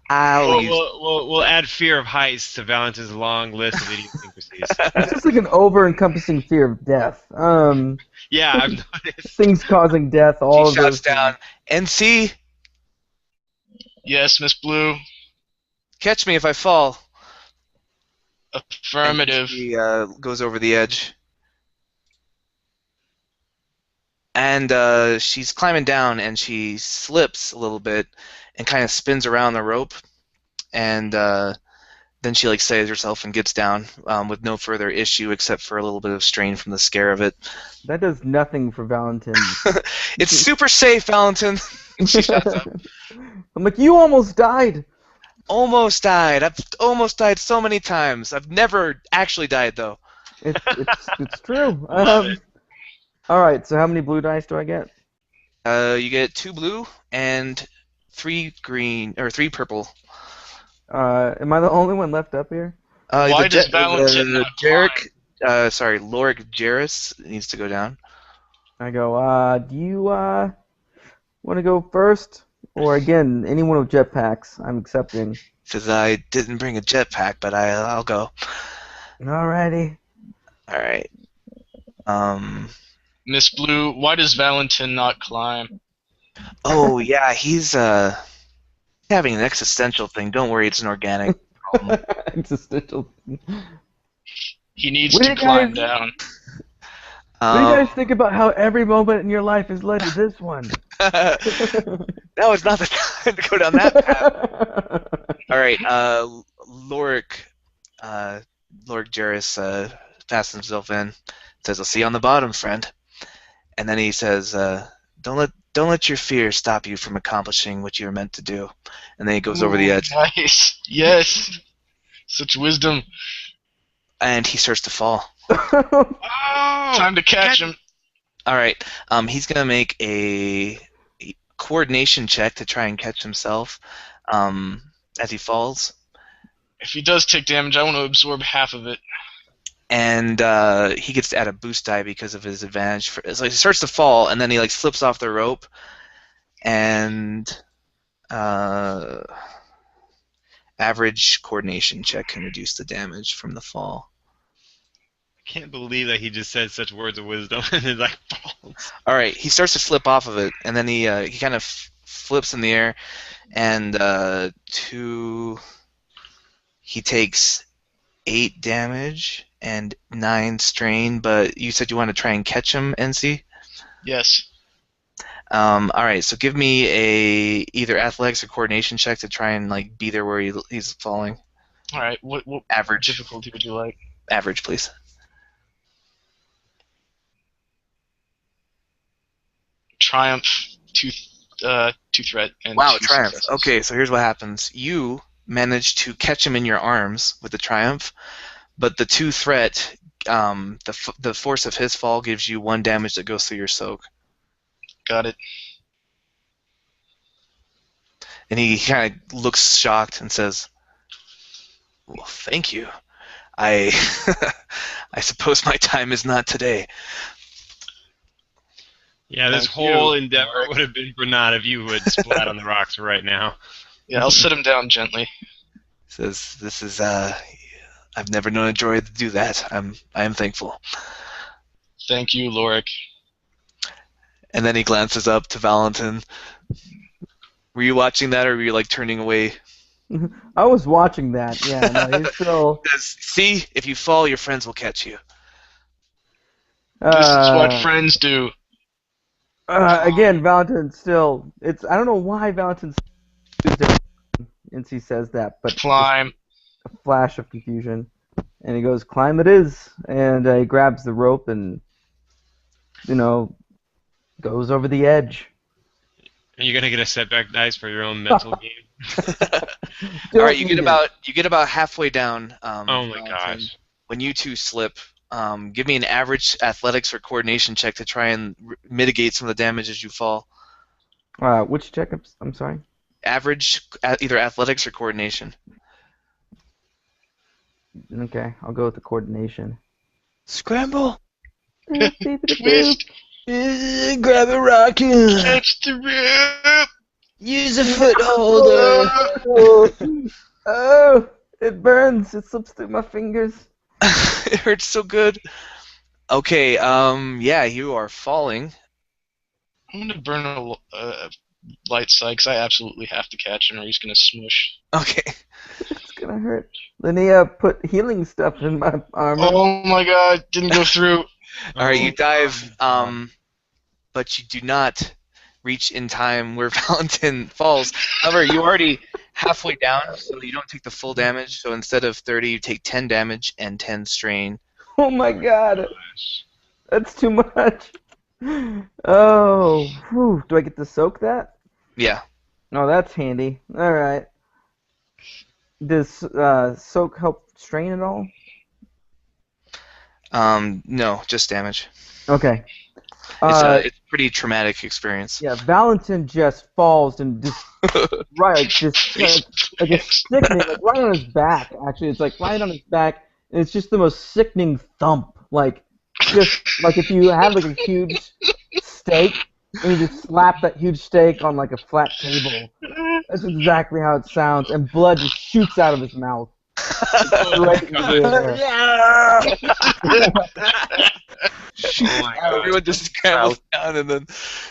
I'll use...
We'll add fear of heights to Valentin's long list of idiosyncrasies.
It's just like an over-encompassing fear of death.
Yeah, I've noticed.
Things causing death, all
She
of
shouts
those
down, NC,
Yes, Miss Blue.
catch me if I fall.
Affirmative.
He goes over the edge. And she's climbing down, and she slips a little bit and kind of spins around the rope. And then she like saves herself and gets down with no further issue except for a little bit of strain from the scare of it.
That does nothing for Valentin.
It's super safe, Valentin. She shuts up.
I'm like, you almost died.
Almost died. I've almost died so many times. I've never actually died, though.
It's true. All right, so how many blue dice do I get?
You get 2 blue and 3 green, or 3 purple.
Am I the only one left up here?
Why does Valentin not
Lorik Jarrus needs to go down.
I go, do you want to go first? Or again, anyone with jetpacks, I'm accepting.
Says I didn't bring a jetpack, but I'll go.
Alrighty.
All right.
Miss Blue, why does Valentin not climb?
Oh yeah, he's having an existential thing. Don't worry, it's an organic problem.
Existential.
He needs
What do
to
you
climb
guys-
down.
What do you guys think about how every moment in your life has led to this one?
Now is not the time to go down that path. All right, Lorik Jarrus fastens himself in. Says, "I'll see you on the bottom, friend." And then he says, "Don't let your fear stop you from accomplishing what you're meant to do." And then he goes over the edge,
Nice. Yes. Such wisdom.
and he starts to fall.
Oh!
Time to catch him.
All right, he's gonna make a coordination check to try and catch himself as he falls.
If he does take damage, I want to absorb half of it.
And he gets to add a boost die because of his advantage. So he starts to fall, and then he like slips off the rope, and average coordination check can reduce the damage from the fall.
I can't believe that he just said such words of wisdom and it like falls.
All right, he starts to slip off of it, and then he kind of flips in the air, and he takes 8 damage and 9 strain. But you said you want to try and catch him, NC?
Yes.
All right, so give me either athletics or coordination check to try and like be there where he's falling.
All right. What
Average.
difficulty would you like?
Average, please.
Triumph, two threat, and
Wow,
2
triumph.
successes.
Okay, so here's what happens. You manage to catch him in your arms with the triumph, but the 2 threat, the force of his fall gives you 1 damage that goes through your soak.
Got it.
And he kind of looks shocked and says, "Well, thank you. I suppose my time is not today."
Yeah, this
Thank
whole
you,
endeavor
Mark.
would have been for naught if you would splat on the rocks right now.
Yeah, I'll sit him down gently.
Says, "This is I've never known a droid to do that. I am thankful."
Thank you, Lorik.
And then he glances up to Valentin. Were you watching that, or were you like turning away?
I was watching that. Yeah, no, he's still.
Says, "See, if you fall, your friends will catch you."
This is what friends do.
Again, Valentin still. I don't know why Valentin. NC says that, but
Climb.
a flash of confusion, and he goes, "Climb it is," and he grabs the rope and, goes over the edge.
Are you gonna get a setback dice for your own mental game?
All right, you get about halfway down.
Oh my
Valentin.
gosh.
When you two slip, give me an average athletics or coordination check to try and mitigate some of the damage as you fall.
Which check? I'm sorry.
Average, either athletics or coordination.
Okay, I'll go with the coordination.
Scramble.
Twist.
Grab a rock.
Catch the rip.
Use a footholder.
Oh, it burns. It slips through my fingers.
It hurts so good. Okay, yeah, you are falling.
I'm gonna burn a light side because I absolutely have to catch him or he's gonna smush.
Okay.
It's gonna hurt. Linnea put healing stuff in my armor.
Oh my god, didn't go through.
All right, you dive, but you do not reach in time where Valentin falls. However, you're already halfway down, so you don't take the full damage. So instead of 30, you take 10 damage and 10 strain.
Oh my god, that's too much. Oh, whew. Do I get to soak that?
Yeah.
Oh, that's handy. All right. Does soak help strain at all?
No, just damage.
Okay.
It's a pretty traumatic experience.
Yeah, Valentin just falls and just like a sickening, like right on his back. Actually, it's like right on his back, and it's just the most sickening thump. Like just like if you have like a huge steak and you just slap that huge steak on like a flat table. That's exactly how it sounds, and blood just shoots out of his mouth. Right into the air.
Everyone just scrambles down, and then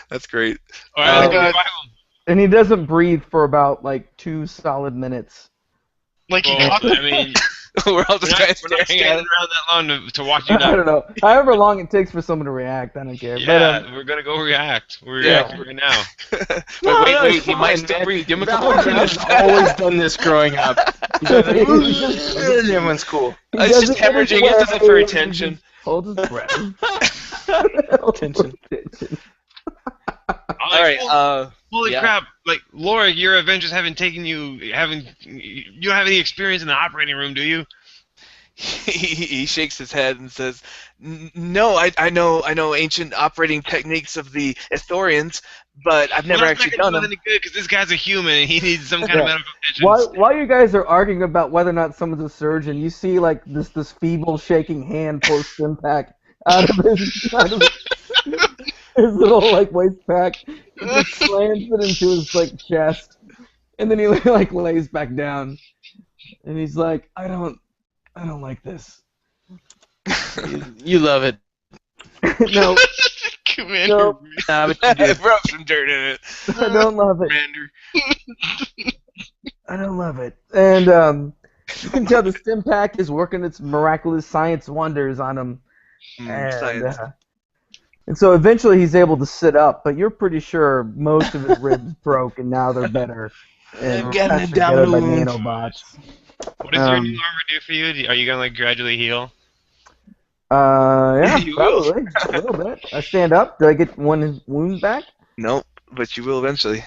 that's great.
All right, let's
God.
revive him.
And he doesn't breathe for about like 2 solid minutes.
Like he
Well,
caught
I mean,
We're all
we're
just
not,
kind of
we're not
staring at
standing around that long to watch you
I
die.
don't know. However long it takes for someone to react, I don't care.
Yeah,
But
we're gonna go react. We're
Yeah.
reacting right now.
it.
No,
wait,
it's
he
fine,
might still
man.
breathe. Give him a couple
Valentin
minutes.
has always done this growing up. He's like, everyone's cool.
he
It's just
doesn't get his
hemorrhaging. It does it for
way.
attention.
He holds his breath.
Attention.
All right.
Holy
yeah.
crap! Like Laura, your Avengers haven't taken you. You don't have any experience in the operating room, do you?
He shakes his head and says, "No, I know ancient operating techniques of the Ithorians, but I've never actually done them."
Any good because this guy's a human and he needs some kind of medical attention.
While you guys are arguing about whether or not someone's a surgeon, you see like this feeble shaking hand post impact out of his his little like waist pack. He just slams it into his like chest, and then he like lays back down, and he's like, I don't like this.
You love it.
No,
Commander.
no,
Nah, but you do.
Rub some dirt in it.
I don't love it.
Commander.
I don't love it. And you can tell the stim pack is working its miraculous science wonders on him.
Science.
And so eventually he's able to sit up, but you're pretty sure most of his ribs broke and now they're better. And
I'm getting
that's
it down
together by
the wound.
nanobots.
What does your new armor do for you? Are you gonna like gradually heal?
Yeah,
You will.
probably. A little bit. I stand up. Do I get one wound back?
Nope, but you will eventually.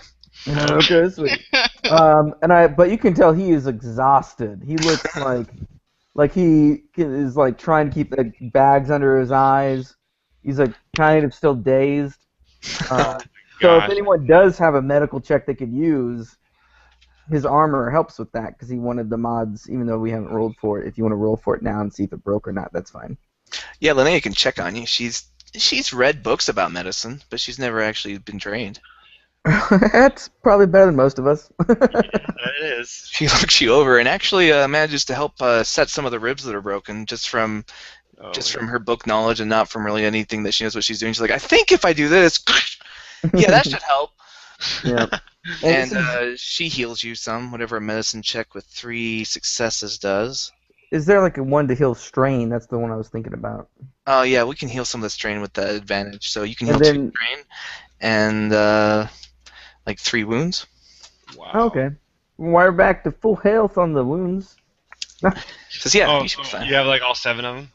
Okay, sweet. But you can tell he is exhausted. He looks like he is like trying to keep the bags under his eyes. He's like kind of still dazed. So if
Gosh.
anyone does have a medical check they could use, his armor helps with that because he wanted the mods, even though we haven't rolled for it. If you want to roll for it now and see if it broke or not, that's fine.
Yeah, Linnea can check on you. She's read books about medicine, but she's never actually been trained.
That's probably better than most of us.
That it is.
She looks you over and actually manages to help set some of the ribs that are broken just from her book knowledge and not from really anything that she knows what she's doing. She's like, I think if I do this, yeah, that should help.
Yeah.
And she heals you some, whatever a medicine check with 3 successes does.
Is there like a one to heal strain? That's the one I was thinking about.
Oh yeah, we can heal some of the strain with that advantage. So you can heal
And
2
then-
strain and like 3 wounds.
Wow.
Okay. We're back to full health on the wounds.
Says yeah,
Oh,
you should be fine.
you have like all 7 of them.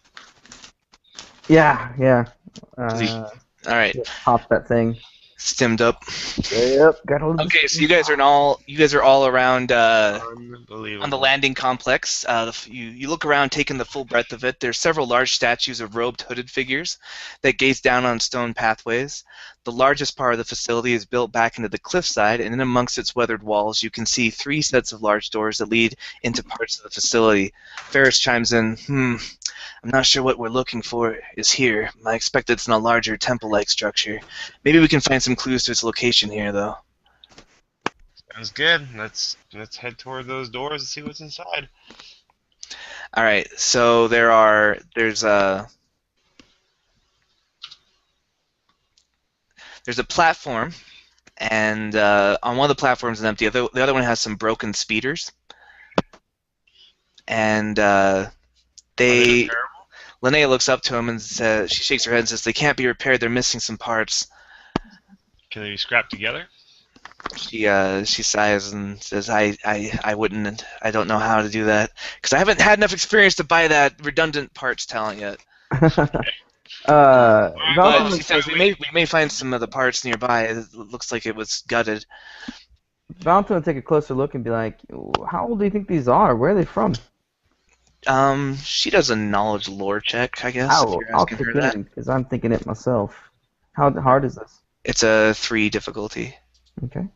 Yeah.
All right.
Just pop that thing.
Stimmed up.
Yep, got hold of
Okay, so you guys are all around
Unbelievable.
on the landing complex. You look around, taking the full breadth of it. There's several large statues of robed, hooded figures that gaze down on stone pathways. The largest part of the facility is built back into the cliffside, and in amongst its weathered walls, you can see 3 sets of large doors that lead into parts of the facility. Ferris chimes in, I'm not sure what we're looking for is here. I expect it's in a larger temple-like structure. Maybe we can find some clues to its location here, though.
Sounds good. Let's head toward those doors and see what's inside.
All right, so there's a platform, and on one of the platforms is empty. The other one has some broken speeders, and Linnea looks up to him and says, she shakes her head and says, "They can't be repaired. They're missing some parts."
Can they be scrapped together?
She sighs and says, I wouldn't. I don't know how to do that because I haven't had enough experience to buy that redundant parts talent yet. But she says we may find some of the parts nearby. It looks like it was gutted.
Valentin will take a closer look and be like, how old do you think these are? Where are they from?
She does a knowledge lore check, I guess.
I'll kick in because I'm thinking it myself. How hard is this?
It's a 3 difficulty.
Okay.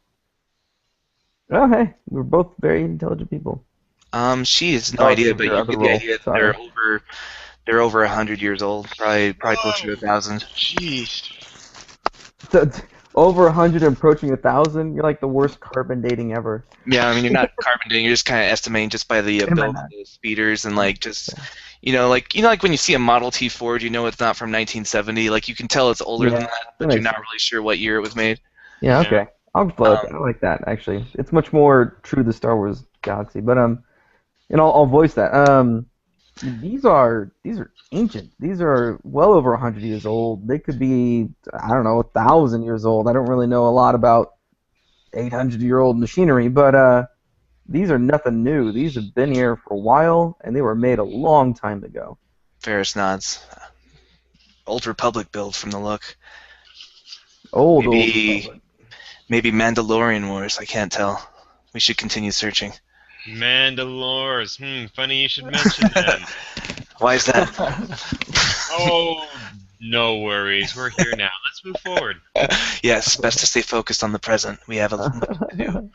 Oh, hey, we're both very intelligent people.
She has no idea, but you get the idea that
Sorry.
they're over 100 years old, probably closer to 1,000.
Jeez.
Over 100 and approaching 1,000. You're like the worst carbon dating ever.
Yeah, I mean you're not carbon dating, you're just kind of estimating just by the build of the speeders and like just like when you see a Model T Ford, you know it's not from 1970. Like you can tell it's older than that, but you're not really sure what year it was made.
Yeah, okay. I'll flow with that. I like that actually. It's much more true to the Star Wars galaxy. But I'll voice that. These are ancient. These are well over 100 years old. They could be, I don't know, 1,000 years old. I don't really know a lot about 800-year-old machinery, but these are nothing new. These have been here for a while, and they were made a long time ago.
Ferris nods. Old Republic build from the look.
Old
Maybe Mandalorian Wars. I can't tell. We should continue searching.
Mandalores. Funny you should mention them.
Why is that?
Oh, no worries. We're here now. Let's move forward.
Yes, best to stay focused on the present. We have a lot to do.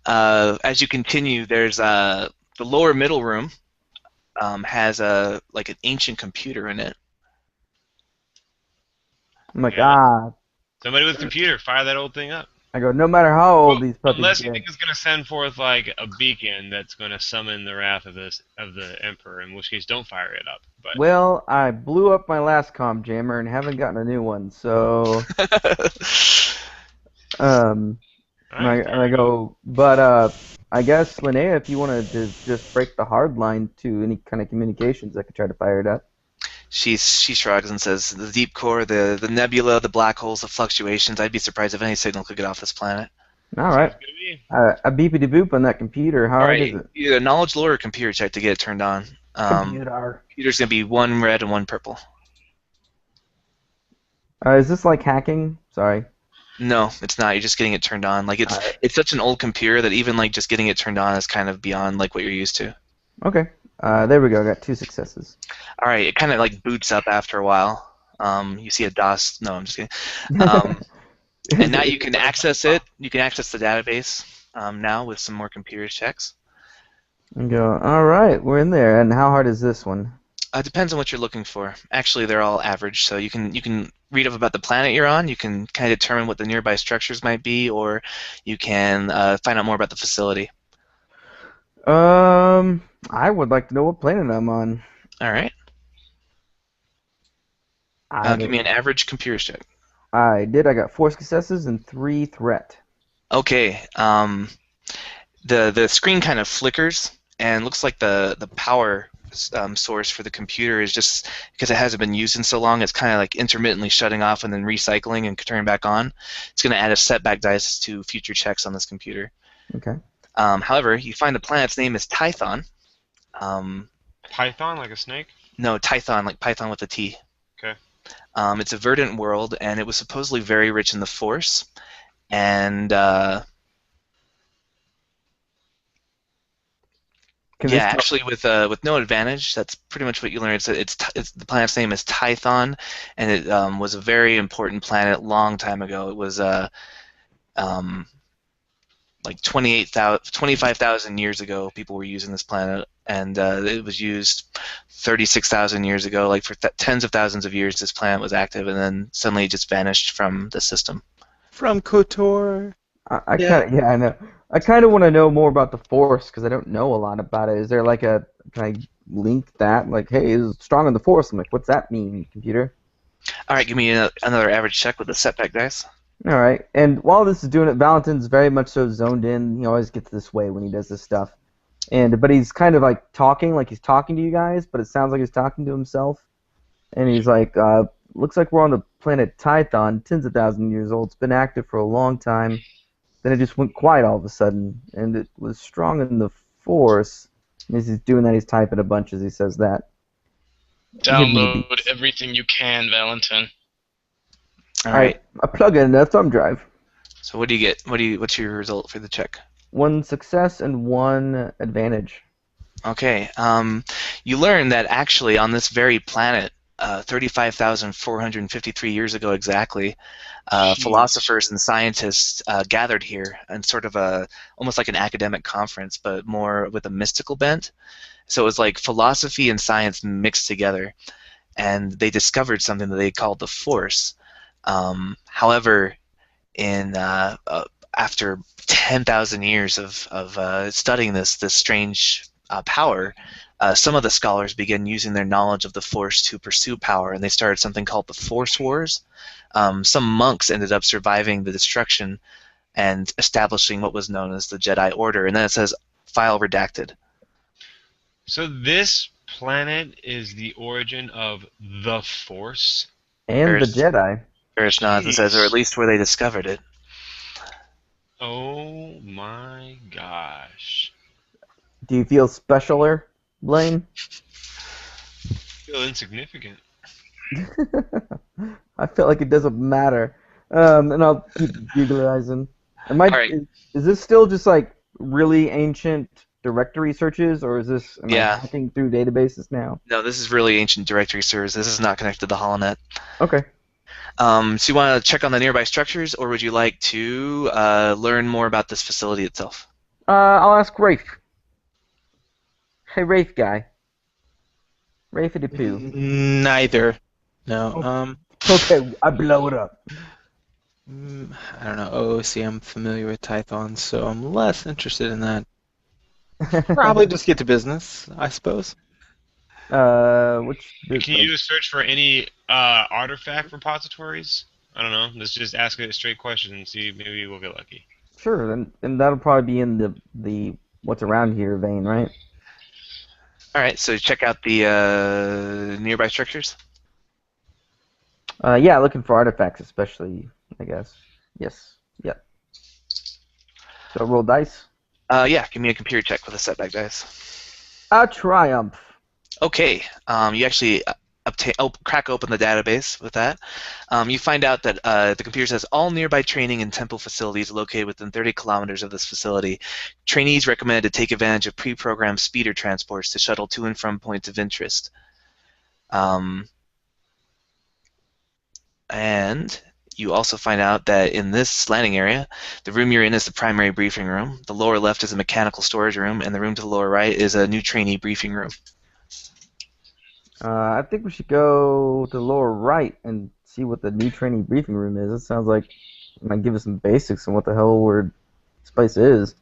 As you continue, there's the lower middle room has an ancient computer in it.
I'm like, ah.
Somebody with a computer, fire that old thing up.
I go, no matter how old these puppies
Unless you
get.
think it's gonna send forth like a beacon that's gonna summon the wrath of the Emperor, in which case don't fire it up. But
Well, I blew up my last comm jammer and haven't gotten a new one, so and I go, but I guess Linnea, if you want to just break the hard line to any kind of communications, I could try to fire it up.
She shrugs and says, "The deep core, the nebula, the black holes, the fluctuations. I'd be surprised if any signal could get off this planet."
All right. A beepity boop on that computer. How hard is it?
Either a knowledge lore or computer check to get it turned on. Computer's gonna be 1 red and 1 purple.
Is this like hacking? Sorry.
No, it's not. You're just getting it turned on. Like it's such an old computer that even like just getting it turned on is kind of beyond like what you're used to.
Okay. There we go. I got 2 successes.
All right. It kind of like boots up after a while. You see a DOS. No, I'm just kidding. And now you can access it. You can access the database now with some more computer checks.
And go, all right, we're in there. And how hard is this one?
It depends on what you're looking for. Actually, they're all average, so you can read up about the planet you're on. You can kind of determine what the nearby structures might be, or you can find out more about the facility.
I would like to know what planet I'm on.
All right. Give me an average computer check.
I did. I got 4 successes and 3 threat.
Okay. The screen kind of flickers, and looks like the power source for the computer is just because it hasn't been used in so long. It's kind of like intermittently shutting off and then recycling and turning back on. It's going to add a setback dice to future checks on this computer.
Okay.
However, you find the planet's name is Tython.
Python, like a snake?
No, Tython, like Python with a T.
Okay.
It's a verdant world, and it was supposedly very rich in the Force. And
Can
yeah,
this
actually, with no advantage, that's pretty much what you learn. It's the planet's name is Tython, and it was a very important planet long time ago. It was um, like 25,000 years ago, people were using this planet, and it was used 36,000 years ago. Like for tens of thousands of years, this planet was active, and then suddenly it just vanished from the system.
From KOTOR.
I
Yeah.
kind of I know. I kind of want to know more about the Force because I don't know a lot about it. Is there like a can I link that like hey, it's strong in the Force? I'm like, what's that mean, computer?
All right, give me another average check with the setback dice.
All right. And while this is doing it, Valentin's very much so zoned in. He always gets this way when he does this stuff. But he's kind of like talking to you guys, but it sounds like he's talking to himself. And he's like, looks like we're on the planet Tython, tens of thousands of years old. It's been active for a long time. Then it just went quiet all of a sudden, and it was strong in the Force. And as he's doing that, he's typing a bunch as he says that.
Download everything you can, Valentin.
All right.
I plug in a thumb drive.
So what do you get? What's your result for the check?
1 success and 1 advantage.
Okay. You learn that actually on this very planet, 35,453 years ago exactly, philosophers and scientists gathered here in sort of almost like an academic conference, but more with a mystical bent. So it was like philosophy and science mixed together, and they discovered something that they called the Force. However, after 10,000 years of studying this strange power, some of the scholars began using their knowledge of the Force to pursue power, and they started something called the Force Wars. Some monks ended up surviving the destruction and establishing what was known as the Jedi Order, and then it says file redacted.
So this planet is the origin of the Force?
And the Jedi.
Ferris nods and says, or at least where they discovered it.
Oh my gosh.
Do you feel specialer, Blaine?
Feel insignificant.
I feel like it doesn't matter. And I'll keep utilizing.
All right.
Is this still just like really ancient directory searches, or is this am I hacking through databases now?
No, this is really ancient directory servers. This is not connected to the HoloNet.
Okay.
So you want to check on the nearby structures, or would you like to learn more about this facility itself?
I'll ask Rafe. Hey, Rafe guy. Rafe-a-de Poo.
Neither. No.
Okay, I blow it up.
I don't know. Oh, see, I'm familiar with Tython, so I'm less interested in that. Probably just get to business, I suppose.
Which
Can you search for any artifact repositories? I don't know. Let's just ask it a straight question and see. Maybe we'll get lucky.
Sure, and that'll probably be in the what's around here vein, right?
All right. So check out the nearby structures.
Yeah, looking for artifacts, especially, I guess. Yes. Yep. So roll dice.
Yeah. Give me a computer check with a setback dice.
A triumph.
Okay. You actually crack open the database with that. You find out that the computer says all nearby training and temple facilities located within 30 kilometers of this facility. Trainees recommended to take advantage of pre-programmed speeder transports to shuttle to and from points of interest. And you also find out that in this landing area, the room you're in is the primary briefing room. The lower left is a mechanical storage room, and the room to the lower right is a new trainee briefing room.
I think we should go to the lower right and see what the new training briefing room is. It sounds like it might give us some basics on what the hell this place is.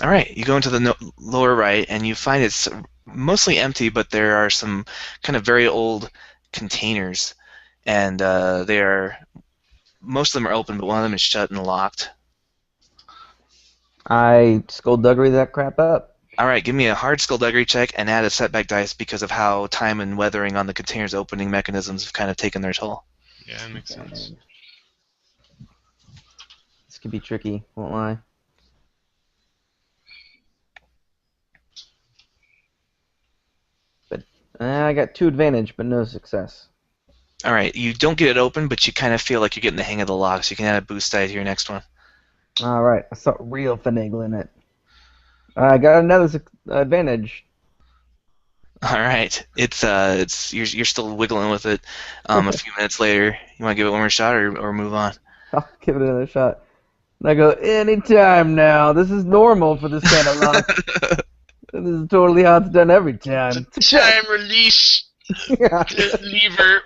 All right, you go into the lower right, and you find it's mostly empty, but there are some kind of very old containers, and most of them are open, but one of them is shut and locked.
I skullduggery that crap up.
All right, give me a hard skullduggery check and add a setback dice because of how time and weathering on the container's opening mechanisms have kind of taken their toll.
Yeah, that makes sense.
This could be tricky, won't lie. But I got 2 advantage, but no success.
All right, you don't get it open, but you kind of feel like you're getting the hang of the lock, so you can add a boost die to your next one.
All right, I saw real finagling it. I got another advantage.
All right, it's you're still wiggling with it. A few minutes later, you want to give it one more shot or move on?
I'll give it another shot. And I go, anytime now. This is normal for this kind of lock. This is totally how it's done every time.
Time release
Yeah.
the lever.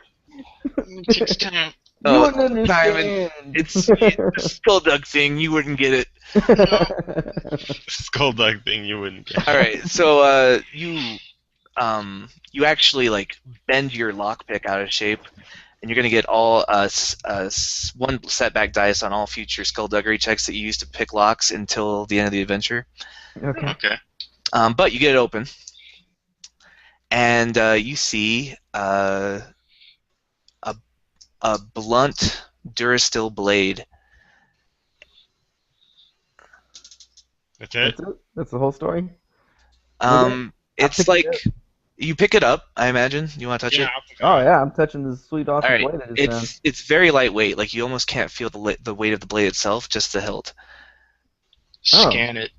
It takes time.
You
Oh,
wouldn't
Simon,
understand.
it's the Skulldug thing. You wouldn't get it.
Skulldug thing you wouldn't get.
All right, so you actually like bend your lockpick out of shape, and you're gonna get all one setback dice on all future skullduggery checks that you use to pick locks until the end of the adventure.
Okay.
Okay.
But you get it open, and you see a blunt Durasteel blade.
That's it?
That's it? That's the whole story?
It's
pick
like
it
you pick it up. I imagine you want to touch it.
Oh, yeah, I'm touching this sweet, awesome
All right,
blade I just found.
it's very lightweight. Like you almost can't feel the weight of the blade itself, just the hilt.
Oh.
Scan it.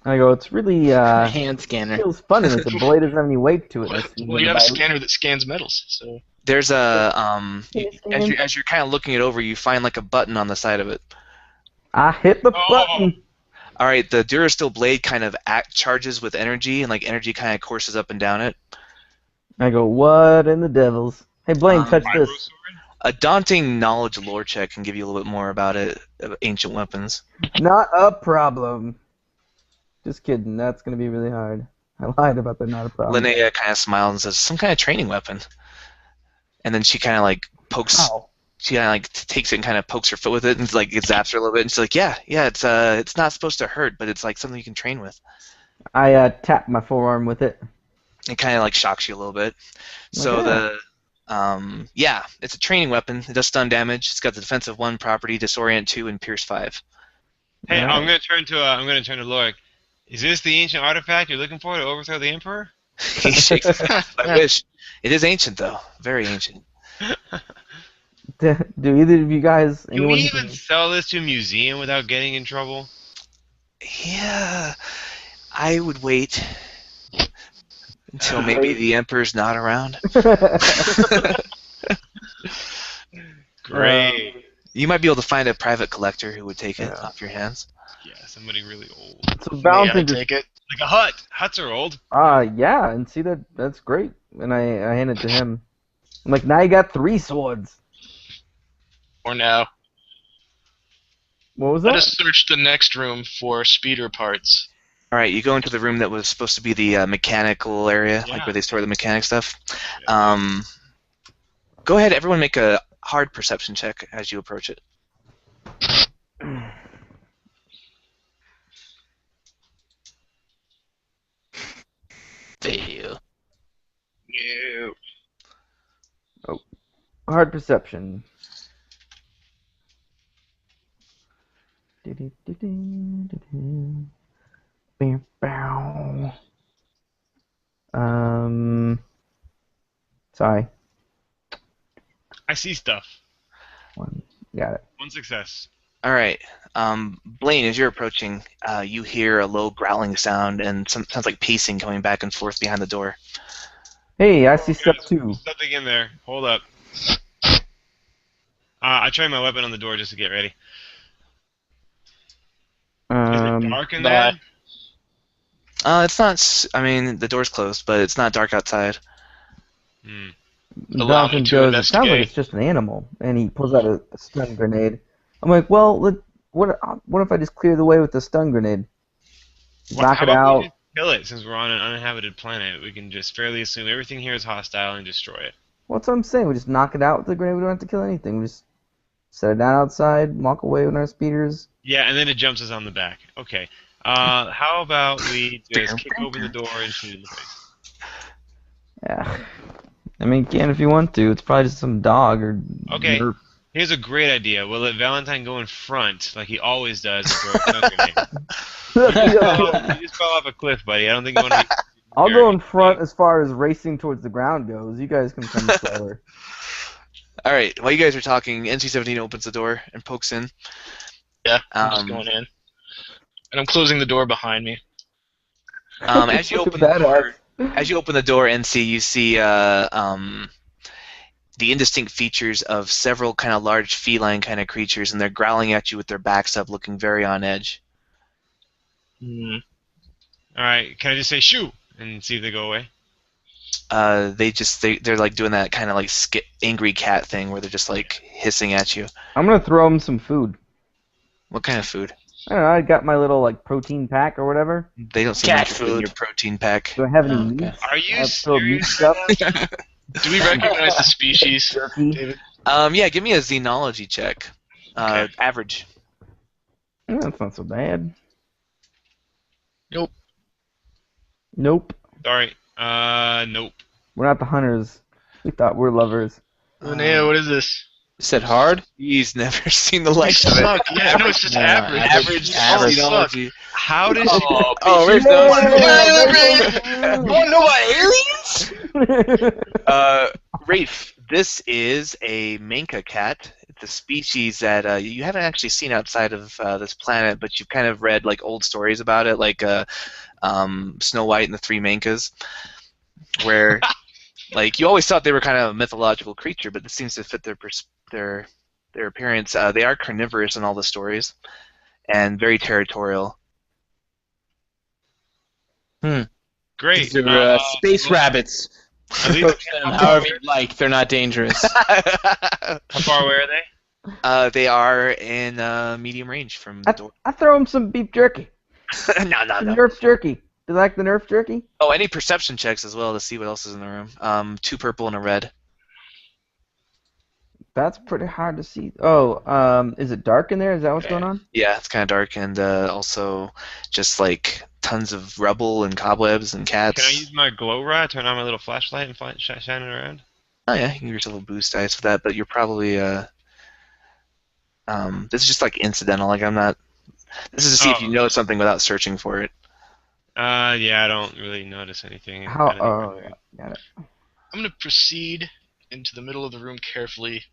I go, it's really,
Hand scanner.
feels funny. Like the blade doesn't have any weight to it.
Well, you have a scanner that scans metals, so.
There's a
Can it
as
scan?
you're kind of looking it over, you find like a button on the side of it.
I hit the
Oh.
button.
All right, the Durasteel blade kind of charges with energy, and like energy kind of courses up and down it.
I go, what in the devils? Hey, Blaine, touch this.
Vibro sword?
A daunting knowledge lore check can give you a little bit more about it, of ancient weapons.
Not a problem. Just kidding. That's going to be really hard. I lied about the not a problem.
Linnea kind of smiles and says, "Some kind of training weapon." And then she kind of like pokes.
Ow.
She kind of like takes it and kind of pokes her foot with it, and like it zaps her a little bit. And she's like, "Yeah, it's not supposed to hurt, but it's like something you can train with."
I tap my forearm with it.
It kind of like shocks you a little bit. So it's a training weapon. It does stun damage. It's got the defensive 1 property, disorient 2, and pierce 5.
Hey,
Alright.
I'm gonna turn to Lorik. Is this the ancient artifact you're looking for to overthrow the Emperor?
He shakes his head. I wish. It is ancient though, very ancient.
Do either of you guys...
Can we even sell this to a museum without getting in trouble?
Yeah, I would wait until maybe the Emperor's not around.
Great.
You might be able to find a private collector who would take it
Yeah.
off your hands.
Yeah, somebody really old.
So
Yeah, I
Valentine just...
take it.
Like a hut. Huts are old.
Yeah, and see that's great. And I hand it to him. I'm like, now you got 3 swords.
Or now.
What was
Let
that?
us search the next room for speeder parts.
All right, you go into the room that was supposed to be the mechanical area, like
Yeah.
where they store the mechanic stuff. Go ahead, everyone, make a hard perception check as you approach it. Fail.
Yeah.
Hard perception. Sorry.
I see stuff.
Got it.
1 success.
All right, Blaine, as you're approaching, you hear a low growling sound and sounds like pacing coming back and forth behind the door.
Hey, I see stuff
There's
too.
Something in there. Hold up. I trained my weapon on the door just to get ready. Is it dark in there?
It's not. I mean, the door's closed, but it's not dark outside.
Hmm.
Allow me
Dalton
to
goes, it sounds like
investigate.
it's just an animal, and he pulls out a stun grenade. I'm like, well, what if I just clear the way with the stun grenade? Knock
How
it
about we
out.
just kill it? Since we're on an uninhabited planet, we can just fairly assume everything here is hostile and destroy it.
What's what I'm saying? We just knock it out with the grenade. We don't have to kill anything. We just set it down outside, walk away with our speeders.
Yeah, and then it jumps us on the back. Okay. How about we just kick open the door and shoot it in the face?
Yeah. I mean, you can if you want to. It's probably just some dog or...
Okay.
Nerf.
Here's a great idea. We'll let Valentine go in front, like he always does, and throw a stun grenade. You just fell off a cliff, buddy. I don't think you want to.
I'll go in front as far as racing towards the ground goes. You guys can come slower.
All right. While you guys are talking, NC-17 opens the door and pokes in.
Yeah, I'm just
Um,
going in. And I'm closing the door behind me.
As you
Look
open
at
the door,
badass.
as you open the door, NC, you see the indistinct features of several kind of large feline kind of creatures, and they're growling at you with their backs up, looking very on edge.
Hmm.
All right, can I just say shoo and see if they go away?
They're like doing that kind of like angry cat thing where they're just like hissing at you.
I'm gonna throw him some food.
What kind of food?
I don't know. I got my little like protein pack or whatever.
They don't seem
Cat
to in your
food.
protein pack.
Do I have any
Oh,
meat?
okay.
Are you
I have throw meat
serious?
stuff.
Do we recognize the species,
Jerky.
David?
Yeah, give me a xenology check.
Okay.
Average.
That's not so bad.
Nope.
Nope.
Sorry. Nope.
We're not the hunters. We thought we're lovers.
Linnea, what is this?
Said hard.
He's never seen the
You
likes of it.
suck. Yeah, no, it's just
Yeah,
average.
Average
Oh, you suck.
xenology.
How does
Oh, Rich
Yeah!
knows. Wanna know about aliens? Rafe, this is a Manka cat. It's a species that you haven't actually seen outside of this planet, but you've kind of read like old stories about it, like Snow White and the Three Mankas, where like you always thought they were kind of a mythological creature, but this seems to fit their appearance. They are carnivorous in all the stories, and very territorial.
great?
They're space rabbits.
At least,
Approach them however you like. They're not dangerous.
how far away are they?
They are in medium range from the door.
I throw him some beef jerky.
No.
Some Nerf jerky. Do you like the Nerf jerky?
Oh, any perception checks as well to see what else is in the room. 2 purple and a red.
That's pretty hard to see. Oh, is it dark in there? Is that what's going on?
Yeah, it's kind of dark, and also just like tons of rubble and cobwebs and cats.
Can I use my glow rod, turn on my little flashlight, and shine it around?
Oh yeah, you can give yourself a boost dice with that, but you're probably this is just like incidental. Like I'm not. This is to see if you know something without searching for it.
Yeah, I don't really notice anything.
How?
I don't
Oh,
think-
got it.
I'm going to proceed into the middle of the room carefully.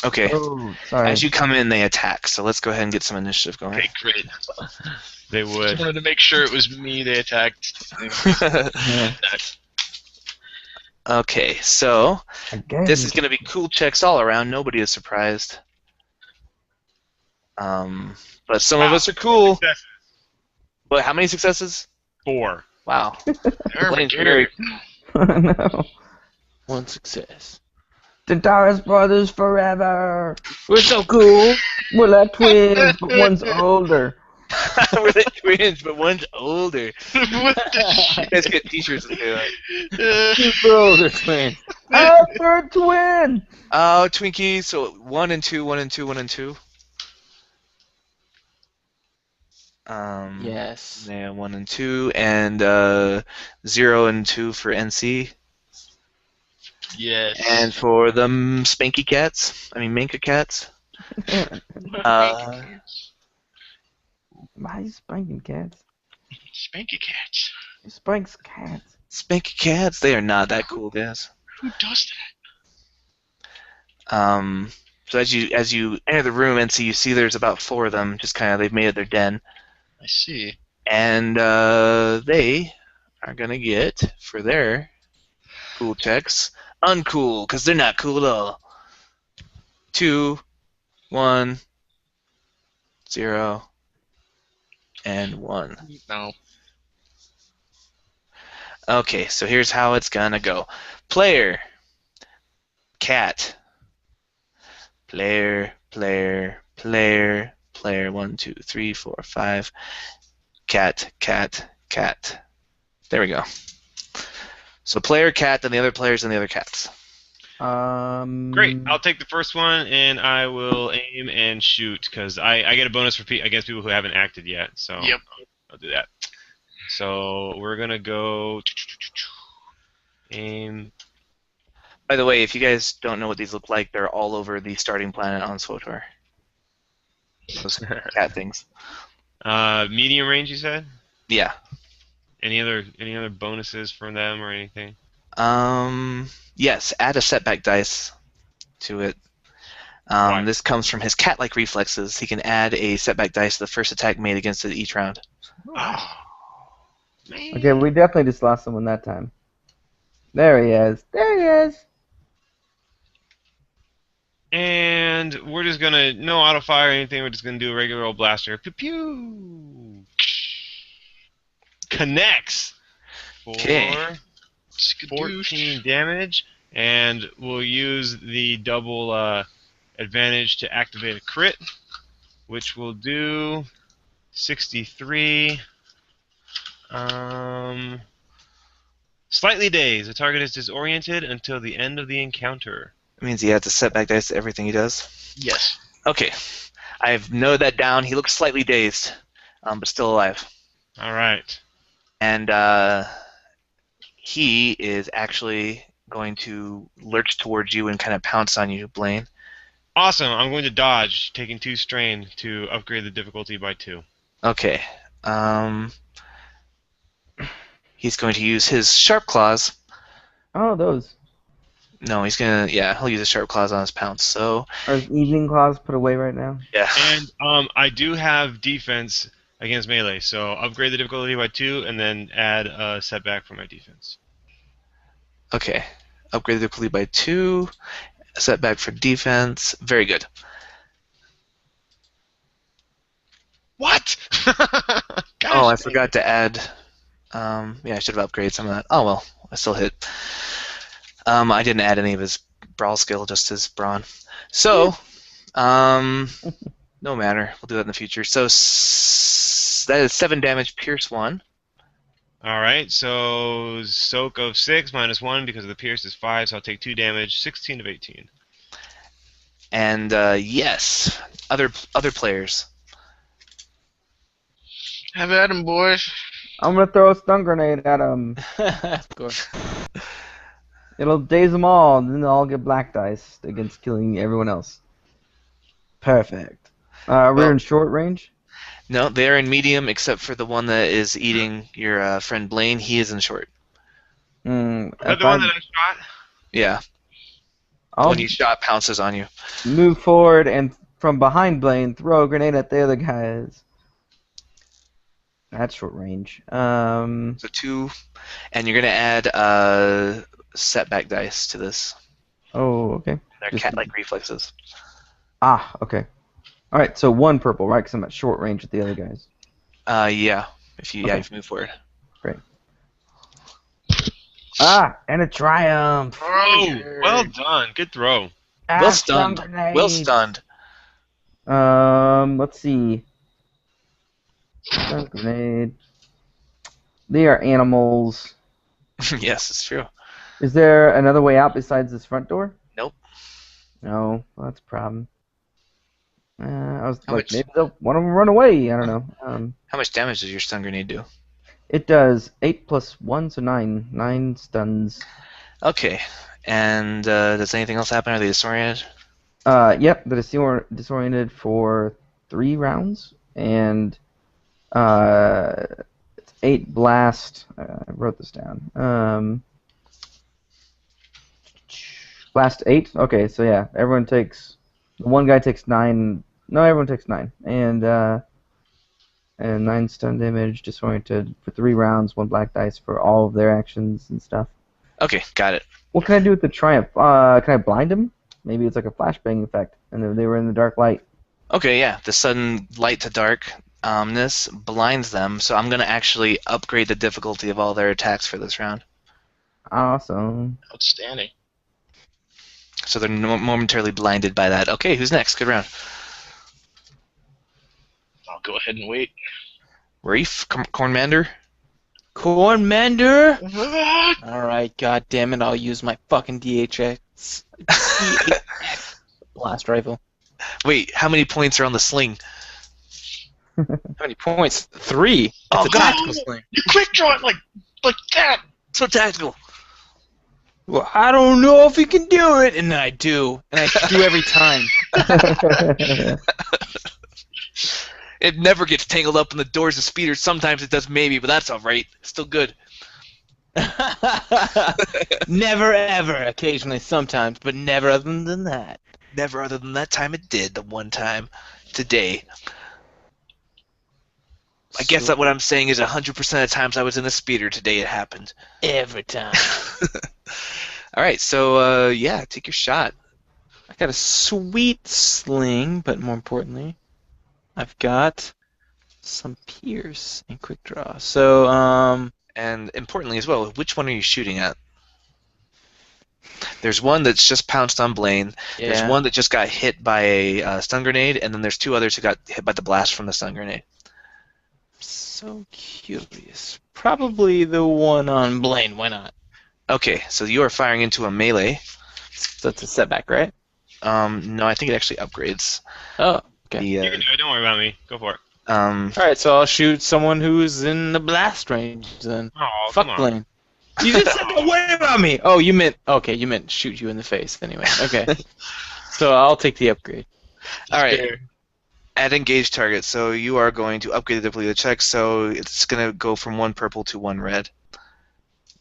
Okay.
Oh, sorry.
As you come in, they attack. So let's go ahead and get some initiative going.
Okay, great.
They
Just
would.
wanted to make sure it was me they attacked.
Yeah,
Okay, so
again.
this is going to be cool checks all around. Nobody is surprised. But some of us are cool.
Success.
But how many successes?
4.
Wow.
There we
Blaine's
go.
very
No.
One success.
The Darius brothers forever.
We're so cool.
We're like twins, but one's older.
We're the twins, but one's older.
What the
You guys get t-shirts that say that.
shit?
Super older twin.
Oh, third twin.
Oh, Twinkie, so 1 and 2, 1 and 2, 1 and 2.
Yes.
Yeah, 1 and 2, and 0 and 2 for NC.
Yes.
And for the Spanky Cats, Minka Cats.
Why are you spanking cats?
Spanky cats.
He spanks cats.
Spanky Cats, they are not that cool, guys.
Who does that?
So as you enter the room, NC, you see there's about 4 of them. Just kind of, they've made it their den.
I see.
And they are gonna get, for their cool checks, uncool, because they're not cool at all. 2, 1, 0, and 1.
No.
Okay, so here's how it's gonna go. Player, cat, player, player, player, player, 1, 2, 3, 4, 5, cat, cat, cat. There we go. So player, cat, then the other players, and the other cats.
Great. I'll take the first one, and I will aim and shoot, because I get a bonus for against people who haven't acted yet. So
Yep.
I'll do that. So we're going to go aim.
By the way, if you guys don't know what these look like, they're all over the starting planet on SWTOR. Those cat things.
Medium range, you said?
Yeah.
Any other bonuses from them or anything?
Yes, add a setback dice to it.
Why?
This comes from his cat-like reflexes. He can add a setback dice to the first attack made against it each round.
Oh, man.
Okay, we definitely just lost someone that time. There he is. There he is.
And we're just gonna no auto fire or anything. We're just gonna do a regular old blaster. Pew pew. Connects for
Okay.
14 damage, and we'll use the double advantage to activate a crit, which will do 63. Slightly dazed. The target is disoriented until the end of the encounter.
It means he adds a setback dice to everything he does.
Yes.
Okay. I've noted that down. He looks slightly dazed, but still alive.
All right.
And he is actually going to lurch towards you and kind of pounce on you, Blaine.
Awesome. I'm going to dodge, taking 2 strain to upgrade the difficulty by 2.
Okay. He's going to use his sharp claws.
Oh, those.
No, he's gonna. Yeah, he'll use his sharp claws on his pounce. So
Are evening claws put away right now?
yeah.
And I do have defense against melee, so upgrade the difficulty by 2 and then add a setback for my defense.
Okay. Upgrade the difficulty by 2. Setback for defense. Very good.
What?
Oh, I forgot to add. Yeah, I should have upgraded some of that. Oh well, I still hit. I didn't add any of his brawl skill, just his brawn. So, no matter. We'll do that in the future. So that is 7 damage, pierce 1.
All right, so soak of 6 minus 1 because of the pierce is 5, so I'll take 2 damage, 16 of 18.
And yes, other players.
Have at him, boys.
I'm gonna throw a stun grenade at him.
Of course.
It'll daze them all, and then they'll all get black dice against killing everyone else. Perfect. We're
Well-
in short range.
No, they're in medium, except for the one that is eating your friend Blaine. He is in short.
Is that the one that I shot?
Yeah,
I'll
when you shot pounces on you.
move forward and from behind Blaine, throw a grenade at the other guys. That's short range.
So 2, and you're gonna add setback dice to this.
Oh, okay.
They're
Just-
cat-like reflexes.
Ah, okay. All right, so 1 purple, right? Because I'm at short range with the other guys.
Yeah. If you
Okay.
if you move forward.
Ah, and a triumph.
Oh, well done. Good throw.
Ah,
Well
stun
stunned.
grenade.
Well stunned.
Let's see. Stun grenade. They are animals.
Yes, it's true.
Is there another way out besides this front door?
Nope.
No, well, that's a problem. I was
How
like,
much-
maybe one of them run away. I don't know.
How much damage does your stun grenade do?
It does 8 plus 1, so 9. 9 stuns.
Okay. And does anything else happen? Are they disoriented?
Yep, they're disoriented for 3 rounds, and it's 8 blast. I wrote this down. Blast 8. Okay, so yeah, everyone takes. One guy takes 9. No, everyone takes 9, and 9 stun damage, disoriented for 3 rounds. 1 black dice for all of their actions and stuff.
Okay, got it.
What can I do with the triumph? Can I blind him? Maybe it's like a flashbang effect, and they were in the dark light.
Okay, yeah. The sudden light to darkness blinds them, so I'm gonna actually upgrade the difficulty of all their attacks for this round.
Awesome.
Outstanding.
So they're momentarily blinded by that. Okay, who's next? Good round.
I'll go ahead and wait.
Reef, Cornmander.
Cornmander?
Ah!
Alright, god damn it, I'll use my fucking DHX. Blast rifle.
Wait, how many points are on the sling?
How many points? 3. It's
Oh,
a
God.
tactical sling.
You quick draw it like that.
So tactical.
Well, I don't know if he can do it, and then I do, and I do every time.
It never gets tangled up in the doors of speeders. Sometimes it does, maybe, but that's all right. It's still good.
Never ever. Occasionally, sometimes, but never other than that.
Never other than that time it did, the one time today. I guess that what I'm saying is 100% of times I was in a speeder today it happened.
Every time.
Alright, so yeah, take your shot.
I got a sweet sling, but more importantly, I've got some pierce and quick draw. So,
And importantly as well, which one are you shooting at? There's one that's just pounced on Blaine.
yeah.
There's one that just got hit by a stun grenade, and then there's two others who got hit by the blast from the stun grenade.
So curious. Probably the one on Blaine. Why not?
Okay, so you are firing into a melee.
So it's a setback, right?
No, I think it actually upgrades.
Oh, okay.
The,
You can do it. Don't worry about me. Go for it.
All right, so I'll shoot someone who's in the blast range then.
Oh,
Fuck
come on.
Blaine. You just said don't worry about me. Oh, you meant shoot you in the face anyway. Okay. So I'll take the upgrade.
Alright. Add engage target, so you are going to upgrade the difficulty of the check, so it's going to go from 1 purple to 1 red.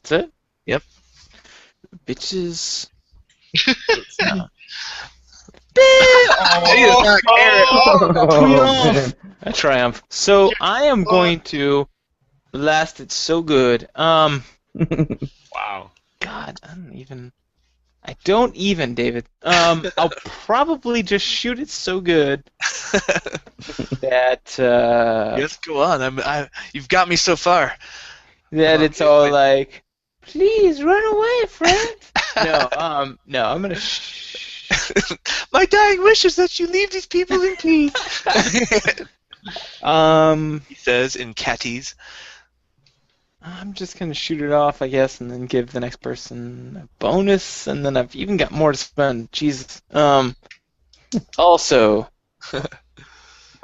That's it?
Yep.
Bitches.
Oh, man.
A triumph. So I am going to blast it so good.
Wow.
God, I don't even, David. I'll probably just shoot it so good that
Yes, go on. You've got me so far.
that it's all like, please run away, friend. No, I'm gonna.
My dying wish is that you leave these people in peace. He says in catties.
I'm just gonna shoot it off, I guess, and then give the next person a bonus, and then I've even got more to spend. Jesus. Also,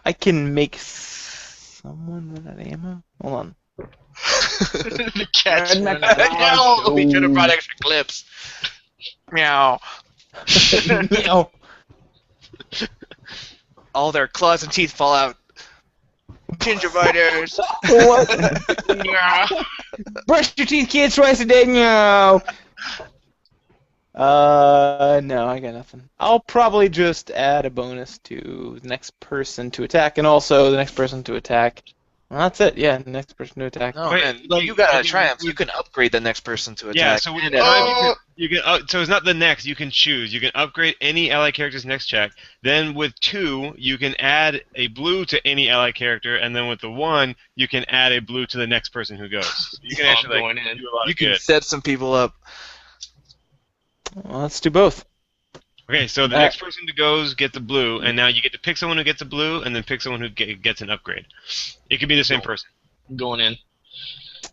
I can make someone run out of ammo. Hold on.
The cat's
No.
running around.
No, we should have brought extra clips. Meow.
Meow.
All their claws and teeth fall out. Gingivitis.
What? Brush your teeth, kids, twice a day. No. No, I got nothing. I'll probably just add a bonus to the next person to attack, and also the next person to attack. Well, that's it. Yeah, the next person to attack.
No,
Wait,
man,
like,
you got
I
a
mean,
triumph. You can upgrade the next person to attack.
Yeah, so with
And
time, you can so it's not the next. You can choose. You can upgrade any ally character's next check. Then with 2, you can add a blue to any ally character, and then with the 1, you can add a blue to the next person who goes. You can
I'm
actually
going in.
do a lot
you
of
can
good.
set some people up.
Well, let's do both.
Okay, so the next person who goes gets a blue, and now you get to pick someone who gets a blue, and then pick someone who gets an upgrade. It could be the same person.
I'm going in.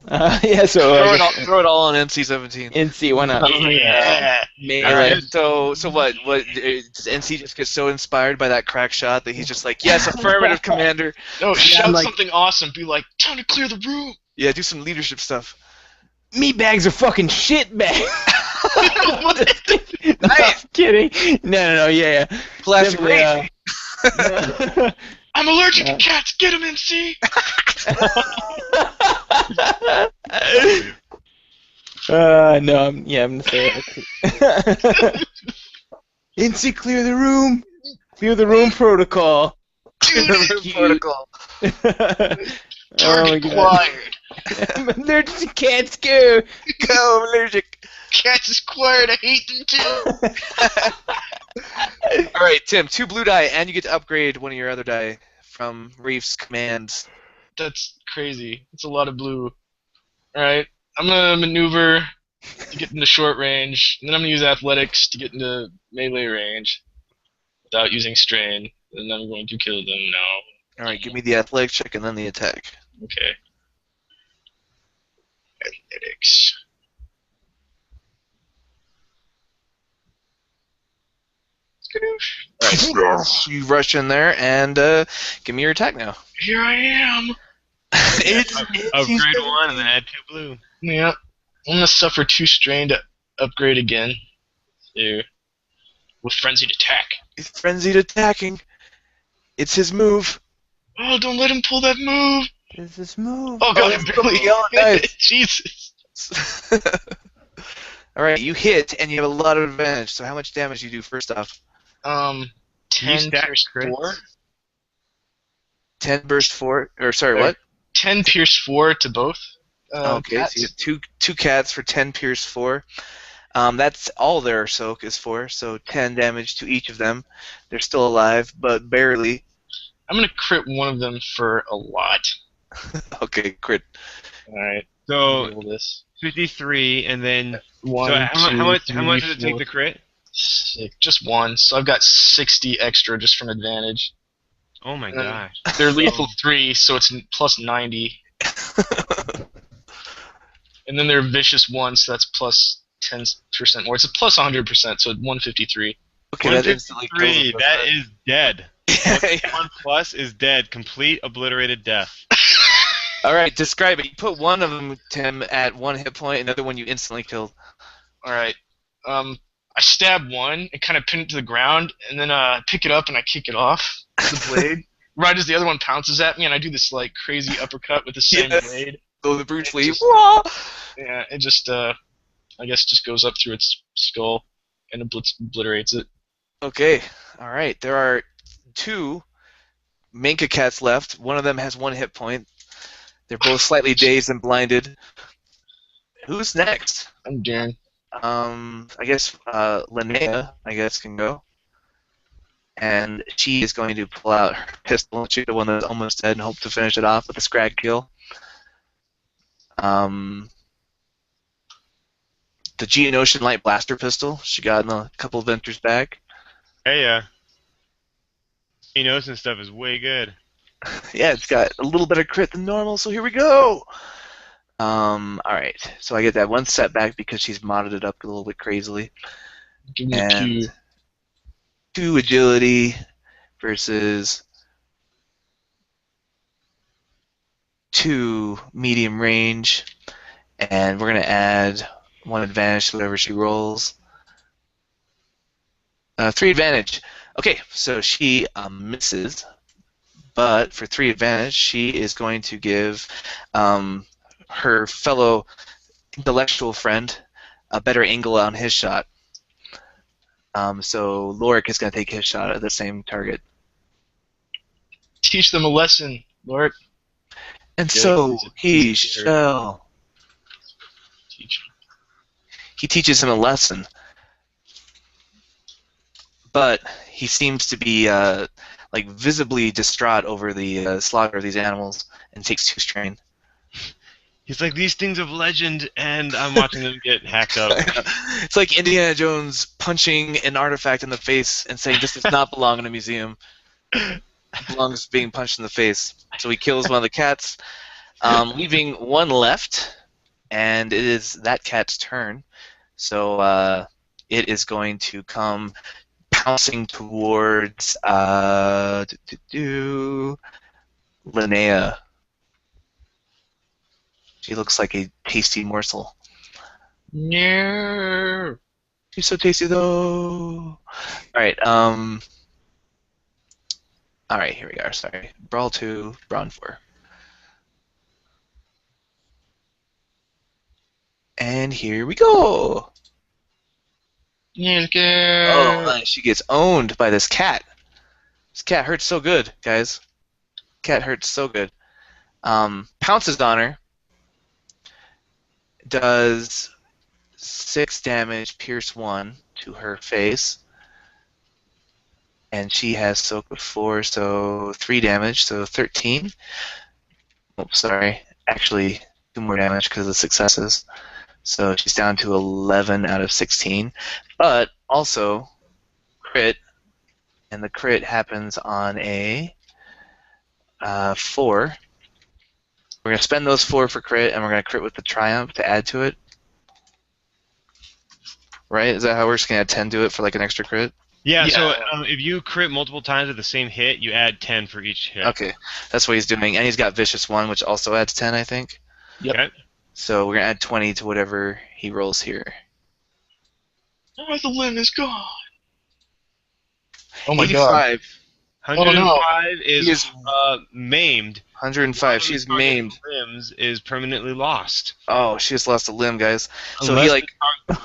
Yeah, so
Throw it all on NC-17.
NC, why not?
Yeah.
Man.
All right. So what? Does NC just get so inspired by that crack shot that he's just like, yes, affirmative, Commander.
No, shout
like-
something awesome. Be like, time to clear the room.
Yeah, do some leadership stuff.
Meat bags are fucking shit bags. No,
Nice.
I'm kidding. No, yeah.
Plastic
Definitely,
rage.
I'm allergic to cats. Get him, MC.
No, I'm gonna say it. NC, clear the room. Clear the room protocol.
Duty protocol.
Target acquired.
I'm allergic to cats. Go.
Go, I'm allergic.
Cats acquired. I hate them too.
All right, Tim, 2 blue die, and you get to upgrade one of your other die from Reef's commands.
That's crazy. It's a lot of blue. Alright, I'm gonna maneuver to get into short range, and then I'm gonna use athletics to get into melee range without using strain, and I'm going to kill them now.
All right, give me the athletic check and then the attack.
Okay. Athletics. Skadoosh.
All right, you rush in there and give me your attack now.
Here I am.
Upgrade 1 and then add 2 blue.
Yeah. I'm gonna suffer 2 strain to upgrade again. There. With frenzied attack.
He's frenzied attacking. It's his move.
Oh, don't let him pull that move.
Is this move?
Oh god,
it's
I'm barely
yelling, guys.
Jesus.
All right, you hit, and you have a lot of advantage. So how much damage do you do first off?
10
stack
pierce
crits?
4.
10 burst 4, or sorry,
Or-
what?
10 pierce 4 to both.
Okay,
cats.
so you get two cats for 10 pierce 4. That's all their soak is for, so 10 damage to each of them. They're still alive, but barely.
I'm gonna crit one of them for a lot.
Okay, crit.
Alright,
So
roll this.
53, and then
One,
so how
two,
much
three,
does it take
four,
to crit?
6. Just one. So I've got 60 extra just from advantage.
Oh my
And then
gosh.
They're lethal 3, so it's plus 90. And then they're vicious 1, so that's plus 10% more. It's a plus 100%, so 153.
Okay, that instantly kills
153,
them.
that is dead.
Yeah.
1 plus is dead. Complete obliterated death.
All right, describe it. You put one of them, Tim, at 1 hit point, another one you instantly killed.
Alright. I stab one and kind of pin it to the ground, and then pick it up and I kick it off the blade. Right as the other one pounces at me, and I do this like crazy uppercut with the same
Yes.
blade.
Go the Bruce
It
Lee.
just-
Wah!
Yeah, it just I guess just goes up through its skull and obliterates it.
Okay, all right. There are 2 Minka cats left. One of them has 1 hit point. They're both slightly dazed and blinded. Who's next?
I'm Darren.
I guess Linnea, can go. And she is going to pull out her pistol and shoot the one that's almost dead and hope to finish it off with a scrag kill. The Geonosian Light Blaster pistol she got in a couple of ventures back.
Hey, Enos and stuff is way good.
Yeah, it's got a little better crit than normal, so here we go! Alright, so I get that 1 setback because she's modded it up a little bit crazily.
Give me a
And
Q.
2 agility versus 2 medium range, and we're going to add 1 advantage to whatever she rolls. 3 advantage. Okay, so she misses, but for 3 advantage, she is going to give her fellow intellectual friend a better angle on his shot. So Lorik is going to take his shot at the same target.
Teach them a lesson, Lord.
And
Yeah,
so
he's a
he
teacher.
shall.
Teach.
He teaches him a lesson. But he seems to be like visibly distraught over the slaughter of these animals and takes 2 strain.
He's like, these things of legend, and I'm watching them get hacked up.
It's like Indiana Jones punching an artifact in the face and saying this does not belong in a museum. It belongs being punched in the face. So he kills one of the cats, leaving 1 left, and it is that cat's turn. So it is going to come pouncing towards Linnea. She looks like a tasty morsel.
No.
She's so tasty though. Alright, alright, here we are, sorry. Brawl 2, Brawn 4. And here we go!
Yes,
Oh, nice. She gets owned by this cat. This cat hurts so good, guys. Cat hurts so good. Pounces on her. Does 6 damage, pierce 1 to her face. And she has soak of 4, so 3 damage, so 13. Oh, sorry. Actually, 2 more damage because of successes. So she's down to 11 out of 16. But also, crit. And the crit happens on a 4. We're going to spend those 4 for crit, and we're going to crit with the Triumph to add to it. Right? Is that how we're just going to add 10 to it for like an extra crit?
Yeah, so
Yeah.
if you crit multiple times with the same hit, you add 10 for each hit.
Okay, that's what he's doing. And he's got Vicious 1, which also adds 10, I think.
Yep.
Okay.
So we're going to add 20 to whatever he rolls here.
Oh, the limb is gone. Oh my god.
85.
105
He is-
maimed.
105. She's
One of the target
maimed.
Limbs is permanently lost.
Oh, she just lost a limb, guys. So
Unless
he like.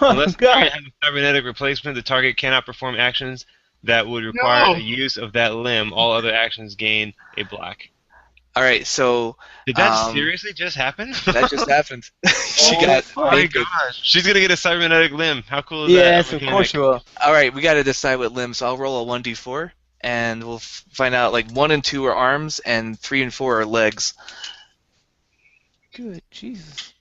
Unless the
God.
target has a cybernetic replacement, the target cannot perform actions that would require
No.
the use of that limb. All other actions gain a black.
All right, so
Did that
Um,
seriously just happen?
that just happened. She
Oh
got.
my
maimeded.
gosh! She's gonna get a cybernetic limb. How cool is that?
Yes, of course you will.
All right, we got to decide what limb. So I'll roll a 1d4, and we'll find out. Like 1 and 2 are arms, and 3 and 4 are legs.
Good Jesus.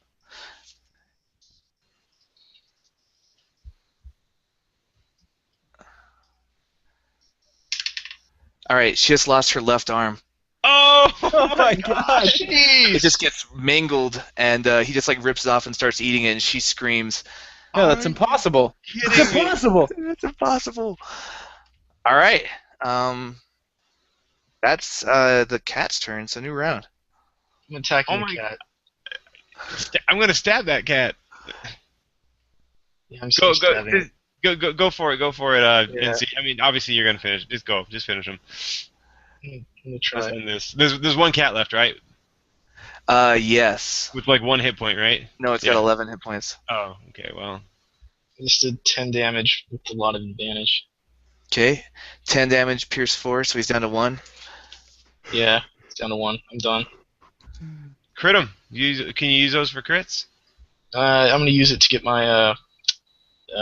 All right, she just lost her left arm.
Oh,
Oh my God.
It just gets mangled, and he just like rips it off and starts eating it, and she screams.
No, that's impossible. It's
kidding me?
impossible.
That's impossible. All right, that's the cat's turn. So new round.
I'm attacking
Oh
the
my-
cat.
I'm gonna stab that cat.
Yeah, I'm
Go,
still
go,
stabbing it.
go for it. Go for it.
Yeah.
And see. I mean, obviously you're gonna finish. Just go. Just finish him.
I'm gonna
Let's
try.
end this. There's one cat left, right?
Yes.
With like 1 hit point, right?
No, it's
Yeah.
got 11 hit points.
Oh, okay. Well,
I just did 10 damage with a lot of advantage.
Okay, 10 damage, pierce 4, so he's down to 1.
Yeah, it's down to 1. I'm done.
crit him. Can you use those for crits?
I'm gonna use it to get my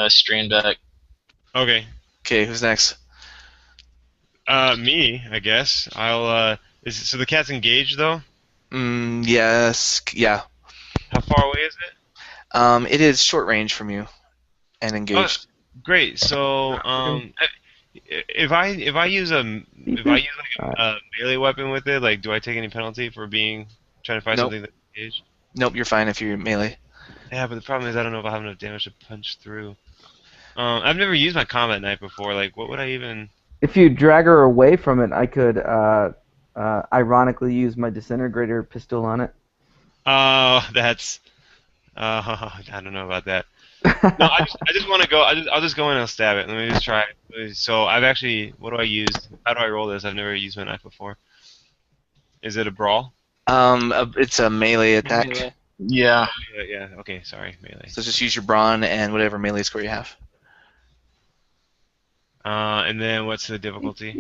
strain back.
Okay.
Okay, who's next?
Me, I guess. I'll. So the cat's engaged though.
Yes, yeah.
How far away is it?
It is short range from you, and engaged.
Great. So if I use a melee weapon with it, like, do I take any penalty for trying to find
Nope.
something that's engaged?
Nope, you're fine if you're melee.
Yeah, but the problem is I don't know if I have enough damage to punch through. I've never used my combat knife before. Like, what would I even?
If you drag her away from it, I could ironically use my disintegrator pistol on it.
Oh, that's. I don't know about that. No, I just want to go. I'll just go in and I'll stab it. Let me just try it. So I've actually. What do I use? How do I roll this? I've never used my knife before. Is it a brawl?
It's a melee attack.
Melee.
Yeah.
Yeah. Okay. Sorry, melee.
So just use your brawn and whatever melee score you have.
And then what's the difficulty?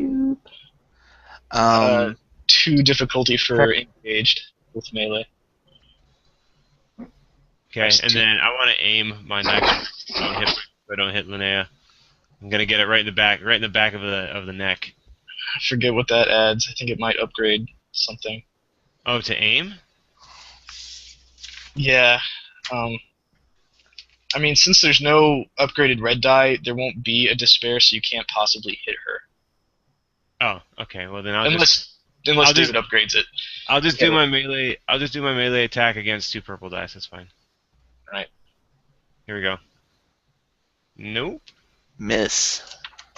Um,
2 difficulty for engaged with melee.
Okay,
That's
and
two.
then I want to aim my knife so I don't hit Linnea. I'm gonna get it right in the back of the neck.
I forget what that adds. I think it might upgrade something.
Oh, to aim?
Yeah. I mean, since there's no upgraded red die, there won't be a despair, so you can't possibly hit her.
Oh, okay. Well then I'll
Unless
I'll just-
David upgrades it.
do my melee. I'll just do my melee attack against 2 purple dice. That's fine.
Right.
Here we go. Nope.
miss.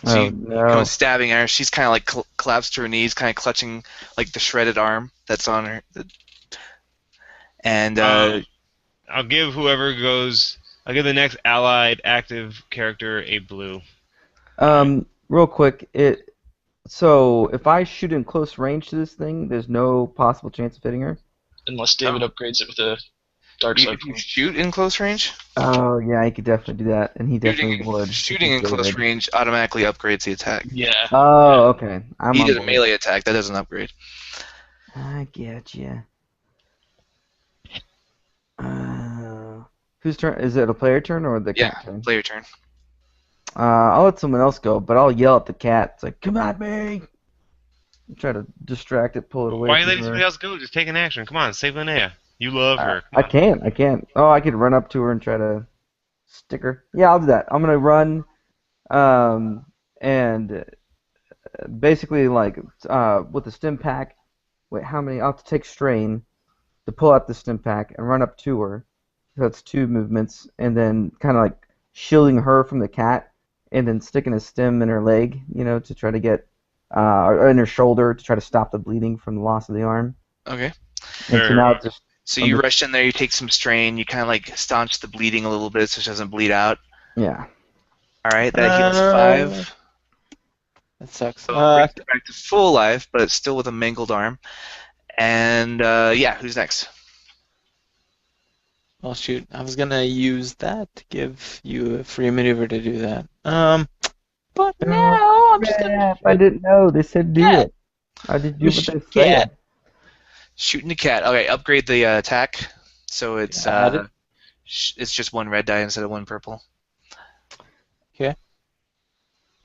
Oh,
So you
no.
come stabbing her. She's kind of like collapsed to her knees, kind of clutching like the shredded arm that's on her. And
I'll give whoever goes. I'll give the next allied active character a blue.
Real quick, so if I shoot in close range to this thing, there's no possible chance of hitting her?
Unless David upgrades it with a dark
you,
side.
if you shoot in close range,
Oh, yeah, he could definitely do that, and he definitely would.
shooting in
if he
close
could.
range automatically upgrades the attack.
Yeah.
Oh, okay. I'm
He
on
did a
board.
melee attack. That doesn't upgrade.
I get you. Whose turn? Is it a player turn or the
Yeah,
cat turn?
player turn.
I'll let someone else go, but I'll yell at the cat. It's like, come at me! Try to distract it, pull it away.
Why are you
from
letting
her.
somebody else go? Just take an action. Come on, save Linnea. You love her.
I can't. Oh, I could run up to her and try to stick her. Yeah, I'll do that. I'm gonna run, and basically like with the stim pack. Wait, how many? I'll have to take strain to pull out the stim pack and run up to her. So that's 2 movements, and then kind of like shielding her from the cat, and then sticking a stim in her leg, to try to get, or in her shoulder to try to stop the bleeding from the loss of the arm.
Okay.
And so
Very
now
well.
it's just
So you rush in there. You take some strain. You kind of like staunch the bleeding a little bit so she doesn't bleed out.
yeah.
All right, that heals 5.
That sucks.
So brings her back to full life, but still with a mangled arm. And yeah, who's next?
Well, shoot, I was gonna use that to give you a free maneuver to do that. But now I'm just gonna.
I didn't know. They said do
Yeah.
it. I did do
You
what they
should
said.
Shooting the cat. Okay, upgrade the attack. So it's
Got it.
it's just one red die instead of one purple.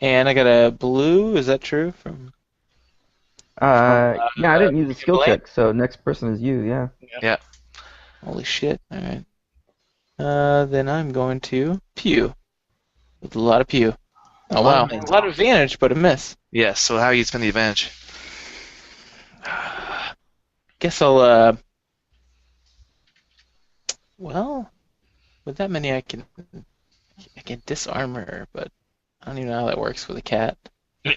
And I got a blue. Is that true? From
Yeah, I didn't use a skill
Blade?
check, so next person is you. Yeah.
holy shit! All right. Then I'm going to pew with a lot of pew. Oh wow, a lot of advantage, but a miss.
Yeah. So how you spend the advantage?
Guess I'll well, with that many I can disarm her, but I don't even know how that works with a cat.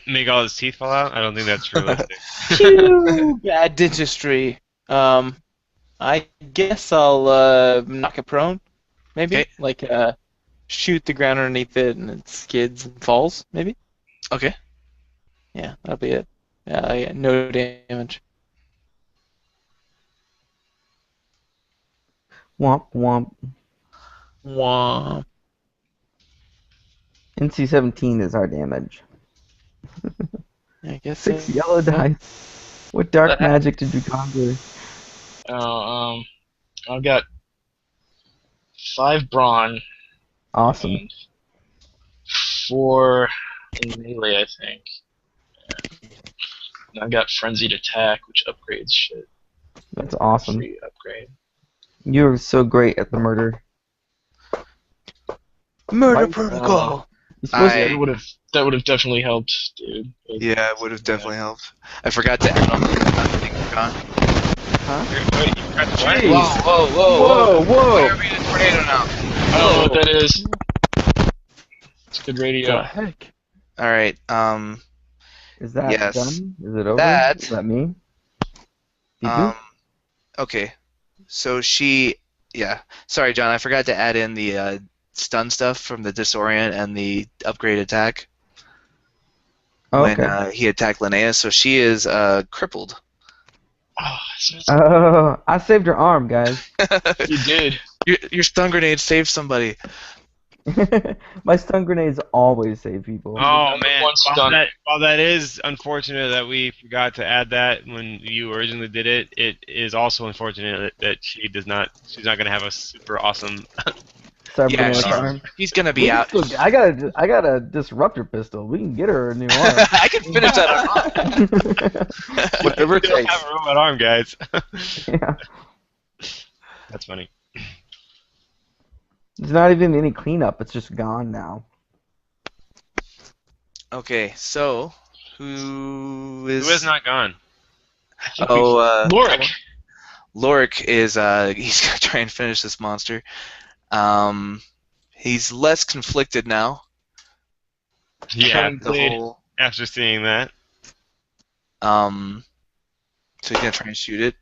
Make all his teeth fall out? I don't think that's realistic.
Phew, bad dentistry. I guess I'll knock it prone, maybe.
Okay.
Like shoot the ground underneath it and it skids and falls, maybe.
Okay.
Yeah, that'll be it. Yeah, I got no damage.
Womp womp.
Wah.
NC-17 is our damage.
I guess
6
so.
yellow dice. What dark magic did you conjure?
I've got 5 brawn
Awesome.
and 4 in melee, I think. And I've got frenzied attack, which upgrades shit.
That's awesome.
Free upgrade.
You're so great at the murder.
Murder
Right,
protocol.
You're supposed
I-
That would have definitely helped, dude.
Yeah, it would have definitely helped. I forgot to add on the thing gone.
Jeez.
Whoa!
Whoa!
Why are we in a tornado now?
I don't know what that is. It's good
What the
radio.
heck?
All right.
Is that
Yes.
done? Is it over?
That-
Is that me? Did
Okay. So yeah. Sorry, John. I forgot to add in the stun stuff from the disorient and the upgrade attack when
Okay.
he attacked Linnea. So she is crippled.
Oh,
Oh, I saved her arm, guys.
you did.
Your stun grenade saved somebody.
My stun grenades always save people.
Oh
Number
man!
one stun.
While that is unfortunate that we forgot to add that when you originally did it, it is also unfortunate that she does not. She's not going to have a super awesome.
Cybernetic
she's-
arm.
He's gonna be out.
I got a disruptor pistol. We can get her a new arm.
I can finish that off.
Whatever it
We don't
takes.
have a robot arm, guys.
Yeah.
That's funny.
There's not even any cleanup. It's just gone now.
Okay, so who is?
Who is not gone?
Oh,
Lorik.
Lorik is. He's gonna try and finish this monster. He's less conflicted now.
Yeah.
The whole.
After seeing that.
So he's gonna try and shoot it,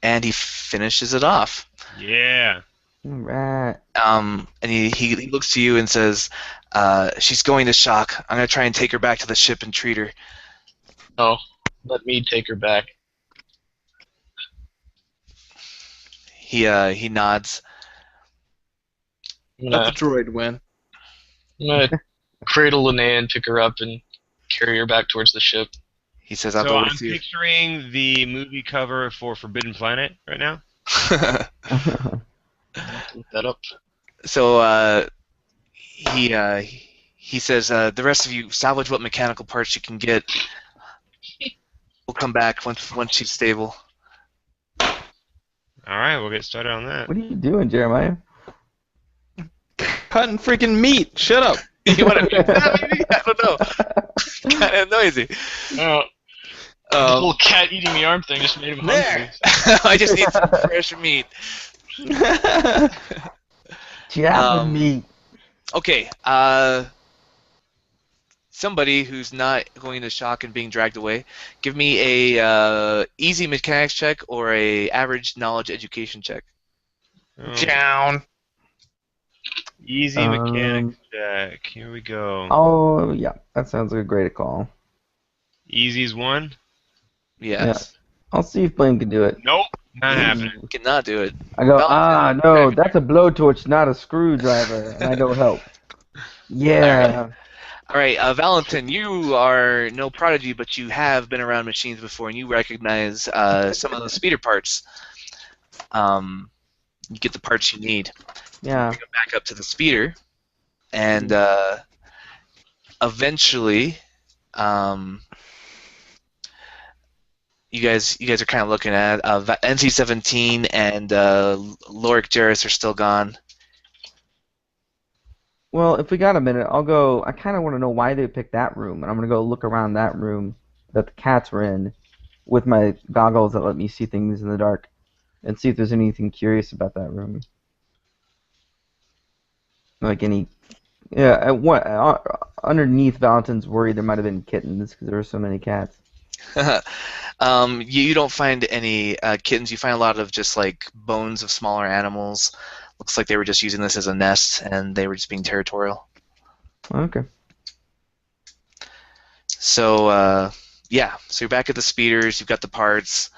and he finishes it off.
Yeah.
Right.
And he looks to you and says, "She's going to shock. I'm gonna try and take her back to the ship and treat her."
No, let me take her back.
He nods.
I'm
Let
gonna,
the droid win.
I'm gonna cradle Linnea and pick her up and carry her back towards the ship.
He says, "I'll
So
go
I'm
with you."
picturing the movie cover for Forbidden Planet right now.
Look that up.
So he says, "The rest of you salvage what mechanical parts you can get. We'll come back once she's stable."
All right, we'll get started on that.
What are you doing, Jeremiah?
Cutting freaking meat. Shut up.
You want to? I don't know. Kind of noisy.
Oh, the little cat eating the arm thing just made him hungry.
There. I just need some fresh meat.
Jab meat.
Okay. Somebody who's not going into shock and being dragged away, give me a easy mechanics check or a average knowledge education check.
Oh,
Down.
Easy mechanics check. Here we go.
Oh, yeah. That sounds like a great call.
Easy's 1.
Yes.
I'll see if Blaine can do it.
Nope, not happening.
We cannot do it.
I go,
Valentin.
no, that's a blowtorch, not a screwdriver. And I go, help. Yeah.
All right, Valentin, you are no prodigy, but you have been around machines before, and you recognize some of the speeder parts. You get the parts you need.
Yeah.
Bring them back up to the speeder, and eventually, you guys are kind of looking at NC-17 and Lorik Jarrus are still gone.
Well, if we got a minute, I'll go. I kind of want to know why they picked that room, and I'm going to go look around that room that the cats were in with my goggles that let me see things in the dark and see if there's anything curious about that room. Like any. Yeah, underneath Valentin's worry, there might have been kittens because there were so many cats.
You don't find any kittens. You find a lot of just like bones of smaller animals. Looks like they were just using this as a nest, and they were just being territorial.
Okay.
So, yeah. So you're back at the speeders. You've got the parts,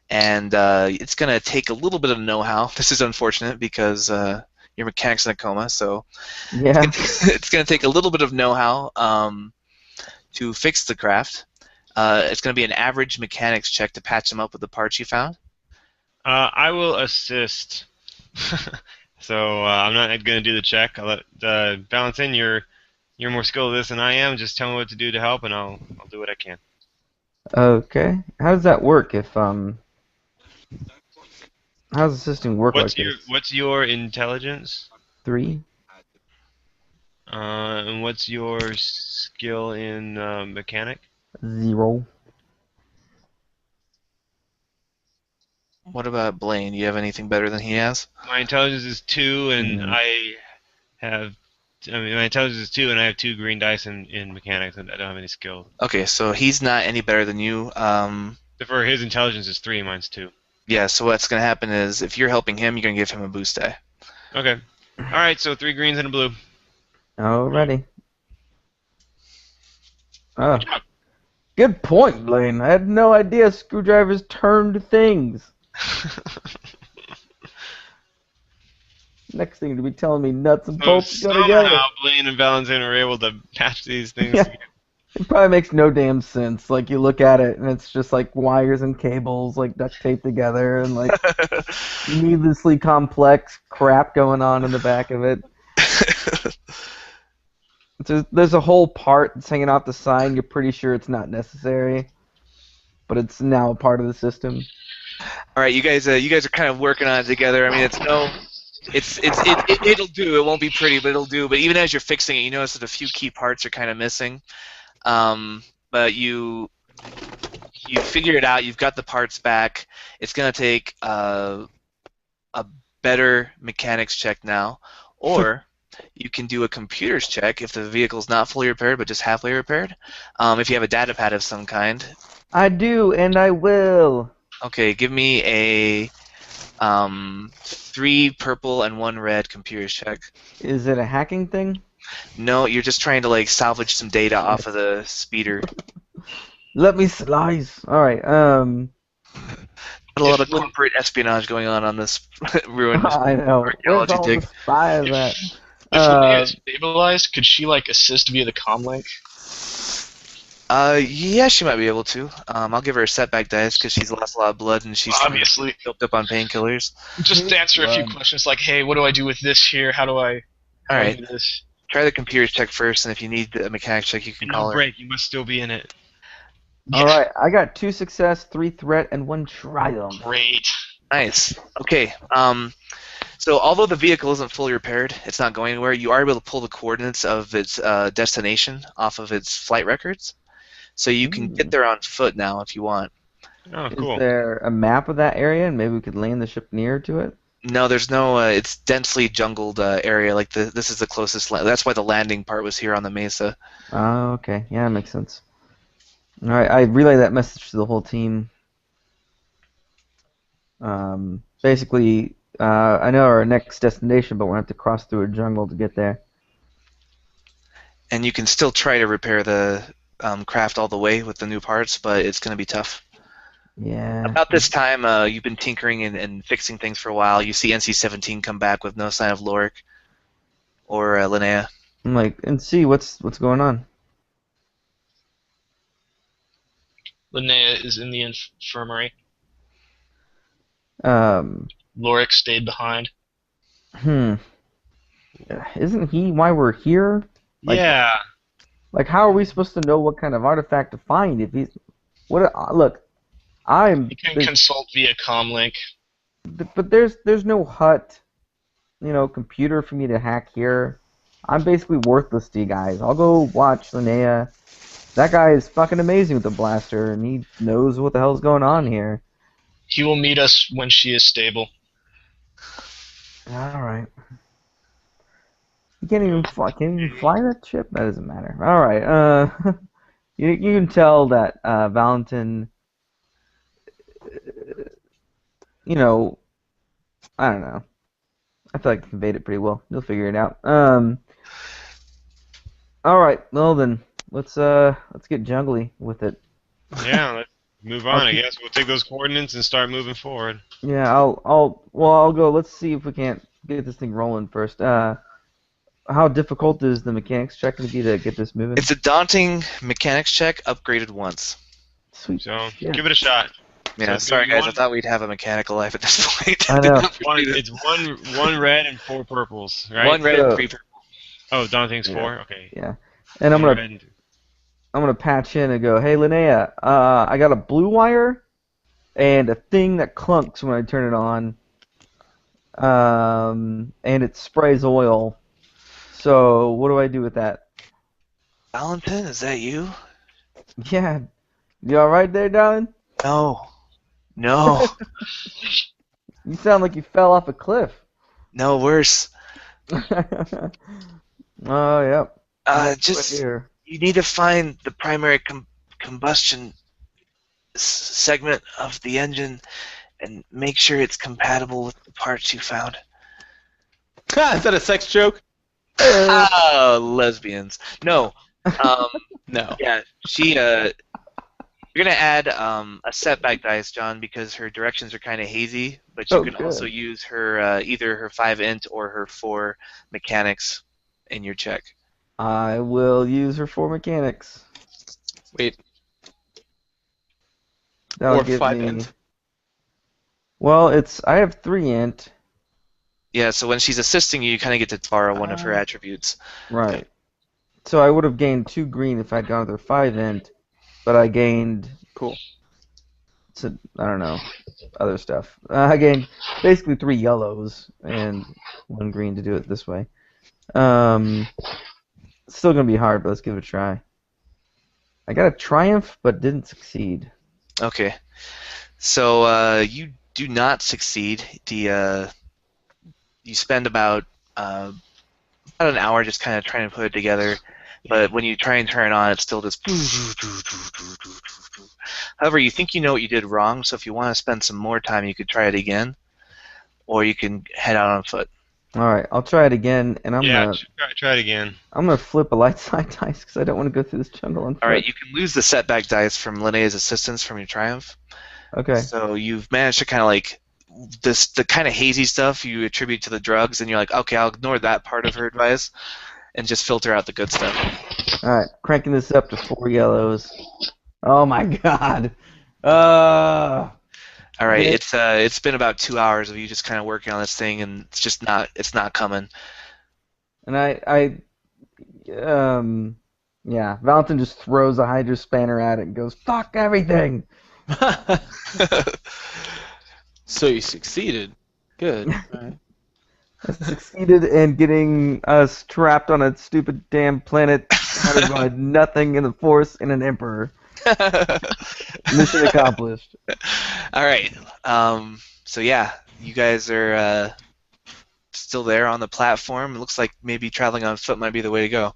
and it's going to take a little bit of know-how. This is unfortunate because your mechanic's in a coma, so
yeah.
it's going to take a little bit of know-how to fix the craft. It's going to be an average mechanics check to patch them up with the parts you found.
I will assist. So I'm not going to do the check. I'll let Valentin, you're more skilled at this than I am. Just tell me what to do to help, and I'll do what I can.
Okay. How does that work? If how does assisting work
What's
like this?
What's your intelligence?
3.
And what's your skill in mechanic?
0.
What about Blaine? Do you have anything better than he has?
My intelligence is 2, and my intelligence is 2, and I have 2 green dice in mechanics, and I don't have any skill.
Okay, so he's not any better than you.
For his intelligence is 3, mine's 2.
Yeah, so what's going to happen is if you're helping him, you're going to give him a boost die.
Okay. All right, so 3 greens and a blue.
Alrighty. Oh. Good point, Blaine. I had no idea screwdrivers turned things. Next thing to be telling me nuts and bolts go together.
Somehow Blaine and Valentin are able to patch these things
Yeah.
together.
It probably makes no damn sense. Like, you look at it, and it's just like wires and cables, like, duct taped together, and like needlessly complex crap going on in the back of it. There's a whole part that's hanging off the side. You're pretty sure it's not necessary, but it's now a part of the system.
All right, you guys are kind of working on it together. I mean, it'll do. It won't be pretty, but it'll do. But even as you're fixing it, you notice that a few key parts are kind of missing. But you figure it out. You've got the parts back. It's gonna take a better mechanics check now, or you can do a computers check if the vehicle's not fully repaired but just halfway repaired. If you have a data pad of some kind.
I do, and I will.
Okay, give me a 3 purple and 1 red computers check.
Is it a hacking thing?
No, you're just trying to like salvage some data off of the speeder.
Let me slice. All right.
A lot of corporate espionage going on this ruined
I know. Where's
archaeology
all
dig.
the spies at?
If Lydia is stabilized, could she like assist via the comm link?
Yeah, she might be able to. I'll give her a setback dice because she's lost a lot of blood and she's
Obviously.
built up on painkillers.
Just answer a few questions like, hey, what do I do with this here? How do I do this?
Try the computers check first, and if you need a mechanics check, you can call
No
her.
break. You must still be in it.
All right. I got 2 success, 3 threat, and 1 triumph.
Great.
Nice. Okay. So although the vehicle isn't fully repaired, it's not going anywhere. You are able to pull the coordinates of its destination off of its flight records, so you can get there on foot now if you want.
Oh, cool.
Is there a map of that area, and maybe we could land the ship near to it?
No, there's no. It's densely jungled area. Like this is the closest. That's why the landing part was here on the mesa.
Oh, okay. Yeah, that makes sense. All right. I relay that message to the whole team. Basically, I know our next destination, but we're going to have to cross through a jungle to get there.
And you can still try to repair the craft all the way with the new parts, but it's going to be tough.
Yeah.
About this time, you've been tinkering and fixing things for a while. You see NC-17 come back with no sign of Lorik or Linnea.
I'm like, and see what's going on.
Linnea is in the infirmary.
Um,
Lorik stayed behind.
Isn't he why we're here? Like-
Yeah.
Like, how are we supposed to know what kind of artifact to find if he's... Look,
You can consult via comlink.
but there's no hut, computer for me to hack here. I'm basically worthless to you guys. I'll go watch Linnea. That guy is fucking amazing with the blaster, and he knows what the hell's going on here.
He will meet us when she is stable.
All right. You can't even fly. Can you fly that ship? That doesn't matter. All right. You can tell that Valentin. I don't know. I feel like I conveyed it pretty well. You'll figure it out. All right. Well then, let's get jungly with it.
Yeah, let's move on, I guess. We'll take those coordinates and start moving forward.
Yeah. I'll go. Let's see if we can't get this thing rolling first. How difficult is the mechanics check going to be to get this moving?
It's a daunting mechanics check, upgraded once.
Sweet.
So,
shit.
give it a shot.
Yeah,
So
sorry
do you
guys, I
want-
thought we'd have a mechanical life at this point.
I know.
It's one red and 4 purples, right?
One red
So-
and 3 purple.
Oh, daunting's
Yeah.
4? Okay.
Yeah. And I'm
One
gonna
red and-
I'm gonna patch in and go, hey Linnea, I got a blue wire and a thing that clunks when I turn it on. And it sprays oil. So what do I do with that?
Valentin, is that you?
Yeah. You alright there, darling?
No. No.
You sound like you fell off a cliff.
No, worse.
Oh, yep.
Just,
Here.
you need to find the primary combustion segment of the engine and make sure it's compatible with the parts you found.
Ha, is that a sex joke?
Oh, lesbians. No.
No.
Yeah, you're gonna add a setback dice, John, because her directions are kind of hazy. But you
Oh,
can
good.
also use her either her 5 int or her 4 mechanics in your check.
I will use her for mechanics.
Wait.
That'll
Or
give
5
me...
int.
Well, I have 3 int.
Yeah, so when she's assisting you, you kind of get to borrow one of her attributes.
Right. So I would have gained 2 green if I'd gone with her 5 int, but I gained...
Cool.
I don't know, other stuff. I gained basically 3 yellows and 1 green to do it this way. It's still going to be hard, but let's give it a try. I got a triumph, but didn't succeed.
Okay. So you do not succeed. You spend about an hour just kind of trying to put it together, but when you try and turn it on, it's still just. However, you think you know what you did wrong, so if you want to spend some more time, you could try it again, or you can head out on foot.
All right, I'll try it again, and I'm
Yeah,
gonna
try it again.
flip a light side dice because I don't want to go through this jungle on foot.
All right, you can lose the setback dice from Linnea's assistance from your triumph.
Okay.
So you've managed to kind of like the kind of hazy stuff you attribute to the drugs, and you're like, okay, I'll ignore that part of her advice, and just filter out the good stuff.
All right, cranking this up to 4 yellows. Oh my God.
All right,
Yeah.
it's been about 2 hours of you just kind of working on this thing, and it's not coming.
And yeah, Valentin just throws a Hydra spanner at it and goes, fuck everything!
So you succeeded. Good. Alright.
I succeeded in getting us trapped on a stupid damn planet surrounded by nothing in the Force and an Emperor. Mission accomplished.
All right. So yeah, you guys are still there on the platform. It looks like maybe traveling on foot might be the way to go.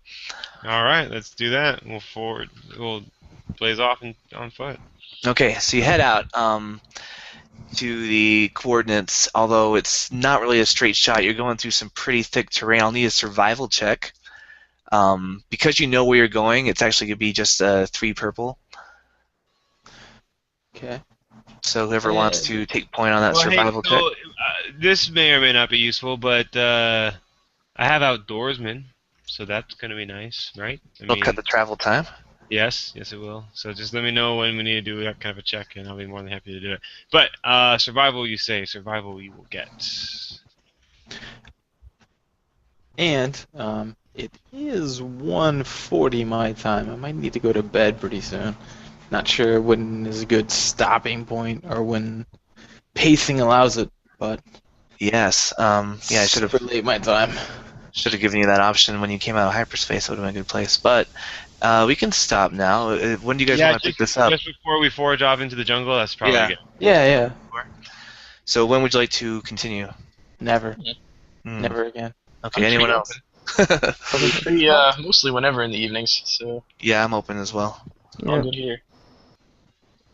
All right, let's do that. We'll blaze off on foot.
Okay, so you head out. to the coordinates, although it's not really a straight shot. You're going through some pretty thick terrain. I'll need a survival check. Because you know where you're going, it's actually going to be just 3 purple.
Okay.
So whoever wants to take point on that survival check.
This may or may not be useful, but I have outdoorsman, so that's going to be nice, right?
It'll cut the travel time.
Yes, it will. So just let me know when we need to do that kind of a check, and I'll be more than happy to do it. But survival, you say. Survival we will get.
And it is 1:40 my time. I might need to go to bed pretty soon. Not sure when is a good stopping point or when pacing allows it, but
Yes. Yeah, I should
super late my time.
have given you that option when you came out of hyperspace. That would have been a good place. But we can stop now. When do you guys want to pick this up?
Just before we forge off into the jungle, that's probably good.
Yeah.
So when would you like to continue?
Never.
Hmm.
Never again.
Okay.
I'm
Anyone
pretty
else?
Pretty, mostly whenever in the evenings, so
Yeah, I'm open as well.
all
Yeah.
good here.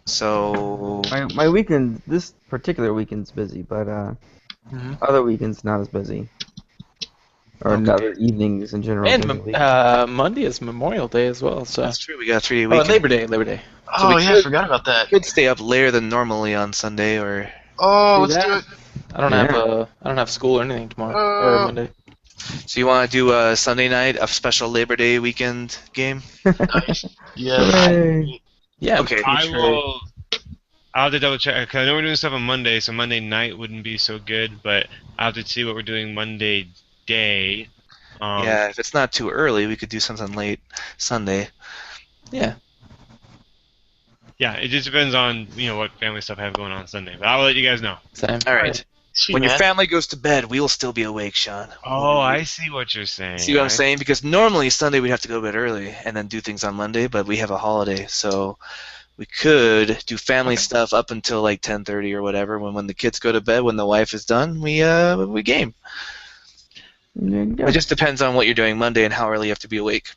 So
My weekend, this particular weekend's busy, but
Mhm.
other weekends not as busy. Or
Okay.
other evenings in general.
And
during the week.
Monday is Memorial Day as well, so.
that's true. We got a 3-day
Oh,
weekend.
Labor Day.
So
Oh
we
yeah, I
could-
forgot about that.
Could stay up later than normally on Sunday, or
Oh,
Do
let's do
that.
it.
I don't have school or anything tomorrow or Monday.
so you want to do a Sunday night, a special Labor Day weekend game?
Nice. Yeah.
Hooray.
Yeah.
Okay.
I will. I'll have to double check. 'Cause I know we're doing stuff on Monday, so Monday night wouldn't be so good. But I'll have to see what we're doing Monday day.
Yeah, if it's not too early, we could do something late Sunday.
Yeah.
Yeah, it just depends on what family stuff I have going on Sunday. But I'll let you guys know.
Same.
All right.
Sweet,
When your
man.
family goes to bed, we will still be awake, Sean.
Oh, I see what you're saying.
See what I'm saying? Because normally Sunday we'd have to go to bed early and then do things on Monday, but we have a holiday, so we could do family stuff up until like 10:30 or whatever. When the kids go to bed, when the wife is done, we game.
There you go.
It just depends on what you're doing Monday and how early you have to be awake.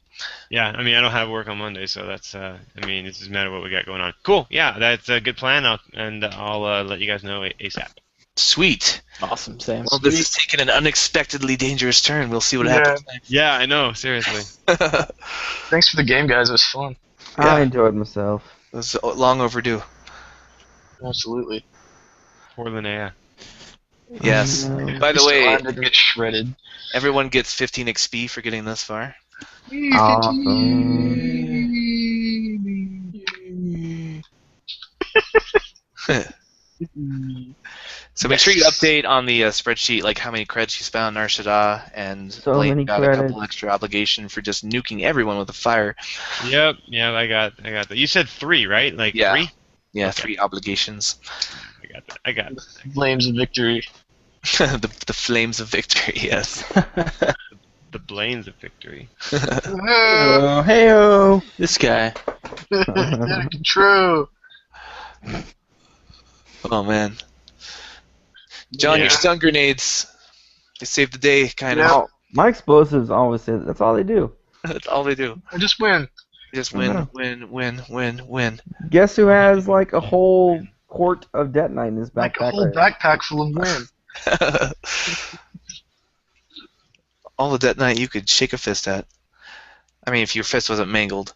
Yeah, I mean, I don't have work on Monday, so that's. I mean, it doesn't matter what we got going on. Cool. Yeah, that's a good plan. I'll let you guys know ASAP.
Sweet.
Awesome. Same.
Well, this is taking an unexpectedly dangerous turn. We'll see what
Yeah.
happens next.
Yeah, I know. Seriously.
Thanks for the game, guys. It was fun.
I enjoyed myself.
It was long overdue.
Absolutely.
Poor Linnea.
Yes.
No.
By the
Mr.
way,
Lime didn't get shredded.
everyone gets 15 XP for getting this far. So make sure you update on the spreadsheet like how many credits you spent on Nar Shaddaa, and
So
Blaine
many
got a couple
credits.
extra obligation for just nuking everyone with a fire.
Yep. Yeah, I got that. You said 3, right? Like
Yeah.
3?
Yeah,
Okay.
3 obligations.
I got it.
Flames of victory.
the flames of victory, yes.
The Blaines of victory.
Oh, hey-o. This guy.
True.
Oh man. John,
Yeah.
your stun grenades. They save the day, kind
Yeah.
of.
My explosives always say that's all they do.
That's all they do.
I just win.
They just
Yeah.
win.
Guess who has like a whole quart of detonite in his
Like
backpack?
a whole
right
backpack full of win.
All the detonite you could shake a fist at. I mean, if your fist wasn't mangled.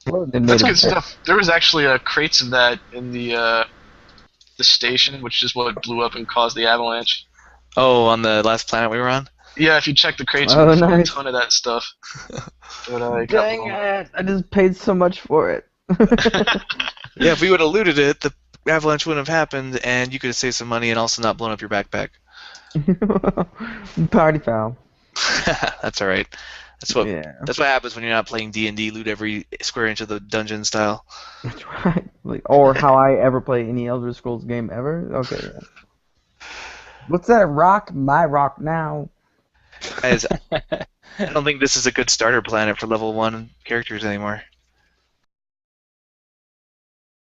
now? They made
That's
a
good
bit.
stuff. There was actually crates of that in the station, which is what blew up and caused the avalanche.
Oh, on the last planet we were on?
Yeah, if you check the crates,
Oh,
you can find
nice.
a ton of that stuff. But it got
Dang
blown.
it! I just paid so much for it.
Yeah, if we would have looted it, the avalanche wouldn't have happened, and you could have saved some money and also not blown up your backpack.
Party foul.
That's all right. That's what happens when you're not playing D&D. Loot every square inch of the dungeon style.
That's right. Like, or how I ever play any Elder Scrolls game ever. Okay. Yeah. What's that rock? My rock now.
Guys, I don't think this is a good starter planet for level 1 characters anymore.